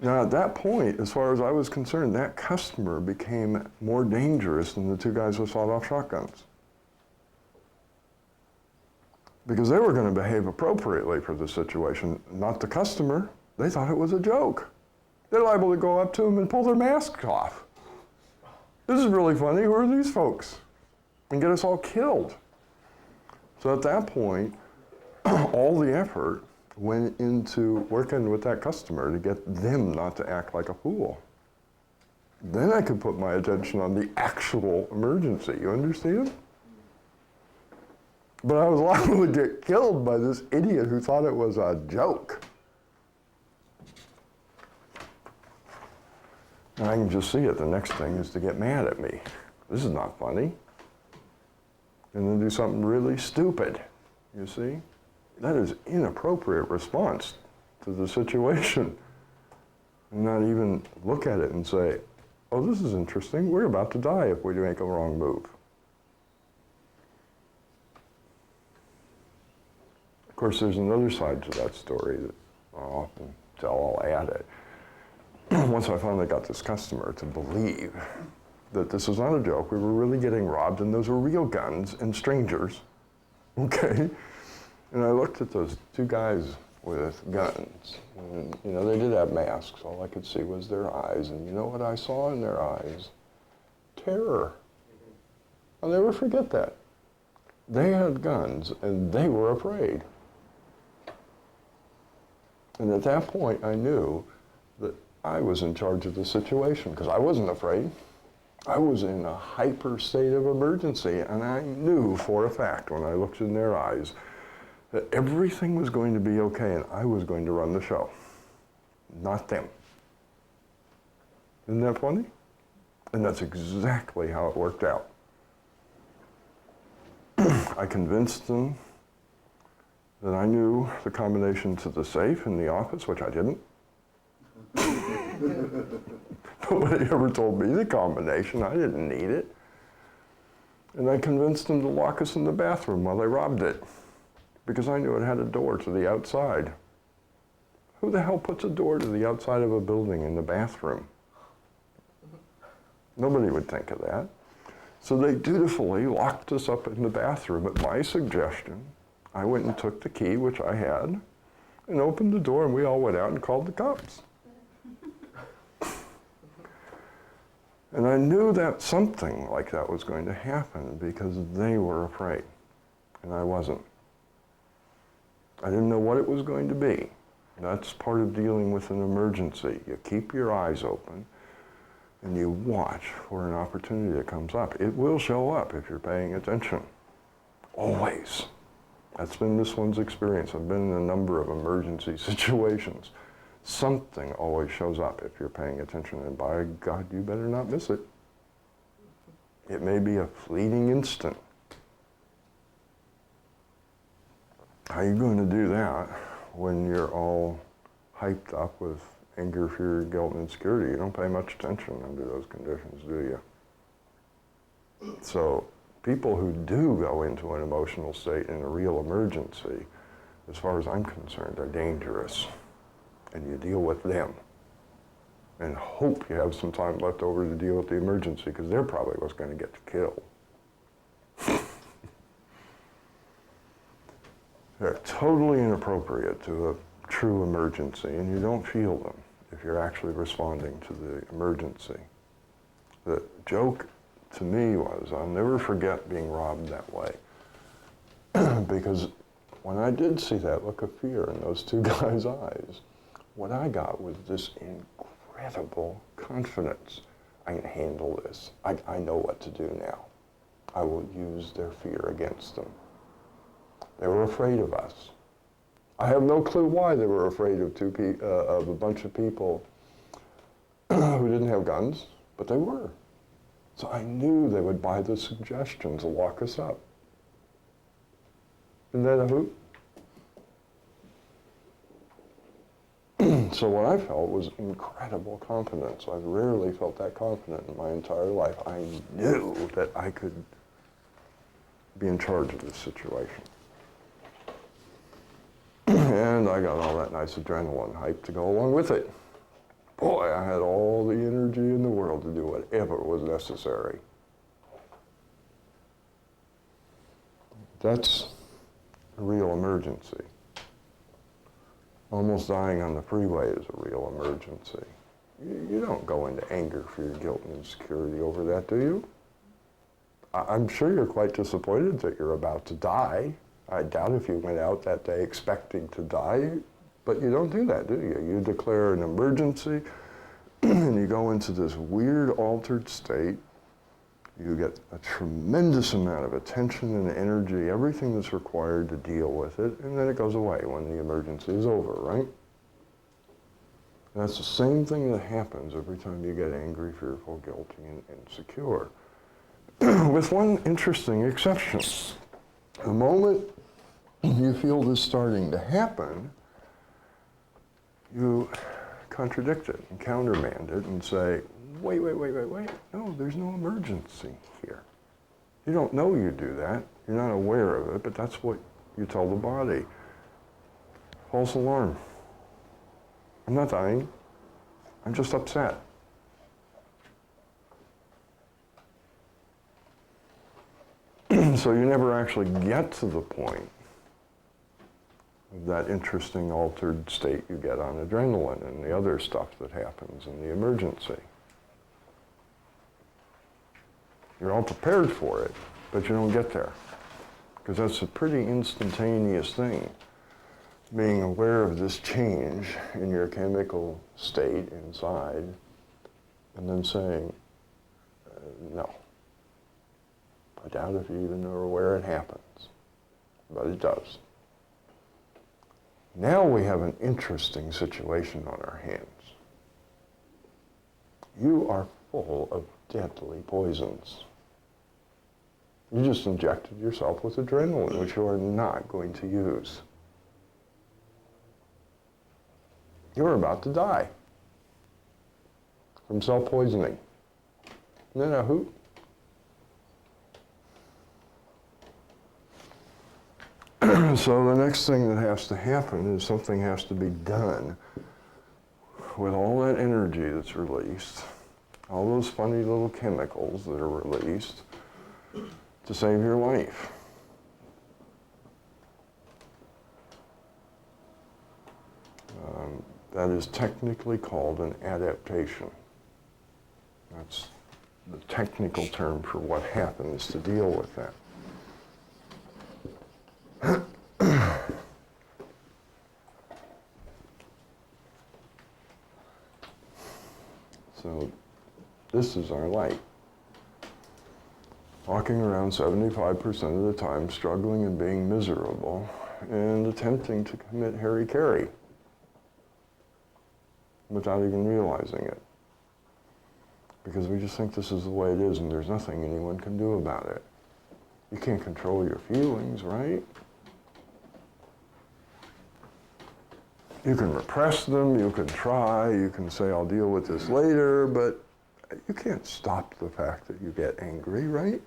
Now, at that point, as far as I was concerned, that customer became more dangerous than the two guys with sawed-off shotguns. Because they were going to behave appropriately for the situation, not the customer. They thought it was a joke. They're liable to go up to them and pull their masks off. This is really funny. Who are these folks? And get us all killed. So at that point, all the effort went into working with that customer to get them not to act like a fool. Then I could put my attention on the actual emergency. You understand? But I was liable to get killed by this idiot who thought it was a joke. And I can just see it. The next thing is to get mad at me. This is not funny. And then do something really stupid, you see? That is inappropriate response to the situation. And not even look at it and say, oh, this is interesting. We're about to die if we make a wrong move. Of course, there's another side to that story that I'll often tell, I'll add it. Once I finally got this customer to believe that this was not a joke, we were really getting robbed, and those were real guns and strangers, okay? And I looked at those two guys with guns, and, you know, they did have masks. All I could see was their eyes, and you know what I saw in their eyes? Terror. I'll never forget that. They had guns, and they were afraid. And at that point, I knew that I was in charge of the situation, because I wasn't afraid. I was in a hyper state of emergency, and I knew for a fact when I looked in their eyes that everything was going to be okay, and I was going to run the show, not them. Isn't that funny? And that's exactly how it worked out. I convinced them that I knew the combination to the safe in the office, which I didn't. Nobody ever told me the combination. I didn't need it. And I convinced them to lock us in the bathroom while they robbed it, because I knew it had a door to the outside. Who the hell puts a door to the outside of a building in the bathroom? Nobody would think of that. So they dutifully locked us up in the bathroom at my suggestion. I went and took the key, which I had, and opened the door, and we all went out and called the cops. And I knew that something like that was going to happen because they were afraid, and I wasn't. I didn't know what it was going to be. That's part of dealing with an emergency. You keep your eyes open, and you watch for an opportunity that comes up. It will show up if you're paying attention. Always. That's been this one's experience. I've been in a number of emergency situations. Something always shows up if you're paying attention, and by God, you better not miss it. It may be a fleeting instant. How are you going to do that when you're all hyped up with anger, fear, guilt, and insecurity? You don't pay much attention under those conditions, do you? So people who do go into an emotional state in a real emergency, as far as I'm concerned, are dangerous. And you deal with them and hope you have some time left over to deal with the emergency, because they're probably what's going to get you killed. They're totally inappropriate to a true emergency, and you don't feel them if you're actually responding to the emergency. The joke to me was, I'll never forget being robbed that way. Because when I did see that look of fear in those two guys' eyes, what I got was this incredible confidence. I can handle this. I know what to do now. I will use their fear against them. They were afraid of us. I have no clue why they were afraid of a bunch of people who didn't have guns, but they were. So I knew they would buy the suggestion to lock us up. Isn't that a hoot? So what I felt was incredible confidence. I've rarely felt that confident in my entire life. I knew that I could be in charge of this situation. And I got all that nice adrenaline hype to go along with it. Boy, I had all the energy in the world to do whatever was necessary. That's a real emergency. Almost dying on the freeway is a real emergency. You don't go into anger, fear, guilt, and insecurity over that, do you? I'm sure you're quite disappointed that you're about to die. I doubt if you went out that day expecting to die, but you don't do that, do you? You declare an emergency, and you go into this weird altered state. You get a tremendous amount of attention and energy, everything that's required to deal with it, and then it goes away when the emergency is over, right? And that's the same thing that happens every time you get angry, fearful, guilty, and insecure. With one interesting exception. The moment you feel this starting to happen, you contradict it and countermand it and say, wait. No, there's no emergency here. You don't know you do that. You're not aware of it, but that's what you tell the body. False alarm. I'm not dying. I'm just upset. So you never actually get to the point of that interesting altered state you get on adrenaline and the other stuff that happens in the emergency. You're all prepared for it, but you don't get there. Because that's a pretty instantaneous thing. Being aware of this change in your chemical state inside, and then saying, no. I doubt if you even know where it happens, but it does. Now we have an interesting situation on our hands. You are full of deadly poisons. You just injected yourself with adrenaline, which you are not going to use. You're about to die from self-poisoning. Isn't that a hoot? So the next thing that has to happen is something has to be done with all that energy that's released, all those funny little chemicals that are released, to save your life. That is technically called an adaptation. That's the technical term for what happens to deal with that. So this is our light. Walking around 75% of the time, struggling and being miserable, and attempting to commit hara-kiri without even realizing it. Because we just think this is the way it is and there's nothing anyone can do about it. You can't control your feelings, right? You can repress them, you can try, you can say, I'll deal with this later, but you can't stop the fact that you get angry, right?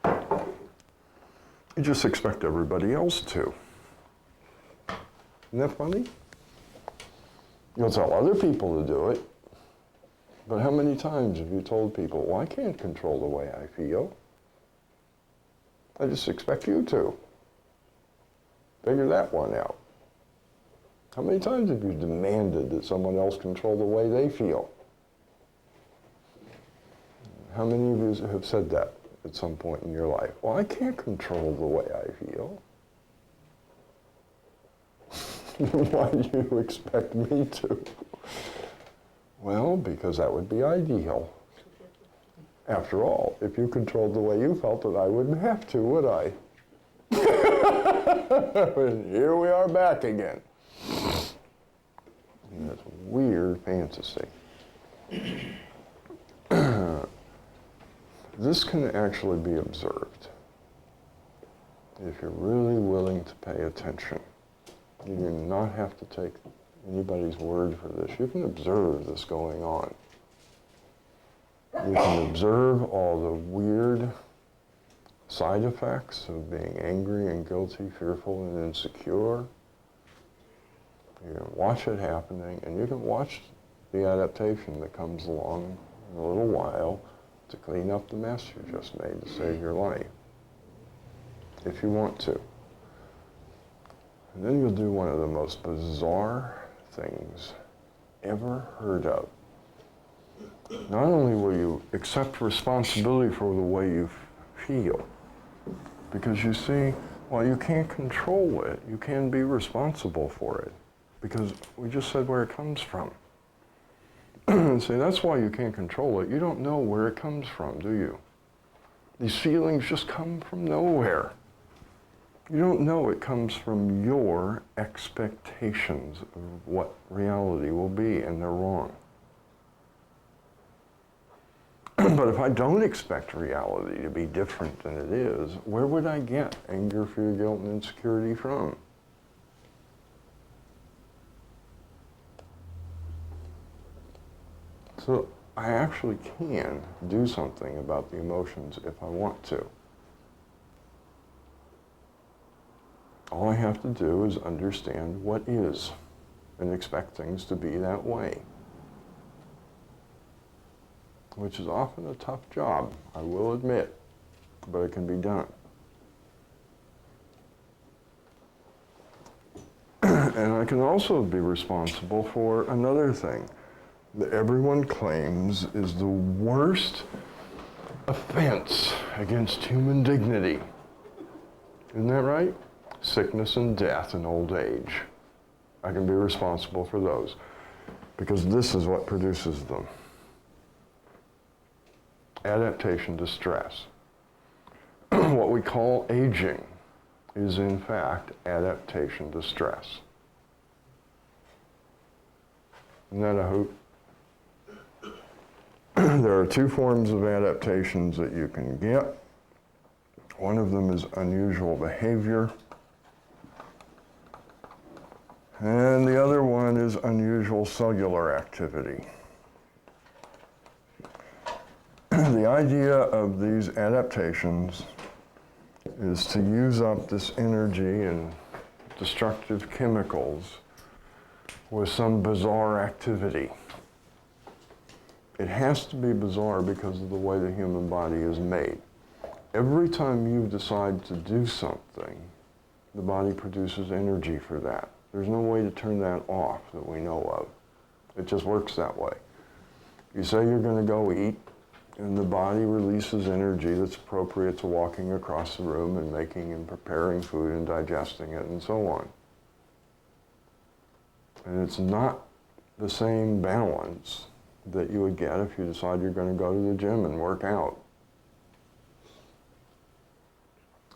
You just expect everybody else to. Isn't that funny? You'll tell other people to do it, but how many times have you told people, well, I can't control the way I feel. I just expect you to. Figure that one out. How many times have you demanded that someone else control the way they feel? How many of you have said that at some point in your life? Well, I can't control the way I feel. Why do you expect me to? Well, because that would be ideal. After all, if you controlled the way you felt, then I wouldn't have to, would I? Here we are back again. That's a weird fantasy. This can actually be observed if you're really willing to pay attention. You do not have to take anybody's word for this. You can observe this going on. You can observe all the weird side effects of being angry and guilty, fearful and insecure. You can watch it happening, and you can watch the adaptation that comes along in a little while to clean up the mess you just made to save your life, if you want to. And then you'll do one of the most bizarre things ever heard of. Not only will you accept responsibility for the way you feel, because you see, while you can't control it, you can be responsible for it, because we just said where it comes from. And say, that's why you can't control it. You don't know where it comes from, do you? These feelings just come from nowhere. You don't know it comes from your expectations of what reality will be, and they're wrong. But if I don't expect reality to be different than it is, where would I get anger, fear, guilt, and insecurity from? So I actually can do something about the emotions if I want to. All I have to do is understand what is and expect things to be that way, which is often a tough job, I will admit, but it can be done. And I can also be responsible for another thing that everyone claims is the worst offense against human dignity. Isn't that right? Sickness and death and old age. I can be responsible for those because this is what produces them. Adaptation to stress. What we call aging is in fact adaptation to stress. Isn't that a hoot? There are two forms of adaptations that you can get. One of them is unusual behavior, and the other one is unusual cellular activity. The idea of these adaptations is to use up this energy and destructive chemicals with some bizarre activity. It has to be bizarre because of the way the human body is made. Every time you decide to do something, the body produces energy for that. There's no way to turn that off that we know of. It just works that way. You say you're going to go eat, and the body releases energy that's appropriate to walking across the room and making and preparing food and digesting it and so on. And it's not the same balance that you would get if you decide you're going to go to the gym and work out.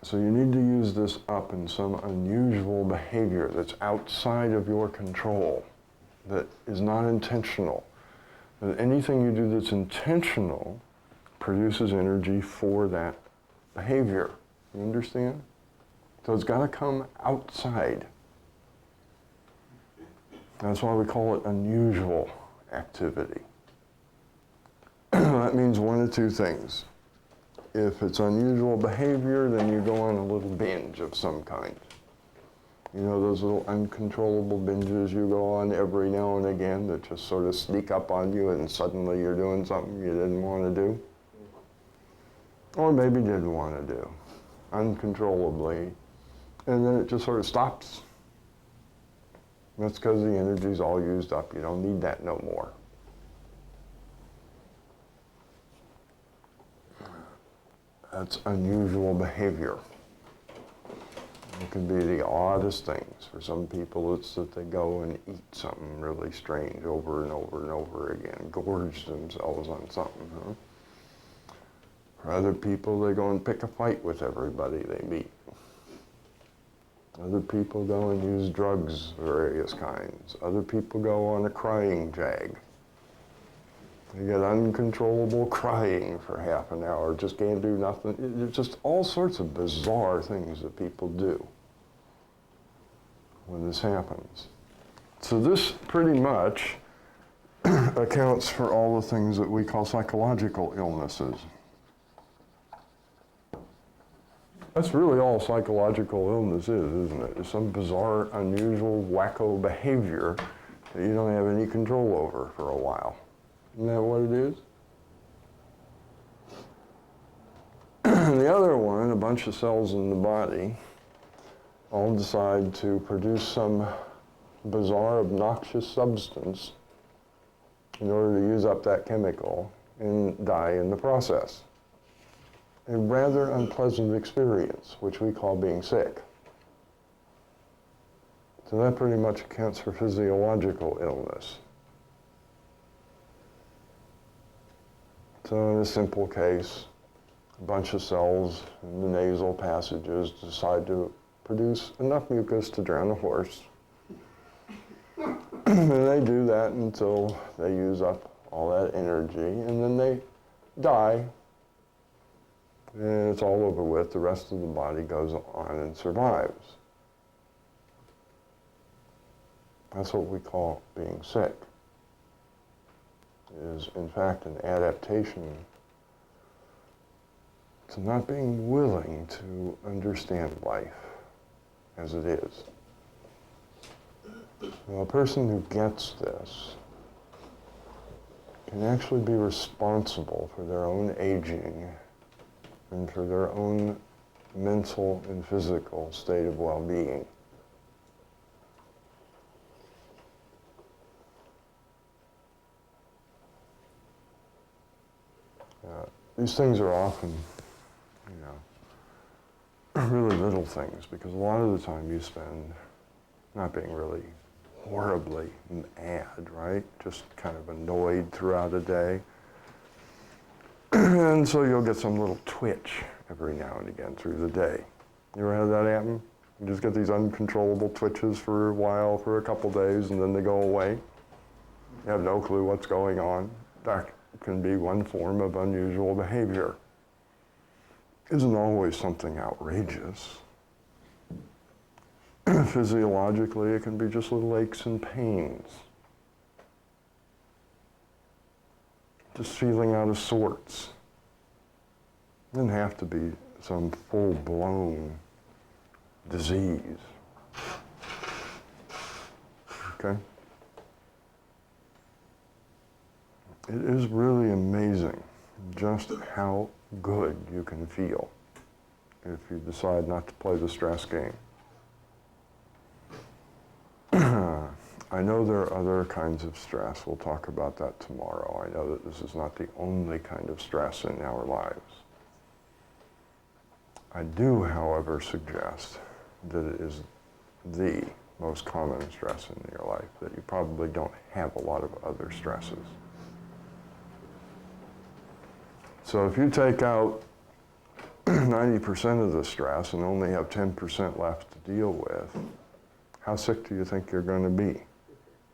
So you need to use this up in some unusual behavior that's outside of your control, that is not intentional. That anything you do that's intentional produces energy for that behavior. You understand? So it's got to come outside. That's why we call it unusual activity. That means one of two things. If it's unusual behavior, then you go on a little binge of some kind. You know those little uncontrollable binges you go on every now and again that just sort of sneak up on you and suddenly you're doing something you didn't want to do? Or maybe did want to do, uncontrollably, and then it just sort of stops. That's because the energy's all used up. You don't need that no more. That's unusual behavior. It can be the oddest things. For some people, it's that they go and eat something really strange over and over and over again, gorge themselves on something, huh? For other people, they go and pick a fight with everybody they meet. Other people go and use drugs of various kinds. Other people go on a crying jag. You get uncontrollable crying for half an hour, just can't do nothing. It's just all sorts of bizarre things that people do when this happens. So this pretty much accounts for all the things that we call psychological illnesses. That's really all psychological illness is, isn't it? It's some bizarre, unusual, wacko behavior that you don't have any control over for a while. Isn't that what it is? The other one, a bunch of cells in the body, all decide to produce some bizarre, obnoxious substance in order to use up that chemical and die in the process. A rather unpleasant experience, which we call being sick. So that pretty much accounts for physiological illness. So in a simple case, a bunch of cells in the nasal passages decide to produce enough mucus to drown a horse. And they do that until they use up all that energy, and then they die. And it's all over with. The rest of the body goes on and survives. That's what we call being sick. It is, in fact, an adaptation to not being willing to understand life as it is. Now, a person who gets this can actually be responsible for their own aging and for their own mental and physical state of well-being. These things are often, really little things, because a lot of the time you spend not being really horribly mad, right? Just kind of annoyed throughout a day. And so you'll get some little twitch every now and again through the day. You ever had that happen? You just get these uncontrollable twitches for a while, for a couple days, and then they go away. You have no clue what's going on. That can be one form of unusual behavior. Isn't always something outrageous. Physiologically, it can be just little aches and pains. Just feeling out of sorts. It doesn't have to be some full-blown disease. Okay? It is really amazing just how good you can feel if you decide not to play the stress game. I know there are other kinds of stress. We'll talk about that tomorrow. I know that this is not the only kind of stress in our lives. I do, however, suggest that it is the most common stress in your life, that you probably don't have a lot of other stresses. So if you take out 90% of the stress and only have 10% left to deal with, how sick do you think you're going to be?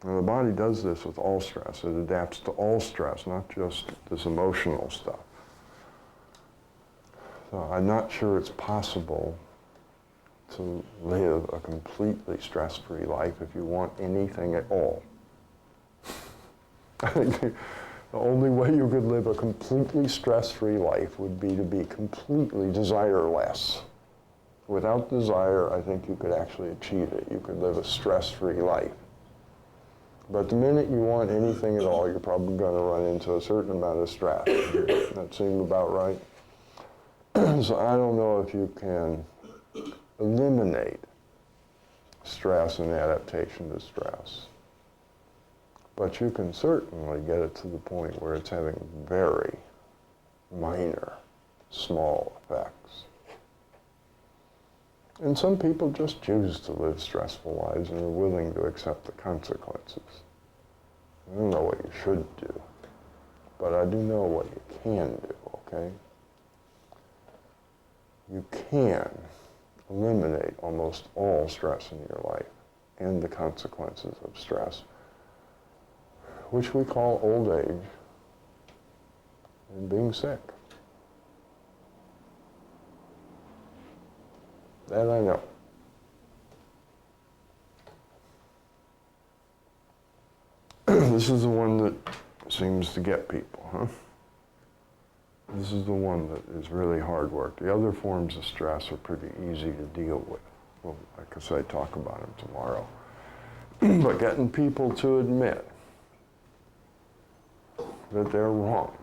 Now, the body does this with all stress. It adapts to all stress, not just this emotional stuff. So I'm not sure it's possible to live a completely stress-free life if you want anything at all. I think the only way you could live a completely stress-free life would be to be completely desireless. Without desire, I think you could actually achieve it. You could live a stress-free life. But the minute you want anything at all, you're probably going to run into a certain amount of stress. That seem about right? So I don't know if you can eliminate stress and adaptation to stress. But you can certainly get it to the point where it's having very minor, small effects. And some people just choose to live stressful lives and are willing to accept the consequences. I don't know what you should do, but I do know what you can do, okay? You can eliminate almost all stress in your life and the consequences of stress, which we call old age and being sick. That I know. This is the one that seems to get people, huh? This is the one that is really hard work. The other forms of stress are pretty easy to deal with. Well, like I say, talk about them tomorrow. But getting people to admit that they're wrong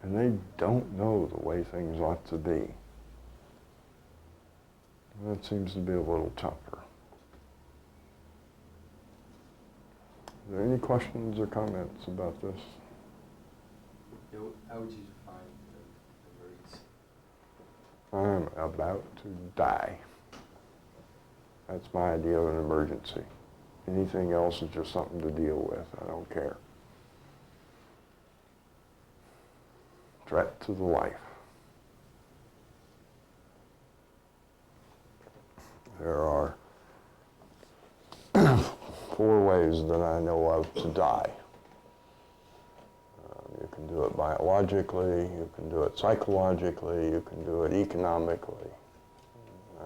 and they don't know the way things ought to be, that seems to be a little tougher. Are there any questions or comments about this? How would you define the emergency? I'm about to die. That's my idea of an emergency. Anything else is just something to deal with. I don't care. Threat to the life. There are 4 ways that I know of to die. You can do it biologically, you can do it psychologically, you can do it economically.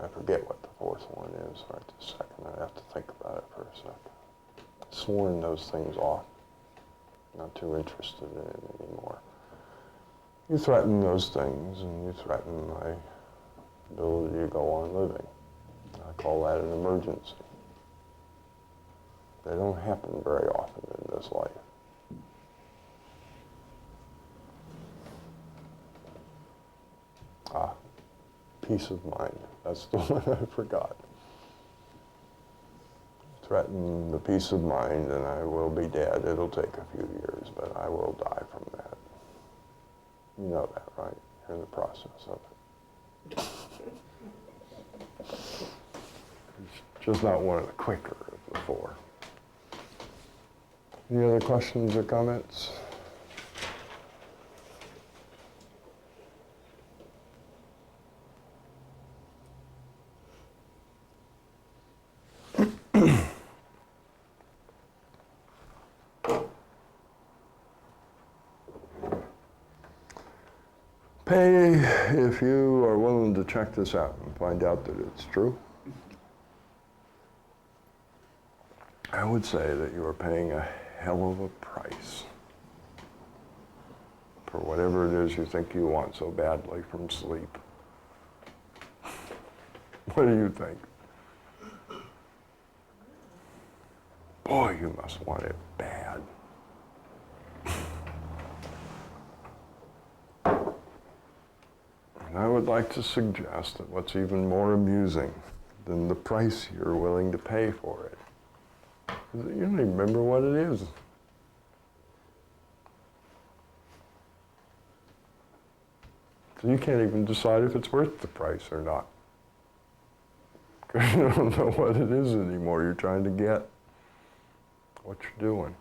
I forget what the 4th one is right this second. I have to think about it for a second. I've sworn those things off. Not too interested in it anymore. You threaten those things and you threaten my ability to go on living. I call that an emergency. They don't happen very often in this life. Peace of mind. That's the one I forgot. Threaten the peace of mind and I will be dead. It'll take a few years, but I will die from that. You know that, right? You're in the process of it. It's just not one of the quicker of the 4. Any other questions or comments? Pay if you are willing to check this out and find out that it's true. I would say that you are paying a hell of a price for whatever it is you think you want so badly from sleep. What do you think? Boy, you must want it bad. I would like to suggest that what's even more amusing than the price you're willing to pay for it is that you don't even remember what it is. So you can't even decide if it's worth the price or not. Because you don't know what it is anymore. You're trying to get what you're doing.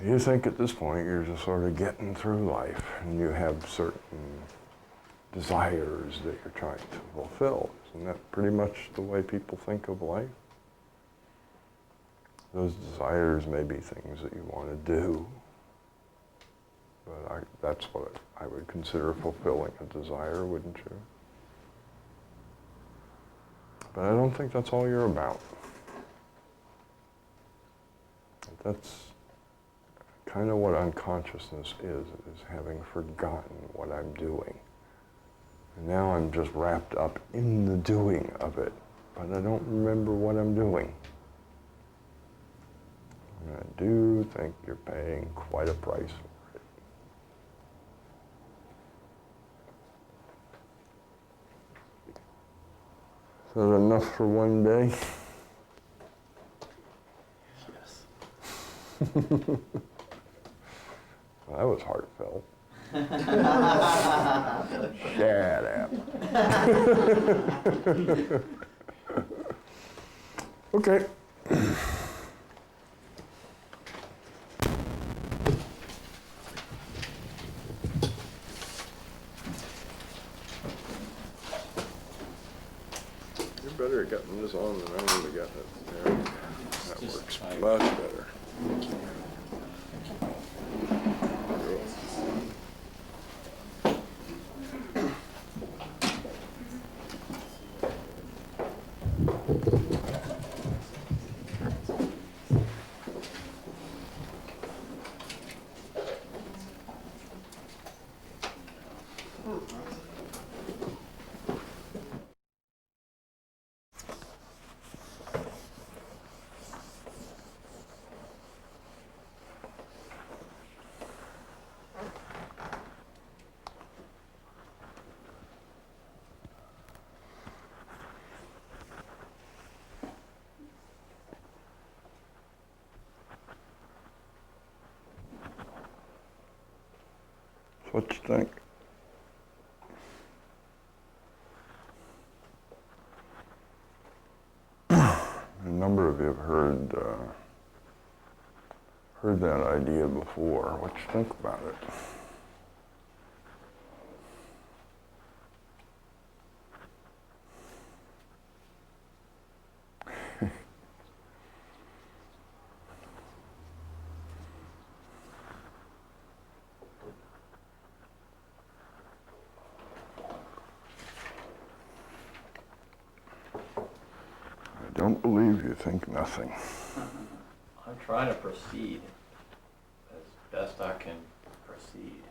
You think at this point you're just sort of getting through life and you have certain desires that you're trying to fulfill. Isn't that pretty much the way people think of life? Those desires may be things that you want to do, but that's what I would consider fulfilling a desire, wouldn't you? But I don't think that's all you're about. That's kind of what unconsciousness is having forgotten what I'm doing. And now I'm just wrapped up in the doing of it, but I don't remember what I'm doing. And I do think you're paying quite a price for it. Is that enough for one day? Yes. Well, that was heartfelt. Shut up. Okay. You're better at getting this on than I am at getting it there. That Just works tight. much better. What you think? A number of you have heard that idea before. What you think about it? I don't believe you think nothing. I'm trying to proceed as best I can proceed.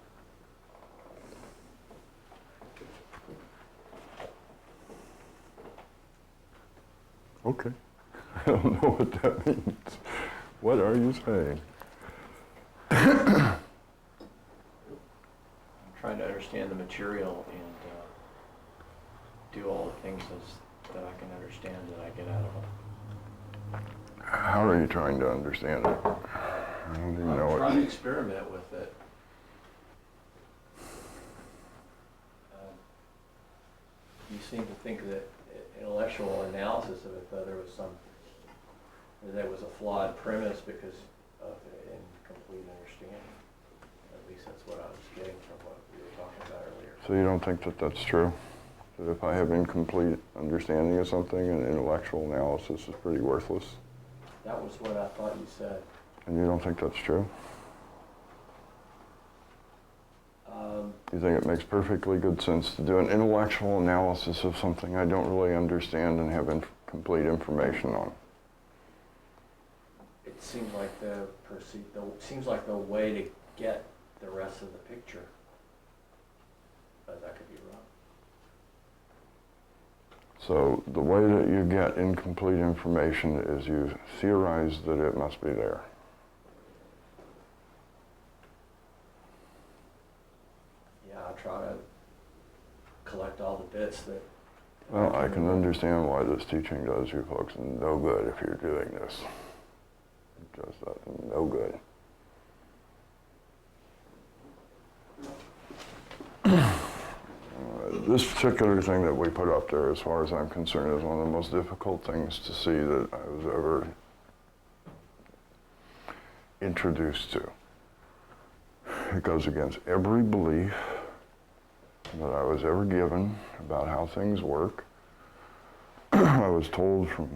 Okay. I don't know what that means. What are you saying? I'm trying to understand the material and do all the things that I can understand that I get out of it. How are you trying to understand it? I don't even know I'm trying to it. experiment with it. You seem to think that intellectual analysis of it, though, there was a flawed premise because of incomplete understanding. At least that's what I was getting from what we were talking about earlier. So you don't think that that's true? That if I have incomplete understanding of something, an intellectual analysis is pretty worthless? That was what I thought you said. And you don't think that's true? You think it makes perfectly good sense to do an intellectual analysis of something I don't really understand and have complete information on? It seems like seems like the way to get the rest of the picture. But that could be wrong. So the way that you get incomplete information is you theorize that it must be there. Yeah, I try to collect all the bits that. Well, I can understand why this teaching does you folks no good if you're doing this. It just does no good. This particular thing that we put up there, as far as I'm concerned, is one of the most difficult things to see that I was ever introduced to. It goes against every belief that I was ever given about how things work. I was told from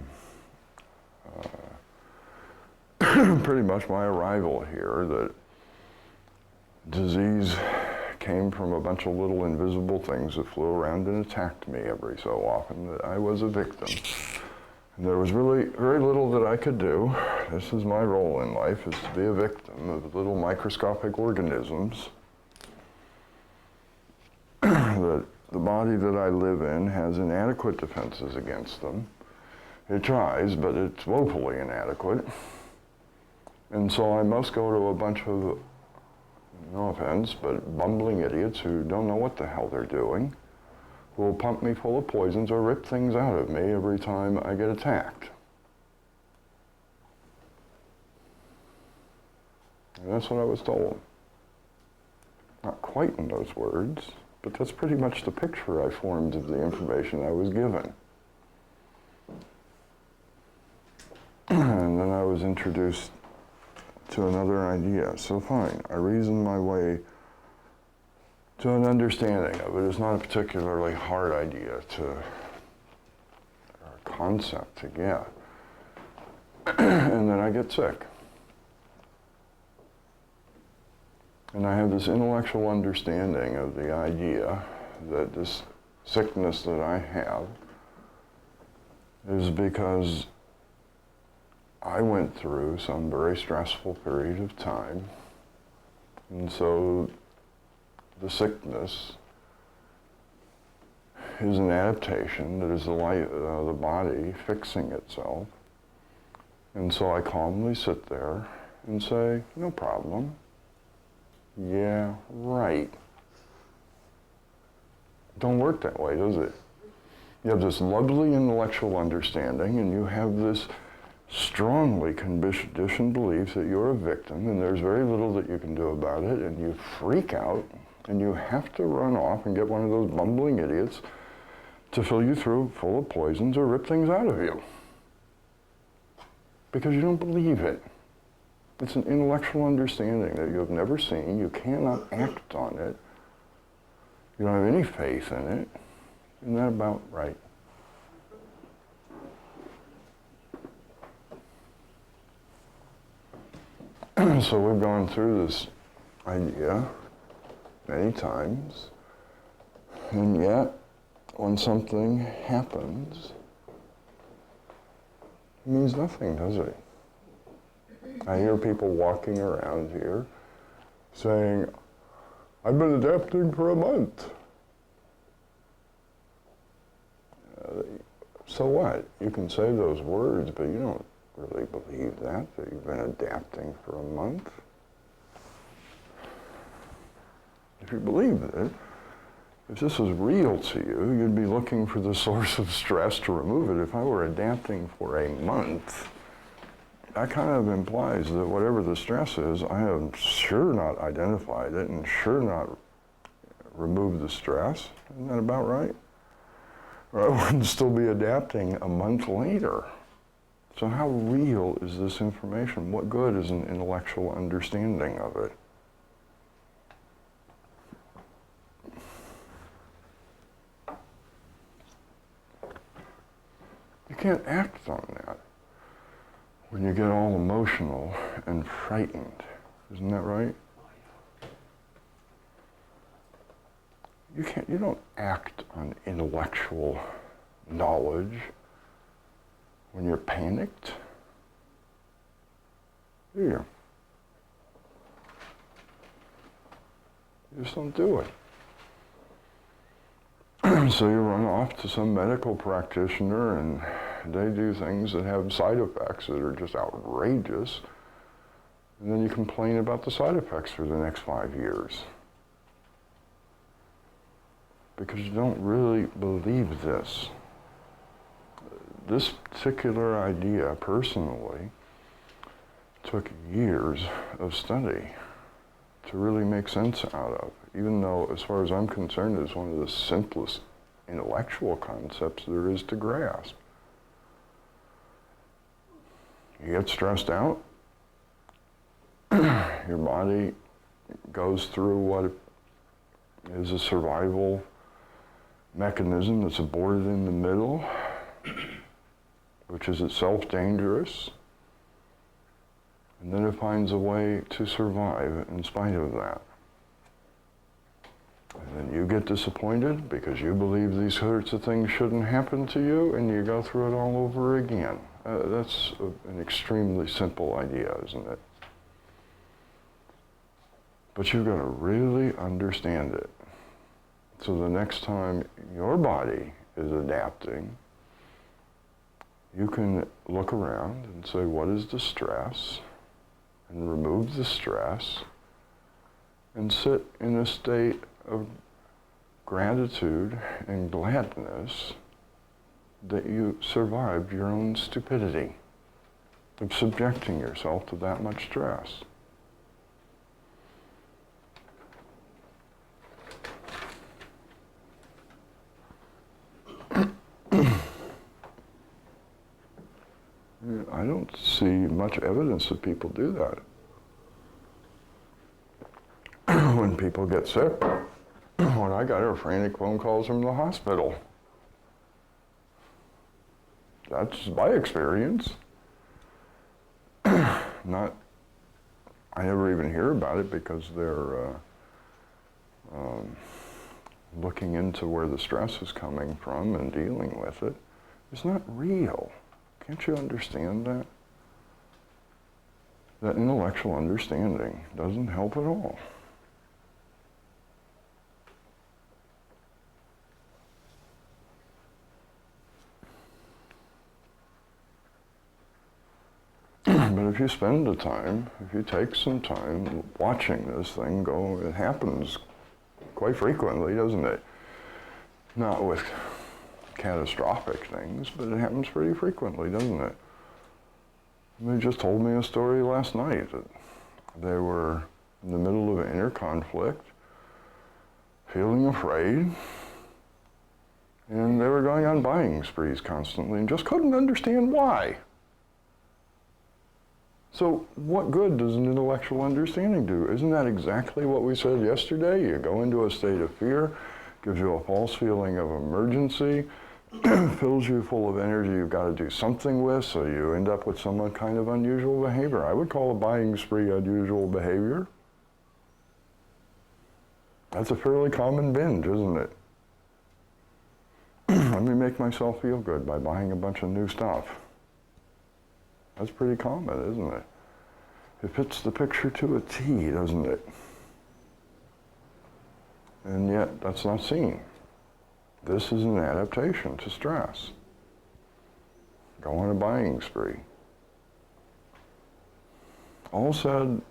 pretty much my arrival here that disease came from a bunch of little invisible things that flew around and attacked me every so often, that I was a victim. And there was really very little that I could do. This is my role in life, is to be a victim of little microscopic organisms that the body that I live in has inadequate defenses against them. It tries, but it's woefully inadequate. And so I must go to a bunch of, no offense, but bumbling idiots who don't know what the hell they're doing, who will pump me full of poisons or rip things out of me every time I get attacked. And that's what I was told. Not quite in those words, but that's pretty much the picture I formed of the information I was given. And then I was introduced to another idea. So fine, I reasoned my way to an understanding of it. It's not a particularly hard idea to, or a concept to get. And then I get sick. And I have this intellectual understanding of the idea that this sickness that I have is because I went through some very stressful period of time, and so the sickness is an adaptation that is the body fixing itself. And so I calmly sit there and say, no problem. Yeah, right. Don't work that way, does it? You have this lovely intellectual understanding, and you have this strongly conditioned belief that you're a victim and there's very little that you can do about it, and you freak out and you have to run off and get one of those bumbling idiots to fill you full of poisons or rip things out of you because you don't believe it. It's an intellectual understanding that you have never seen. You cannot act on it. You don't have any faith in it. Isn't that about right? So we've gone through this idea many times, and yet when something happens, it means nothing, does it? I hear people walking around here saying, I've been adapting for a month. So what? You can say those words, but you don't really believe that you've been adapting for a month. If you believed it, if this was real to you, you'd be looking for the source of stress to remove it. If I were adapting for a month, that kind of implies that whatever the stress is, I have sure not identified it and sure not removed the stress. Isn't that about right? Or I wouldn't still be adapting a month later. So how real is this information? What good is an intellectual understanding of it? You can't act on that when you get all emotional and frightened. Isn't that right? You don't act on intellectual knowledge when you're panicked, do you? You just don't do it. So you run off to some medical practitioner and they do things that have side effects that are just outrageous. And then you complain about the side effects for the next 5 years. because you don't really believe this. This particular idea, personally, took years of study to really make sense out of, even though, as far as I'm concerned, it's one of the simplest intellectual concepts there is to grasp. You get stressed out, your body goes through what is a survival mechanism that's aborted in the middle, which is itself dangerous, and then it finds a way to survive in spite of that. And then you get disappointed because you believe these sorts of things shouldn't happen to you, and you go through it all over again. That's an extremely simple idea, isn't it? But you've got to really understand it. So the next time your body is adapting, you can look around and say, what is the stress? And remove the stress and sit in a state of gratitude and gladness that you survived your own stupidity of subjecting yourself to that much stress. I don't see much evidence that people do that. When people get sick, what I got are frantic phone calls from the hospital. That's my experience. Not, I never even hear about it because they're looking into where the stress is coming from and dealing with it. It's not real. Can't you understand that? That intellectual understanding doesn't help at all. But if you spend the time, if you take some time watching this thing go, it happens quite frequently, doesn't it? Not with catastrophic things, but it happens pretty frequently, doesn't it? They just told me a story last night that they were in the middle of an inner conflict, feeling afraid, and they were going on buying sprees constantly and just couldn't understand why. So what good does an intellectual understanding do? Isn't that exactly what we said yesterday? You go into a state of fear, gives you a false feeling of emergency, fills you full of energy you've got to do something with, so you end up with some kind of unusual behavior. I would call a buying spree unusual behavior. That's a fairly common binge, isn't it? Let me make myself feel good by buying a bunch of new stuff. That's pretty common, isn't it? It fits the picture to a T, doesn't it? And yet, that's not seen. This is an adaptation to stress. Go on a buying spree. All said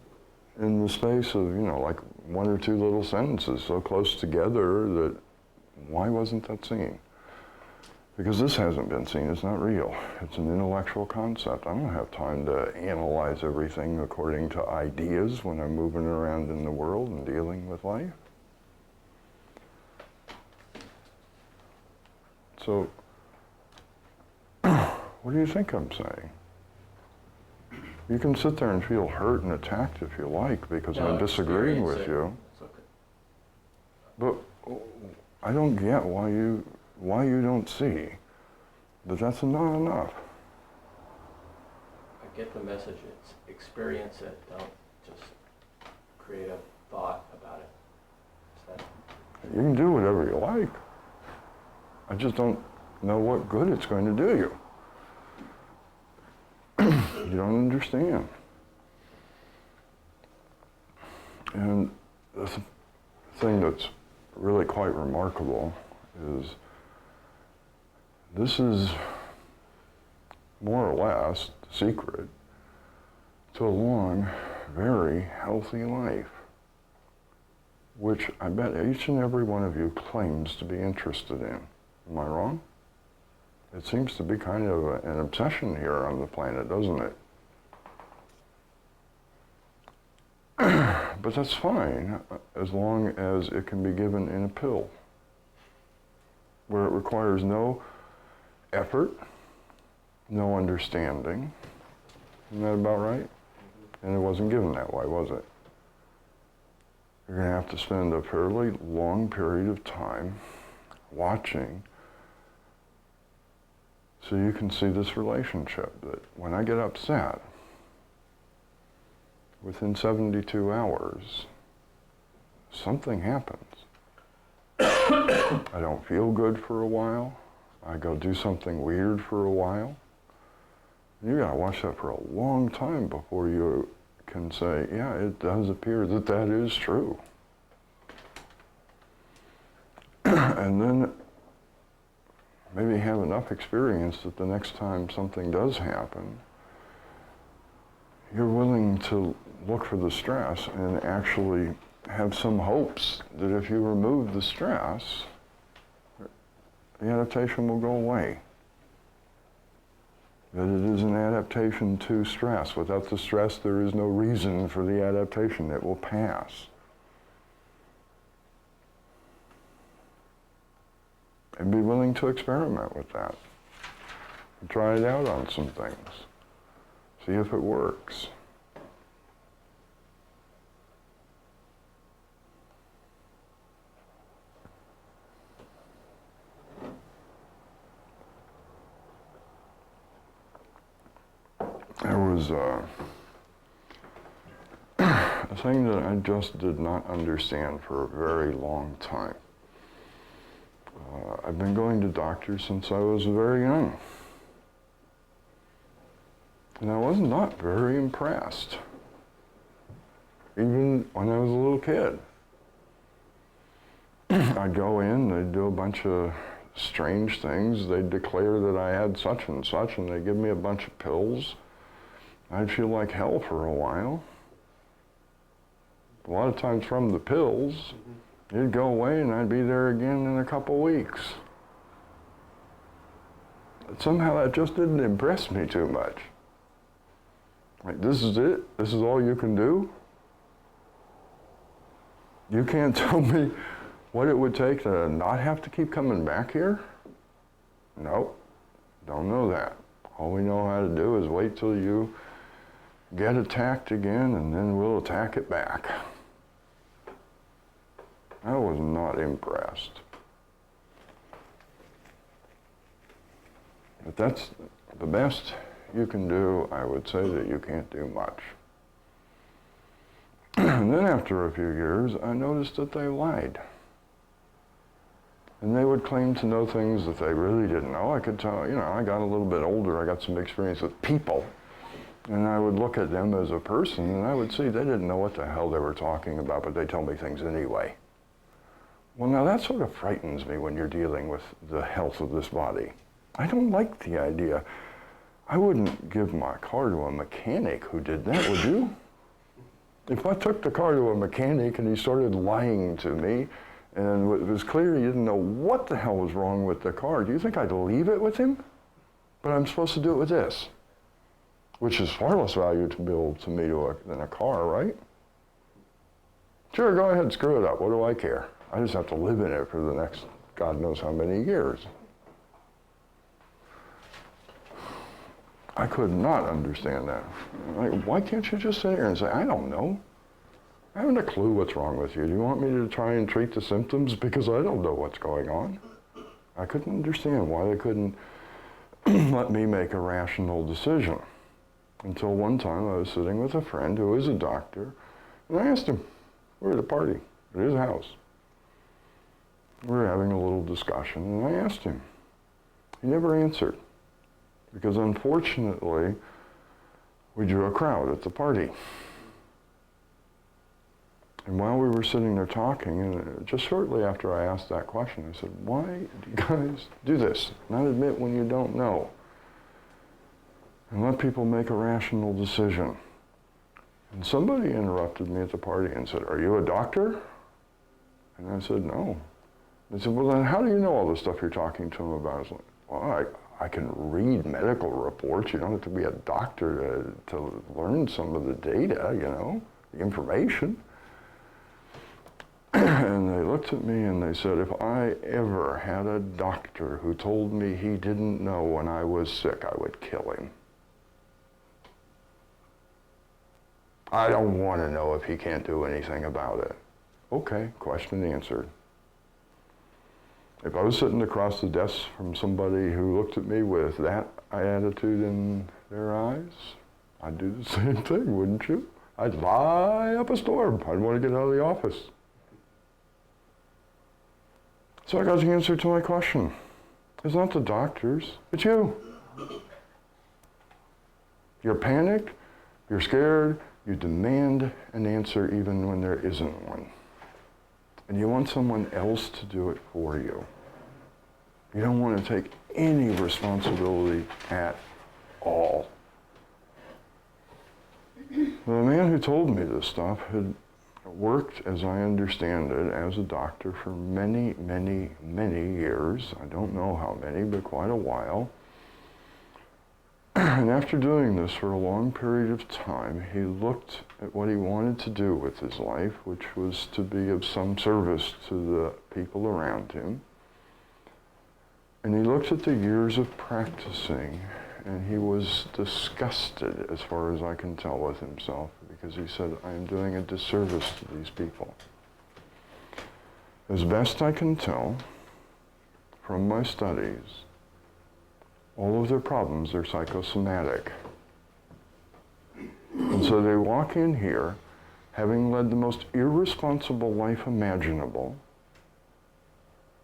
in the space of, like one or two little sentences so close together that why wasn't that seen? Because this hasn't been seen, it's not real. It's an intellectual concept. I don't have time to analyze everything according to ideas when I'm moving around in the world and dealing with life. So, what do you think I'm saying? You can sit there and feel hurt and attacked if you like because I'm disagreeing with you. It's okay. But I don't get why you don't see that that's not enough. I get the message, it's experience it, don't just create a thought about it. Is that... You can do whatever you like. I just don't know what good it's going to do you. You don't understand. And the thing that's really quite remarkable is this is more or less the secret to a long, very healthy life. which I bet each and every one of you claims to be interested in. Am I wrong? It seems to be kind of an obsession here on the planet, doesn't it? But that's fine, as long as it can be given in a pill, where it requires no effort, no understanding. Isn't that about right? And it wasn't given that way, was it? You're going to have to spend a fairly long period of time watching so you can see this relationship, that when I get upset, within 72 hours, something happens. I don't feel good for a while. I go do something weird for a while. You gotta watch that for a long time before you can say, yeah, it does appear that that is true. And then maybe have enough experience that the next time something does happen, you're willing to look for the stress and actually have some hopes that if you remove the stress, the adaptation will go away. That it is an adaptation to stress. Without the stress, there is no reason for the adaptation. It will pass. And be willing to experiment with that. Try it out on some things. See if it works. There was a thing that I just did not understand for a very long time. I've been going to doctors since I was very young. And I was not very impressed, even when I was a little kid. I'd go in, they'd do a bunch of strange things. They'd declare that I had such and such, and they'd give me a bunch of pills. I'd feel like hell for a while. A lot of times from the pills, it'd go away and I'd be there again in a couple weeks. But somehow that just didn't impress me too much. Like, this is it? This is all you can do? You can't tell me what it would take to not have to keep coming back here? Nope, don't know that. All we know how to do is wait till you get attacked again, and then we'll attack it back. I was not impressed. But that's the best you can do. I would say that you can't do much. And then after a few years, I noticed that they lied. And they would claim to know things that they really didn't know. I could tell, I got a little bit older, I got some experience with people. And I would look at them as a person, and I would see they didn't know what the hell they were talking about, but they tell me things anyway. Well, now that sort of frightens me when you're dealing with the health of this body. I don't like the idea. I wouldn't give my car to a mechanic who did that, would you? If I took the car to a mechanic and he started lying to me, and it was clear he didn't know what the hell was wrong with the car, do you think I'd leave it with him? But I'm supposed to do it with this, which is far less valuable to me than a car, right? Sure, go ahead, screw it up. What do I care? I just have to live in it for the next God knows how many years. I could not understand that. Like, why can't you just sit here and say, I don't know. I haven't a clue what's wrong with you. Do you want me to try and treat the symptoms? Because I don't know what's going on. I couldn't understand why they couldn't let me make a rational decision. Until one time I was sitting with a friend who is a doctor, and I asked him, we were at a party at his house. We were having a little discussion, and I asked him. He never answered, because unfortunately, we drew a crowd at the party. And while we were sitting there talking, and just shortly after I asked that question, I said, why do you guys do this? Not admit when you don't know. And let people make a rational decision. And somebody interrupted me at the party and said, are you a doctor? And I said, no. They said, well, then how do you know all the stuff you're talking to him about? I was like, well, I can read medical reports. You don't have to be a doctor to learn some of the data, you know, the information. And they looked at me and they said, if I ever had a doctor who told me he didn't know when I was sick, I would kill him. I don't want to know if he can't do anything about it. Okay, question answered. If I was sitting across the desk from somebody who looked at me with that attitude in their eyes, I'd do the same thing, wouldn't you? I'd lie up a storm. I'd want to get out of the office. So I got the answer to my question. It's not the doctors, it's you. You're panicked, you're scared, you demand an answer even when there isn't one. And you want someone else to do it for you. You don't want to take any responsibility at all. The man who told me this stuff had worked, as I understand it, as a doctor for many, many, many years. I don't know how many, but quite a while. And after doing this for a long period of time, he looked at what he wanted to do with his life, which was to be of some service to the people around him. And he looked at the years of practicing, and he was disgusted, as far as I can tell, with himself, because he said, I am doing a disservice to these people. As best I can tell from my studies, all of their problems are psychosomatic. And so they walk in here having led the most irresponsible life imaginable.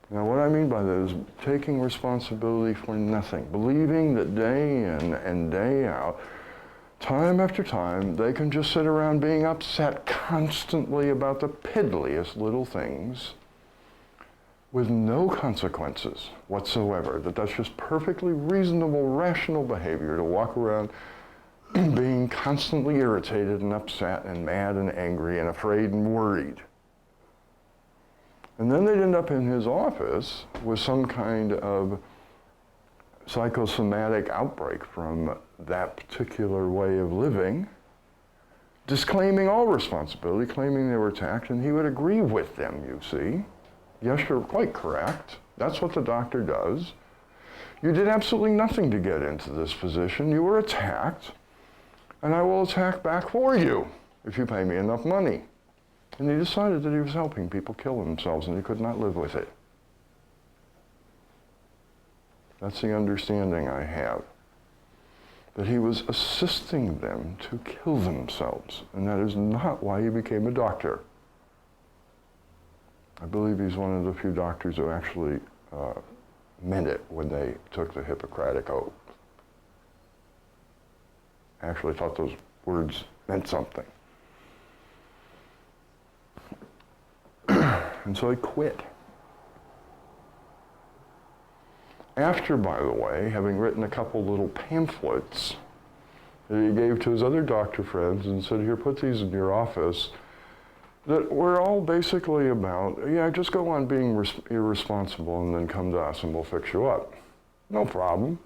Now what I mean by that is taking responsibility for nothing, believing that day in and day out, time after time, they can just sit around being upset constantly about the piddliest little things with no consequences whatsoever, that's just perfectly reasonable, rational behavior to walk around being constantly irritated and upset and mad and angry and afraid and worried. And then they'd end up in his office with some kind of psychosomatic outbreak from that particular way of living, disclaiming all responsibility, claiming they were attacked, and he would agree with them, you see. Yes, you're quite correct. That's what the doctor does. You did absolutely nothing to get into this position. You were attacked, and I will attack back for you if you pay me enough money. And he decided that he was helping people kill themselves, and he could not live with it. That's the understanding I have. That he was assisting them to kill themselves, and that is not why he became a doctor. I believe he's one of the few doctors who actually meant it when they took the Hippocratic Oath. I actually thought those words meant something. And so he quit. After, by the way, having written a couple little pamphlets that he gave to his other doctor friends and said, here, put these in your office, that were all basically about, yeah, just go on being irresponsible and then come to us and we'll fix you up. No problem.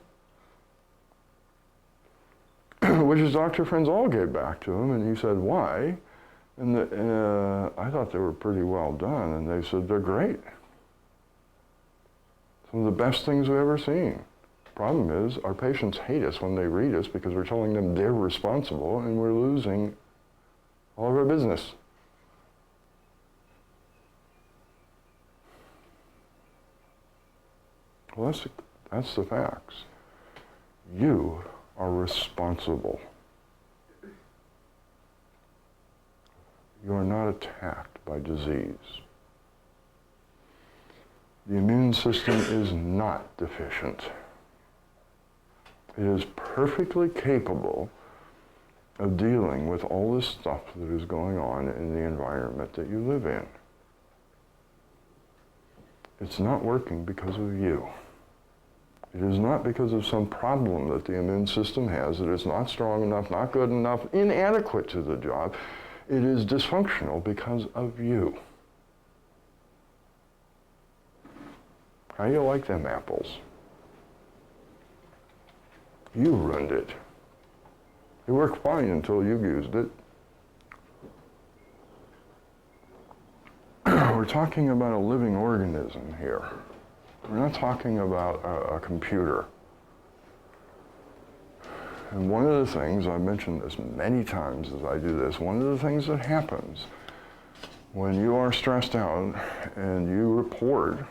Which his doctor friends all gave back to him, and he said, why? And I thought they were pretty well done, and they said, they're great. Some of the best things we've ever seen. Problem is, our patients hate us when they read us because we're telling them they're responsible, and we're losing all of our business. Well, that's the facts. You are responsible. You are not attacked by disease. The immune system is not deficient. It is perfectly capable of dealing with all this stuff that is going on in the environment that you live in. It's not working because of you. It is not because of some problem that the immune system has, that it's not strong enough, not good enough, inadequate to the job. It is dysfunctional because of you. How you like them apples? You ruined it. It worked fine until you used it. We're talking about a living organism here. We're not talking about a computer. And one of the things, I've mentioned this many times as I do this, one of the things that happens when you are stressed out and you report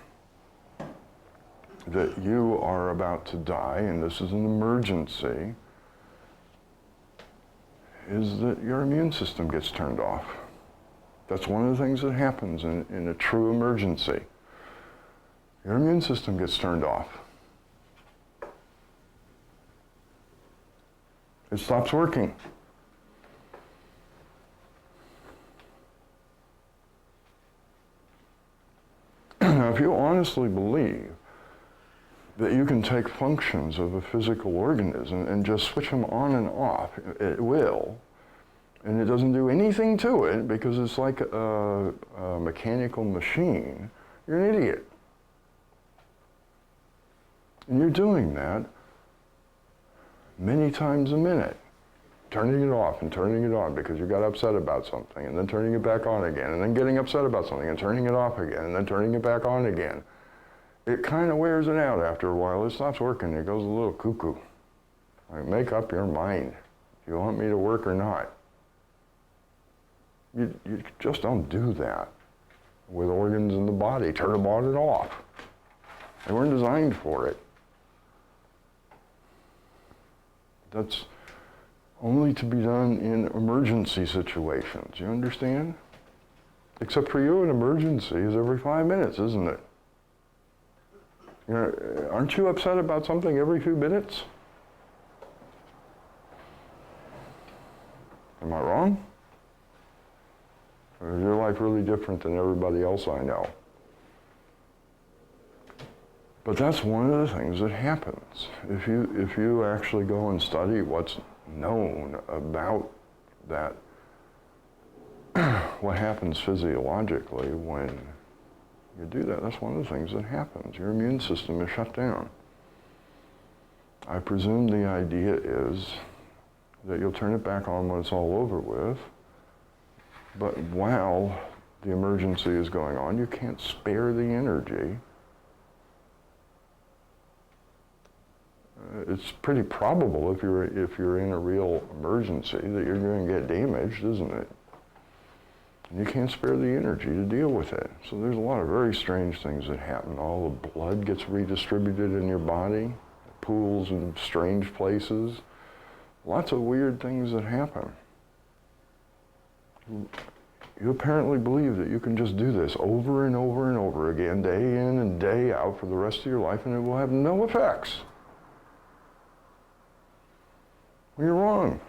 that you are about to die, and this is an emergency, is that your immune system gets turned off. That's one of the things that happens in a true emergency. Your immune system gets turned off. It stops working. Now, if you honestly believe that you can take functions of a physical organism and just switch them on and off at will, and it doesn't do anything to it because it's like a mechanical machine, you're an idiot. And you're doing that many times a minute, turning it off and turning it on because you got upset about something, and then turning it back on again, and then getting upset about something and turning it off again, and then turning it back on again. It kind of wears it out after a while. It stops working. It goes a little cuckoo. Like, make up your mind. Do you want me to work or not? You just don't do that with organs in the body. Turn them on and off. They weren't designed for it. That's only to be done in emergency situations. You understand? Except for you, an emergency is every 5 minutes, isn't it? You know, aren't you upset about something every few minutes? Am I wrong? Or is your life really different than everybody else I know? But that's one of the things that happens. If you actually go and study what's known about that, what happens physiologically when you do that, that's one of the things that happens. Your immune system is shut down. I presume the idea is that you'll turn it back on when it's all over with, but while the emergency is going on, you can't spare the energy. It's pretty probable if you're in a real emergency that you're going to get damaged, isn't it? And you can't spare the energy to deal with it. So there's a lot of very strange things that happen. All the blood gets redistributed in your body, pools in strange places. Lots of weird things that happen. You apparently believe that you can just do this over and over and over again, day in and day out for the rest of your life, and it will have no effects. Well, you're wrong.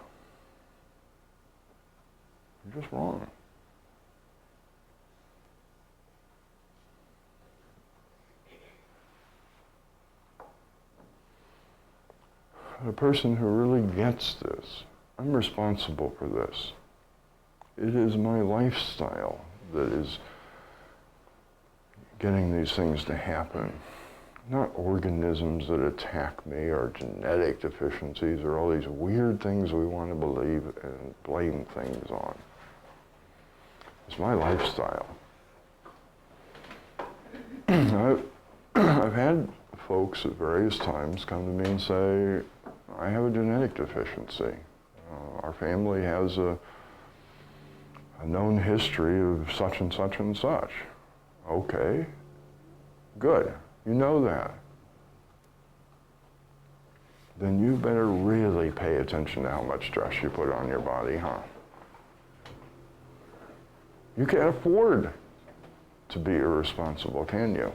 You're just wrong. A person who really gets this, I'm responsible for this. It is my lifestyle that is getting these things to happen. Not organisms that attack me or genetic deficiencies or all these weird things we want to believe and blame things on. It's my lifestyle. I've had folks at various times come to me and say, I have a genetic deficiency. Our family has a known history of such and such and such. Okay, good. You know that. Then you better really pay attention to how much stress you put on your body, huh? You can't afford to be irresponsible, can you?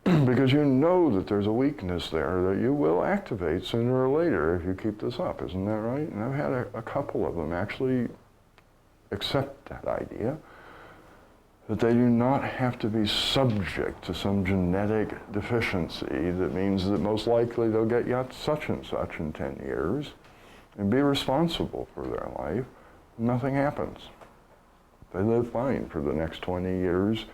Because you know that there's a weakness there that you will activate sooner or later if you keep this up, isn't that right? And I've had a couple of them actually accept that idea, that they do not have to be subject to some genetic deficiency that means that most likely they'll get such and such in 10 years and be responsible for their life. Nothing happens. They live fine for the next 20 years,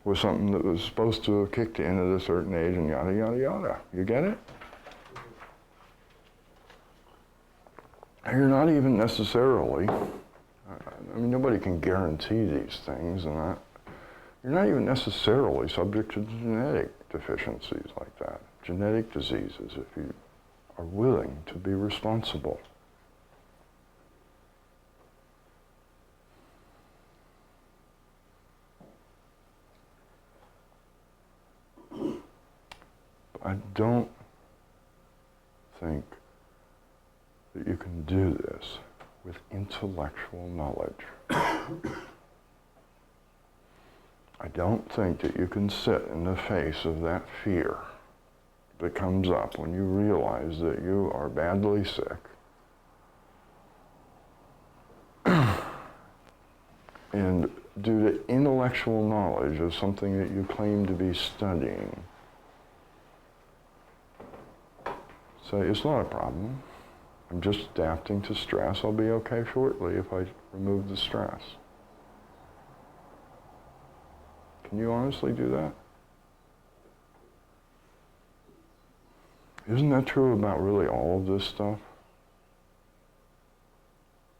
was something that was supposed to have kicked in at a certain age and yada, yada, yada. You get it? And you're not even necessarily, I mean, nobody can guarantee these things, and you're not even necessarily subject to genetic deficiencies like that, genetic diseases, if you are willing to be responsible. I don't think that you can do this with intellectual knowledge. I don't think that you can sit in the face of that fear that comes up when you realize that you are badly sick and due to intellectual knowledge of something that you claim to be studying, say, it's not a problem. I'm just adapting to stress. I'll be okay shortly if I remove the stress. Can you honestly do that? Isn't that true about really all of this stuff?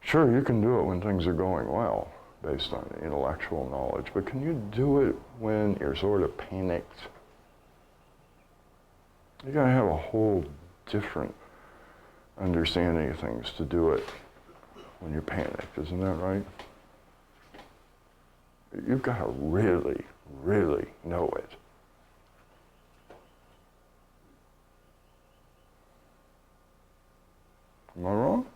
Sure, you can do it when things are going well, based on intellectual knowledge, but can you do it when you're sort of panicked? You gotta have a whole different understanding of things to do it when you're panicked, isn't that right? You've got to really, really know it. Am I wrong?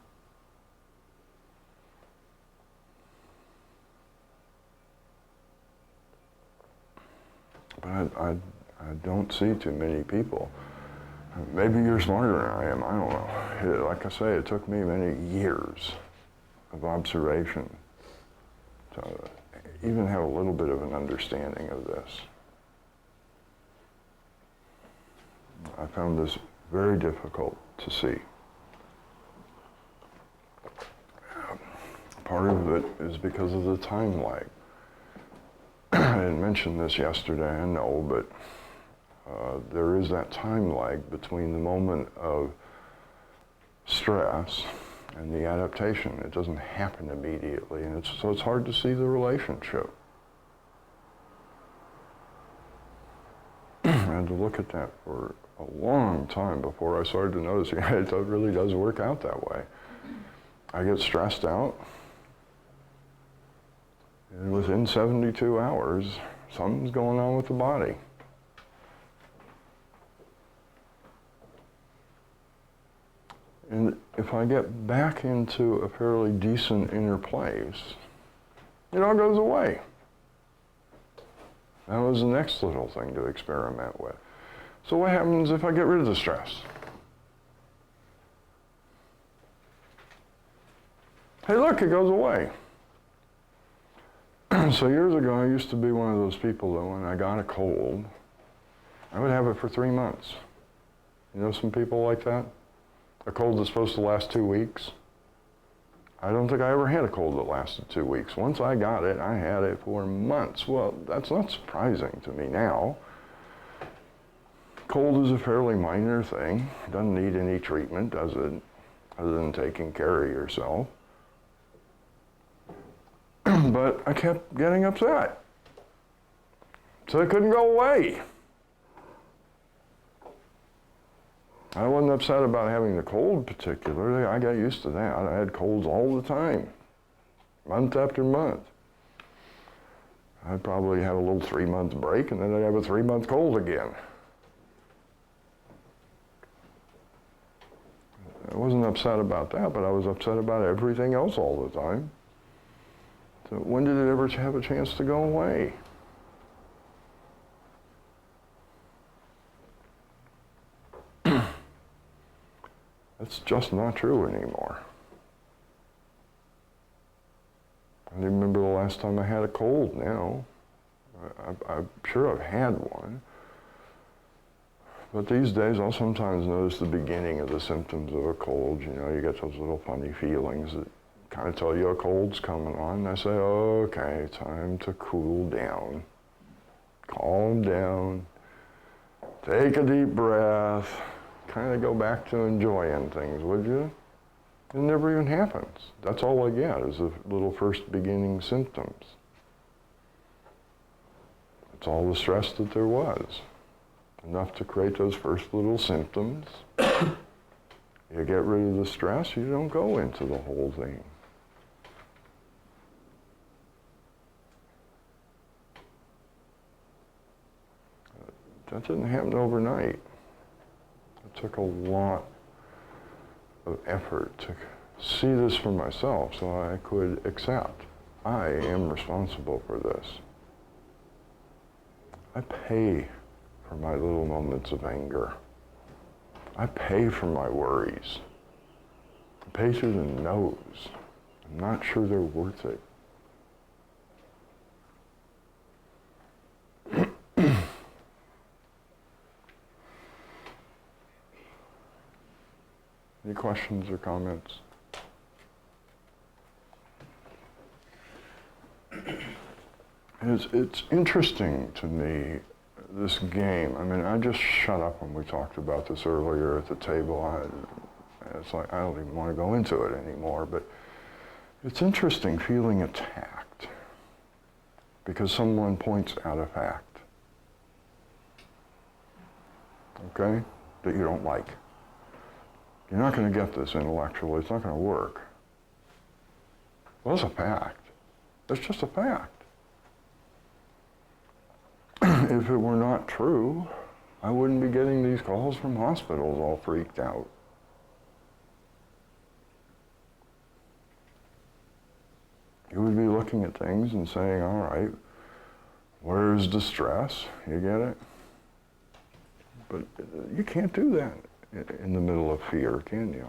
But I don't see too many people. Maybe you're smarter than I am, I don't know. Like I say, it took me many years of observation to even have a little bit of an understanding of this. I found this very difficult to see. Part of it is because of the time lag. I didn't mention this yesterday, I know, but there is that time lag between the moment of stress and the adaptation. It doesn't happen immediately, and so it's hard to see the relationship. I had to look at that for a long time before I started to notice it really does work out that way. I get stressed out, and within 72 hours, something's going on with the body. And if I get back into a fairly decent inner place, it all goes away. That was the next little thing to experiment with. So what happens if I get rid of the stress? Hey, look, it goes away. So years ago, I used to be one of those people that when I got a cold, I would have it for 3 months. You know some people like that? A cold that's supposed to last 2 weeks. I don't think I ever had a cold that lasted 2 weeks. Once I got it, I had it for months. Well, that's not surprising to me now. Cold is a fairly minor thing. Doesn't need any treatment, does it? Other than taking care of yourself. But I kept getting upset. So it couldn't go away. I wasn't upset about having the cold particularly. I got used to that. I had colds all the time, month after month. I'd probably have a little 3-month break, and then I'd have a 3-month cold again. I wasn't upset about that, but I was upset about everything else all the time. So when did it ever have a chance to go away? That's just not true anymore. I don't remember the last time I had a cold now. I'm sure I've had one. But these days I'll sometimes notice the beginning of the symptoms of a cold. You know, you get those little funny feelings that kind of tell you a cold's coming on. And I say, okay, time to cool down. calm down, take a deep breath, kind of go back to enjoying things, would you? It never even happens. That's all I get is the little first beginning symptoms. It's all the stress that there was. Enough to create those first little symptoms. You get rid of the stress, you don't go into the whole thing. That didn't happen overnight. It took a lot of effort to see this for myself so I could accept I am responsible for this. I pay for my little moments of anger. I pay for my worries. I pay through the nose. I'm not sure they're worth it. Any questions or comments? It's interesting to me, this game. I mean, I just shut up when we talked about this earlier at the table. It's like, I don't even want to go into it anymore, but it's interesting feeling attacked because someone points out a fact, okay, that you don't like. You're not going to get this intellectually. It's not going to work. Well, it's a fact. It's just a fact. If it were not true, I wouldn't be getting these calls from hospitals all freaked out. You would be looking at things and saying, all right, where's the stress? You get it? But you can't do that in the middle of fear, can you?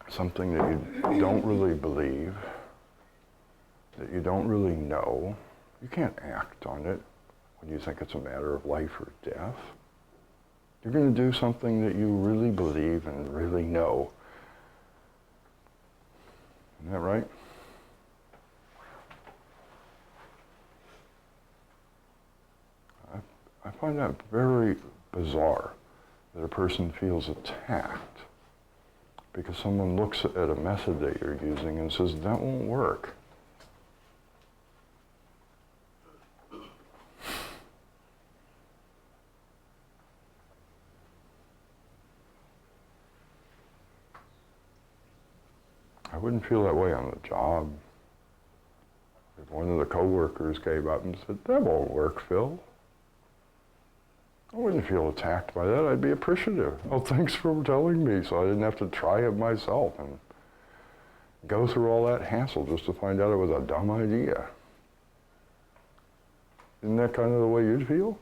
Something that you don't really believe, that you don't really know, you can't act on it when you think it's a matter of life or death. You're going to do something that you really believe and really know. Isn't that right? I find that very bizarre that a person feels attacked because someone looks at a method that you're using and says, that won't work. I wouldn't feel that way on the job. If one of the coworkers came up and said, that won't work, Phil. I wouldn't feel attacked by that. I'd be appreciative. Oh, thanks for telling me so I didn't have to try it myself and go through all that hassle just to find out it was a dumb idea. Isn't that kind of the way you'd feel?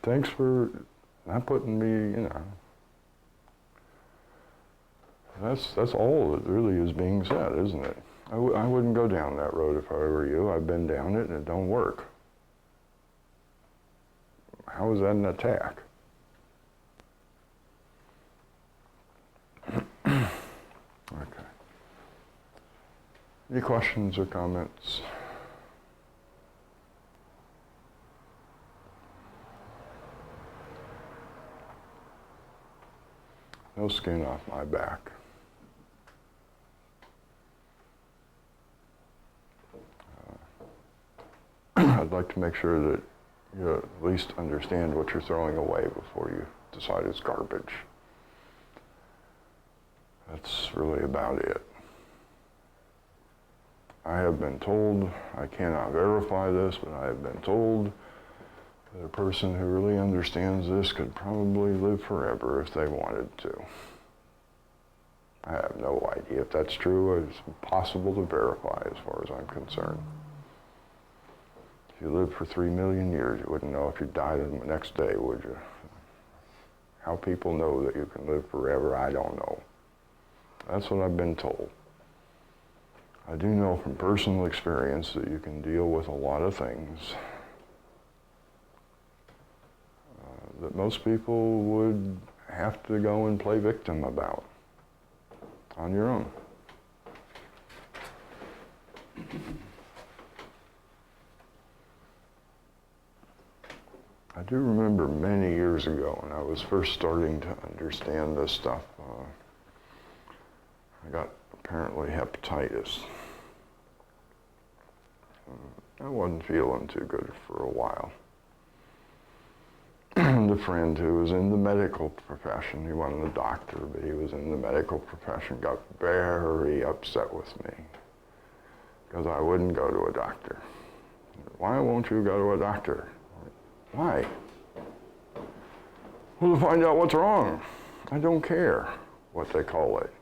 Thanks for not putting me, you know. That's all that really is being said, isn't it? I wouldn't go down that road if I were you. I've been down it and it don't work. How is that an attack? Okay. Any questions or comments? No skin off my back. I'd like to make sure that you at least understand what you're throwing away before you decide it's garbage. That's really about it. I have been told, I cannot verify this, but I have been told that a person who really understands this could probably live forever if they wanted to. I have no idea if that's true. It's impossible to verify as far as I'm concerned. If you lived for 3 million years, you wouldn't know if you died the next day, would you? How people know that you can live forever, I don't know. That's what I've been told. I do know from personal experience that you can deal with a lot of things that most people would have to go and play victim about on your own. I do remember many years ago when I was first starting to understand this stuff, I got apparently hepatitis. I wasn't feeling too good for a while. The friend who was in the medical profession, he wasn't a doctor, but he was in the medical profession, got very upset with me because I wouldn't go to a doctor. Why won't you go to a doctor? Why? Well, to find out what's wrong. I don't care what they call it.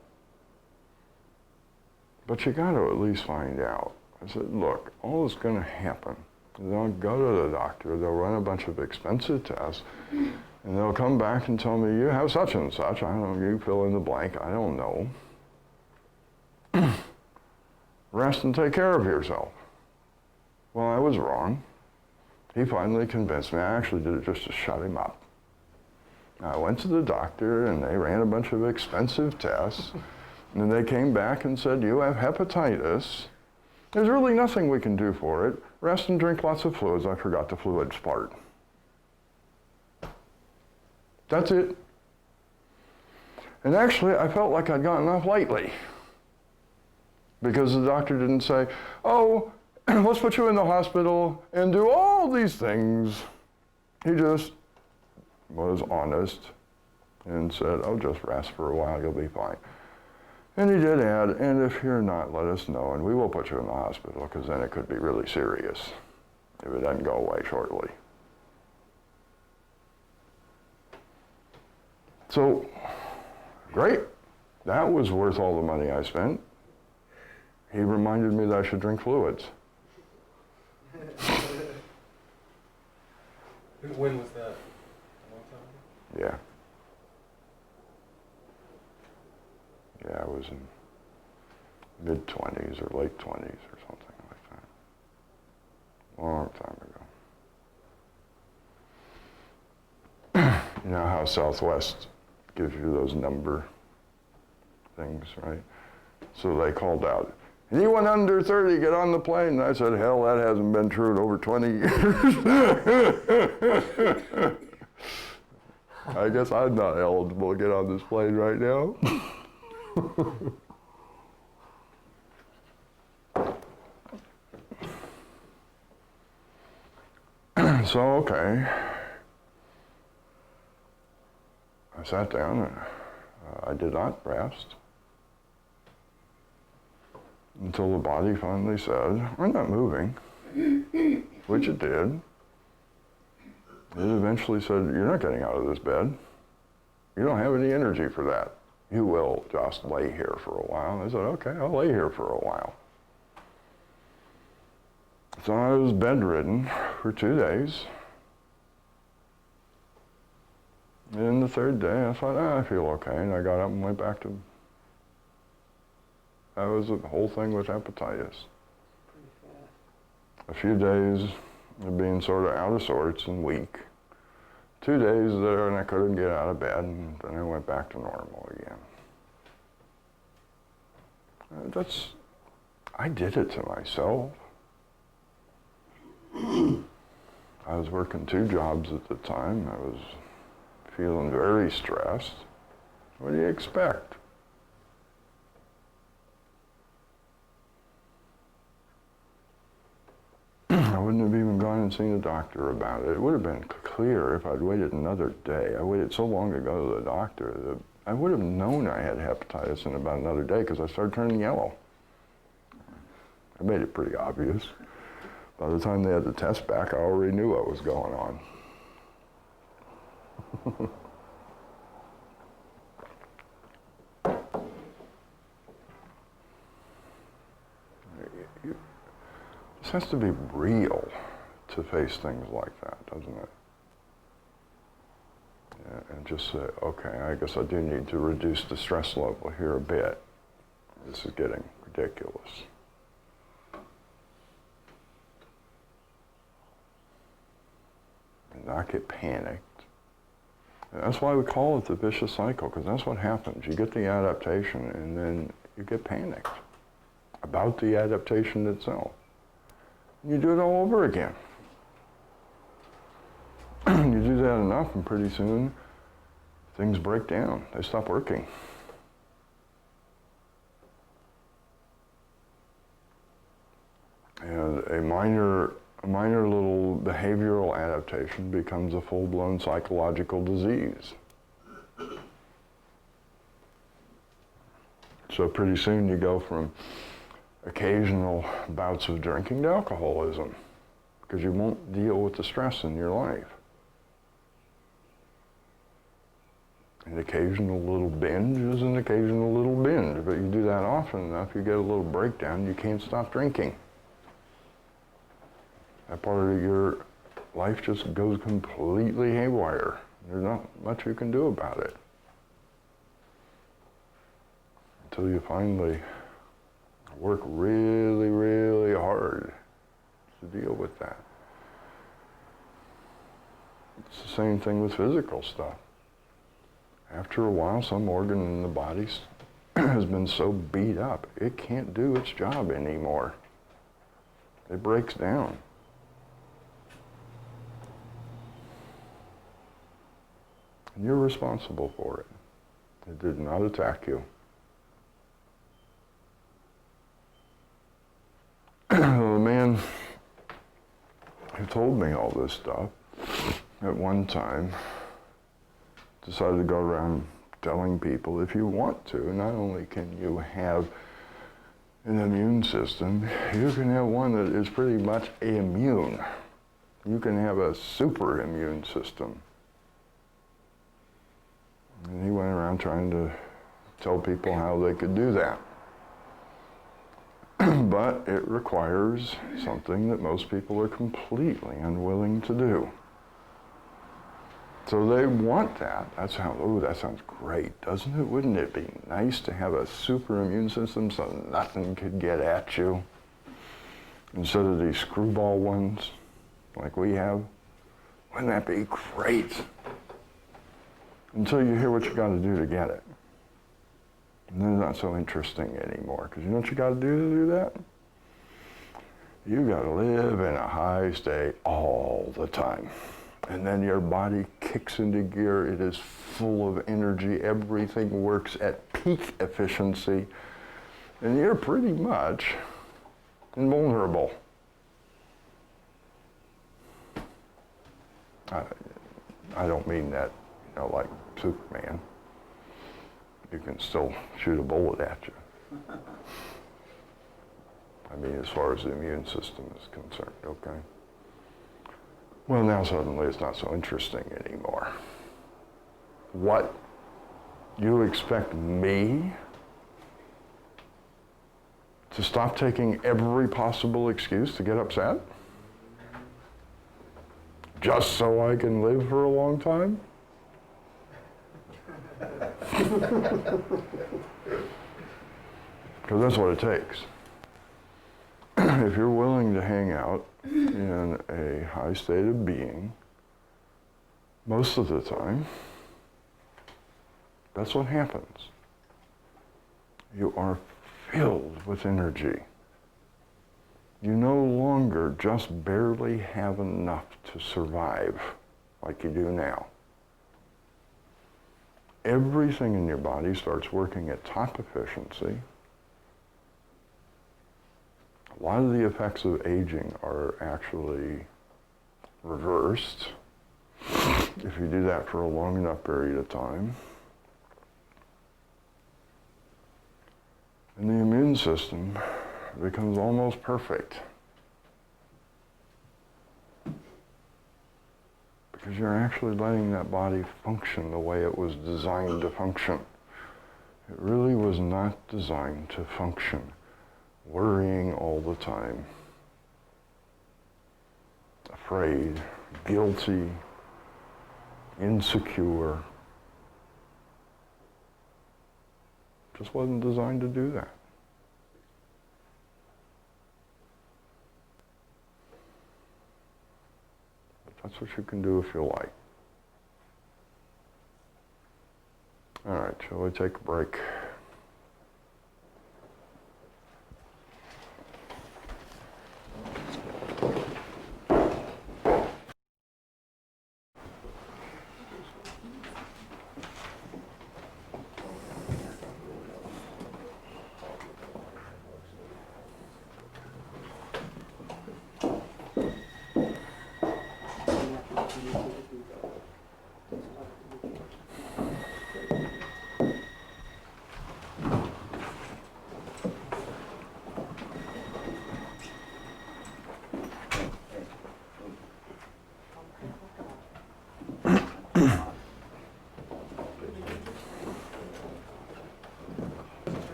But you got to at least find out. I said, look, all that's going to happen is I'll go to the doctor, they'll run a bunch of expensive tests, and they'll come back and tell me, you have such and such. I don't know, you fill in the blank, I don't know. Rest and take care of yourself. Well, I was wrong. He finally convinced me. I actually did it just to shut him up. I went to the doctor and they ran a bunch of expensive tests. And then they came back and said, you have hepatitis. There's really nothing we can do for it. Rest and drink lots of fluids. I forgot the fluids part. That's it. And actually, I felt like I'd gotten off lightly. Because the doctor didn't say, oh, let's put you in the hospital and do all these things. He just was honest and said, oh, just rest for a while, you'll be fine. And he did add, and if you're not, let us know, and we will put you in the hospital, because then it could be really serious if it doesn't go away shortly. So, great. That was worth all the money I spent. He reminded me that I should drink fluids. When was that? A long time ago? Yeah. Yeah, I was in mid-20s or late 20s or something like that. Long time ago. You know how Southwest gives you those number things, right? So they called out, anyone under 30 get on the plane? And I said, hell, that hasn't been true in over 20 years. I guess I'm not eligible to get on this plane right now. So, okay. I sat down and I did not rest until the body finally said, I'm not moving, which it did. It eventually said, you're not getting out of this bed. You don't have any energy for that. You will just lay here for a while. And I said, okay, I'll lay here for a while. So I was bedridden for 2 days. And the third day, I thought, I feel okay. And I got up and went back to, that was the whole thing with hepatitis. A few days of being sort of out of sorts and weak. 2 days there and I couldn't get out of bed, and then I went back to normal again. I did it to myself. I was working 2 jobs at the time. I was feeling very stressed. What do you expect? I wouldn't have even gone and seen a doctor about it. It would have been clear if I'd waited another day. I waited so long to go to the doctor that I would have known I had hepatitis in about another day because I started turning yellow. I made it pretty obvious. By the time they had the test back, I already knew what was going on. This has to be real to face things like that, doesn't it? Yeah, and just say, okay, I guess I do need to reduce the stress level here a bit. This is getting ridiculous. And not get panicked. And that's why we call it the vicious cycle, because that's what happens. You get the adaptation and then you get panicked about the adaptation itself. You do it all over again. You do that enough and pretty soon things break down. They stop working. And a minor little behavioral adaptation becomes a full-blown psychological disease. So pretty soon you go from occasional bouts of drinking to alcoholism because you won't deal with the stress in your life. An occasional little binge is an occasional little binge, but you do that often enough, you get a little breakdown, you can't stop drinking. That part of your life just goes completely haywire. There's not much you can do about it. Until you finally work really, really hard to deal with that. It's the same thing with physical stuff. After a while, some organ in the body has been so beat up, it can't do its job anymore. It breaks down. And you're responsible for it. It did not attack you. The man who told me all this stuff at one time decided to go around telling people, if you want to, not only can you have an immune system, you can have one that is pretty much immune. You can have a super immune system. And he went around trying to tell people how they could do that. But it requires something that most people are completely unwilling to do. So they want that. That's how, oh, that sounds great, doesn't it? Wouldn't it be nice to have a super immune system so nothing could get at you? Instead of these screwball ones like we have. Wouldn't that be great? Until you hear what you got to do to get it. And then it's not so interesting anymore. Because you know what you got to do that? You got to live in a high state all the time. And then your body kicks into gear. It is full of energy. Everything works at peak efficiency. And you're pretty much invulnerable. I don't mean that, you know, like Superman. You can still shoot a bullet at you. I mean, as far as the immune system is concerned, okay? Well, now suddenly it's not so interesting anymore. What? You expect me to stop taking every possible excuse to get upset? Just so I can live for a long time? Because that's what it takes. If you're willing to hang out in a high state of being, most of the time, that's what happens. You are filled with energy. You no longer just barely have enough to survive like you do now. Everything in your body starts working at top efficiency. A lot of the effects of aging are actually reversed if you do that for a long enough period of time. And the immune system becomes almost perfect. Because you're actually letting that body function the way it was designed to function. It really was not designed to function worrying all the time, afraid, guilty, insecure. Just wasn't designed to do that. But that's what you can do if you like. All right, shall we take a break?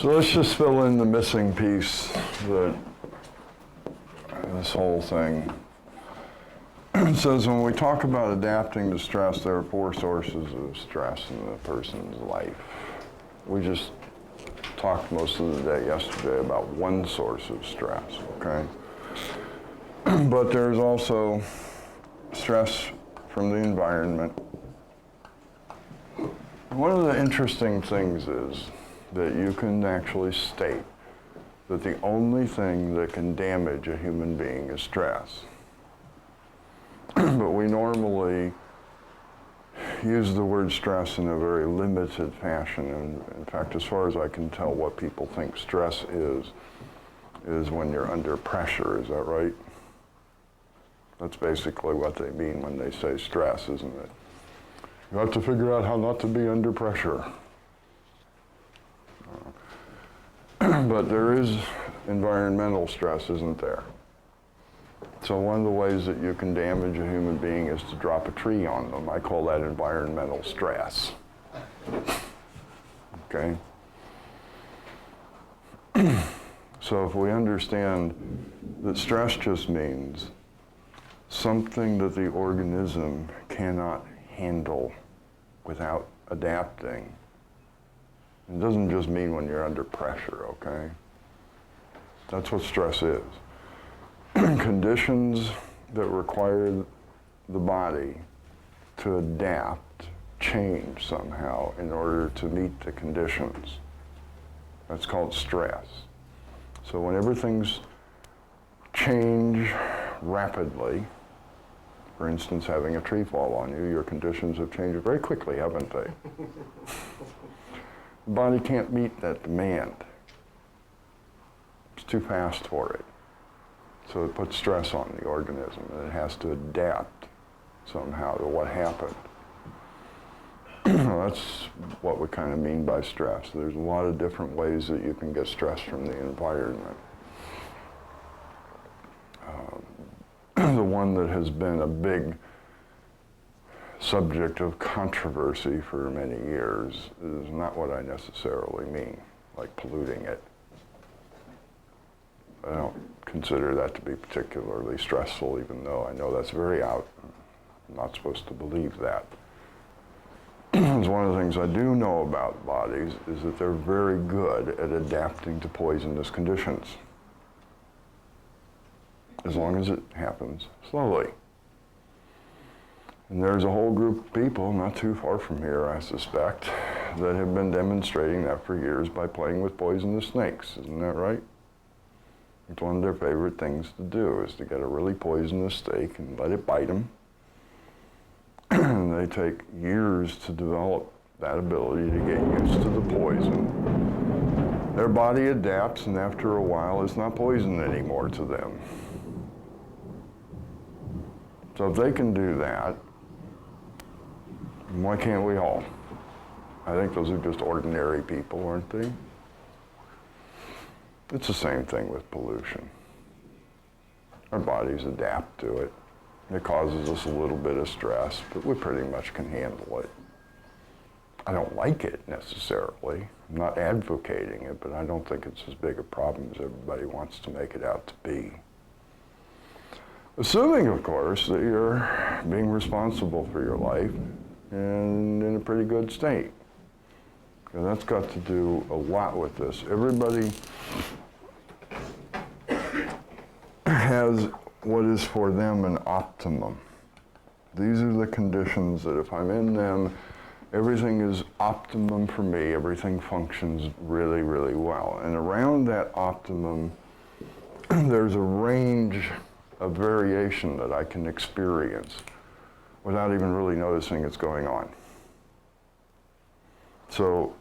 So let's just fill in the missing piece that this whole thing says when we talk about adapting to stress, there are 4 sources of stress in a person's life. We just talked most of the day yesterday about one source of stress, okay? But there's also stress from the environment. One of the interesting things is that you can actually state that the only thing that can damage a human being is stress. But we normally use the word stress in a very limited fashion. And in fact, as far as I can tell, what people think stress is when you're under pressure. Is that right? That's basically what they mean when they say stress, isn't it? You have to figure out how not to be under pressure. But there is environmental stress, isn't there? So one of the ways that you can damage a human being is to drop a tree on them. I call that environmental stress. Okay? So if we understand that stress just means something that the organism cannot handle without adapting. It doesn't just mean when you're under pressure, okay? That's what stress is. Conditions that require the body to adapt, change somehow in order to meet the conditions. That's called stress. So whenever things change rapidly, for instance, having a tree fall on you, your conditions have changed very quickly, haven't they? The body can't meet that demand. It's too fast for it. So it puts stress on the organism, and it has to adapt somehow to what happened. That's what we kind of mean by stress. There's a lot of different ways that you can get stress from the environment. The one that has been a big subject of controversy for many years is not what I necessarily mean, like polluting it. I don't consider that to be particularly stressful, even though I know that's very out. I'm not supposed to believe that. It's one of the things I do know about bodies is that they're very good at adapting to poisonous conditions, as long as it happens slowly. And there's a whole group of people not too far from here, I suspect, that have been demonstrating that for years by playing with poisonous snakes. Isn't that right? It's one of their favorite things to do, is to get a really poisonous snake and let it bite them. And they take years to develop that ability to get used to the poison. Their body adapts, and after a while, it's not poison anymore to them. So if they can do that, why can't we all? I think those are just ordinary people, aren't they? It's the same thing with pollution. Our bodies adapt to it. It causes us a little bit of stress, but we pretty much can handle it. I don't like it necessarily. I'm not advocating it, but I don't think it's as big a problem as everybody wants to make it out to be. Assuming, of course, that you're being responsible for your life and in a pretty good state. And that's got to do a lot with this. Everybody has what is for them an optimum. These are the conditions that if I'm in them, everything is optimum for me, everything functions really, really well. And around that optimum, there's a range of variation that I can experience without even really noticing it's going on. So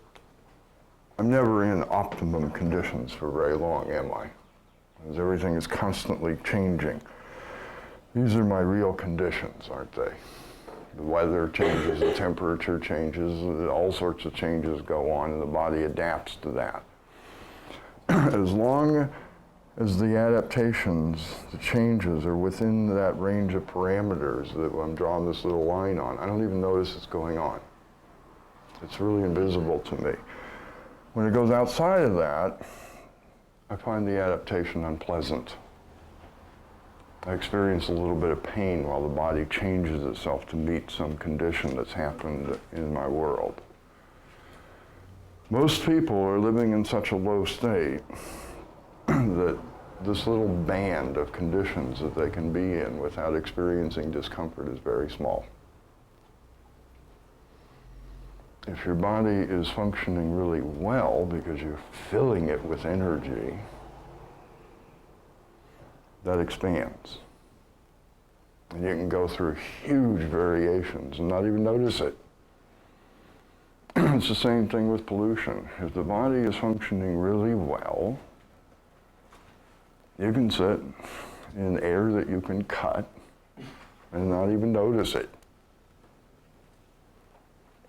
I'm never in optimum conditions for very long, am I? Because everything is constantly changing. These are my real conditions, aren't they? The weather changes, the temperature changes, all sorts of changes go on, and the body adapts to that. As long as the adaptations, the changes are within that range of parameters that I'm drawing this little line on, I don't even notice it's going on. It's really invisible to me. When it goes outside of that, I find the adaptation unpleasant. I experience a little bit of pain while the body changes itself to meet some condition that's happened in my world. Most people are living in such a low state that this little band of conditions that they can be in without experiencing discomfort is very small. If your body is functioning really well because you're filling it with energy, that expands. And you can go through huge variations and not even notice it. It's the same thing with pollution. If the body is functioning really well, you can sit in air that you can cut and not even notice it.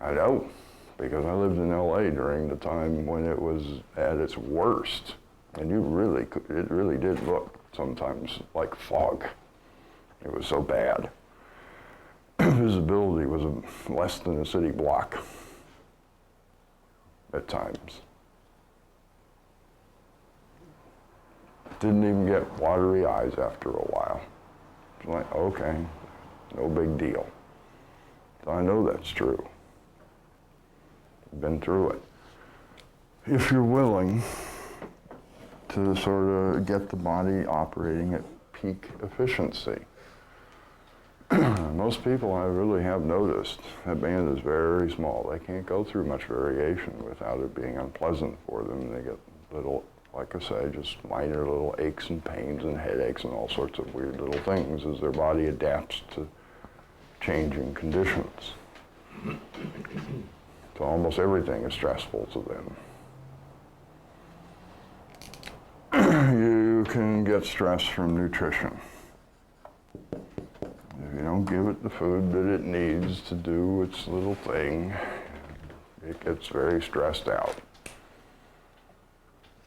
I know, because I lived in LA during the time when it was at its worst. And it really did look sometimes like fog. It was so bad. Visibility was less than a city block at times. Didn't even get watery eyes after a while. It's like, okay, no big deal. So I know that's true. I've been through it. If you're willing to sort of get the body operating at peak efficiency. Most people I really have noticed, that band is very small. They can't go through much variation without it being unpleasant for them. They get little, like I say, just minor little aches and pains and headaches and all sorts of weird little things as their body adapts to changing conditions. So almost everything is stressful to them. You can get stress from nutrition. If you don't give it the food that it needs to do its little thing, it gets very stressed out.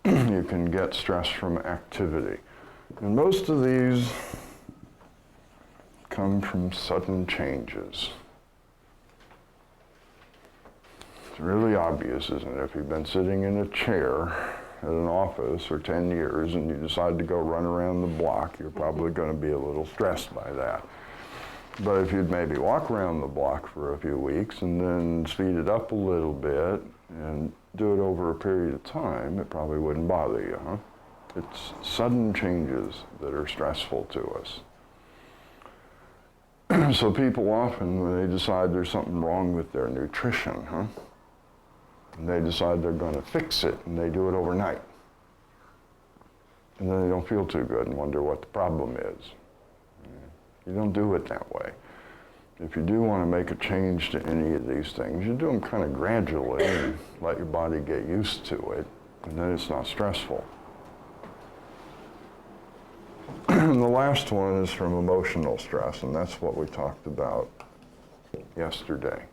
You can get stress from activity. And most of these come from sudden changes. It's really obvious, isn't it? If you've been sitting in a chair at an office for 10 years and you decide to go run around the block, you're probably going to be a little stressed by that. But if you'd maybe walk around the block for a few weeks and then speed it up a little bit and do it over a period of time, it probably wouldn't bother you, huh? It's sudden changes that are stressful to us. So people often, when they decide there's something wrong with their nutrition, huh? And they decide they're going to fix it, and they do it overnight. And then they don't feel too good and wonder what the problem is. You don't do it that way. If you do want to make a change to any of these things, you do them kind of gradually and let your body get used to it, and then it's not stressful. And the last one is from emotional stress, and that's what we talked about yesterday.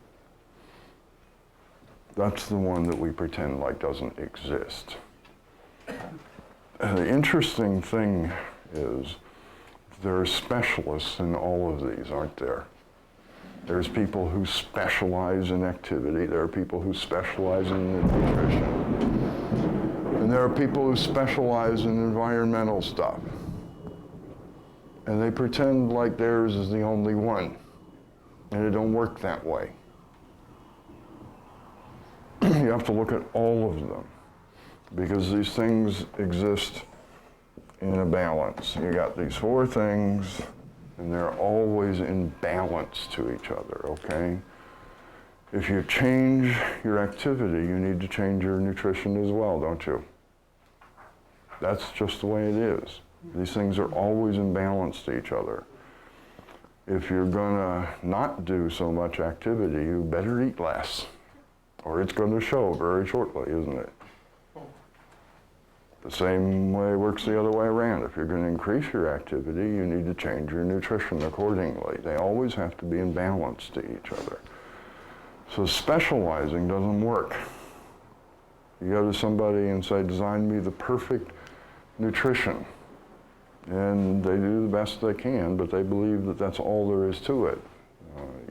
That's the one that we pretend like doesn't exist. And the interesting thing is there are specialists in all of these, aren't there? There's people who specialize in activity. There are people who specialize in nutrition. And there are people who specialize in environmental stuff. And they pretend like theirs is the only one. And it don't work that way. You have to look at all of them, because these things exist in a balance. You got these four things, and they're always in balance to each other, okay? If you change your activity, you need to change your nutrition as well, don't you? That's just the way it is. These things are always in balance to each other. If you're gonna not do so much activity, you better eat less, or it's gonna show very shortly, isn't it? The same way works the other way around. If you're going to increase your activity, you need to change your nutrition accordingly. They always have to be in balance to each other. So specializing doesn't work. You go to somebody and say, design me the perfect nutrition. And they do the best they can, but they believe that that's all there is to it.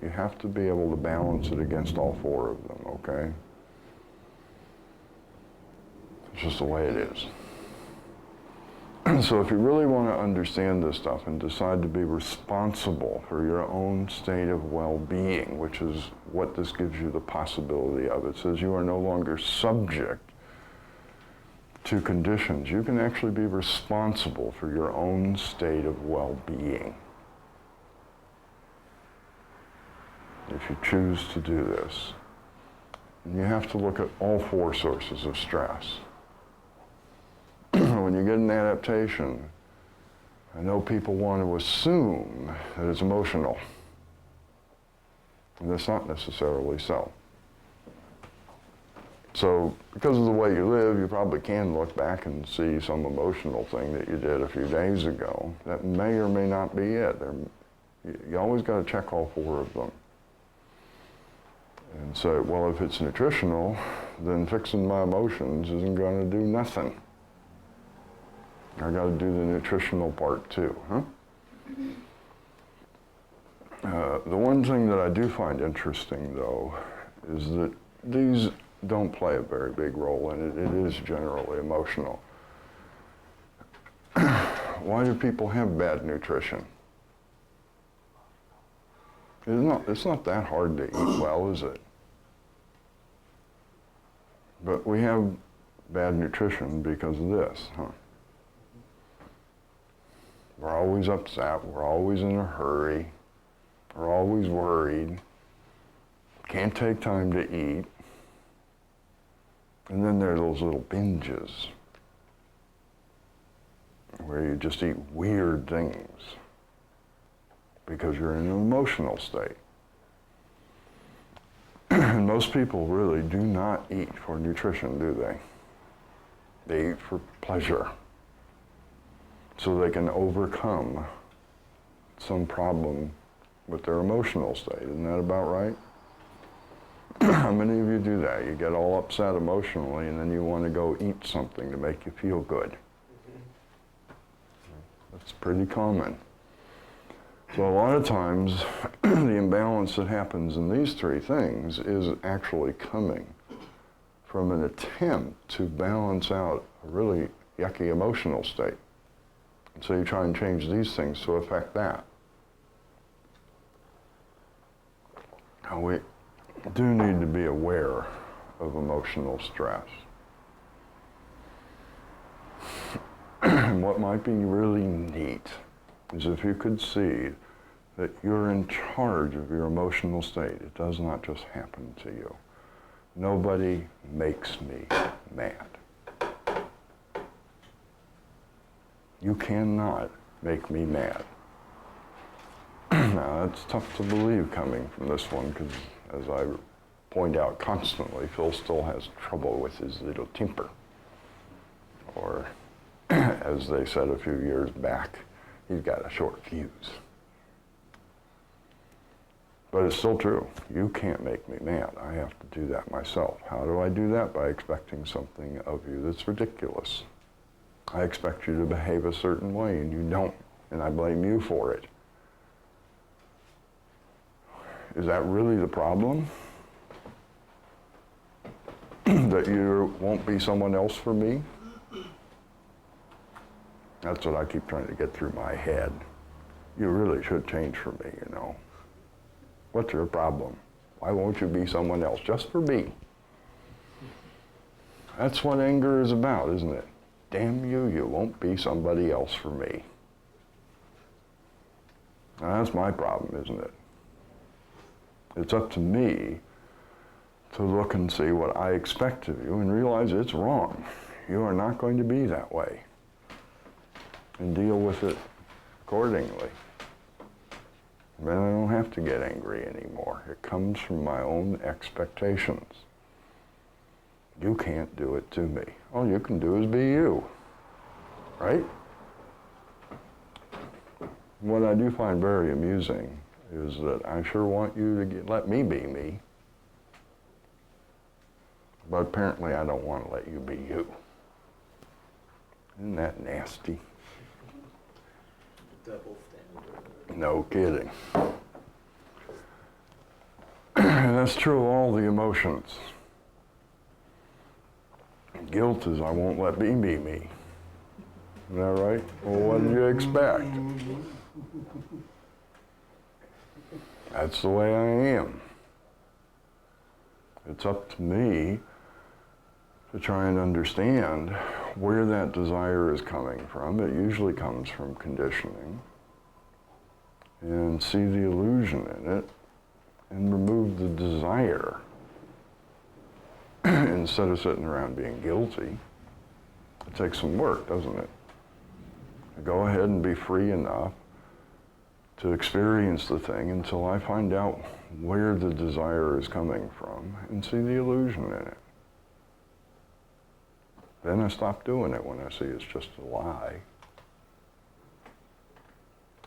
You have to be able to balance it against all four of them, okay? It's just the way it is. So if you really want to understand this stuff and decide to be responsible for your own state of well-being, which is what this gives you the possibility of, it says you are no longer subject to conditions. You can actually be responsible for your own state of well-being if you choose to do this. And you have to look at all four sources of stress. When you get an adaptation, I know people want to assume that it's emotional. And that's not necessarily so. So, because of the way you live, you probably can look back and see some emotional thing that you did a few days ago. That may or may not be it. You always got to check all four of them. And say, well, if it's nutritional, then fixing my emotions isn't going to do nothing. I got to do the nutritional part too, huh? The one thing that I do find interesting, though, is that these don't play a very big role in it. It is generally emotional. Why do people have bad nutrition? It's not that hard to eat well, is it? But we have bad nutrition because of this, huh? We're always upset, we're always in a hurry, we're always worried, can't take time to eat. And then there are those little binges where you just eat weird things because you're in an emotional state. And most people really do not eat for nutrition, do they? They eat for pleasure, so they can overcome some problem with their emotional state. Isn't that about right? How many of you do that? You get all upset emotionally and then you want to go eat something to make you feel good. That's pretty common. So a lot of times the imbalance that happens in these three things is actually coming from an attempt to balance out a really yucky emotional state. And so you try and change these things to affect that. Now we do need to be aware of emotional stress. And what might be really neat is if you could see that you're in charge of your emotional state. It does not just happen to you. Nobody makes me mad. You cannot make me mad. Now, that's tough to believe coming from this one, because as I point out constantly, Phil still has trouble with his little temper. Or, as they said a few years back, he's got a short fuse. But it's still true. You can't make me mad. I have to do that myself. How do I do that? By expecting something of you that's ridiculous. I expect you to behave a certain way, and you don't, and I blame you for it. Is that really the problem? That you won't be someone else for me? That's what I keep trying to get through my head. You really should change for me, you know. What's your problem? Why won't you be someone else, just for me? That's what anger is about, isn't it? Damn you, you won't be somebody else for me. Now, that's my problem, isn't it? It's up to me to look and see what I expect of you and realize it's wrong. You are not going to be that way. And deal with it accordingly. Then I don't have to get angry anymore. It comes from my own expectations. You can't do it to me. All you can do is be you, right? What I do find very amusing is that I sure want you to let me be me, but apparently I don't want to let you be you. Isn't that nasty? Double standard. No kidding. And that's true of all the emotions. Guilt is I won't let me be me. Isn't that right? Well, what did you expect? That's the way I am. It's up to me to try and understand where that desire is coming from. It usually comes from conditioning. And see the illusion in it and remove the desire instead of sitting around being guilty. It takes some work, doesn't it? Go ahead and be free enough to experience the thing until I find out where the desire is coming from and see the illusion in it. Then I stop doing it when I see it's just a lie.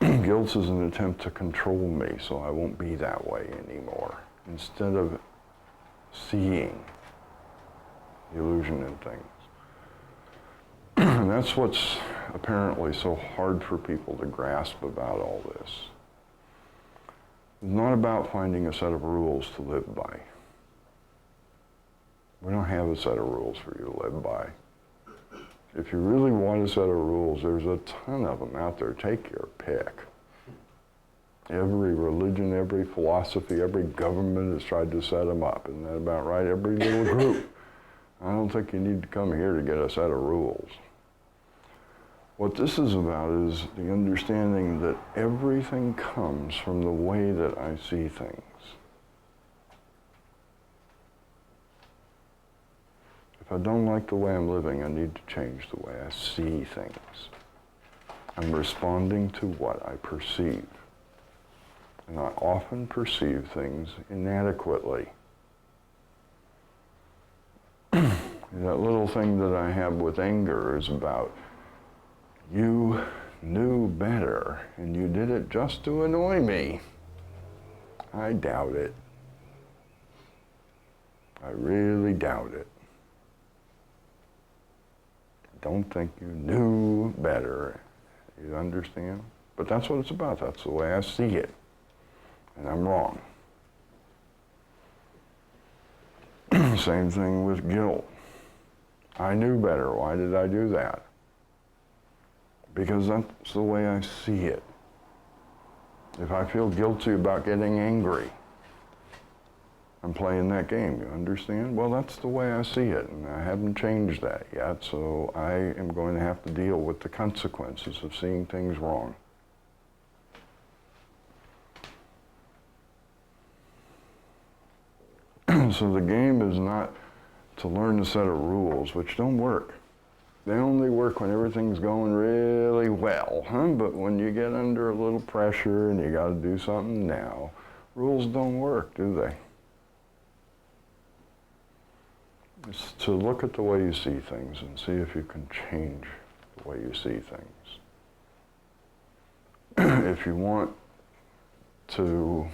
Guilt is an attempt to control me so I won't be that way anymore, instead of seeing the illusion in things. And that's what's apparently so hard for people to grasp about all this. It's not about finding a set of rules to live by. We don't have a set of rules for you to live by. If you really want a set of rules, there's a ton of them out there. Take your pick. Every religion, every philosophy, every government has tried to set them up. Isn't that about right? Every little group. I don't think you need to come here to get a set of rules. What this is about is the understanding that everything comes from the way that I see things. If I don't like the way I'm living, I need to change the way I see things. I'm responding to what I perceive. And I often perceive things inadequately. That little thing that I have with anger is about, you knew better and you did it just to annoy me. I doubt it. I really doubt it. Don't think you knew better. You understand? But that's what it's about. That's the way I see it. And I'm wrong. Same thing with guilt. I knew better. Why did I do that? Because that's the way I see it. If I feel guilty about getting angry, I'm playing that game, you understand? Well, that's the way I see it, and I haven't changed that yet, so I am going to have to deal with the consequences of seeing things wrong. So the game is not to learn a set of rules, which don't work. They only work when everything's going really well, huh? But when you get under a little pressure and you got to do something now, rules don't work, do they? It's to look at the way you see things and see if you can change the way you see things. If you want to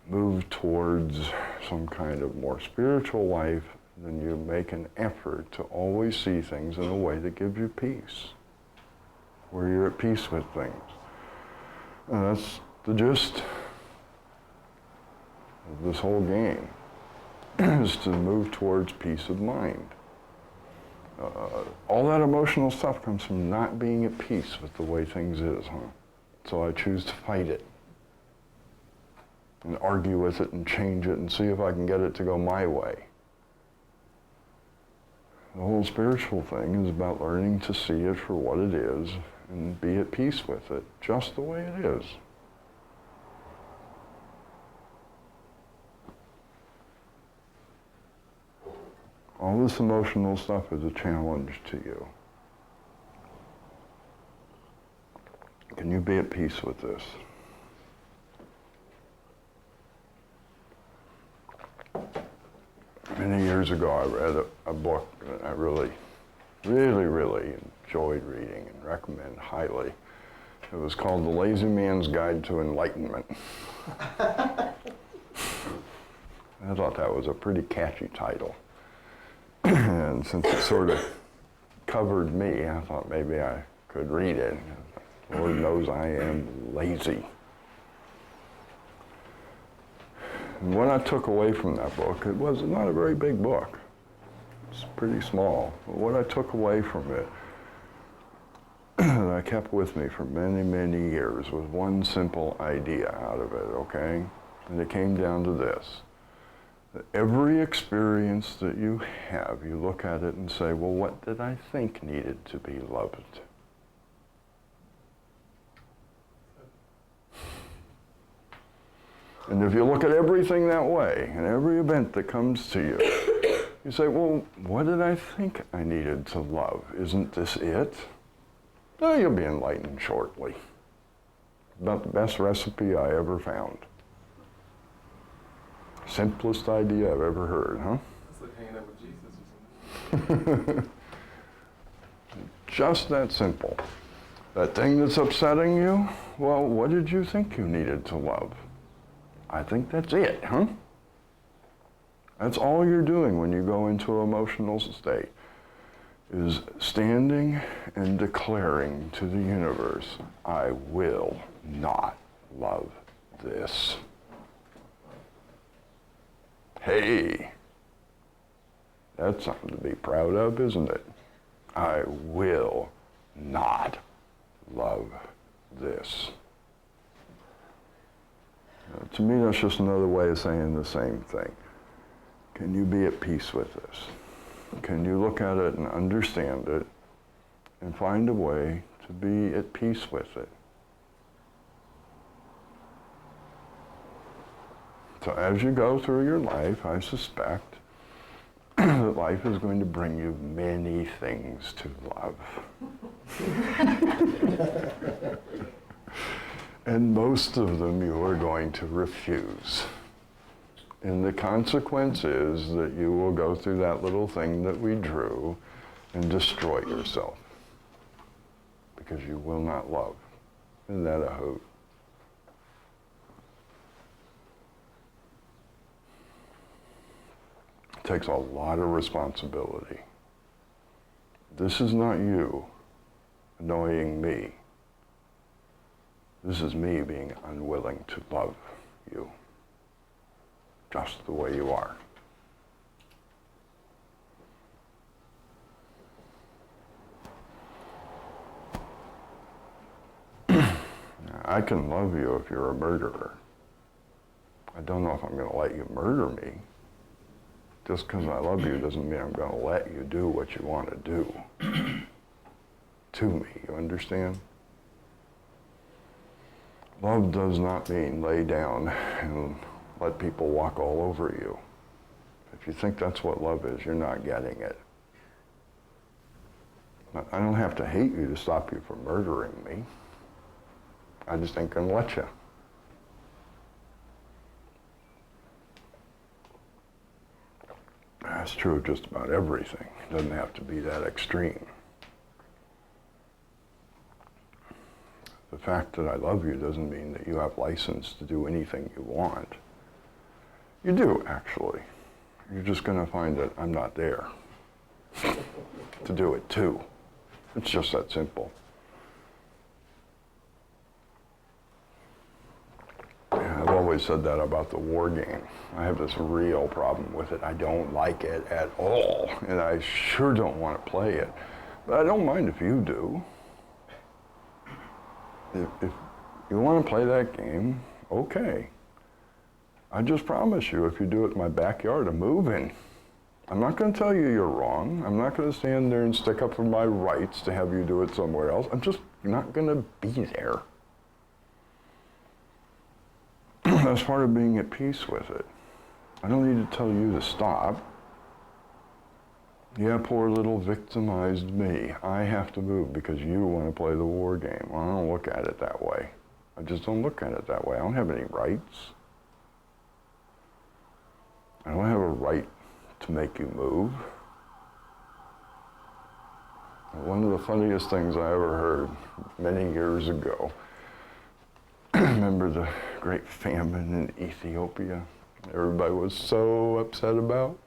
move towards some kind of more spiritual life, then you make an effort to always see things in a way that gives you peace, where you're at peace with things. And that's the gist of this whole game, is to move towards peace of mind. All that emotional stuff comes from not being at peace with the way things is, huh? So I choose to fight it and argue with it and change it and see if I can get it to go my way. The whole spiritual thing is about learning to see it for what it is and be at peace with it, just the way it is. All this emotional stuff is a challenge to you. Can you be at peace with this? Many years ago, I read a book that I really enjoyed reading and recommend highly. It was called The Lazy Man's Guide to Enlightenment. I thought that was a pretty catchy title. And since it sort of covered me, I thought maybe I could read it. Lord knows I am lazy. And what I took away from that book, it was not a very big book, It's pretty small. But what I took away from it, that I kept with me for many, many years, was one simple idea out of it, okay? And it came down to this. That every experience that you have, you look at it and say, well, what did I think needed to be loved? And if you look at everything that way, and every event that comes to you, you say, well, what did I think I needed to love? Isn't this it? Oh, you'll be enlightened shortly. About the best recipe I ever found. Simplest idea I've ever heard, huh? It's like hanging out with Jesus or something. Just that simple. That thing that's upsetting you, well, what did you think you needed to love? I think that's it, huh? That's all you're doing when you go into an emotional state, is standing and declaring to the universe, I will not love this. Hey, that's something to be proud of, isn't it? I will not love this. To me, that's just another way of saying the same thing. Can you be at peace with this? Can you look at it and understand it and find a way to be at peace with it? So as you go through your life, I suspect that life is going to bring you many things to love. And most of them you are going to refuse. And the consequence is that you will go through that little thing that we drew and destroy yourself. Because you will not love. Isn't that a hoot? It takes a lot of responsibility. This is not you annoying me. This is me being unwilling to love you, just the way you are. I can love you if you're a murderer. I don't know if I'm going to let you murder me. Just because I love you doesn't mean I'm going to let you do what you want to do to me, you understand? Love does not mean lay down and let people walk all over you. If you think that's what love is, you're not getting it. I don't have to hate you to stop you from murdering me. I just ain't gonna let you. That's true of just about everything. It doesn't have to be that extreme. The fact that I love you doesn't mean that you have license to do anything you want. You do, actually. You're just going to find that I'm not there to do it too. It's just that simple. Yeah, I've always said that about the war game. I have this real problem with it. I don't like it at all, and I sure don't want to play it. But I don't mind if you do. If you want to play that game, okay. I just promise you, if you do it in my backyard, I'm moving. I'm not going to tell you you're wrong. I'm not going to stand there and stick up for my rights to have you do it somewhere else. I'm just not going to be there. That's part of being at peace with it. I don't need to tell you to stop. Yeah, poor little victimized me. I have to move because you want to play the war game. Well, I don't look at it that way. I just don't look at it that way. I don't have any rights. I don't have a right to make you move. One of the funniest things I ever heard many years ago, remember the great famine in Ethiopia? Everybody was so upset about.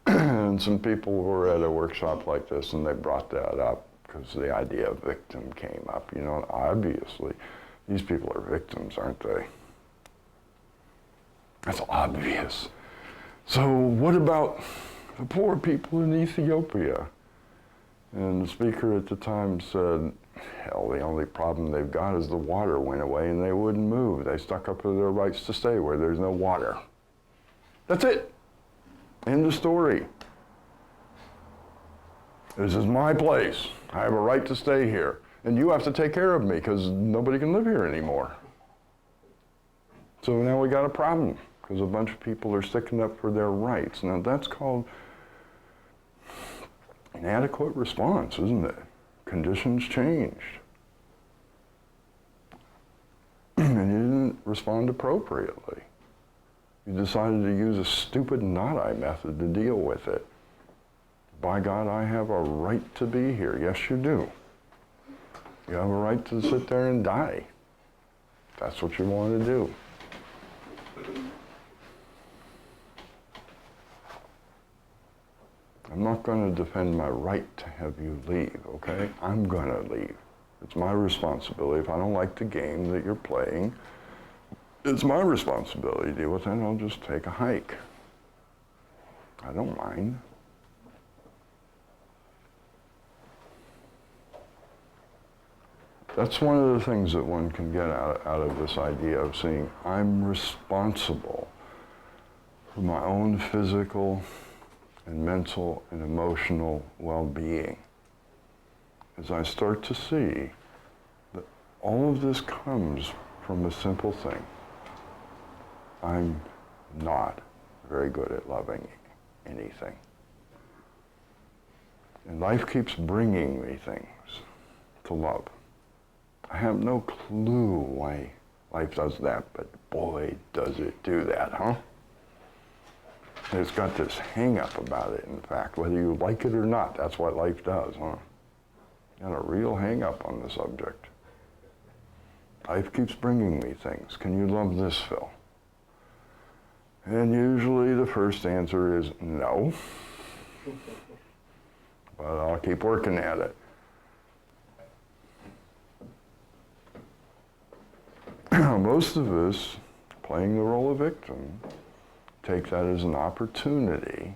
And some people were at a workshop like this and they brought that up because the idea of victim came up. You know, obviously, these people are victims, aren't they? That's obvious. So what about the poor people in Ethiopia. And the speaker at the time said, hell, the only problem they've got is the water went away and they wouldn't move. They stuck up for their rights to stay where there's no water. That's it. End of story. This is my place. I have a right to stay here. And you have to take care of me because nobody can live here anymore. So now we got a problem because a bunch of people are sticking up for their rights. Now that's called inadequate response, isn't it? Conditions changed. And you didn't respond appropriately. You decided to use a stupid not-I method to deal with it. By God, I have a right to be here. Yes, you do. You have a right to sit there and die. If that's what you want to do. I'm not going to defend my right to have you leave, okay? I'm going to leave. It's my responsibility. If I don't like the game that you're playing, it's my responsibility to deal with it, and I'll just take a hike. I don't mind. That's one of the things that one can get out of this idea of seeing I'm responsible for my own physical and mental and emotional well-being. As I start to see that all of this comes from a simple thing. I'm not very good at loving anything. And life keeps bringing me things to love. I have no clue why life does that, but boy, does it do that, huh? It's got this hang-up about it, in fact. Whether you like it or not, that's what life does, huh? Got a real hang-up on the subject. Life keeps bringing me things. Can you love this, Phil? And usually the first answer is no. But I'll keep working at it. Most of us, playing the role of victim, take that as an opportunity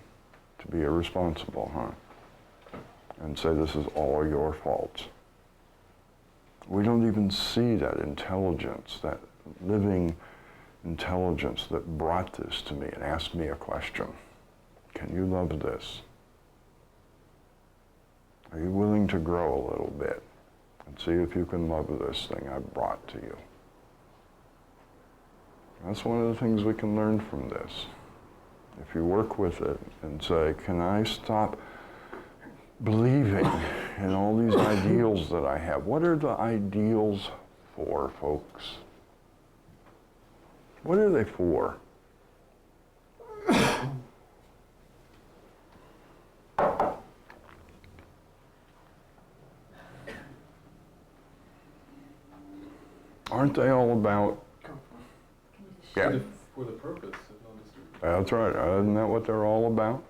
to be irresponsible, huh? And say this is all your fault. We don't even see that intelligence, that living intelligence that brought this to me and asked me a question. Can you love this? Are you willing to grow a little bit and see if you can love this thing I brought to you? That's one of the things we can learn from this. If you work with it and say, can I stop believing in all these ideals that I have? What are the ideals for, folks? What are they for? Aren't they all about? Yeah. For the purpose of understanding. That's right. Isn't that what they're all about?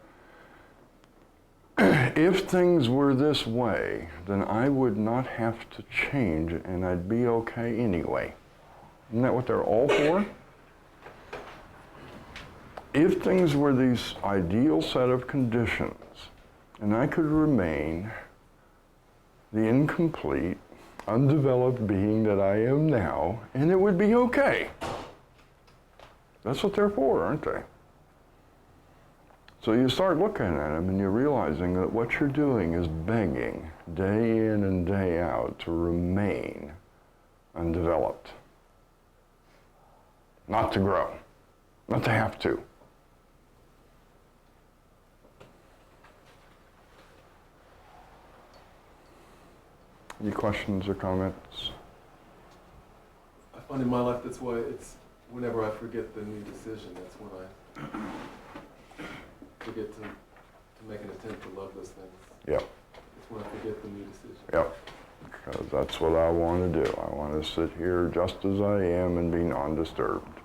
If things were this way, then I would not have to change and I'd be okay anyway. Isn't that what they're all for? If things were these ideal set of conditions and I could remain the incomplete, undeveloped being that I am now, and it would be okay. That's what they're for, aren't they? So you start looking at them and you're realizing that what you're doing is begging day in and day out to remain undeveloped. Not to grow, not to have to. Any questions or comments? I find in my life that's why it's whenever I forget the new decision, that's when I forget to make an attempt to love those things. Yep. It's when I forget the new decision. Yep. Because that's what I want to do. I want to sit here just as I am and be non-disturbed.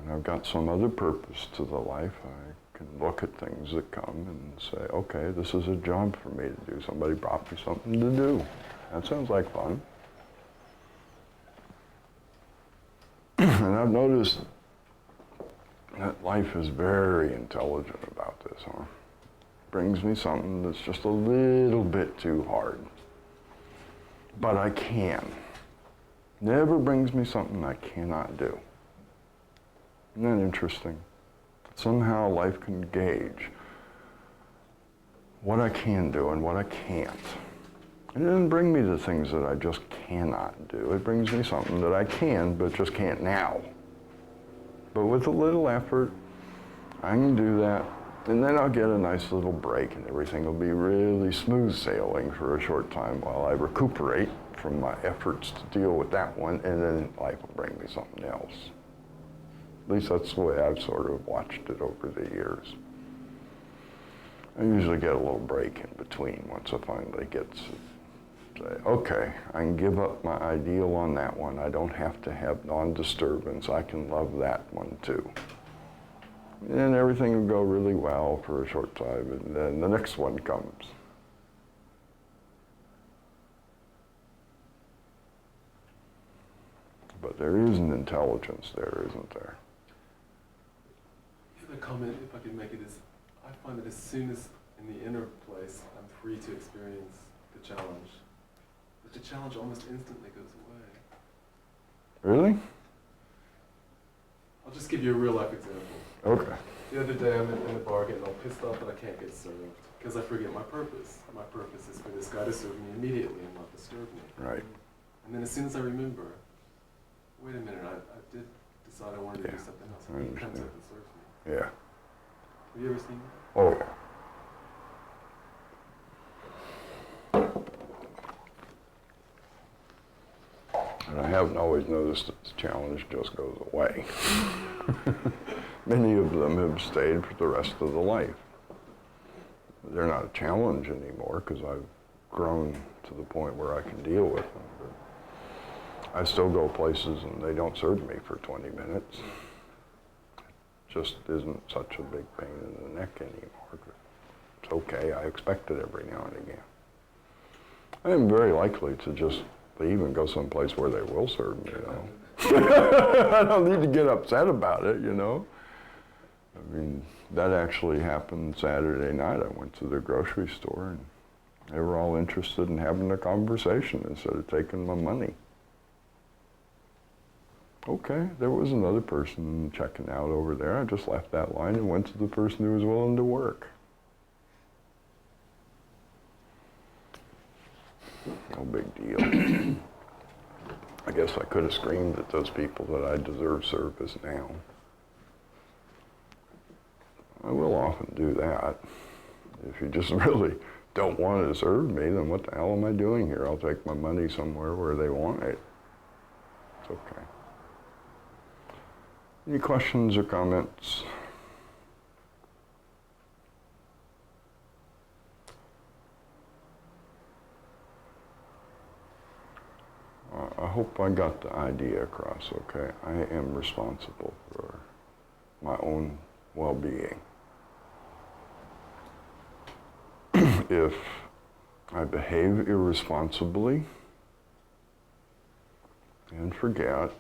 And I've got some other purpose to the life. I can look at things that come and say, okay, this is a job for me to do. Somebody brought me something to do. That sounds like fun. And I've noticed that life is very intelligent about this, huh? Brings me something that's just a little bit too hard. But I can. Never brings me something I cannot do. Isn't that interesting? Somehow life can gauge what I can do and what I can't. It doesn't bring me the things that I just cannot do. It brings me something that I can, but just can't now. But with a little effort, I can do that, and then I'll get a nice little break, and everything will be really smooth sailing for a short time while I recuperate from my efforts to deal with that one, and then life will bring me something else. At least that's the way I've sort of watched it over the years. I usually get a little break in between once I finally get to say, okay, I can give up my ideal on that one. I don't have to have non-disturbance. I can love that one too. And everything will go really well for a short time, and then the next one comes. But there is an intelligence there, isn't there? The comment, if I could make it, is I find that as soon as in the inner place I'm free to experience the challenge, that the challenge almost instantly goes away. Really? I'll just give you a real life example. Okay. The other day I'm in the bar getting all pissed off that I can't get served because I forget my purpose. My purpose is for this guy to serve me immediately and not disturb me. Right. And then as soon as I remember, wait a minute, I did decide I wanted to do Yeah, something else. I And he comes understand. up and serves me. Yeah. Have you ever seen that? Oh, yeah. And I haven't always noticed that the challenge just goes away. Many of them have stayed for the rest of the life. They're not a challenge anymore because I've grown to the point where I can deal with them. But I still go places and they don't serve me for 20 minutes. It just isn't such a big pain in the neck anymore. It's okay, I expect it every now and again. I am very likely to just leave and go someplace where they will serve me, you know. I don't need to get upset about it, you know. I mean, that actually happened Saturday night. I went to the grocery store and they were all interested in having a conversation instead of taking my money. Okay, there was another person checking out over there. I just left that line and went to the person who was willing to work. No big deal. I guess I could have screamed at those people that I deserve service now. I will often do that. If you just really don't want to serve me, then what the hell am I doing here? I'll take my money somewhere where they want it. It's okay. Any questions or comments? I hope I got the idea across, okay? I am responsible for my own well-being. If I behave irresponsibly and forget,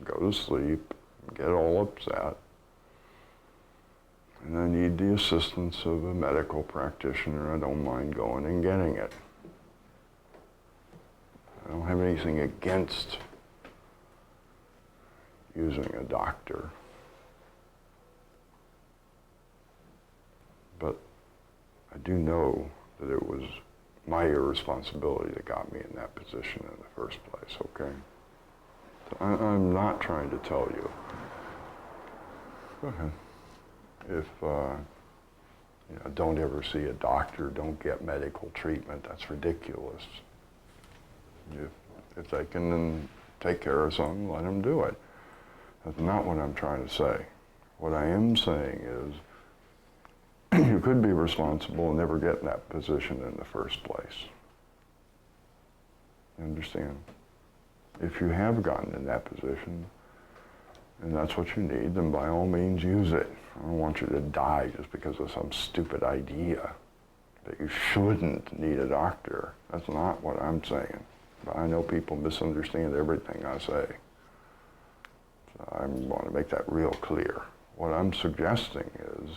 go to sleep, get all upset, and I need the assistance of a medical practitioner, I don't mind going and getting it. I don't have anything against using a doctor. But I do know that it was my irresponsibility that got me in that position in the first place, okay? So I'm not trying to tell you. Go ahead. If, don't ever see a doctor, don't get medical treatment, that's ridiculous. If they can take care of something, let them do it. That's not what I'm trying to say. What I am saying is, you could be responsible and never get in that position in the first place. You understand? If you have gotten in that position, and that's what you need, then by all means use it. I don't want you to die just because of some stupid idea that you shouldn't need a doctor. That's not what I'm saying. But I know people misunderstand everything I say. So I want to make that real clear. What I'm suggesting is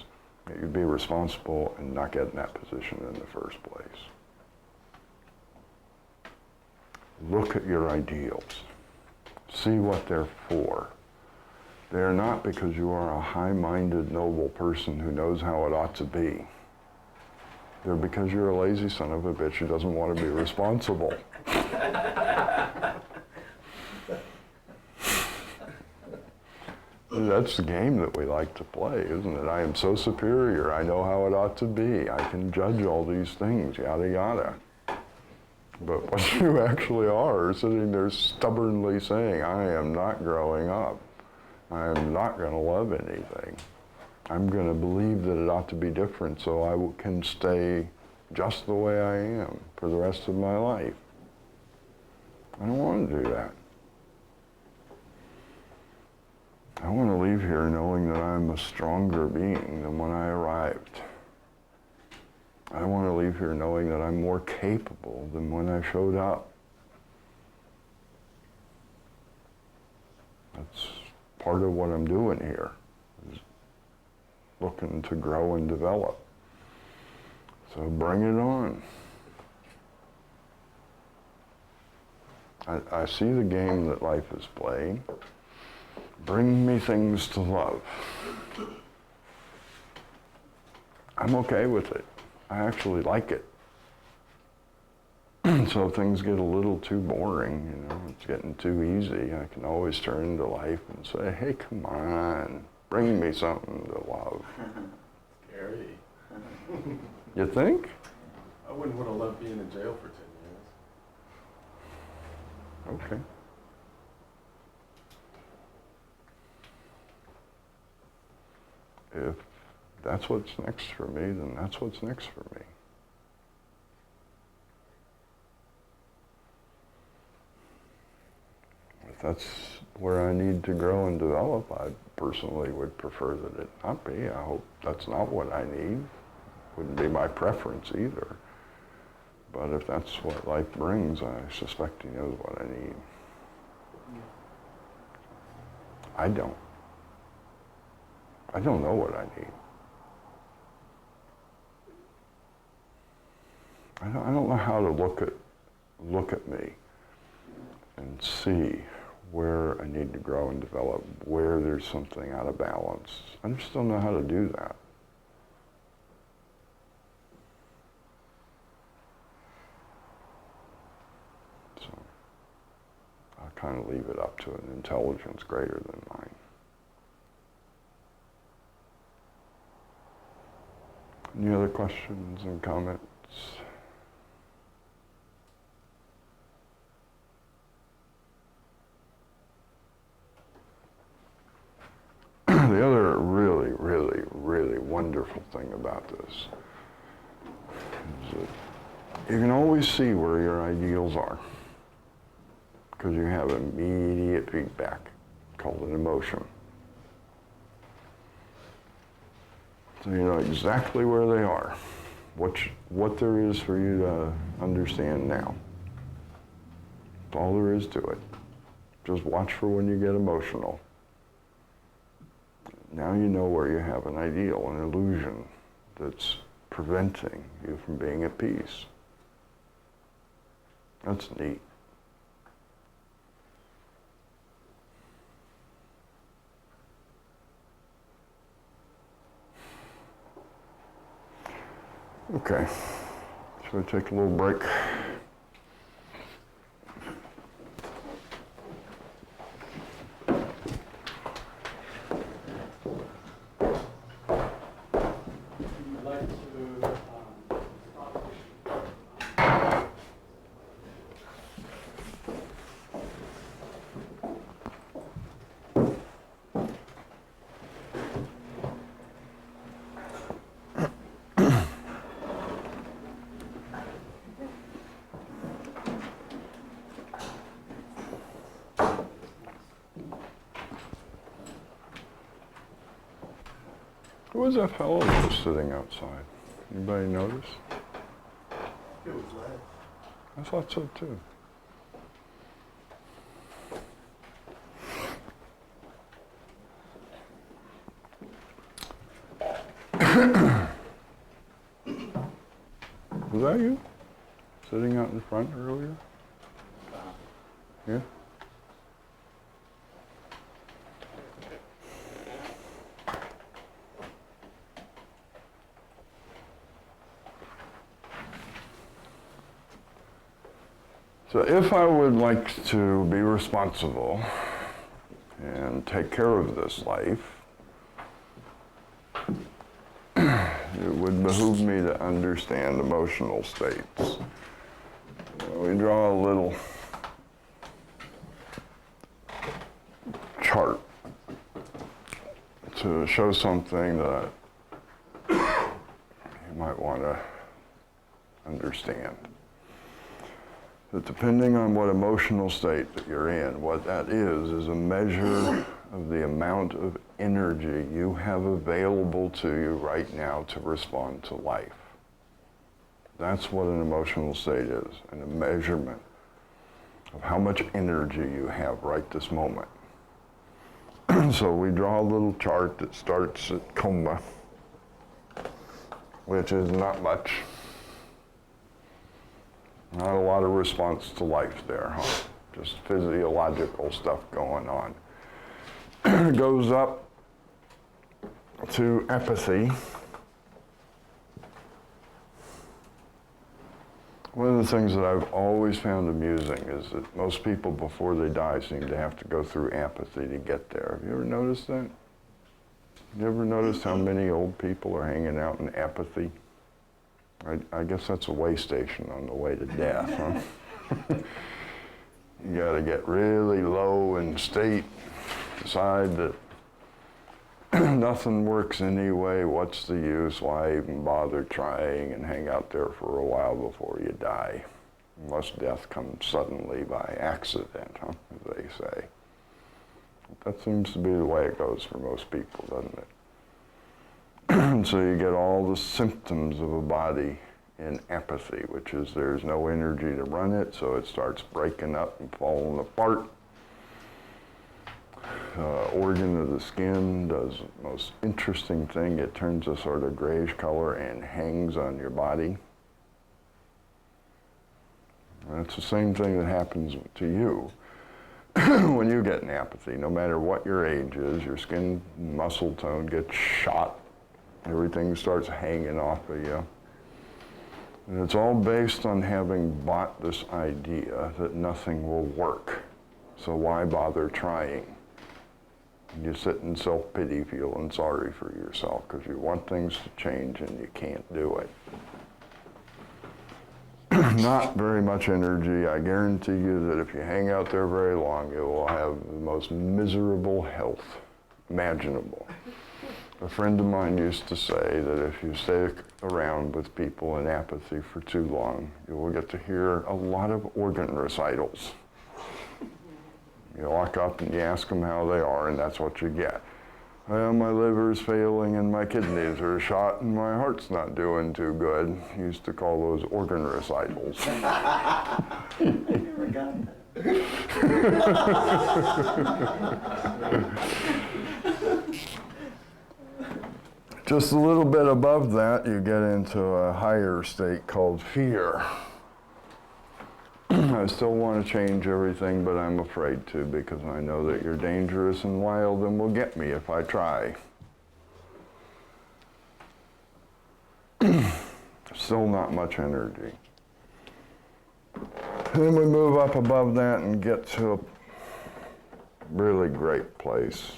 that you be responsible and not get in that position in the first place. Look at your ideals. See what they're for. They're not because you are a high-minded, noble person who knows how it ought to be. They're because you're a lazy son of a bitch who doesn't want to be responsible. That's the game that we like to play, isn't it? I am so superior, I know how it ought to be, I can judge all these things, yada yada. But what you actually are sitting there stubbornly saying, I am not growing up. I am not going to love anything. I'm going to believe that it ought to be different so I can stay just the way I am for the rest of my life. I don't want to do that. I want to leave here knowing that I'm a stronger being than when I arrived. I want to leave here knowing that I'm more capable than when I showed up. That's part of what I'm doing here, is looking to grow and develop. So bring it on. I see the game that life is playing. Bring me things to love. I'm okay with it. I actually like it. So if things get a little too boring, you know, it's getting too easy, I can always turn to life and say, hey, come on, bring me something to love. Scary. You think? I wouldn't want to love being in jail for 10 years. Okay. If that's what's next for me, then that's what's next for me. If that's where I need to grow and develop, I personally would prefer that it not be. I hope that's not what I need. Wouldn't be my preference either. But if that's what life brings, I suspect he knows what I need. I don't. I don't know what I need. I don't know how to look at me and see where I need to grow and develop, where there's something out of balance. I just don't know how to do that. So I kind of leave it up to an intelligence greater than mine. Any other questions and comments? The other really, really, really wonderful thing about this is that you can always see where your ideals are because you have immediate feedback called an emotion. So you know exactly where they are, what there is for you to understand now. That's all there is to it. Just watch for when you get emotional. Now you know where you have an ideal, an illusion that's preventing you from being at peace. That's neat. Okay, so we take a little break. Who was that fellow that was sitting outside? Anybody notice? It was led. I thought so too. Was that you? Sitting out in front earlier? Yeah? So if I would like to be responsible and take care of this life, it would behoove me to understand emotional states. We draw a little chart to show something that you might want to understand. That depending on what emotional state that you're in, what that is a measure of the amount of energy you have available to you right now to respond to life. That's what an emotional state is, and a measurement of how much energy you have right this moment. So we draw a little chart that starts at coma, which is not much. Not a lot of response to life there, huh? Just physiological stuff going on. It goes up to apathy. One of the things that I've always found amusing is that most people before they die seem to have to go through apathy to get there. Have you ever noticed that? You ever noticed how many old people are hanging out in apathy? I guess that's a way station on the way to death, huh? You gotta get really low in state, decide that nothing works anyway, what's the use, why even bother trying, and hang out there for a while before you die. Unless death comes suddenly by accident, huh, as they say. That seems to be the way it goes for most people, doesn't it? So you get all the symptoms of a body in apathy, which is there's no energy to run it, so it starts breaking up and falling apart. Organ of the skin does the most interesting thing. It turns a sort of grayish color and hangs on your body. And it's the same thing that happens to you when you get in apathy. No matter what your age is, your skin muscle tone gets shot. Everything starts hanging off of you. And it's all based on having bought this idea that nothing will work. So why bother trying? And you sit in self-pity feeling sorry for yourself because you want things to change and you can't do it. Not very much energy. I guarantee you that if you hang out there very long, you will have the most miserable health imaginable. A friend of mine used to say that if you stay around with people in apathy for too long, you will get to hear a lot of organ recitals. You walk up and you ask them how they are, and that's what you get. Well, my liver's failing and my kidneys are shot and my heart's not doing too good. He used to call those organ recitals. Never got that. Just a little bit above that, you get into a higher state called fear. I still want to change everything, but I'm afraid to because I know that you're dangerous and wild and will get me if I try. Still not much energy. Then we move up above that and get to a really great place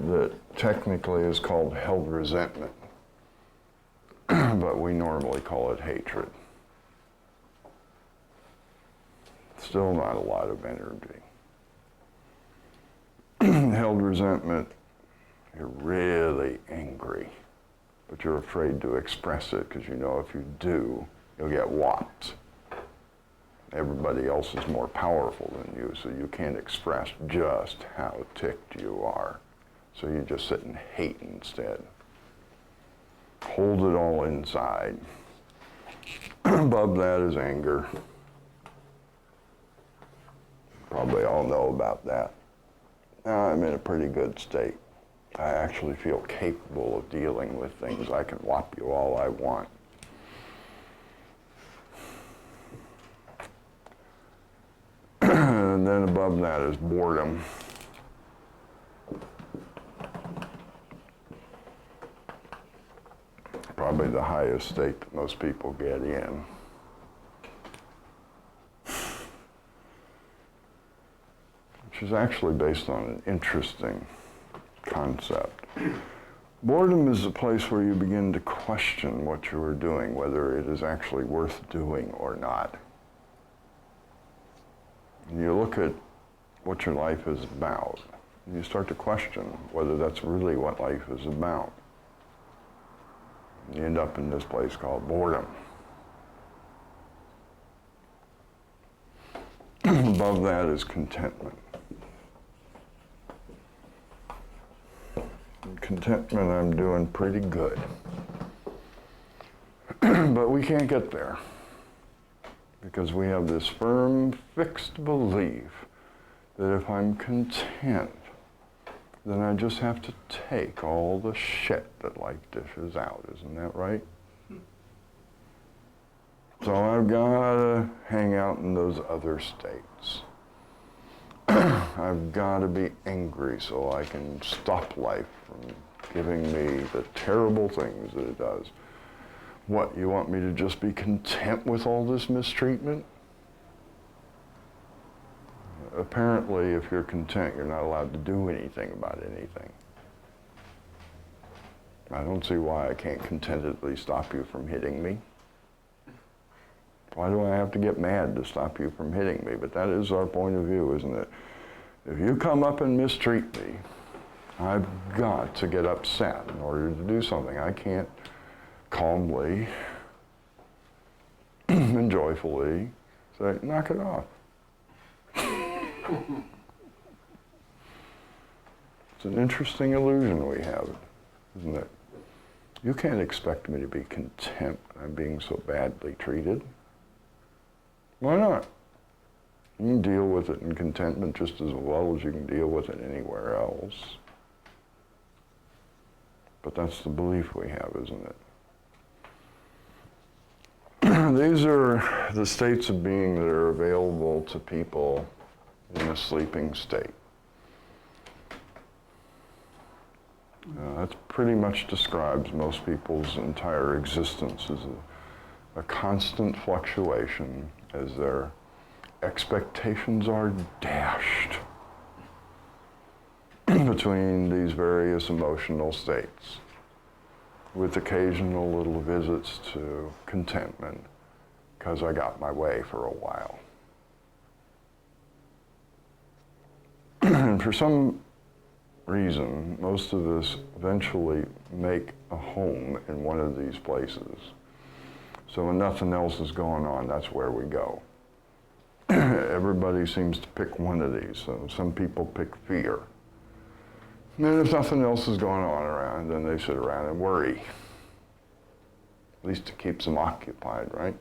that technically is called held resentment, but we normally call it hatred. Still not a lot of energy. Held resentment, you're really angry, but you're afraid to express it because you know if you do, you'll get whopped. Everybody else is more powerful than you, so you can't express just how ticked you are. So you just sit and hate instead. Hold it all inside. Above that is anger. Probably all know about that. Now I'm in a pretty good state. I actually feel capable of dealing with things. I can whop you all I want. And then above that is boredom. Probably the highest state that most people get in. Which is actually based on an interesting concept. Boredom is a place where you begin to question what you are doing, whether it is actually worth doing or not. And you look at what your life is about, and you start to question whether that's really what life is about. And you end up in this place called boredom. Above that is contentment. In contentment, I'm doing pretty good. But we can't get there because we have this firm, fixed belief that if I'm content, then I just have to take all the shit that life dishes out. Isn't that right? So I've got to hang out in those other states. I've got to be angry so I can stop life from giving me the terrible things that it does. What, you want me to just be content with all this mistreatment? Apparently, if you're content, you're not allowed to do anything about anything. I don't see why I can't contentedly stop you from hitting me. Why do I have to get mad to stop you from hitting me? But that is our point of view, isn't it? If you come up and mistreat me, I've got to get upset in order to do something. I can't calmly and joyfully say, knock it off. It's an interesting illusion we have, isn't it? You can't expect me to be content when I'm being so badly treated. Why not? You can deal with it in contentment just as well as you can deal with it anywhere else. But that's the belief we have, isn't it? These are the states of being that are available to people in a sleeping state. That pretty much describes most people's entire existence as a constant fluctuation as their expectations are dashed between these various emotional states, with occasional little visits to contentment, because I got my way for a while. And for some reason, most of us eventually make a home in one of these places. So when nothing else is going on, that's where we go. Everybody seems to pick one of these. So some people pick fear. And then if nothing else is going on around, then they sit around and worry. At least it keeps them occupied, right?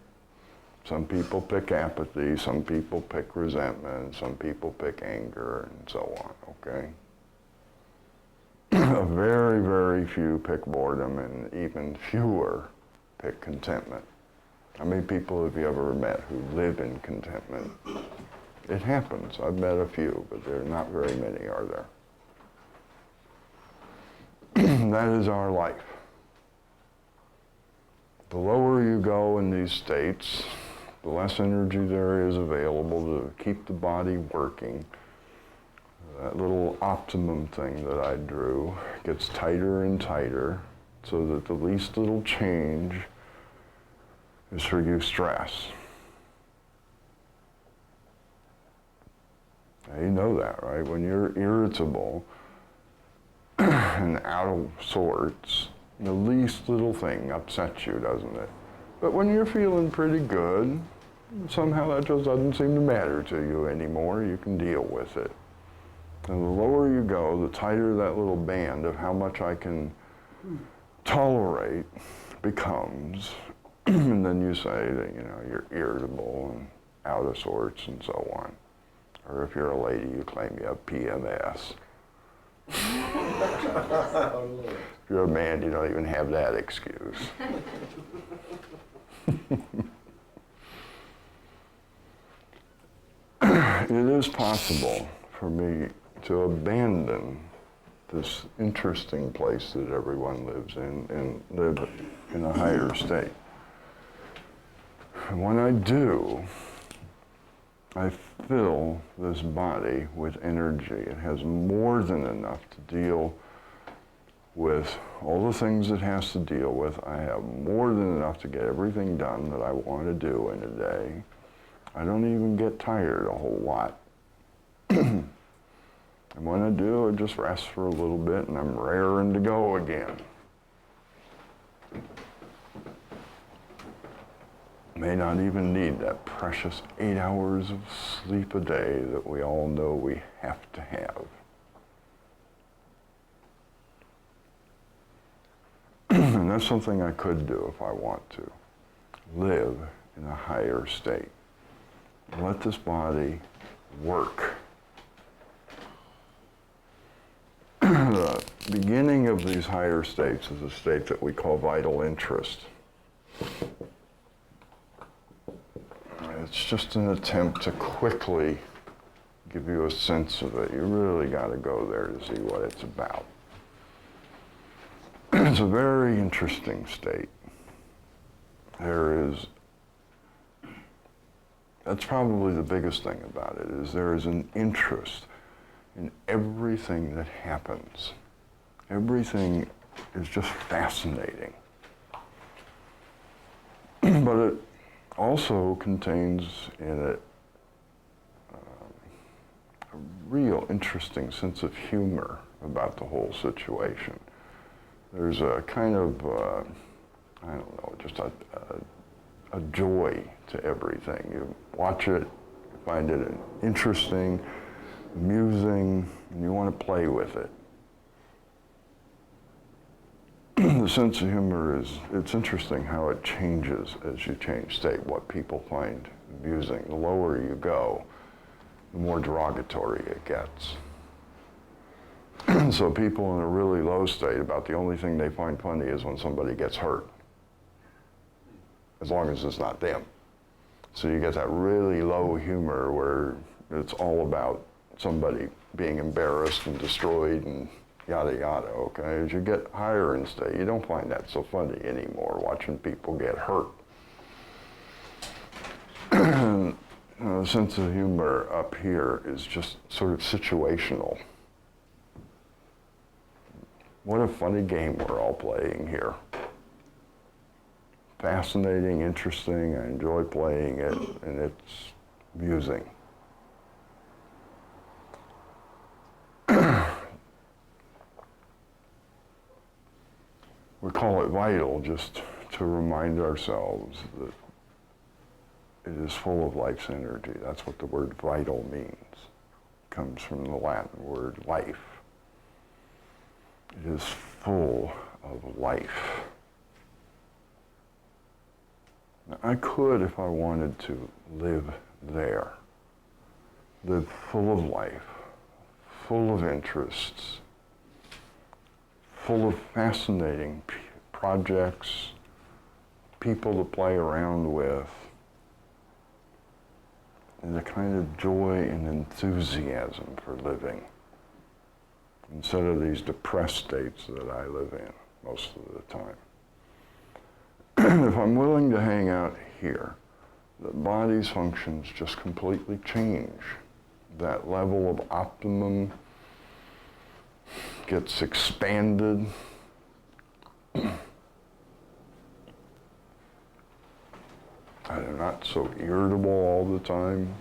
Some people pick apathy, some people pick resentment, some people pick anger, and so on, okay? A very, very few pick boredom, and even fewer pick contentment. How many people have you ever met who live in contentment? It happens. I've met a few, but there are not very many, are there? That is our life. The lower you go in these states, the less energy there is available to keep the body working. That little optimum thing that I drew gets tighter and tighter so that the least little change is for you stress. Now, you know that, right? When you're irritable and out of sorts, the least little thing upsets you, doesn't it? But when you're feeling pretty good, somehow that just doesn't seem to matter to you anymore. You can deal with it. And the lower you go, the tighter that little band of how much I can tolerate becomes. And then you say that, you know, you're irritable and out of sorts and so on. Or if you're a lady, you claim you have PMS. If you're a man, you don't even have that excuse. It is possible for me to abandon this interesting place that everyone lives in and live in a higher state. And when I do, I fill this body with energy. It has more than enough to deal with all the things it has to deal with. I have more than enough to get everything done that I want to do in a day. I don't even get tired a whole lot. And when I do, I just rest for a little bit and I'm raring to go again. May not even need that precious 8 hours of sleep a day that we all know we have to have. And that's something I could do if I want to. Live in a higher state. Let this body work. The beginning of these higher states is a state that we call vital interest. It's just an attempt to quickly give you a sense of it. You really got to go there to see what it's about. It's a very interesting state. That's probably the biggest thing about it, is there is an interest in everything that happens. Everything is just fascinating. But it also contains in it a real interesting sense of humor about the whole situation. There's a kind of, I don't know, just a joy to everything. You watch it, you find it interesting, amusing, and you want to play with it. The sense of humor it's interesting how it changes as you change state, what people find amusing. The lower you go, the more derogatory it gets. So people in a really low state, about the only thing they find funny is when somebody gets hurt, as long as it's not them. So you get that really low humor where it's all about somebody being embarrassed and destroyed and yada yada, okay? As you get higher in state, you don't find that so funny anymore, watching people get hurt. The sense of humor up here is just sort of situational. What a funny game we're all playing here. Fascinating, interesting, I enjoy playing it, and it's amusing. We call it vital just to remind ourselves that it is full of life's energy. That's what the word vital means. It comes from the Latin word life. It is full of life. Now, I could, if I wanted to, live there. Live full of life, full of interests, full of fascinating projects, people to play around with, and a kind of joy and enthusiasm for living, instead of these depressed states that I live in most of the time. If I'm willing to hang out here, the body's functions just completely change. That level of optimum gets expanded. I'm not so irritable all the time.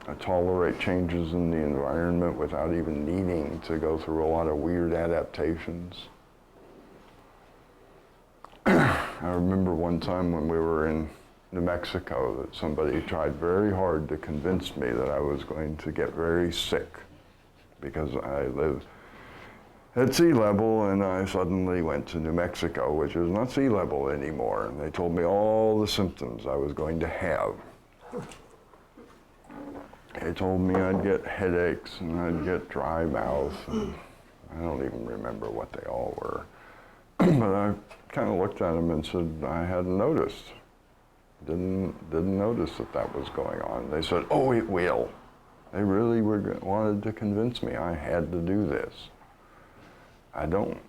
I tolerate changes in the environment without even needing to go through a lot of weird adaptations. I remember one time when we were in New Mexico that somebody tried very hard to convince me that I was going to get very sick because I live at sea level, and I suddenly went to New Mexico, which is not sea level anymore, and they told me all the symptoms I was going to have. They told me I'd get headaches and I'd get dry mouth and I don't even remember what they all were. But I kind of looked at them and said, I hadn't noticed. Didn't notice that that was going on. They said, oh, it will. They really wanted to convince me I had to do this. I don't.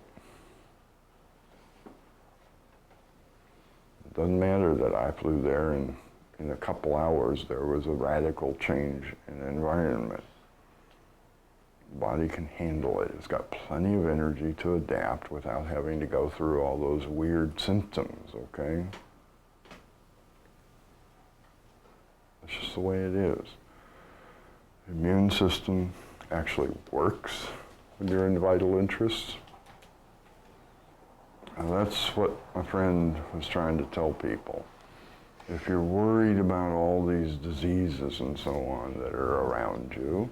It doesn't matter that I flew there and in a couple hours there was a radical change in environment. The body can handle it. It's got plenty of energy to adapt without having to go through all those weird symptoms, okay? That's just the way it is. The immune system actually works when you're in vital interests. And that's what my friend was trying to tell people. If you're worried about all these diseases and so on that are around you,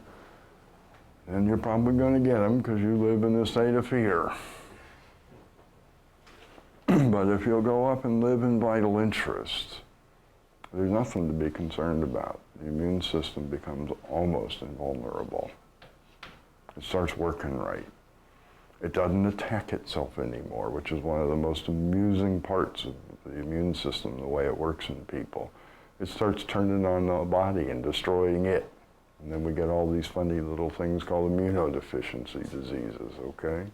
then you're probably going to get them because you live in a state of fear. But if you'll go up and live in vital interest, there's nothing to be concerned about. The immune system becomes almost invulnerable. It starts working right. It doesn't attack itself anymore, which is one of the most amusing parts of the immune system, the way it works in people. It starts turning on the body and destroying it. And then we get all these funny little things called immunodeficiency diseases, okay?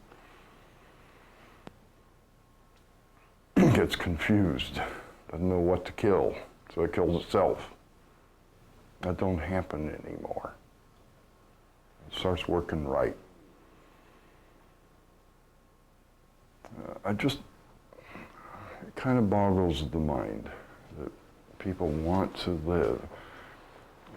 It gets confused, doesn't know what to kill, so it kills itself. That don't happen anymore. It starts working right. It kind of boggles the mind that people want to live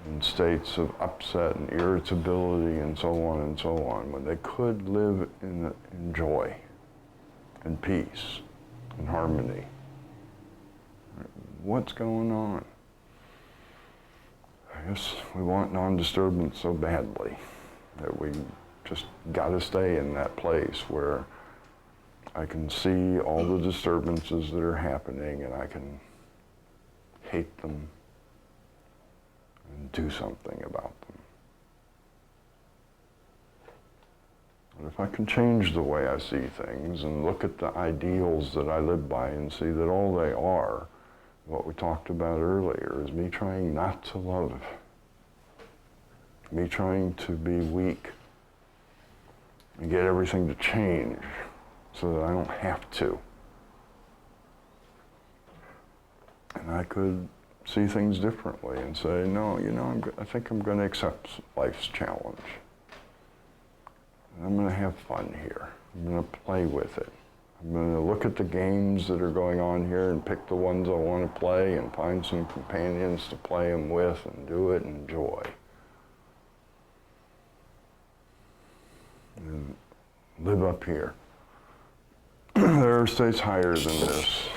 in states of upset and irritability and so on, when they could live in joy and peace and harmony. What's going on? I guess we want non-disturbance so badly that we just got to stay in that place where I can see all the disturbances that are happening and I can hate them and do something about them. But if I can change the way I see things and look at the ideals that I live by and see that all they are, what we talked about earlier, is me trying not to love, me trying to be weak and get everything to change so that I don't have to. And I could see things differently and say, no, I think I'm going to accept life's challenge. And I'm going to have fun here. I'm going to play with it. I'm going to look at the games that are going on here and pick the ones I want to play and find some companions to play them with and do it and enjoy. And live up here. There are states higher than this.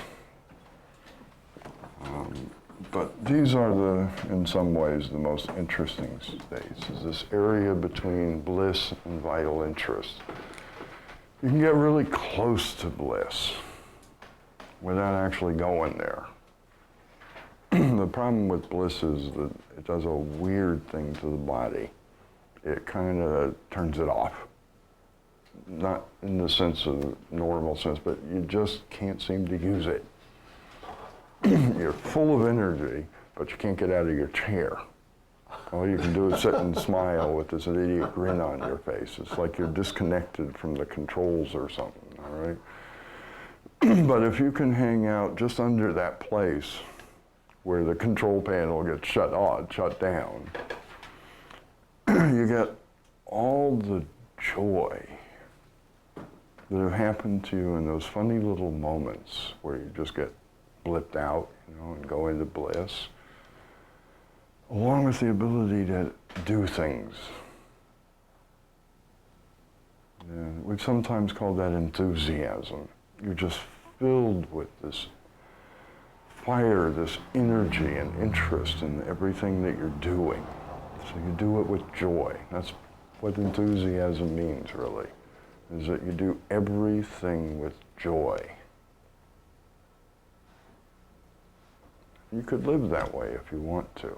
But these are in some ways, the most interesting states, is this area between bliss and vital interest. You can get really close to bliss without actually going there. The problem with bliss is that it does a weird thing to the body. It kind of turns it off. Not in the sense of normal sense, but you just can't seem to use it. You're full of energy, but you can't get out of your chair. All you can do is sit and smile with this idiot grin on your face. It's like you're disconnected from the controls or something, all right? But if you can hang out just under that place where the control panel gets shut down, you get all the joy that have happened to you in those funny little moments where you just get blipped out, and go into bliss, along with the ability to do things. And we've sometimes called that enthusiasm. You're just filled with this fire, this energy and interest in everything that you're doing. So you do it with joy. That's what enthusiasm means, really, is that you do everything with joy. You could live that way if you want to.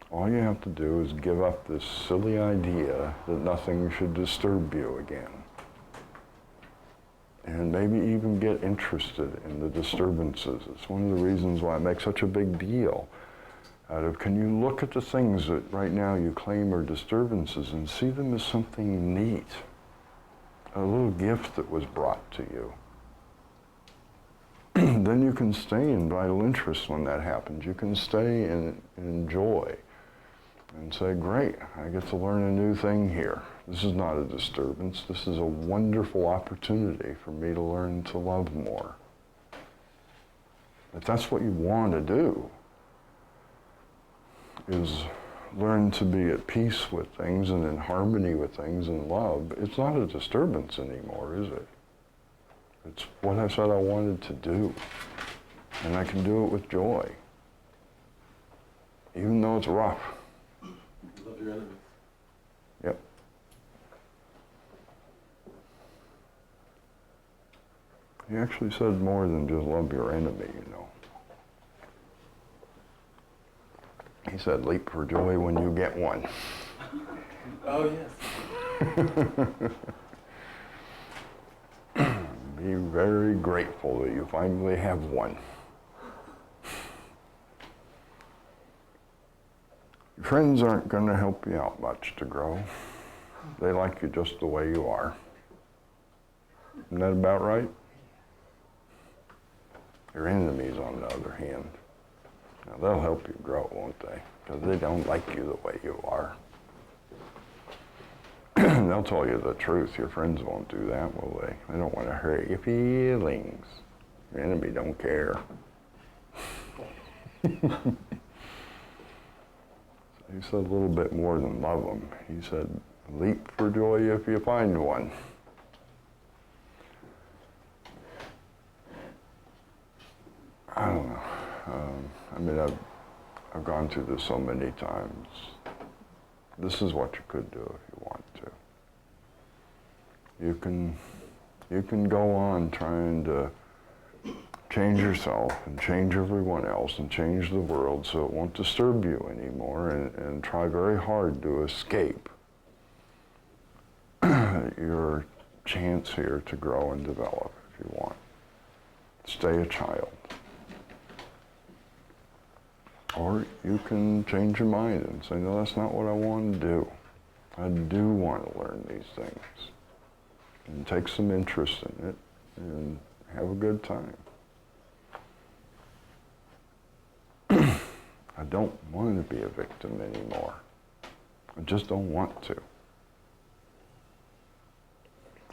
All you have to do is give up this silly idea that nothing should disturb you again. and maybe even get interested in the disturbances. It's one of the reasons why I make such a big deal out of, can you look at the things that right now you claim are disturbances and see them as something neat, a little gift that was brought to you. Then you can stay in vital interest when that happens. You can stay in joy and say, great, I get to learn a new thing here. This is not a disturbance. This is a wonderful opportunity for me to learn to love more. If that's what you want to do, is learn to be at peace with things and in harmony with things and love, it's not a disturbance anymore, is it? It's what I said I wanted to do. And I can do it with joy. Even though it's rough. Love your enemies. Yep. He actually said more than just love your enemy, you know. He said, leap for joy when you get one. Oh, yes. Be very grateful that you finally have one. Your friends aren't going to help you out much to grow. They like you just the way you are. Isn't that about right? Your enemies, on the other hand, now they'll help you grow, won't they? Because they don't like you the way you are. They'll tell you the truth. Your friends won't do that, will they? They don't want to hurt your feelings. Your enemy don't care. He said a little bit more than love them. He said, leap for joy if you find one. I don't know. I mean, I've gone through this so many times. This is what you could do if you want to. You can go on trying to change yourself and change everyone else and change the world so it won't disturb you anymore, and try very hard to escape your chance here to grow and develop if you want. Stay a child. Or you can change your mind and say, no, that's not what I want to do. I do want to learn these things. And take some interest in it and have a good time. I don't want to be a victim anymore. I just don't want to.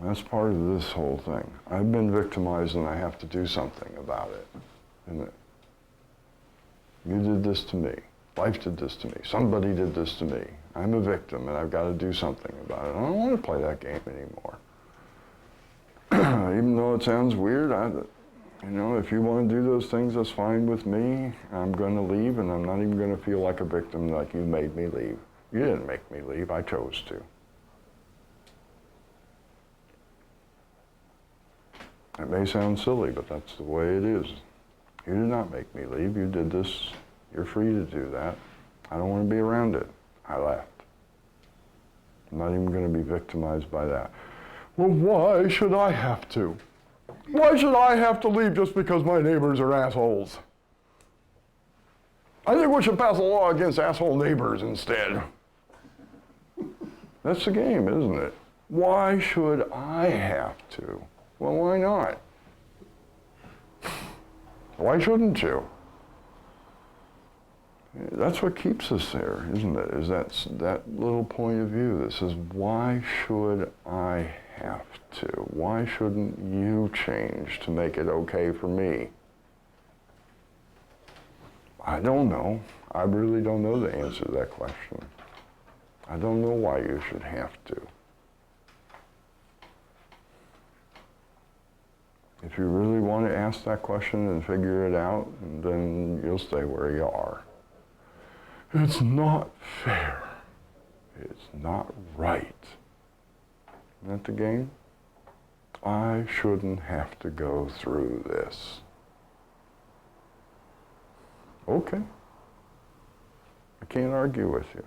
That's part of this whole thing. I've been victimized and I have to do something about it. And you did this to me. Life did this to me. Somebody did this to me. I'm a victim and I've got to do something about it. I don't want to play that game anymore. Even though it sounds weird, if you want to do those things, that's fine with me. I'm going to leave, and I'm not even going to feel like a victim like you made me leave. You didn't make me leave. I chose to. It may sound silly, but that's the way it is. You did not make me leave. You did this. You're free to do that. I don't want to be around it. I left. I'm not even going to be victimized by that. Well, why should I have to? Why should I have to leave just because my neighbors are assholes? I think we should pass a law against asshole neighbors instead. That's the game, isn't it? Why should I have to? Well, why not? Why shouldn't you? That's what keeps us there, isn't it? Is that little point of view that says, why should I have to? Why shouldn't you change to make it okay for me? I don't know. I really don't know the answer to that question. I don't know why you should have to. If you really want to ask that question and figure it out, then you'll stay where you are. It's not fair. It's not right. Isn't that the game? I shouldn't have to go through this. Okay. I can't argue with you.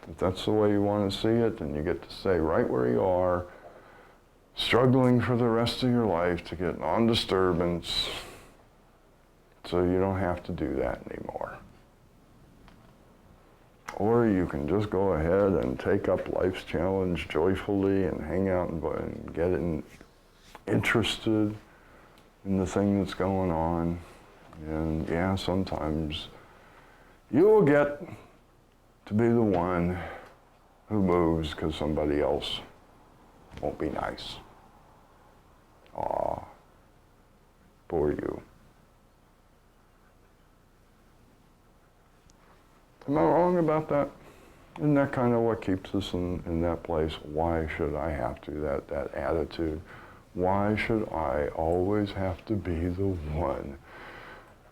If that's the way you want to see it, then you get to stay right where you are struggling for the rest of your life to get non-disturbance so you don't have to do that anymore. Or you can just go ahead and take up life's challenge joyfully and hang out and get interested in the thing that's going on. And yeah, sometimes you will get to be the one who moves because somebody else won't be nice. Aw, poor you. Am I wrong about that? Isn't that kind of what keeps us in that place? Why should I have to? That attitude. Why should I always have to be the one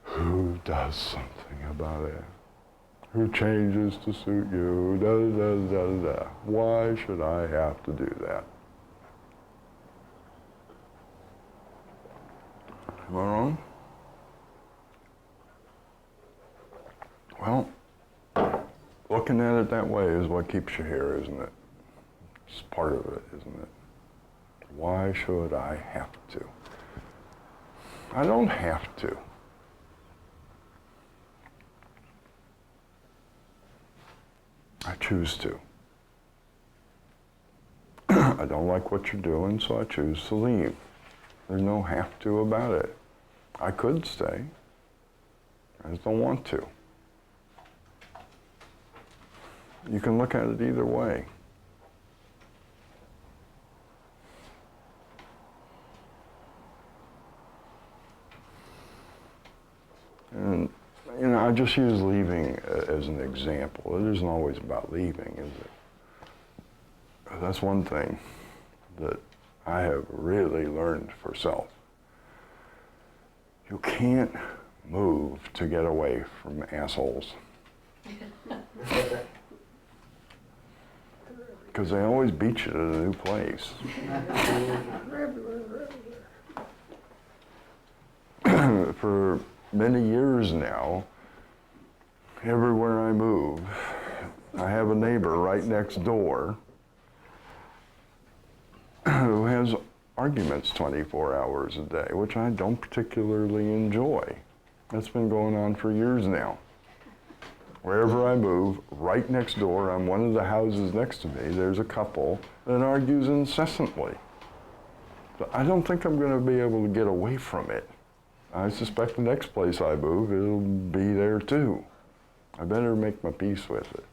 who does something about it? Who changes to suit you? Da da da da. Why should I have to do that? Am I wrong? Well, looking at it that way is what keeps you here, isn't it? It's part of it, isn't it? Why should I have to? I don't have to. I choose to. I don't like what you're doing, so I choose to leave. There's no have to about it. I could stay. I just don't want to. You can look at it either way. And, you know, I just use leaving as an example. It isn't always about leaving, is it? That's one thing that I have really learned for self. You can't move to get away from assholes. Because they always beat you to the new place. For many years now, everywhere I move, I have a neighbor right next door who has arguments 24 hours a day, which I don't particularly enjoy. That's been going on for years now. Wherever I move, right next door, on one of the houses next to me, there's a couple that argues incessantly. So I don't think I'm going to be able to get away from it. I suspect the next place I move, it'll be there too. I better make my peace with it.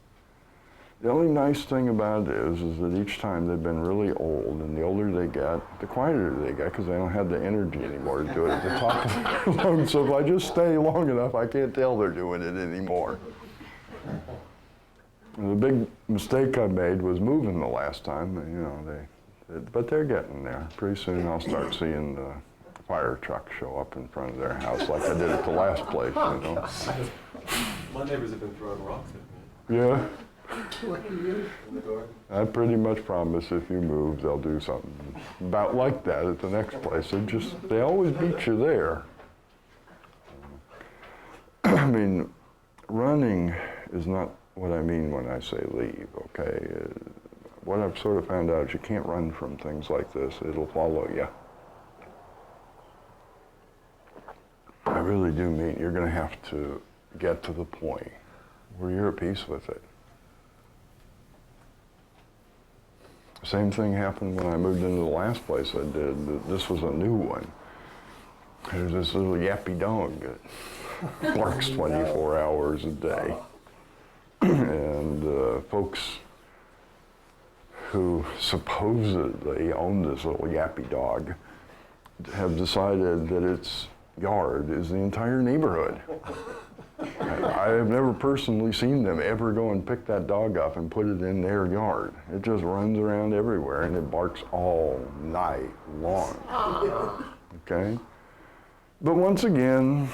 The only nice thing about it is that each time they've been really old, and the older they get, the quieter they get, because they don't have the energy anymore to do it at the top of their lungs. So if I just stay long enough, I can't tell they're doing it anymore. The big mistake I made was moving the last time. You know, but they're getting there. Pretty soon I'll start seeing the fire truck show up in front of their house like I did at the last place, you know. My neighbors have been throwing rocks at me. Yeah. In the garden. I pretty much promise if you move, they'll do something about like that at the next place. They always beat you there. I mean, running is not what I mean when I say leave, okay? What I've sort of found out is you can't run from things like this. It'll follow you. I really do mean you're going to have to get to the point where you're at peace with it. Same thing happened when I moved into the last place I did. This was a new one. There's this little yappy dog that barks 24 hours a day. And folks who supposedly own this little yappy dog have decided that its yard is the entire neighborhood. I have never personally seen them ever go and pick that dog up and put it in their yard. It just runs around everywhere and it barks all night long. Okay? But once again,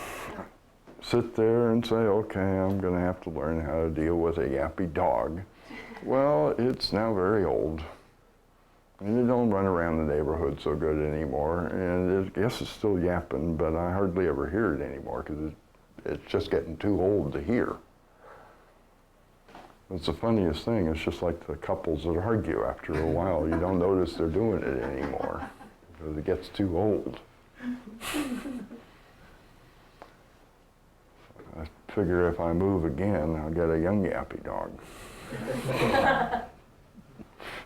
sit there and say, okay, I'm going to have to learn how to deal with a yappy dog. Well, it's now very old. And it don't run around the neighborhood so good anymore. And I guess it's still yapping, but I hardly ever hear it anymore because it's just getting too old to hear. It's the funniest thing. It's just like the couples that argue after a while. You don't notice they're doing it anymore because it gets too old. I figure if I move again, I'll get a young yappy dog.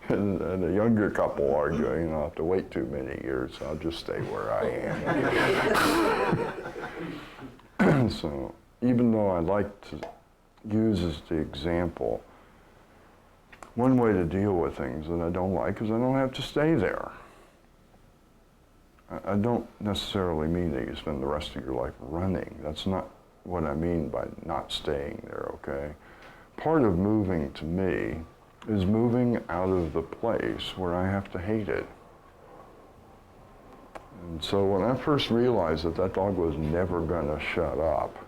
and a younger couple arguing, I'll have to wait too many years, so I'll just stay where I am. So even though I like to use as the example, one way to deal with things that I don't like is I don't have to stay there. I don't necessarily mean that you spend the rest of your life running. That's not what I mean by not staying there, okay? Part of moving to me is moving out of the place where I have to hate it. And so when I first realized that that dog was never gonna shut up,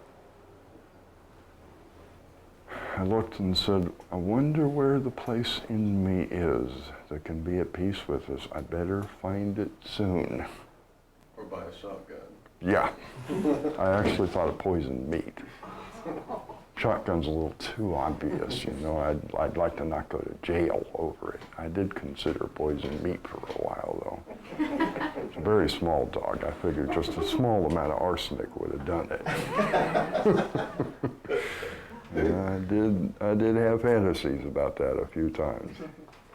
I looked and said, I wonder where the place in me is that can be at peace with this. I better find it soon. Or buy a shotgun. Yeah. I actually thought of poisoned meat. Shotgun's a little too obvious, you know. I'd like to not go to jail over it. I did consider poisoned meat for a while, though. It's a very small dog. I figured just a small amount of arsenic would have done it. Yeah, I did have fantasies about that a few times.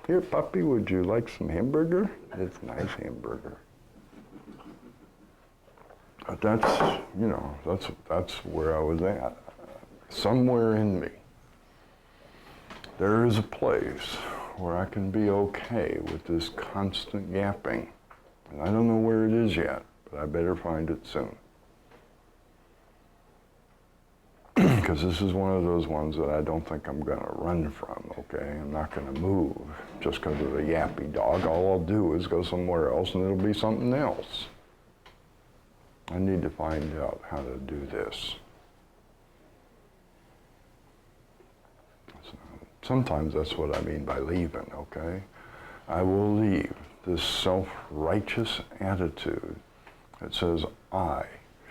Here, puppy, would you like some hamburger? It's nice hamburger. But that's, you know, that's where I was at. Somewhere in me, there is a place where I can be okay with this constant yapping. And I don't know where it is yet, but I better find it soon. Because this is one of those ones that I don't think I'm going to run from, okay? I'm not going to move just because of a yappy dog. All I'll do is go somewhere else and it'll be something else. I need to find out how to do this. Sometimes that's what I mean by leaving, okay? I will leave this self-righteous attitude that says I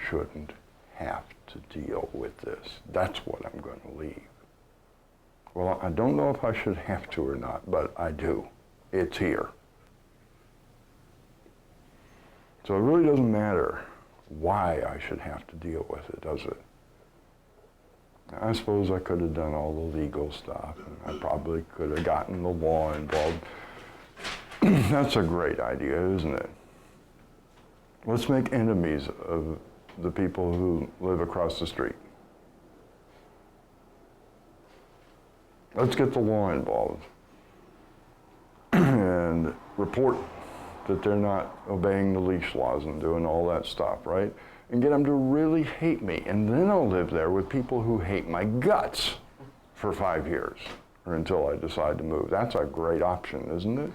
shouldn't have to deal with this. That's what I'm going to leave. Well, I don't know if I should have to or not, but I do. It's here. So it really doesn't matter why I should have to deal with it, does it? I suppose I could have done all the legal stuff, and I probably could have gotten the law involved. That's a great idea, isn't it? Let's make enemies of the people who live across the street. Let's get the law involved and report that they're not obeying the leash laws and doing all that stuff, right? And get them to really hate me. And then I'll live there with people who hate my guts for 5 years or until I decide to move. That's a great option, isn't it?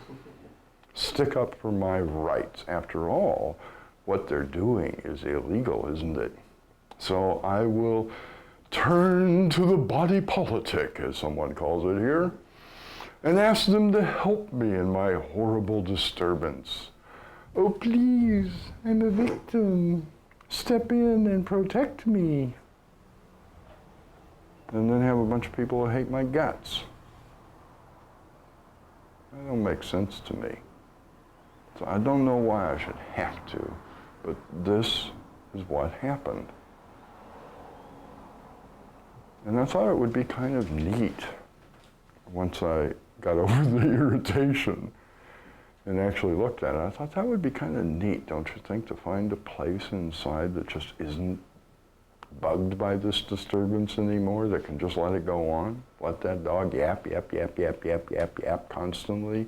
Stick up for my rights. After all, what they're doing is illegal, isn't it? So I will turn to the body politic, as someone calls it here, and ask them to help me in my horrible disturbance. Oh, please, I'm a victim. Step in and protect me. And then have a bunch of people who hate my guts. That don't make sense to me. So I don't know why I should have to, but this is what happened. And I thought it would be kind of neat once I got over the irritation and actually looked at it. I thought that would be kind of neat, don't you think, to find a place inside that just isn't bugged by this disturbance anymore, that can just let it go on, let that dog yap, yap, yap, yap, yap, yap, yap constantly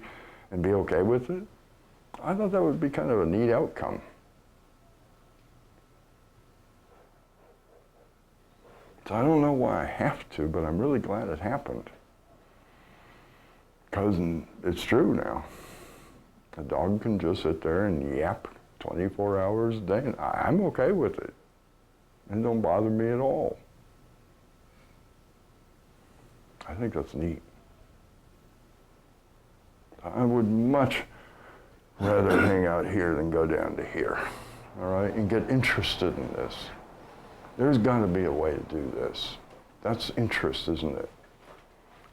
and be okay with it. I thought that would be kind of a neat outcome. So I don't know why I have to, but I'm really glad it happened. Because it's true now. A dog can just sit there and yap 24 hours a day, and I'm okay with it. It don't bother me at all. I think that's neat. I would much rather hang out here than go down to here, all right, and get interested in this. There's got to be a way to do this. That's interest, isn't it?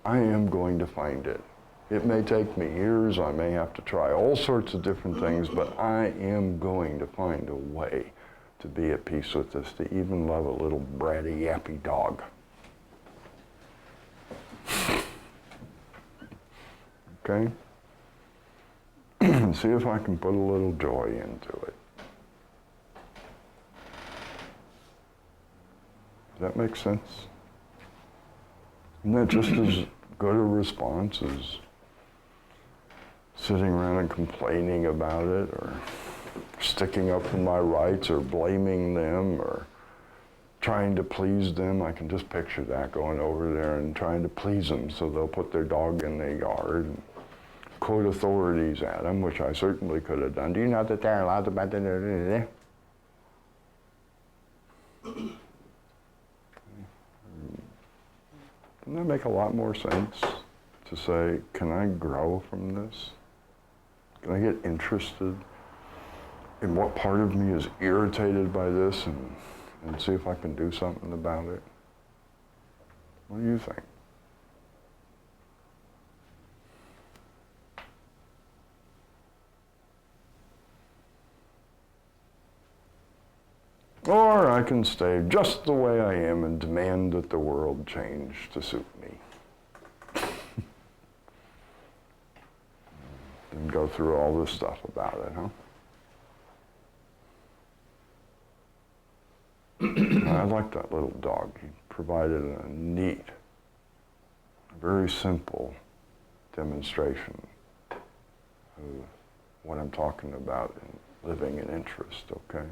I am going to find it. It may take me years, I may have to try all sorts of different things, but I am going to find a way to be at peace with this, to even love a little bratty, yappy dog. Okay? And see if I can put a little joy into it. Does that make sense? Isn't that just as good a response as sitting around and complaining about it, or sticking up for my rights, or blaming them, or trying to please them? I can just picture that, going over there and trying to please them so they'll put their dog in their yard and quote authorities at them, which I certainly could have done. Do you know that they're allowed to... Doesn't that make a lot more sense to say, can I grow from this? Can I get interested in what part of me is irritated by this, and see if I can do something about it? What do you think? Or I can stay just the way I am and demand that the world change to suit me. And go through all this stuff about it, huh? I like that little dog. He provided a neat, very simple demonstration of what I'm talking about in living in interest, okay?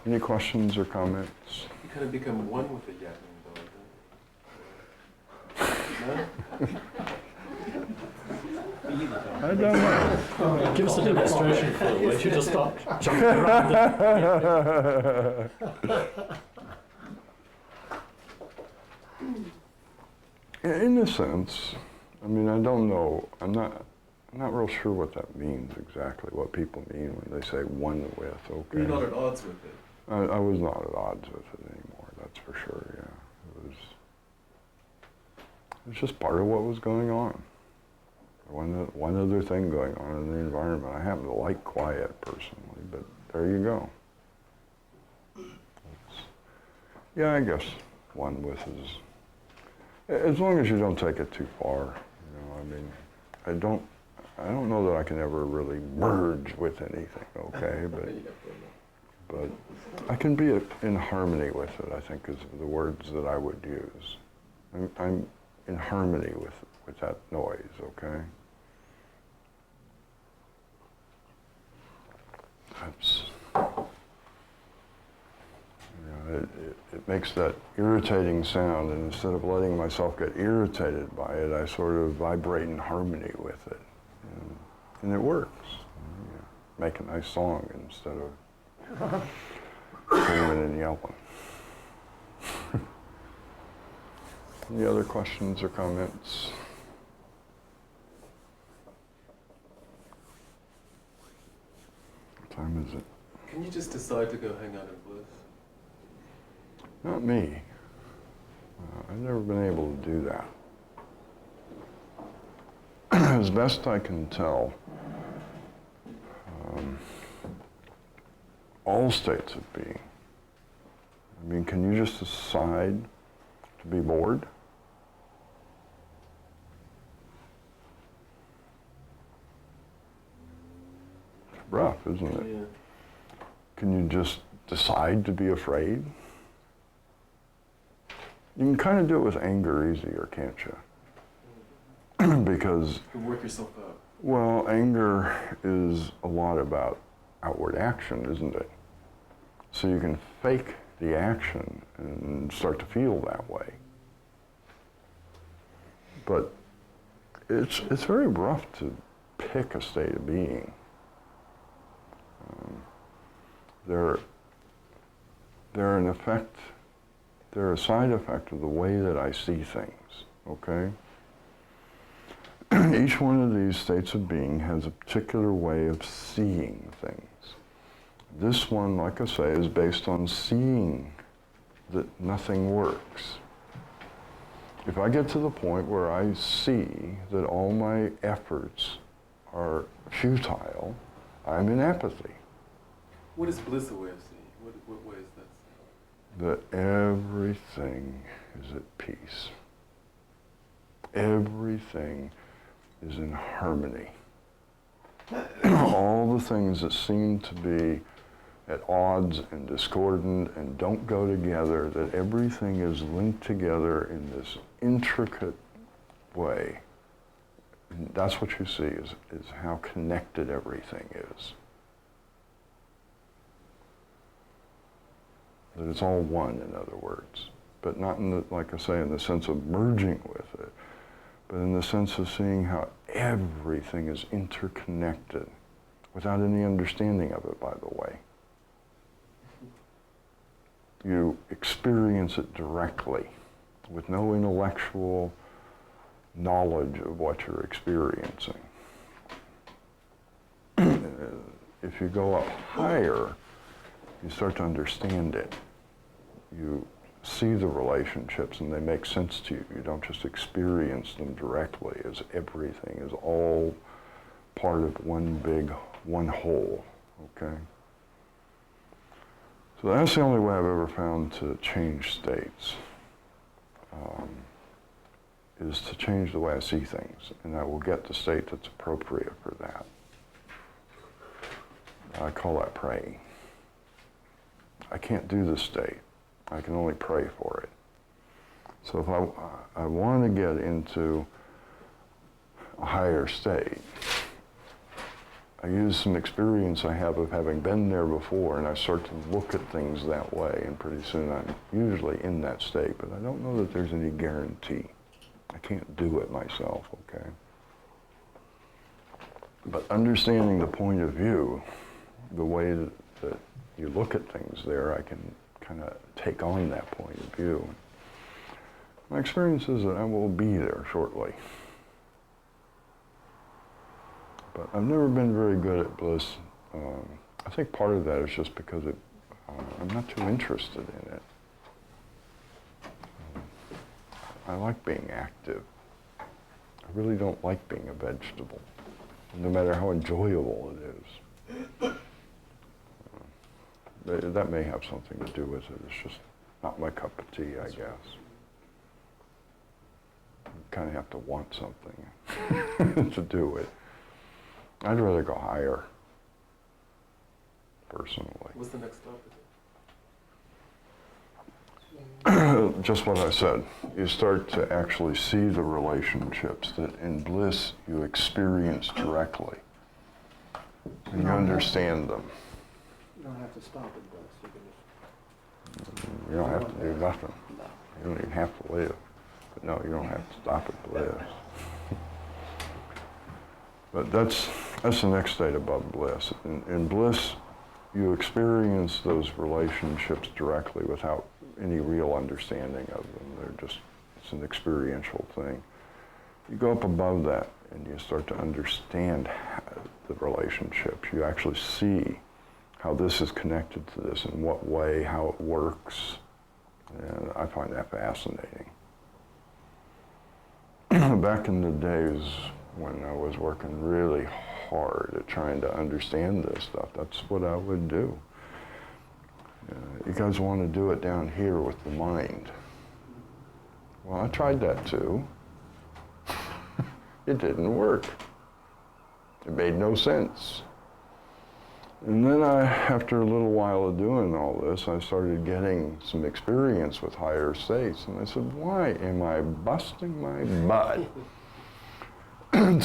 Any questions or comments? You kind of become one with the yapping dog, don't you? No? I don't know. Give us a demonstration, Phil. Why don't you just stop jumping around? In a sense, I mean, I don't know. I'm not real sure what that means exactly. What people mean when they say one with. Okay. You're not at odds with it. I was not at odds with it anymore. That's for sure. Yeah, it was just part of what was going on. One other thing going on in the environment. I happen to like quiet personally, but there you go. Yeah, I guess one with is, as long as you don't take it too far. You know, I mean, I don't know that I can ever really merge with anything. Okay, but I can be in harmony with it, I think, is the words that I would use. I'm in harmony with that noise, okay? That's, you know, it makes that irritating sound, and instead of letting myself get irritated by it, I sort of vibrate in harmony with it. And it works. You make a nice song instead of screaming and yelling. Any other questions or comments? What time is it? Can you just decide to go hang out in bliss? Not me. I've never been able to do that. As best I can tell, all states of being. I mean, can you just decide to be bored? It's rough, isn't it? Yeah. Can you just decide to be afraid? You can kind of do it with anger easier, can't you? Because, You can work yourself up. well, anger is a lot about outward action, isn't it? So you can fake the action and start to feel that way. But it's very rough to pick a state of being. They're a side effect of the way that I see things, okay? Each one of these states of being has a particular way of seeing things. This one, like I say, is based on seeing that nothing works. If I get to the point where I see that all my efforts are futile, I'm in apathy. What is bliss a way of seeing? What way is that? That everything is at peace. Everything is in harmony. All the things that seem to be at odds and discordant and don't go together, that everything is linked together in this intricate way. And that's what you see is how connected everything is. That it's all one, in other words. But not in the, like I say, in the sense of merging with it, but in the sense of seeing how everything is interconnected without any understanding of it, by the way. You experience it directly with no intellectual knowledge of what you're experiencing. If you go up higher, you start to understand it. You see the relationships and they make sense to you. You don't just experience them directly as everything is all part of one whole, okay? So that's the only way I've ever found to change states, is to change the way I see things, and I will get the state that's appropriate for that. I call that praying. I can't do the state. I can only pray for it. So if I want to get into a higher state, I use some experience I have of having been there before, and I start to look at things that way, and pretty soon I'm usually in that state, but I don't know that there's any guarantee. I can't do it myself, okay? But understanding the point of view, the way that you look at things there, I can kind of take on that point of view. My experience is that I will be there shortly. But I've never been very good at bliss. I think part of that is just because I'm not too interested in it. I like being active. I really don't like being a vegetable, no matter how enjoyable it is. That may have something to do with it. It's just not my cup of tea, I guess. You kind of have to want something to do it. I'd rather go higher, personally. What's the next stop? Just what I said. You start to actually see the relationships that in bliss you experience directly. And you understand them. You don't have to stop at bliss. You don't have to do nothing. You don't even have to live. But no, you don't have to stop at bliss. But that's the next state above bliss. In bliss, you experience those relationships directly without any real understanding of them. It's an experiential thing. You go up above that and you start to understand the relationships. You actually see how this is connected to this, in what way, how it works. And I find that fascinating. Back in the days when I was working really hard at trying to understand this stuff, that's what I would do. You guys want to do it down here with the mind. Well, I tried that too. It didn't work. It made no sense. And then after a little while of doing all this, I started getting some experience with higher states. And I said, why am I busting my butt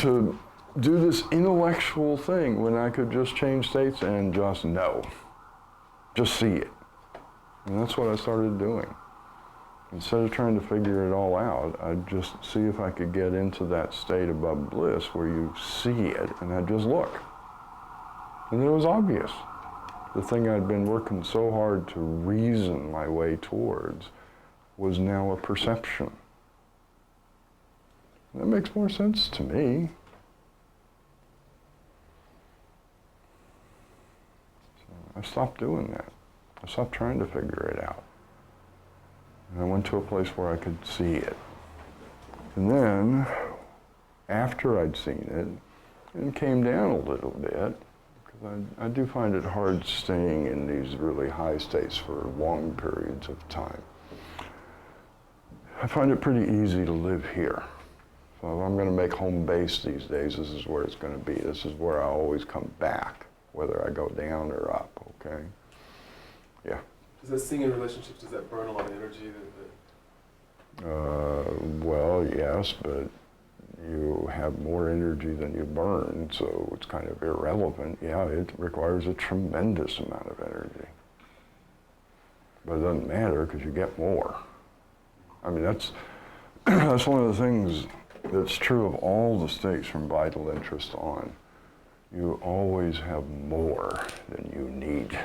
to do this intellectual thing when I could just change states and just know? Just see it. And that's what I started doing. Instead of trying to figure it all out, I'd just see if I could get into that state above bliss where you see it, and I'd just look. And it was obvious. The thing I'd been working so hard to reason my way towards was now a perception. That makes more sense to me. So I stopped doing that. I stopped trying to figure it out. And I went to a place where I could see it. And then, after I'd seen it, it came down a little bit, because I do find it hard staying in these really high states for long periods of time. I find it pretty easy to live here. So if I'm going to make home base these days, this is where it's going to be. This is where I always come back, whether I go down or up, okay? Yeah. Does that singing relationships, does that burn a lot of energy? Well, yes, but you have more energy than you burn, so it's kind of irrelevant. Yeah, it requires a tremendous amount of energy. But it doesn't matter because you get more. I mean, that's one of the things that's true of all the states from vital interest on. You always have more than you need.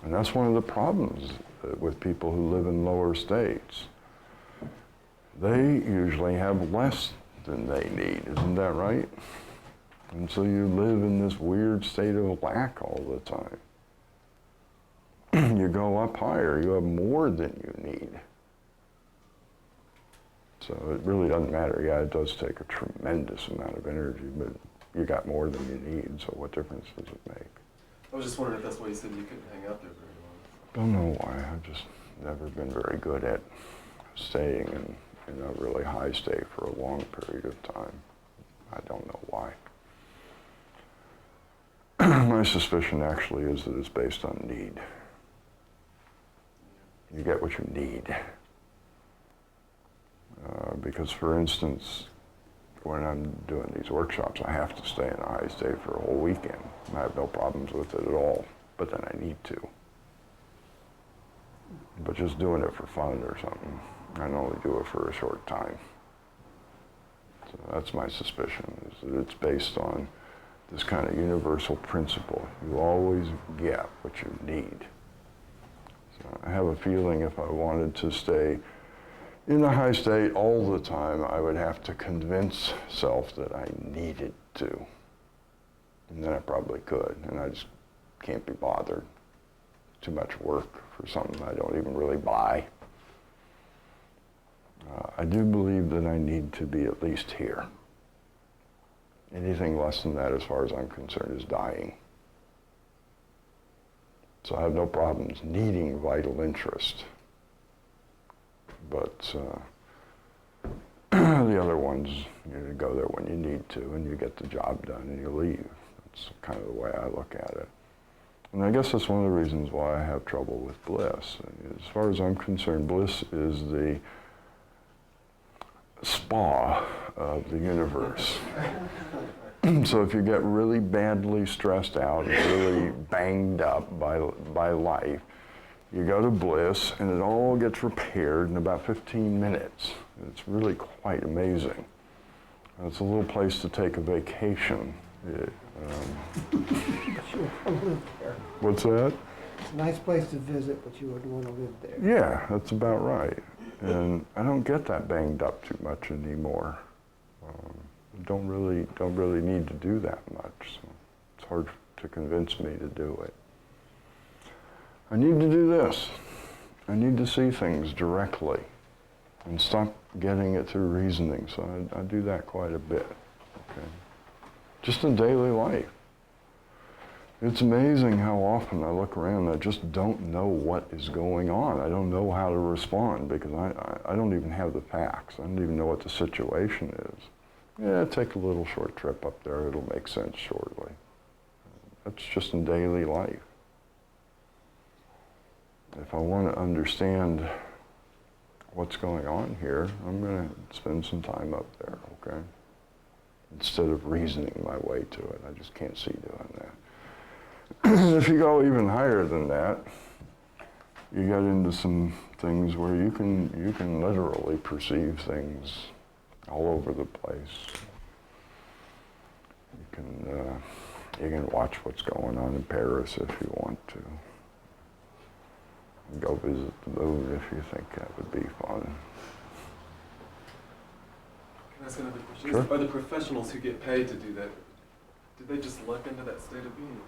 And that's one of the problems with people who live in lower states. They usually have less than they need, isn't that right? And so you live in this weird state of lack all the time. You go up higher, you have more than you need. So it really doesn't matter. Yeah, it does take a tremendous amount of energy, but you got more than you need, so what difference does it make? I was just wondering if that's why you said you couldn't hang out there very long. Don't know why. I've just never been very good at staying in a really high state for a long period of time. I don't know why. My suspicion actually is that it's based on need. You get what you need. Because, for instance, when I'm doing these workshops, I have to stay in a high state for a whole weekend. I have no problems with it at all, but then I need to. But just doing it for fun or something, I can only do it for a short time. So that's my suspicion, is that it's based on this kind of universal principle. You always get what you need. So I have a feeling if I wanted to stay in a high state all the time, I would have to convince self that I needed to. And then I probably could, and I just can't be bothered. Too much work for something I don't even really buy. I do believe that I need to be at least here. Anything less than that, as far as I'm concerned, is dying. So I have no problems needing vital interest. But the other ones, you go there when you need to, and you get the job done, and you leave. That's kind of the way I look at it. And I guess that's one of the reasons why I have trouble with bliss. As far as I'm concerned, bliss is the spa of the universe. So if you get really badly stressed out and really banged up by life, you go to bliss and it all gets repaired in about 15 minutes. It's really quite amazing. It's a little place to take a vacation. What's that? It's a nice place to visit, but you wouldn't want to live there. Yeah, that's about right. And I don't get that banged up too much anymore. Don't really need to do that much. So it's hard to convince me to do it. I need to do this. I need to see things directly and stop getting it through reasoning. So I do that quite a bit. Okay? Just in daily life. It's amazing how often I look around and I just don't know what is going on. I don't know how to respond because I don't even have the facts. I don't even know what the situation is. Yeah, take a little short trip up there. It'll make sense shortly. That's just in daily life. If I want to understand what's going on here, I'm going to spend some time up there, okay? Instead of reasoning my way to it. I just can't see doing that. If you go even higher than that, you get into some things where you can literally perceive things all over the place. You can watch what's going on in Paris if you want to. Go visit the moon if you think that would be fun. Can I ask another question? Sure. Are the professionals who get paid to do that, do they just luck into that state of being?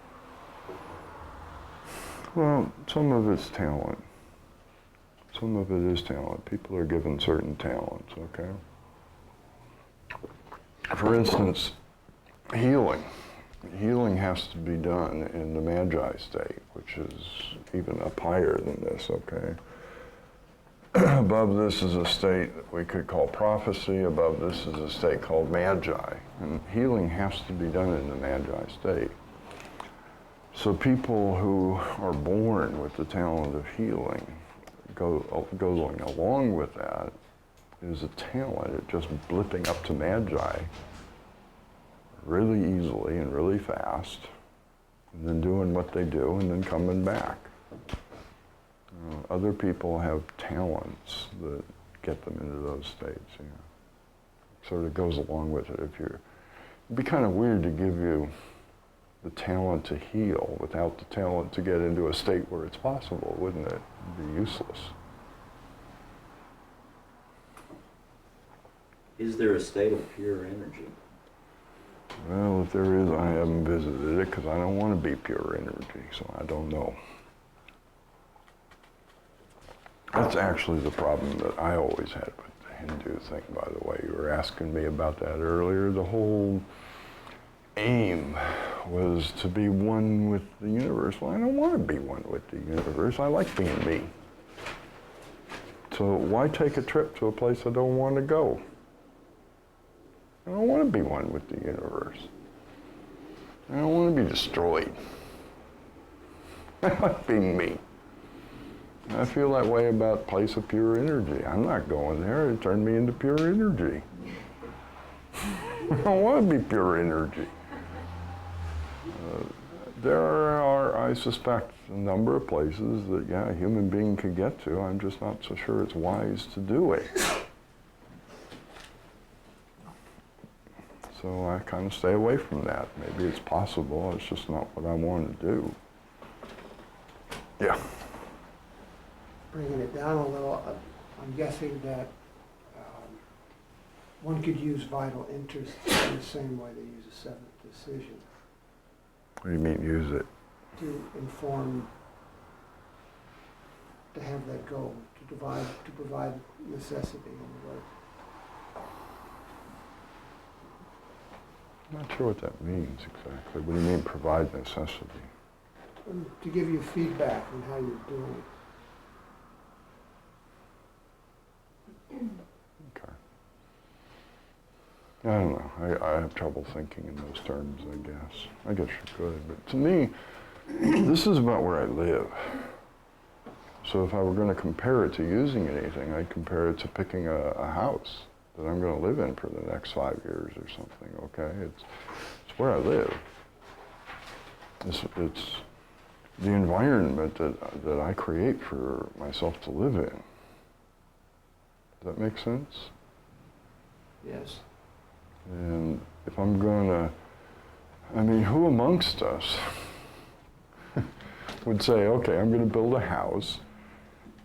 Well, some of it's talent. Some of it is talent. People are given certain talents, okay? For instance, healing. Healing has to be done in the Magi state, which is even up higher than this, okay? Above this is a state that we could call prophecy. Above this is a state called Magi. And healing has to be done in the Magi state. So people who are born with the talent of healing, going along with that is a talent at just blipping up to Magi really easily and really fast, and then doing what they do and then coming back. Other people have talents that get them into those states, you know. Sort of goes along with it. It'd be kind of weird to give you the talent to heal without the talent to get into a state where it's possible, wouldn't it? It'd be useless. Is there a state of pure energy? Well, if there is, I haven't visited it because I don't want to be pure energy, so I don't know. That's actually the problem that I always had with the Hindu thing, by the way. You were asking me about that earlier. The whole aim was to be one with the universe. Well, I don't want to be one with the universe. I like being me. So why take a trip to a place I don't want to go? I don't want to be one with the universe. I don't want to be destroyed. I like being me. I feel that way about place of pure energy. I'm not going there. It turned me into pure energy. I don't want to be pure energy. There are, I suspect, a number of places that, yeah, a human being could get to. I'm just not so sure it's wise to do it. So I kind of stay away from that. Maybe it's possible, it's just not what I want to do. Yeah. Bringing it down a little, I'm guessing that one could use vital interest in the same way they use a seventh decision. What do you mean, use it? To inform, to have that goal, to provide necessity in the work. I'm not sure what that means exactly. What do you mean, provide necessity? To give you feedback on how you're doing. Okay. I don't know. I have trouble thinking in those terms, I guess. I guess you could. But to me, this is about where I live. So if I were going to compare it to using anything, I'd compare it to picking a house that I'm going to live in for the next 5 years or something, okay? It's where I live. It's the environment that I create for myself to live in. Does that make sense? Yes. And if I'm gonna, I mean, who amongst us would say, okay, I'm gonna build a house,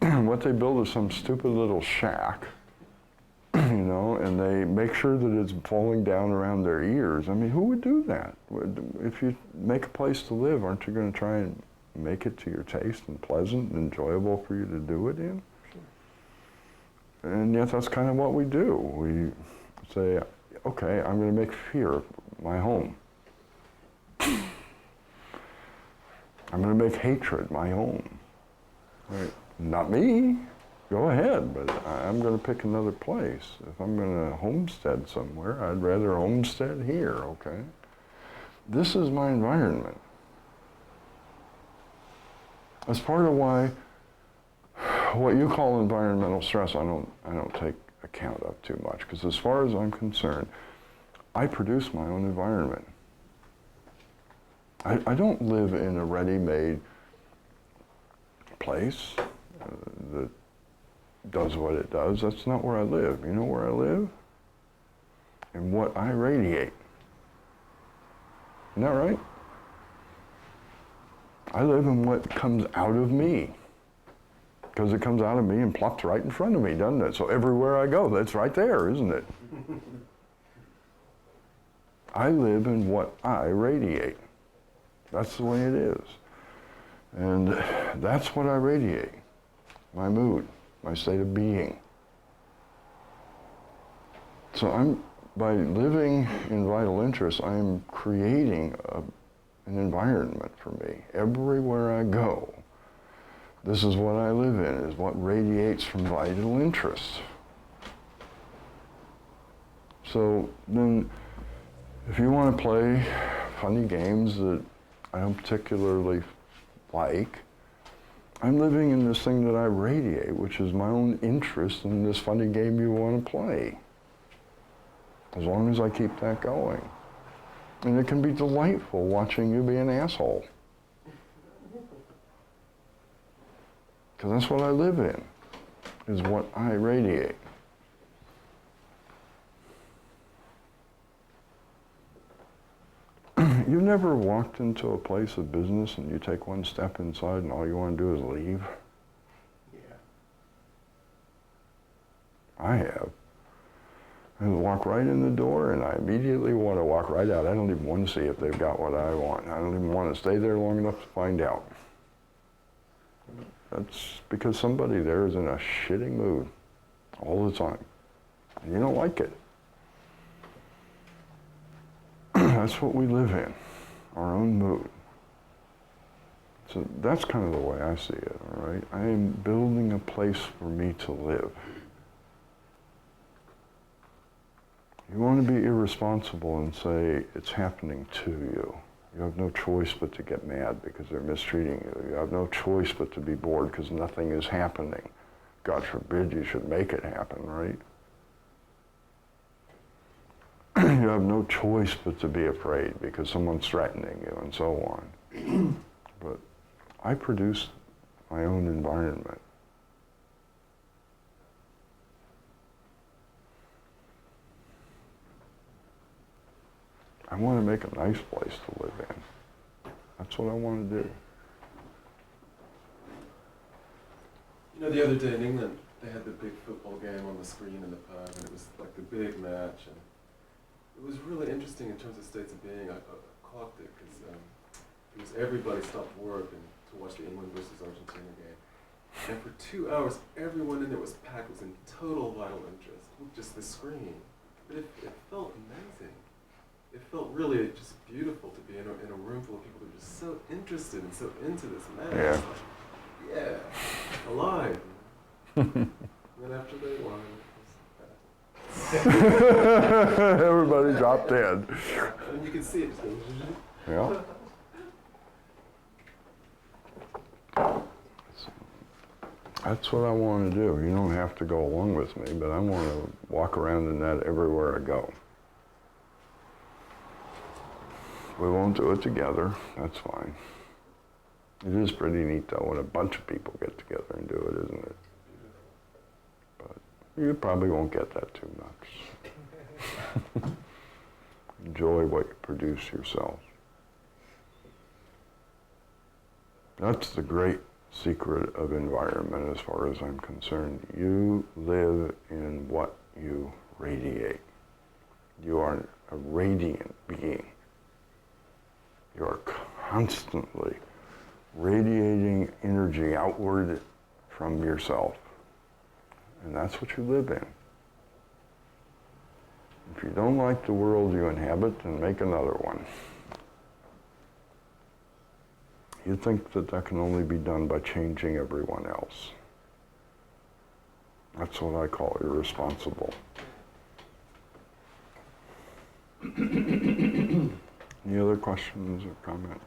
and what they build is some stupid little shack, you know, and they make sure that it's falling down around their ears. I mean, who would do that? If you make a place to live, aren't you gonna try and make it to your taste and pleasant and enjoyable for you to do it in? And yet that's kind of what we do. We say, okay, I'm going to make fear my home. I'm going to make hatred my home. Right? Not me. Go ahead, but I'm going to pick another place. If I'm going to homestead somewhere, I'd rather homestead here, okay? This is my environment. That's part of why what you call environmental stress, I don't take account of too much, because as far as I'm concerned, I produce my own environment. I don't live in a ready-made place that does what it does. That's not where I live. You know where I live? In what I radiate. Isn't that right? I live in what comes out of me. Because it comes out of me and plops right in front of me, doesn't it? So everywhere I go, that's right there, isn't it? I live in what I radiate. That's the way it is. And that's what I radiate, my mood. my state of being. So by living in vital interest, I am creating an environment for me. Everywhere I go, this is what I live in, is what radiates from vital interest. So then, if you want to play funny games that I don't particularly like, I'm living in this thing that I radiate, which is my own interest in this funny game you want to play. As long as I keep that going. And it can be delightful watching you be an asshole. Because that's what I live in, is what I radiate. You've never walked into a place of business and you take one step inside and all you want to do is leave? Yeah. I have. I walk right in the door and I immediately want to walk right out. I don't even want to see if they've got what I want. I don't even want to stay there long enough to find out. That's because somebody there is in a shitty mood all the time. And you don't like it. That's what we live in, our own mood. So that's kind of the way I see it, all right? I am building a place for me to live. You want to be irresponsible and say it's happening to you. You have no choice but to get mad because they're mistreating you. You have no choice but to be bored because nothing is happening. God forbid you should make it happen, right? You have no choice but to be afraid because someone's threatening you and so on. But I produce my own environment. I want to make a nice place to live in. That's what I want to do. You know, the other day in England, they had the big football game on the screen in the pub, and it was like the big match, and it was really interesting in terms of states of being. I clocked it because it was everybody stopped work and to watch the England versus Argentina game. And for 2 hours, everyone in there was packed, was in total vital interest with just the screen. But it felt amazing. It felt really just beautiful to be in a room full of people who were just so interested and so into this match. Yeah. Like, yeah, alive. And then after they won, Everybody dropped dead. and you can see it just go. Yeah. That's what I want to do. You don't have to go along with me, but I want to walk around in that everywhere I go. We won't do it together. That's fine. It is pretty neat, though, when a bunch of people get together and do it, isn't it? But you probably won't get that too much. Enjoy what you produce yourself. That's the great secret of environment as far as I'm concerned. You live in what you radiate. You are a radiant being. You are constantly radiating energy outward from yourself. And that's what you live in. If you don't like the world you inhabit, then make another one. You think that that can only be done by changing everyone else. That's what I call irresponsible. Any other questions or comments?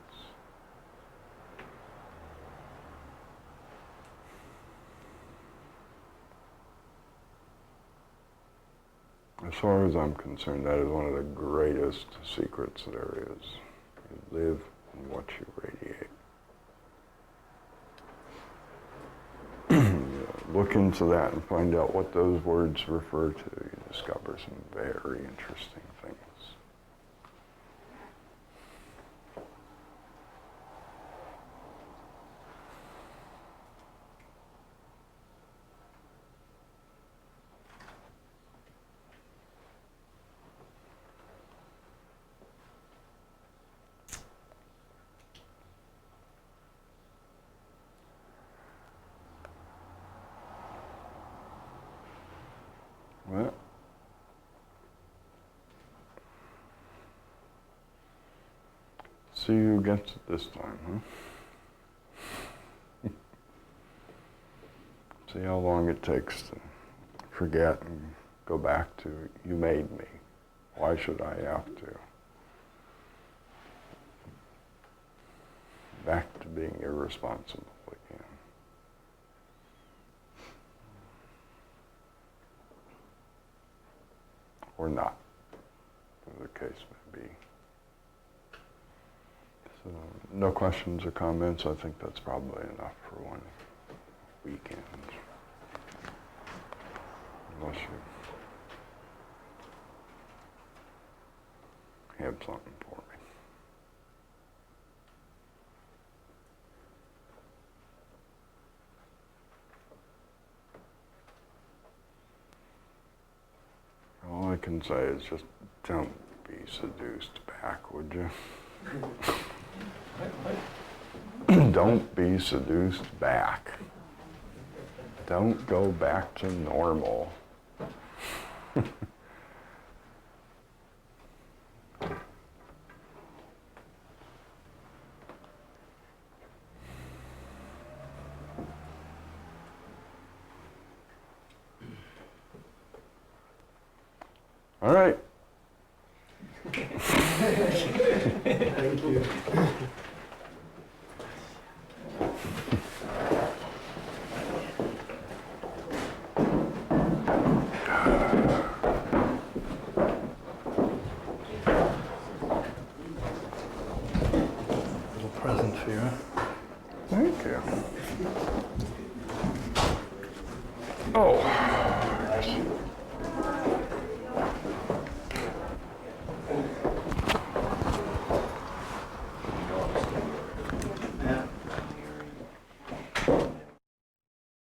As far as I'm concerned, that is one of the greatest secrets there is. You live in what you radiate. Look into that and find out what those words refer to. You discover some very interesting things. See who gets it this time, huh? See how long it takes to forget and go back to, you made me. Why should I have to? Back to being irresponsible again. Or not, as the case may be. So, no questions or comments. I think that's probably enough for one weekend. Unless you have something for me. All I can say is just don't be seduced back, would you? Don't be seduced back. Don't go back to normal. All right. Thank you. Little present for you. Thank you. Oh.